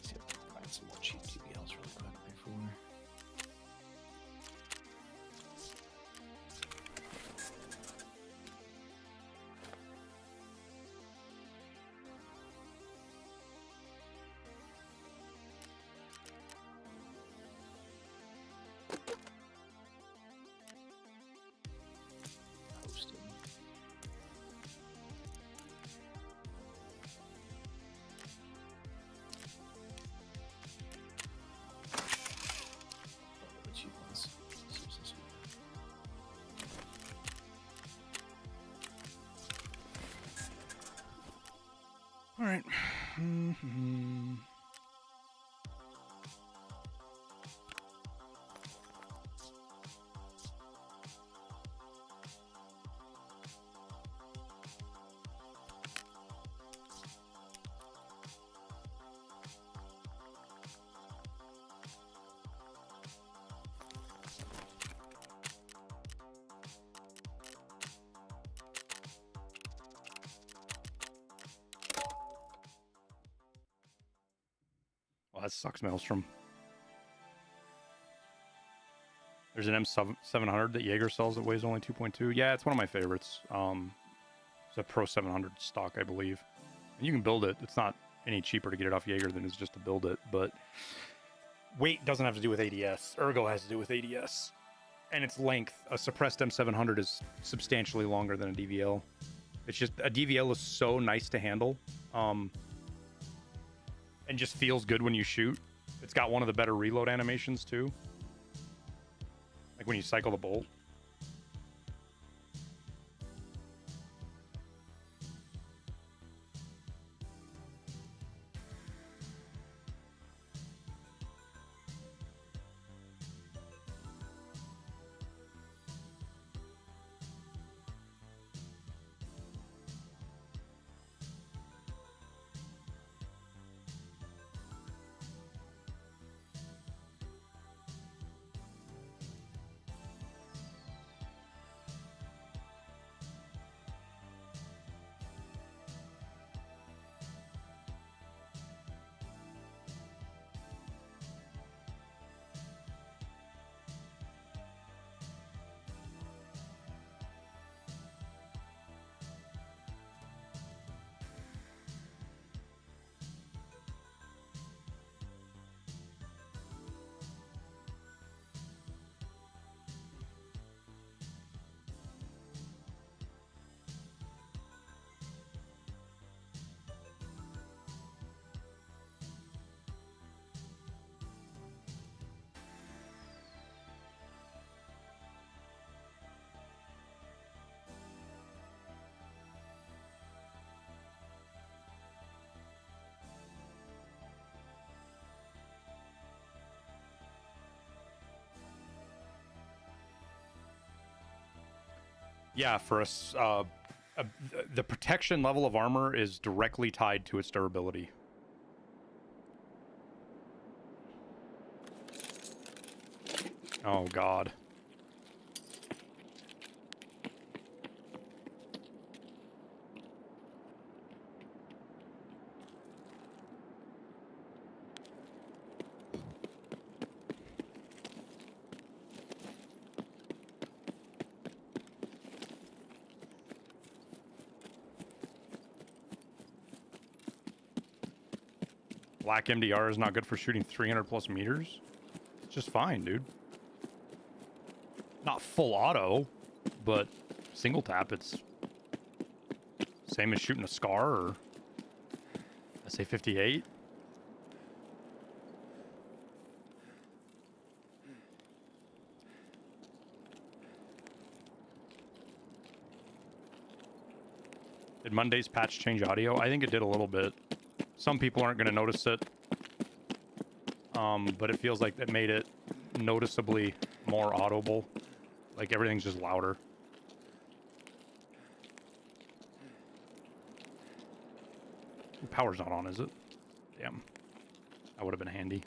See if I can find some more cheap DVLs really quick before. Posted. The cheap ones. Let's use this one. All right. Mm-hmm. that sucks, Maelstrom. There's an M700 that Jaeger sells that weighs only 2.2. Yeah, it's one of my favorites. It's a Pro 700 stock, I believe. And you can build it. It's not any cheaper to get it off Jaeger than it's just to build it. But weight doesn't have to do with ADS. Ergo has to do with ADS. And its length. A suppressed M700 is substantially longer than a DVL. It's just, a DVL is so nice to handle. And just feels good when you shoot. It's got one of the better reload animations too. Like when you cycle the bolt. Yeah, for us, the protection level of armor is directly tied to its durability. Oh, God. Black MDR is not good for shooting 300 plus meters. It's just fine, dude. Not full auto, but single tap, it's same as shooting a SCAR or SA-58. Did Monday's patch change audio? I think it did a little bit. Some people aren't going to notice it, but it feels like it made it noticeably more audible. Like everything's just louder. Power's not on, is it? Damn. That would have been handy.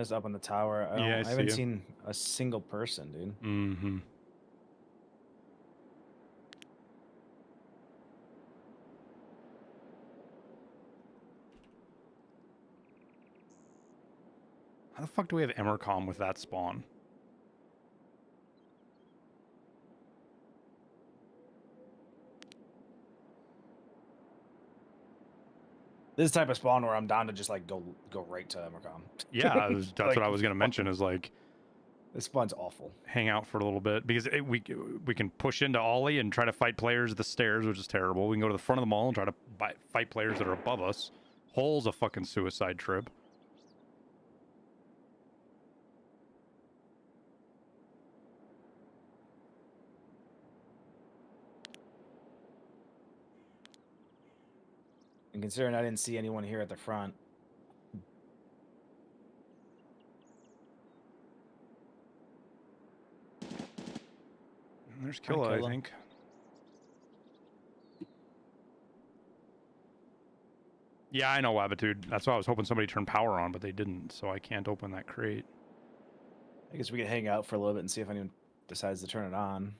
It's up on the tower. Yeah, I haven't seen a single person, dude. Mm-hmm. How the fuck do we have Emercom with that spawn? This is the type of spawn where I'm down to just like go right to Emercom. Yeah, that's Like, what I was going to mention is like this spawn's awful. hang out for a little bit because we can push into Ollie and try to fight players at the stairs, which is terrible. We can go to the front of the mall and try to fight players that are above us. Hole's a fucking suicide trip. And considering I didn't see anyone here at the front. There's Killa, I Killa. think. Yeah, I know, Wabitude. That's why I was hoping somebody turned power on, but they didn't, so I can't open that crate. I guess we can hang out for a little bit and see if anyone decides to turn it on.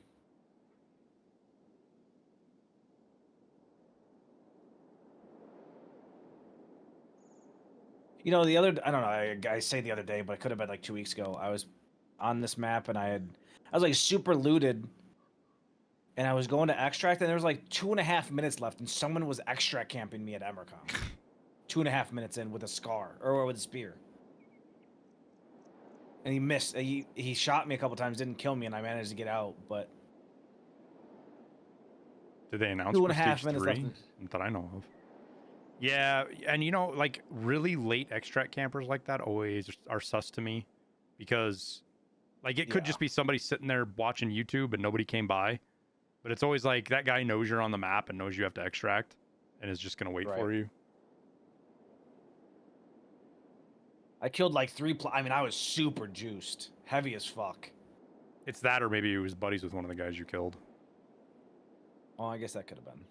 You know, I don't know, I say the other day, but it could have been like 2 weeks ago. I was on this map and I was like super looted. And I was going to extract, and there was like 2.5 minutes left, and someone was extract camping me at Emercom. 2.5 minutes in with a scar or with a spear. And he missed. He shot me a couple times, didn't kill me, and I managed to get out. But did they announce 2.5 Stage minutes 3? left. That I know of. Yeah, and you know, like really late extract campers like that always are sus to me, because like it could just be somebody sitting there watching YouTube and nobody came by. But it's always like that guy knows you're on the map and knows you have to extract and is just going to wait for you. I killed like 3 I mean, I was super juiced. Heavy as fuck. It's that, or maybe he was buddies with one of the guys you killed. Oh, I guess that could have been.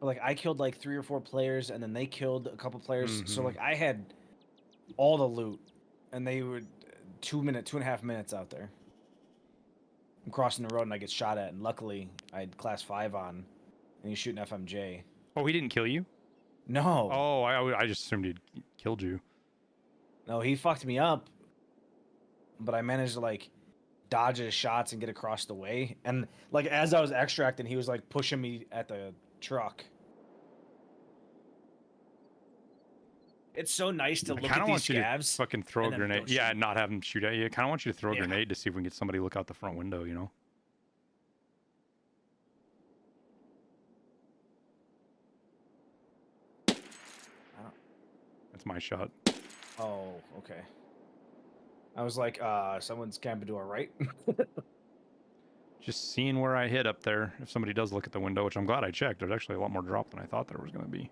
But like, I killed like 3 or 4 players, and then they killed a couple players. So like, I had all the loot, and they were 2.5 minutes out there. I'm crossing the road and I get shot at, and luckily I had class 5 on, and he's shooting FMJ. Oh, he didn't kill you? No. Oh, I just assumed he'd killed you. No, he fucked me up, but I managed to like dodge his shots and get across the way. And like as I was extracting, he was like pushing me at the truck. It's so nice to look at these scavs. Fucking throw a grenade. Yeah, and not have him shoot at you. I kind of want you to throw a grenade to see if we can get somebody to look out the front window, you know? That's my shot. Oh, okay. I was like, someone's camping to our right. Just seeing where I hit up there. If somebody does look at the window, which I'm glad I checked. There's actually a lot more drop than I thought there was going to be.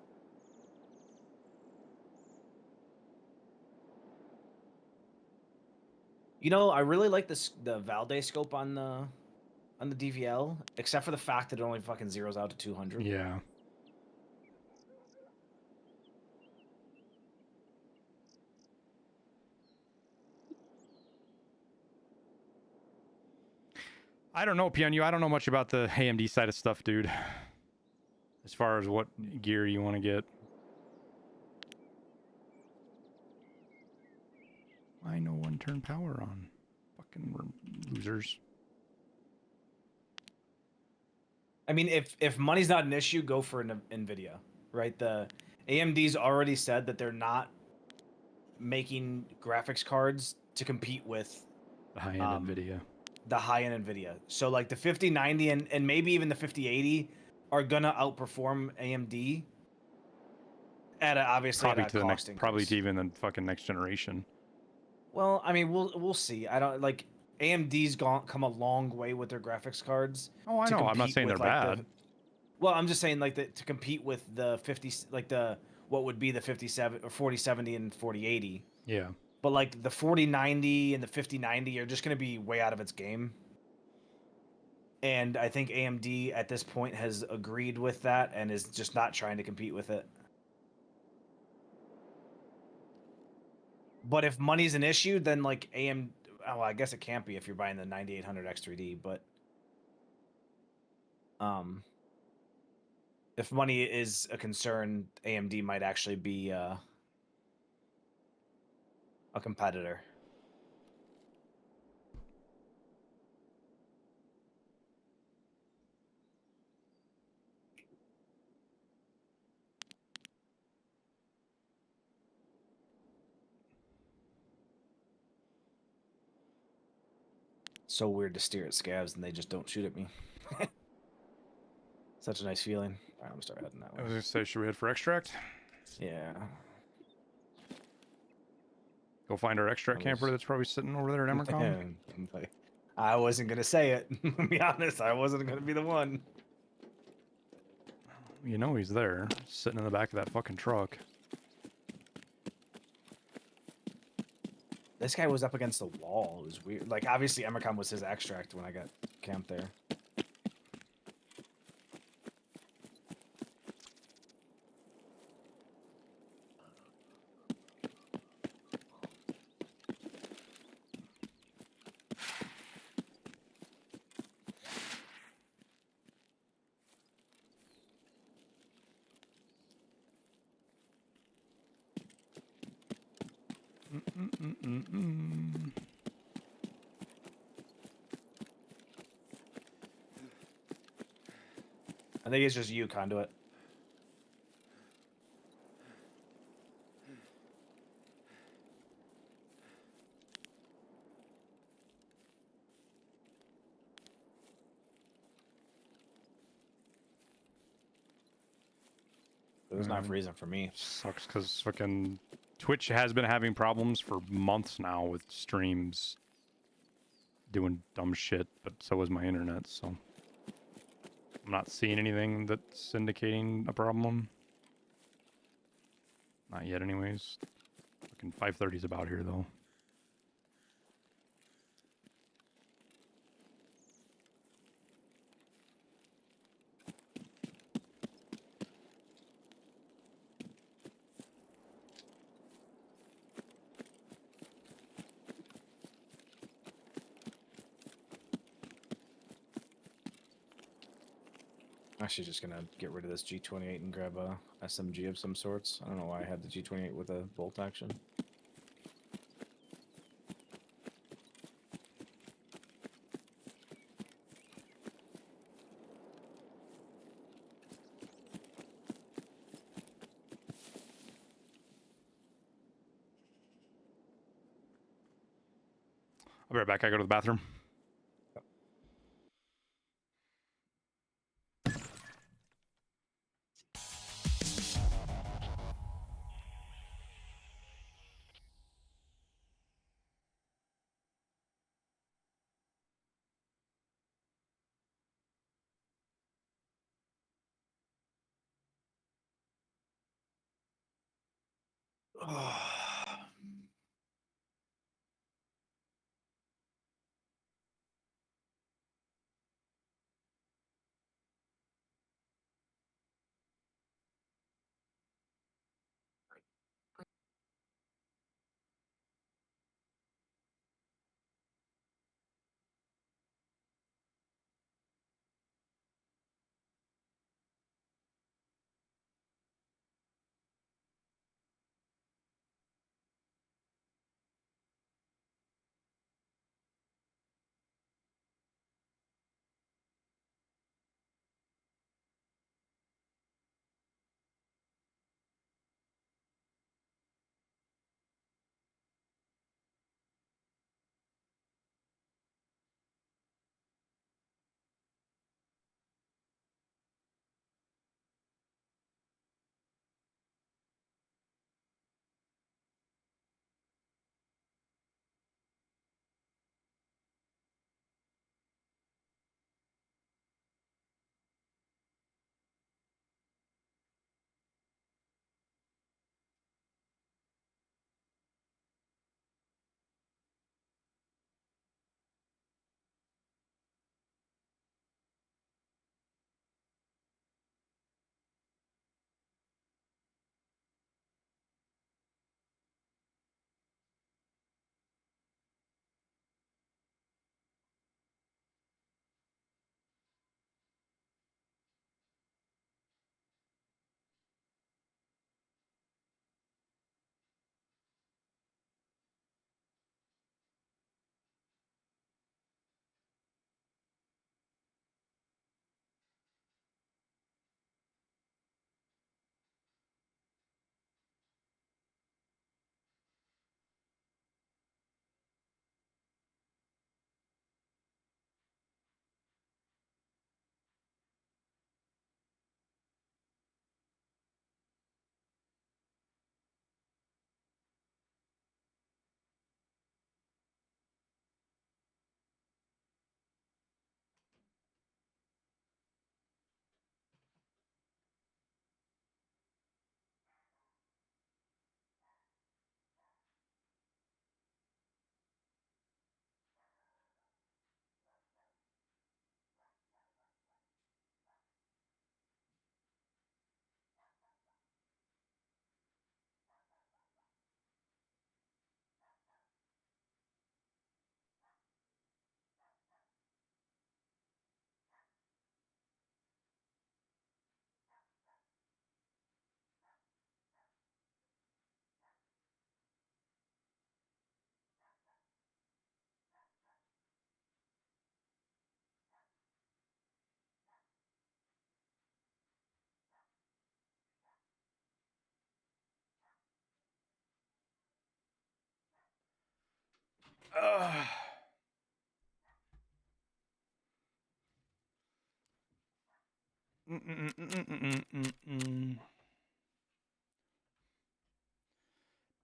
You know, I really like the Valde scope on the DVL, except for the fact that it only fucking zeroes out to 200. Yeah. I don't know, PNU. I don't know much about the AMD side of stuff, dude. As far as what gear you want to get. Why no one turned power on? Fucking losers. I mean, if money's not an issue, go for an NVIDIA, right? The AMD's already said that they're not making graphics cards to compete with the high-end NVIDIA. The high-end NVIDIA. So like the 5090 and maybe even the 5080 are gonna outperform AMD at obviously probably at to the next, probably to even the fucking next generation. Well, I mean, we'll see. I don't like AMD's come a long way with their graphics cards. Oh, I know. I'm not saying they're bad. Well, I'm just saying like to compete with the 50, like what would be the 57 or 4070 and 4080. Yeah. But like the 4090 and the 5090 are just going to be way out of its game. And I think AMD at this point has agreed with that and is just not trying to compete with it. But if money's an issue, then like AMD, well, I guess it can't be if you're buying the 9800 X3D, but if money is a concern, AMD might actually be a competitor. So weird to steer at scavs and they just don't shoot at me. Such a nice feeling. All right, I'm gonna start heading that way. I was gonna say, should we head for extract? Yeah. Go find our extract camper that's probably sitting over there at Emercom. I wasn't gonna say it. To be honest, I wasn't gonna be the one. You know he's there, sitting in the back of that fucking truck. This guy was up against the wall. It was weird. Like, obviously, Emercom was his extract when I got camped there. Mm-mm-mm-mm-mm. I think it's just you, Conduit. There's not reason for me. Sucks because fucking Twitch has been having problems for months now with streams doing dumb shit, but so is my internet, so I'm not seeing anything that's indicating a problem. Not yet anyways. Fucking 5:30 is about here though. I'm actually just gonna get rid of this G28 and grab a SMG of some sorts. I don't know why I had the G28 with a bolt action. I'll be right back. I go to the bathroom.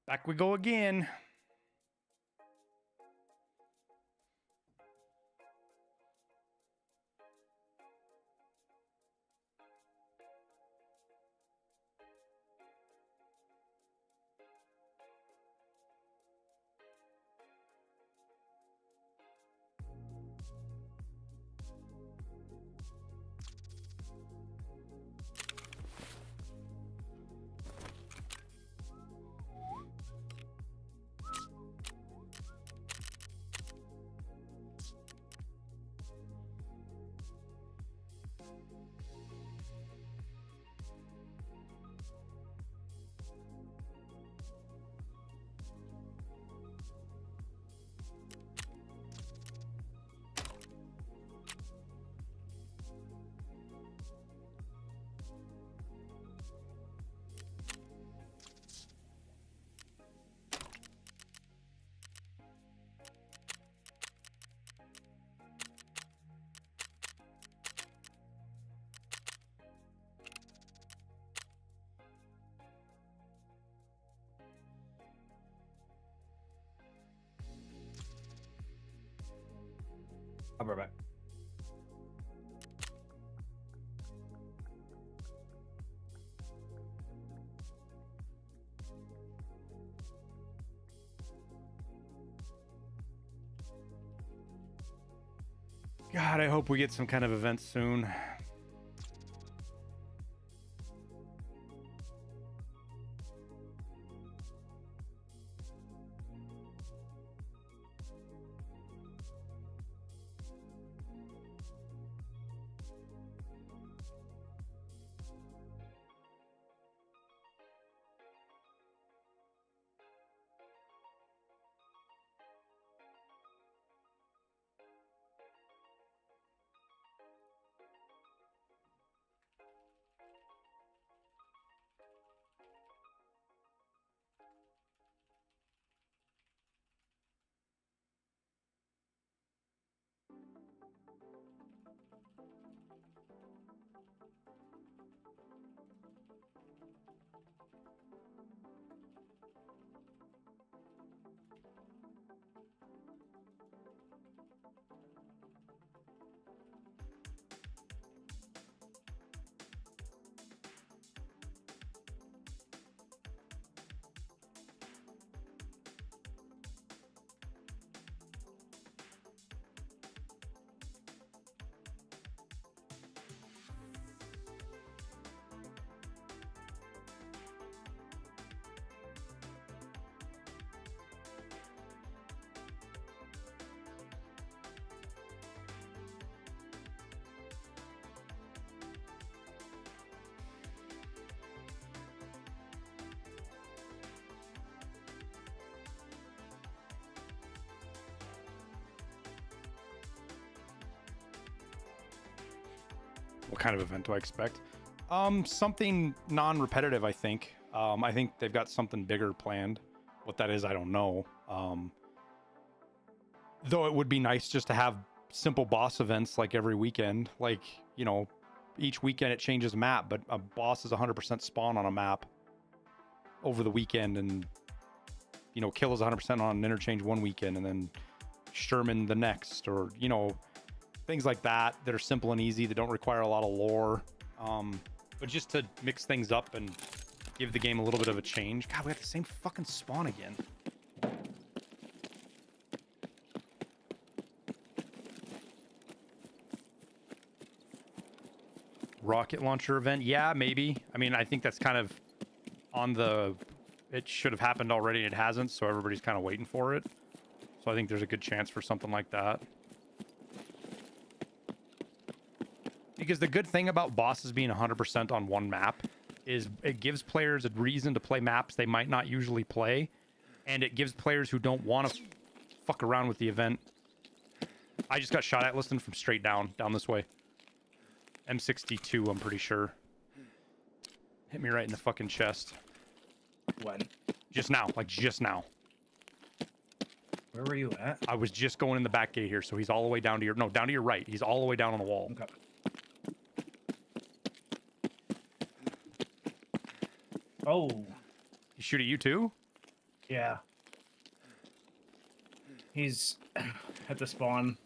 Back we go again. I'll be right back. God, I hope we get some kind of event soon. What kind of event do I expect? Something non-repetitive, I think. I think they've got something bigger planned. What that is, I don't know. Though it would be nice just to have simple boss events like every weekend. Like, you know, each weekend it changes a map, but a boss is 100% spawn on a map over the weekend, and, you know, kill is 100% on an interchange one weekend, and then Sherman the next, or, you know, things like that that are simple and easy, that don't require a lot of lore, but just to mix things up and give the game a little bit of a change. God, we got the same fucking spawn again. Rocket launcher event, yeah, maybe. I mean, I think that's kind of on the, it should have happened already and it hasn't, so everybody's kind of waiting for it. So I think there's a good chance for something like that. Because the good thing about bosses being 100% on one map is it gives players a reason to play maps they might not usually play, and it gives players who don't want to fuck around with the event. I just got shot at listening from straight down this way. M62, I'm pretty sure. Hit me right in the fucking chest. When? Just now, like just now. Where were you at? I was just going in the back gate here, so he's all the way down to your down to your right. He's all the way down on the wall. Okay. Oh, He shoot at you too? yeah. He's at the spawn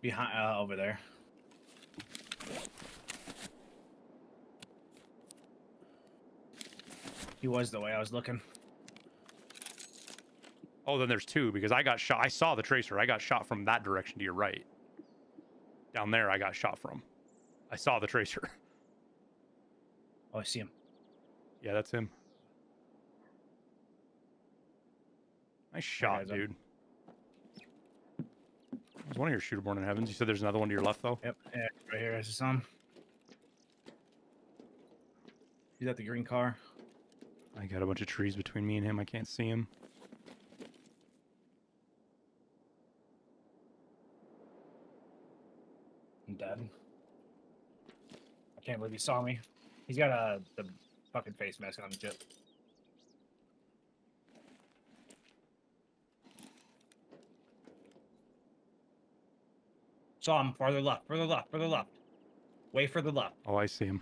behind over there. He was the way I was looking. Oh, then there's two because I got shot. I saw the tracer. I got shot from that direction to your right. Down there, I got shot from. I saw the tracer. Oh, I see him. Yeah, that's him. Nice shot, guy's up. dude. There's one of your shooter born in heavens. You said there's another one to your left, though? Yep, yeah, right here. I just saw him. He's at the green car. I got a bunch of trees between me and him. I can't see him. I'm dead. I can't believe he saw me. He's got the fucking face mask on the jet. Saw him farther left, further left, further left. Way further left. Oh, I see him.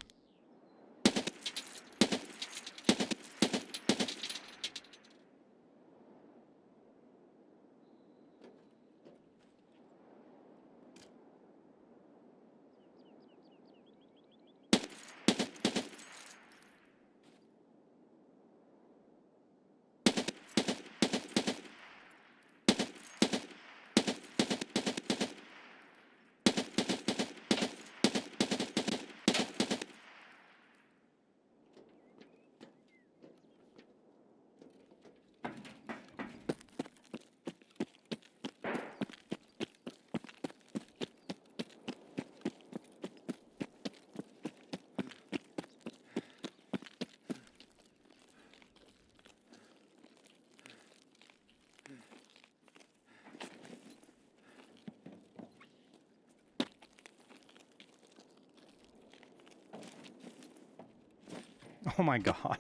Oh my god.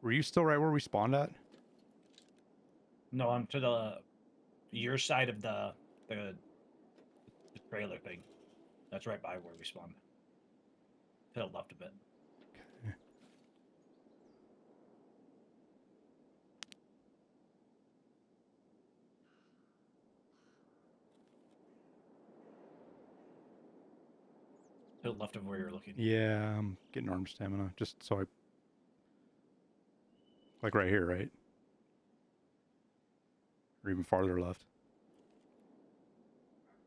Were you still right where we spawned at? No, I'm to the your side of the trailer thing. That's right by where we spawned. To the left a bit. To the left of where you're looking. Yeah, I'm getting arm stamina. Just so I... Like right here, right? Or even farther left.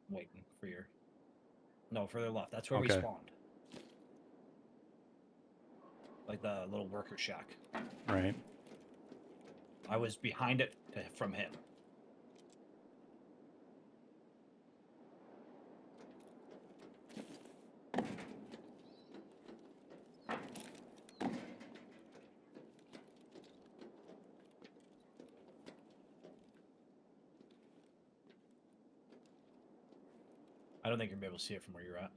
Waiting for your. No, further left. That's where we Okay. spawned. Like the little worker shack. Right. I was behind it from him. I don't think you're gonna be able to see it from where you're at.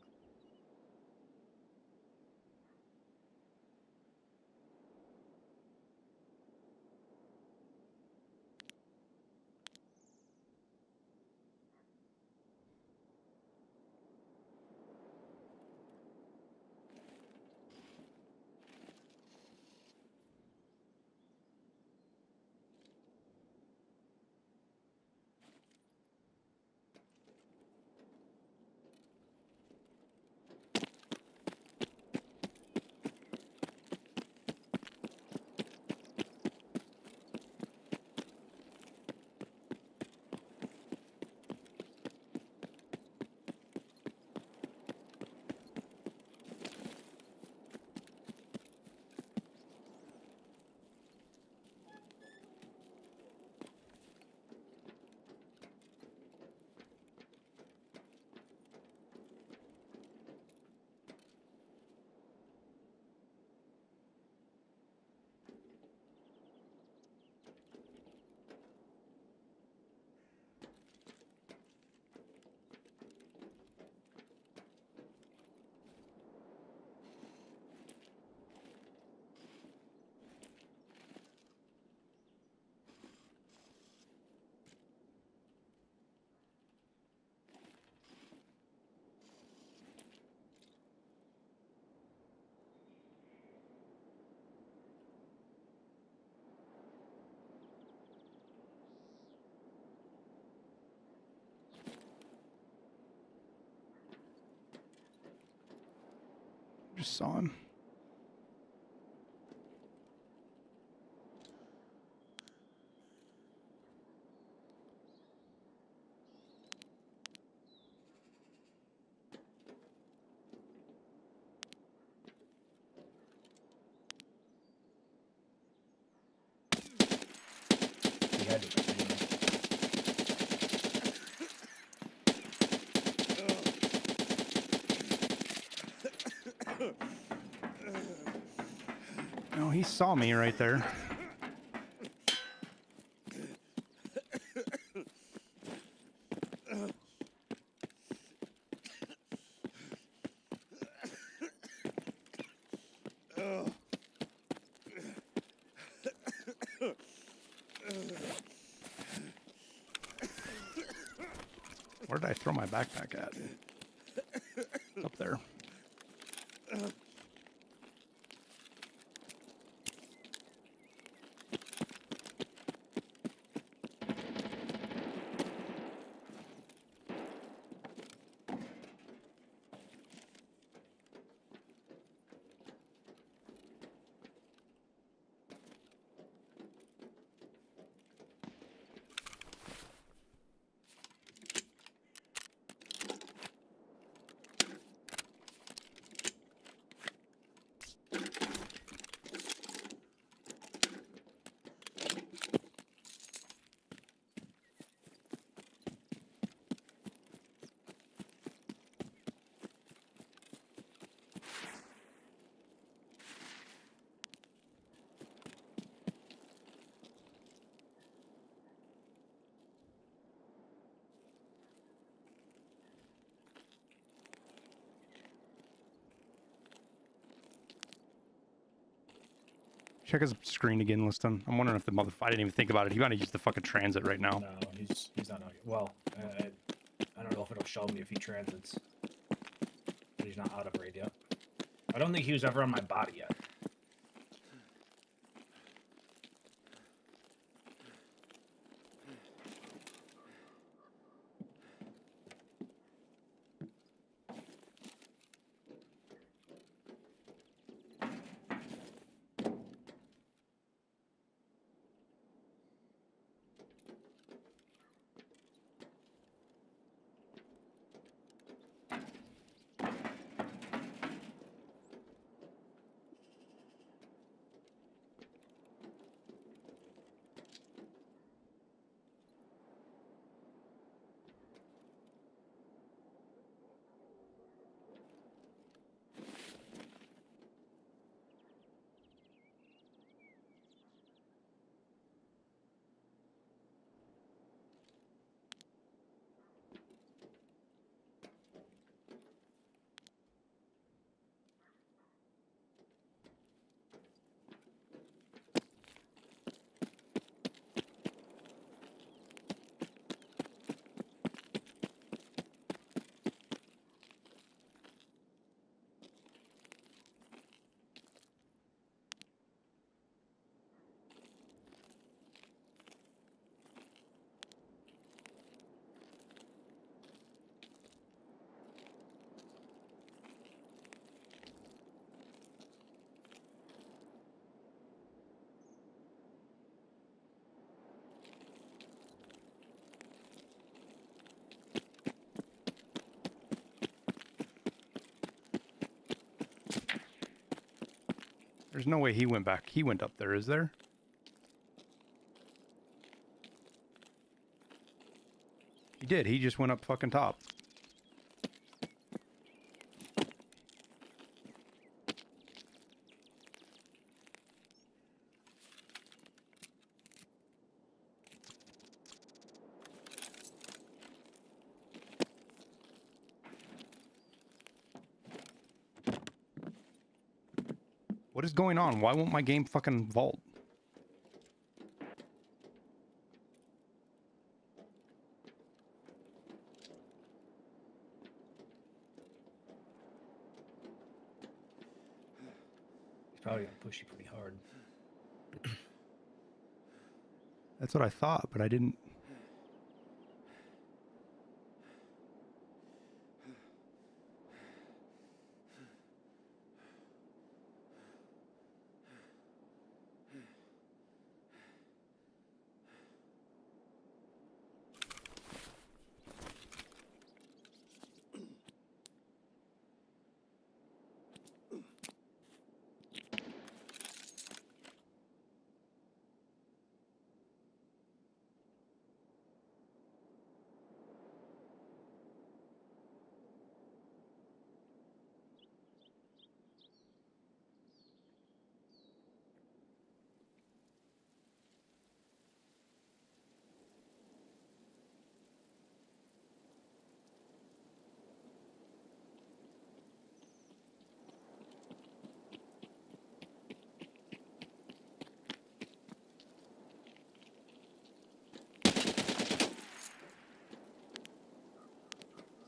just saw him. He had to be. No, he saw me right there. Where did I throw my backpack at? Up there. Check his screen again, Liston. I'm wondering if the motherfucker, I didn't even think about it. He might have used the fucking transit right now. No, he's not. Well, I don't know if it'll show me if he transits. But he's not out of raid yet. I don't think he was ever on my body yet. There's no way he went back. He went up there, is there? He did. He just went up fucking top. What is going on? Why won't my game fucking vault? He's probably gonna push you pretty hard. That's what I thought, but I didn't.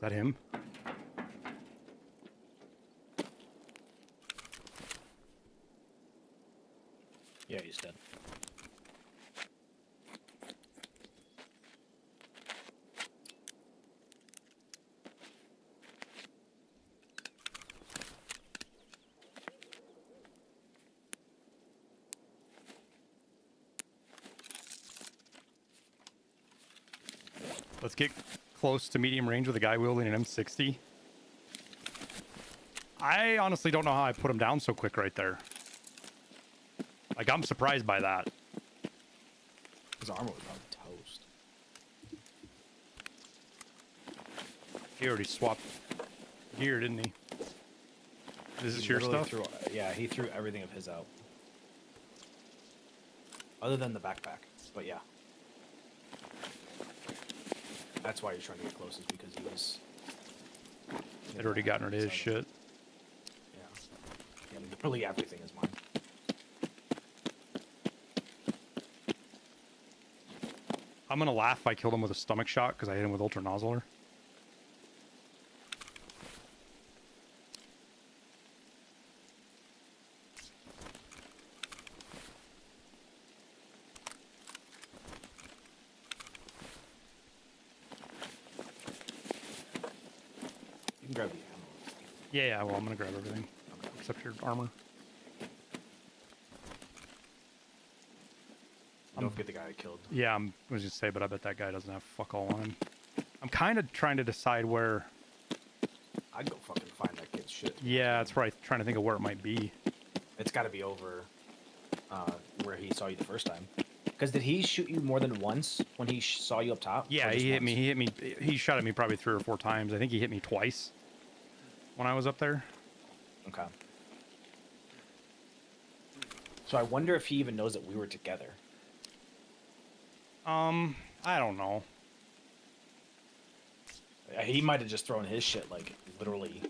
that him? Yeah, he's dead. Let's get close to medium range with a guy wielding an M60. I honestly don't know how I put him down so quick right there. Like, I'm surprised by that. His armor was probably toast. He already swapped gear, didn't he? This is your literally stuff? Yeah, he threw everything of his out. Other than the backpack, but yeah. That's why you're trying to get close, is because he was... Had already gotten rid of his shit. Yeah, literally everything is mine. I'm gonna laugh if I killed him with a stomach shot because I hit him with ultra nozzler. You can grab the ammo. Yeah, well, I'm gonna grab everything except your armor. Don't forget the guy I killed. Yeah, I was just say, but I bet that guy doesn't have fuck all on him. I'm kind of trying to decide where. I'd go fucking find that kid's shit. Yeah, that's right. Trying to think of where it might be. It's got to be over where he saw you the first time. Because did he shoot you more than once when he saw you up top? Yeah, Or just he hit once? me. He hit me. He shot at me probably 3 or 4 times. I think he hit me twice when I was up there. Okay. So I wonder if he even knows that we were together. I don't know. He might have just thrown his shit, like, literally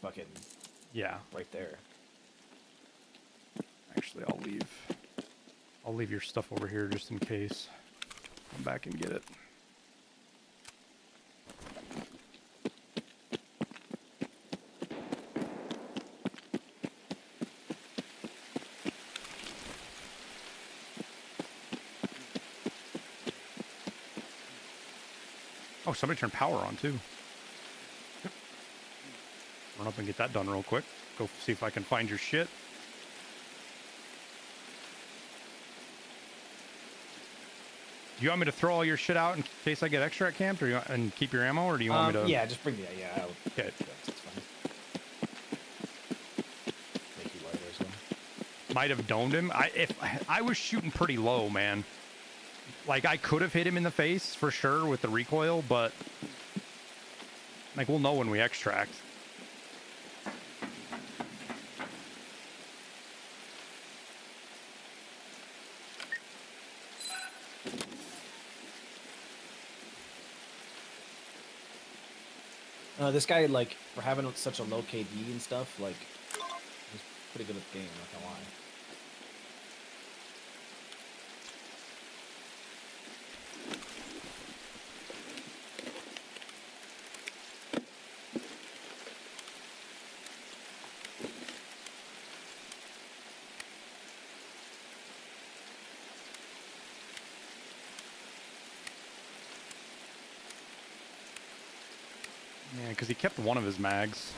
fucking Yeah. right there. Actually, I'll leave. I'll leave your stuff over here just in case. Come back and get it. Oh, somebody turned power on too. Run up and get that done real quick. Go see if I can find your shit. Do you want me to throw all your shit out in case I get extract camped, or and keep your ammo, or do you want me to? Yeah, just bring the out. Okay. That's fine. Make you lighter as well. Might have domed him. If I was shooting pretty low, man. Like, I could have hit him in the face for sure with the recoil, but like, we'll know when we extract. This guy, like, for having such a low KD and stuff, like, he's pretty good at the game, I'm not gonna lie. Yeah, because he kept one of his mags.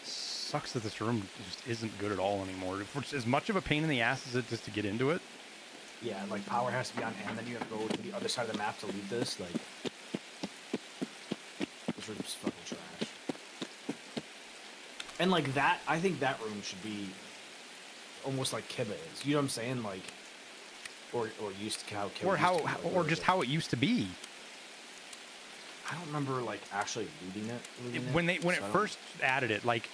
Sucks that this room just isn't good at all anymore. It's as much of a pain in the ass as it just to get into it. Yeah, like power has to be on, and then you have to go to the other side of the map to leave this. Like, this room's fucking trash. And like that, I think that room should be almost like Kiba is. You know what I'm saying? Like, or used to how Kiba. Or used how, to be, like, or where just the- how it used to be. I don't remember like actually looting it. When it so I don't- first added it, like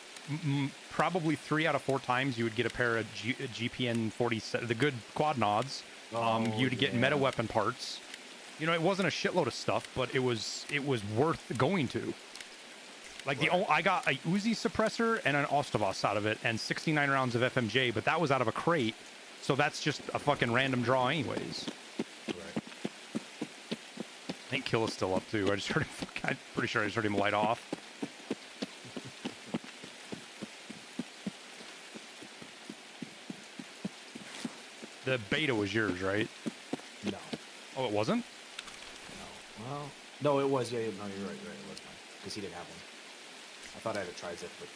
probably 3 out of 4 times you would get a pair of GPN 47, the good quad nods. You'd get meta weapon parts. You know, it wasn't a shitload of stuff, but it was worth going to. Like I got a Uzi suppressor and an Ostavos out of it, and 69 rounds of FMJ, but that was out of a crate, so that's just a fucking random draw, anyways. Right. I think Kill is still up too. I just heard him. I'm pretty sure I just heard him light off. The beta was yours, right? No. Oh, it wasn't? No. Well, no, it was. Yeah, no, you're right. You're right. It was mine because he didn't have one. I thought I had a tri-zip, but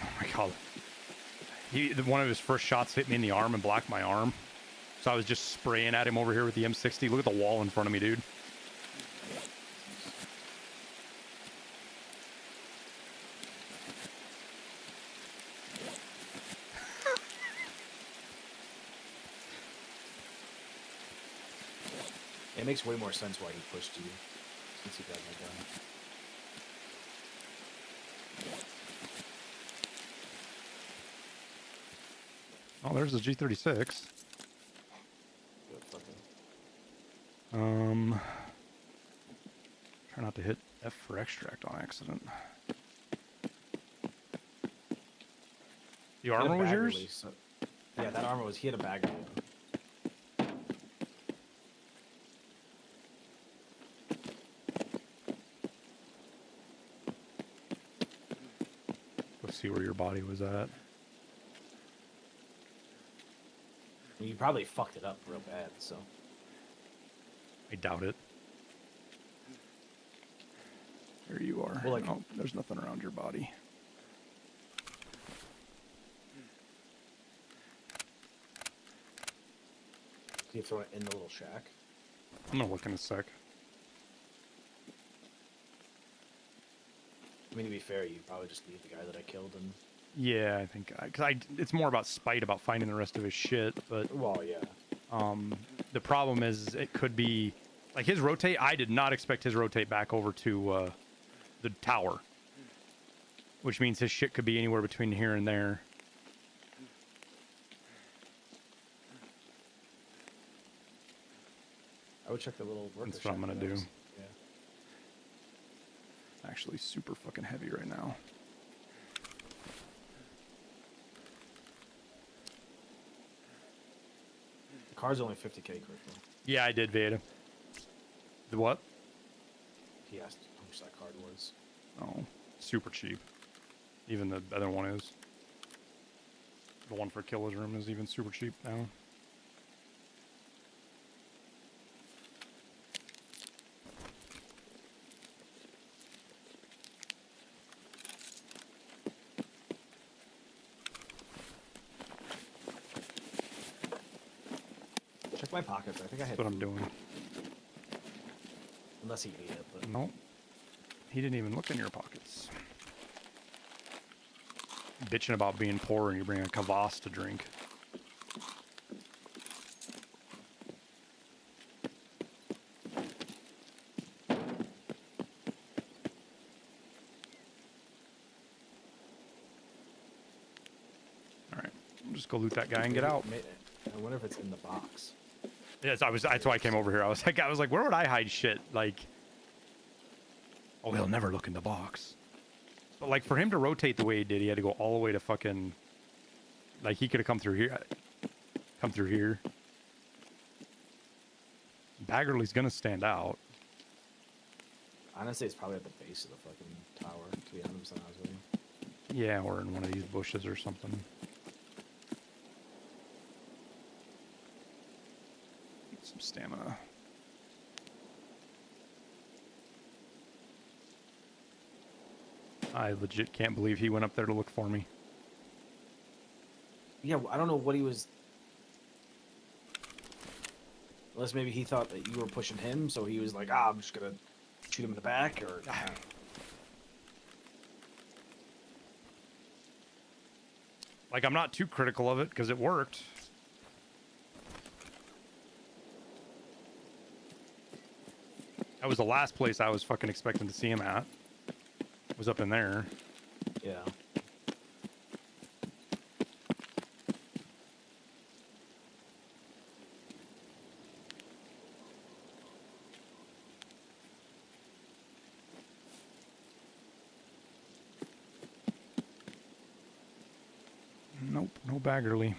Oh my god. One of his first shots hit me in the arm and blocked my arm. So I was just spraying at him over here with the M60. Look at the wall in front of me, dude. it makes way more sense why he pushed you since he got my gun. Oh, there's the G36. Good fucking. Try not to hit F for extract on accident. The He had a armor was bag yours? release, so- yeah, that armor was. He had a bag. Release. Go see where your body was at. You probably fucked it up real bad, so. I doubt it. There you are. Well, like- Oh, there's nothing around your body. Can you throw it in the little shack? I'm gonna look in a sec. I mean, to be fair, you probably just leave the guy that I killed and. Yeah, I think it's more about spite about finding the rest of his shit, but Well, yeah. the problem is it could be like his rotate. I did not expect his rotate back over to the tower, which means his shit could be anywhere between here and there. I would check the little worker That's what I'm shack gonna that do. was- Yeah. Actually, super fucking heavy right now. The car's only 50K, correct? Yeah, I did Veda. The what? He asked how much that card was. Oh, super cheap. Even the other one is. The one for Killer's Room is even super cheap now. Check my pockets. I think I had. That's what I'm food. doing. Unless he ate it, but. Nope. He didn't even look in your pockets. Bitching about being poor and you bring a kvass to drink. Alright. Just go loot that guy and get out. I wonder if it's in the box. Yes, that's why I came over here. I was like, where would I hide shit? Like, oh, he'll never look in the box. But like, for him to rotate the way he did, he had to go all the way to fucking, like, he could have come through here. Baggerly's gonna stand out. Honestly, it's probably at the base of the fucking tower, to be 100% honest with you. Yeah, or in one of these bushes or something. Get some stamina. I legit can't believe he went up there to look for me. Yeah, I don't know what he was. Unless maybe he thought that you were pushing him, so he was like, I'm just gonna shoot him in the back, or. Like, I'm not too critical of it because it worked. That was the last place I was fucking expecting to see him at. Was up in there. Yeah. Nope, no Baggerly.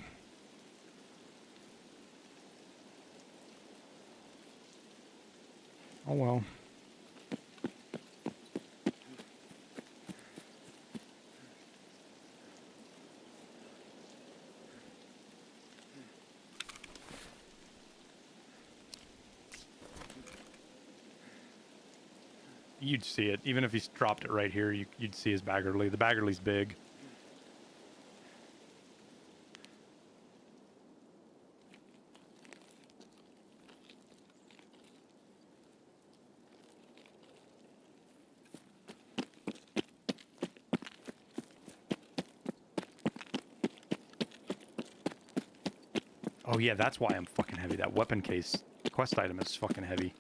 Oh well. You'd see it. Even if he's dropped it right here, you'd see his Baggerly. The Baggerly's big. Oh yeah, that's why I'm fucking heavy. That weapon case quest item is fucking heavy.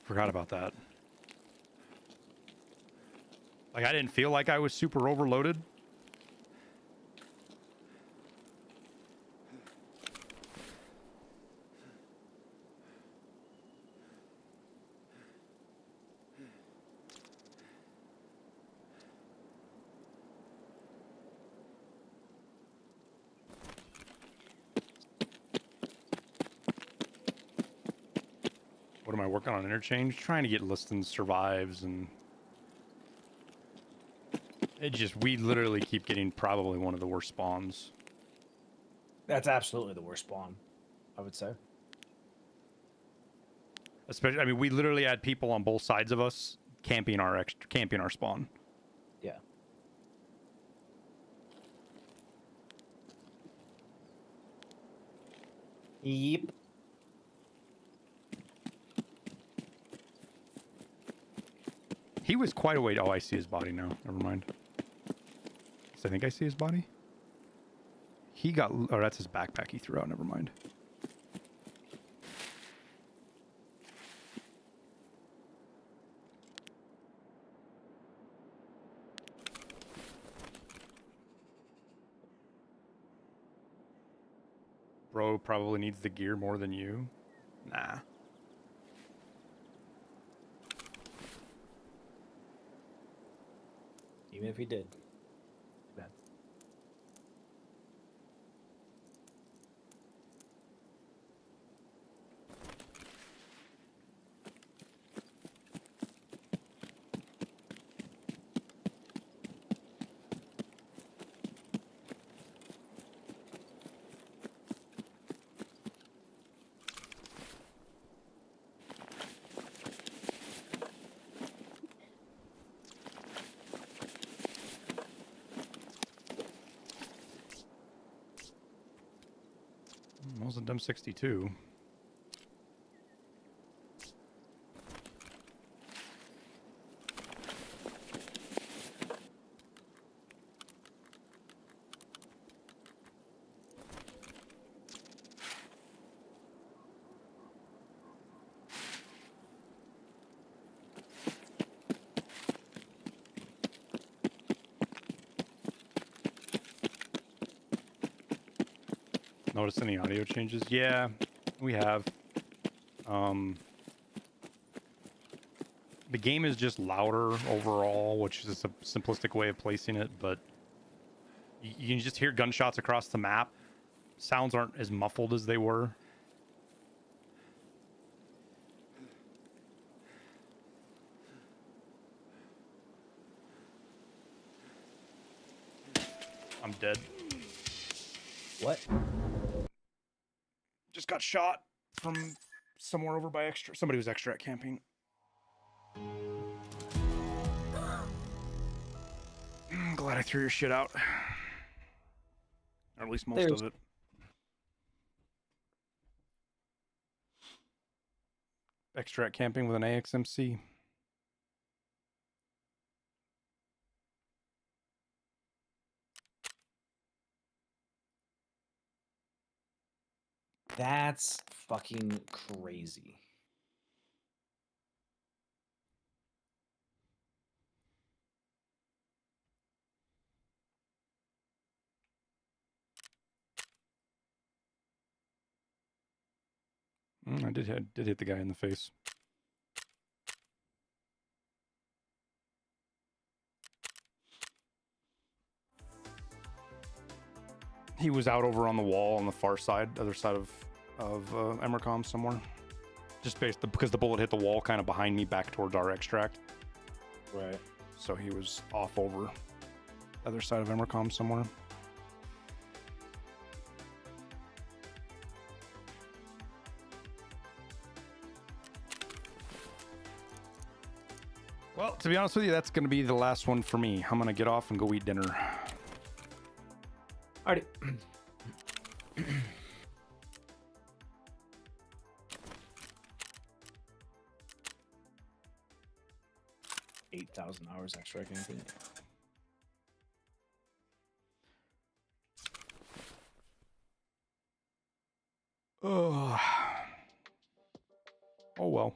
Forgot about that. Like, I didn't feel like I was super overloaded. What am I working on? Interchange? Trying to get listings survives, and it just, we literally keep getting probably one of the worst spawns. That's absolutely the worst spawn, I would say. Especially, I mean, we literally had people on both sides of us camping our spawn. Yeah. Yep. He was quite a way. Oh, I see his body now. Never mind. I think I see his body. He got. Oh, that's his backpack he threw out. Never mind. Bro probably needs the gear more than you. Nah. Even if he did. Bad. Wasn't dumb 62. Notice any audio changes? Yeah, we have. The game is just louder overall, which is a simplistic way of placing it, but you can just hear gunshots across the map. Sounds aren't as muffled as they were. I'm dead. What? Just got shot from somewhere over by extra. Somebody was extra at camping. I'm glad I threw your shit out. Or at least most of it. Extra at camping with an AXMC. That's fucking crazy. I did hit the guy in the face. He was out over on the wall on the far side, other side of Emercom somewhere. Just because the bullet hit the wall kind of behind me back towards our extract. Right. So he was off over other side of Emercom somewhere. Well, to be honest with you, that's going to be the last one for me. I'm going to get off and go eat dinner. Alrighty. 8,000 hours extra, I think. Oh well.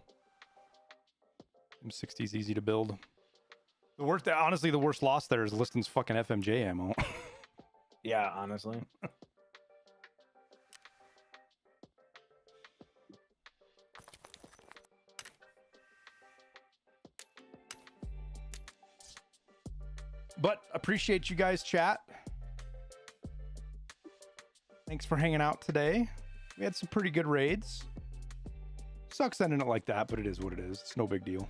M60 is easy to build. The worst, honestly, the worst loss there is Liston's fucking FMJ ammo. Yeah, honestly. But appreciate you guys, chat. Thanks for hanging out today. We had some pretty good raids. Sucks ending it like that, but it is what it is. It's no big deal.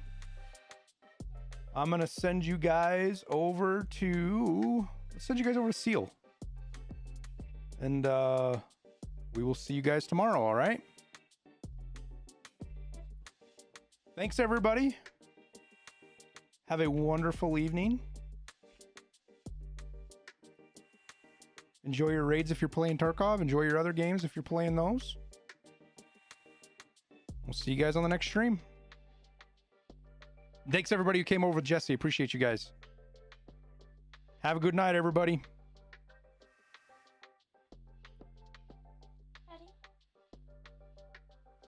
I'm gonna send you guys over to Seal. And we will see you guys tomorrow, all right? Thanks everybody. Have a wonderful evening. Enjoy your raids if you're playing Tarkov. Enjoy your other games if you're playing those. We'll see you guys on the next stream. Thanks everybody who came over with Jesse. Appreciate you guys. Have a good night, everybody.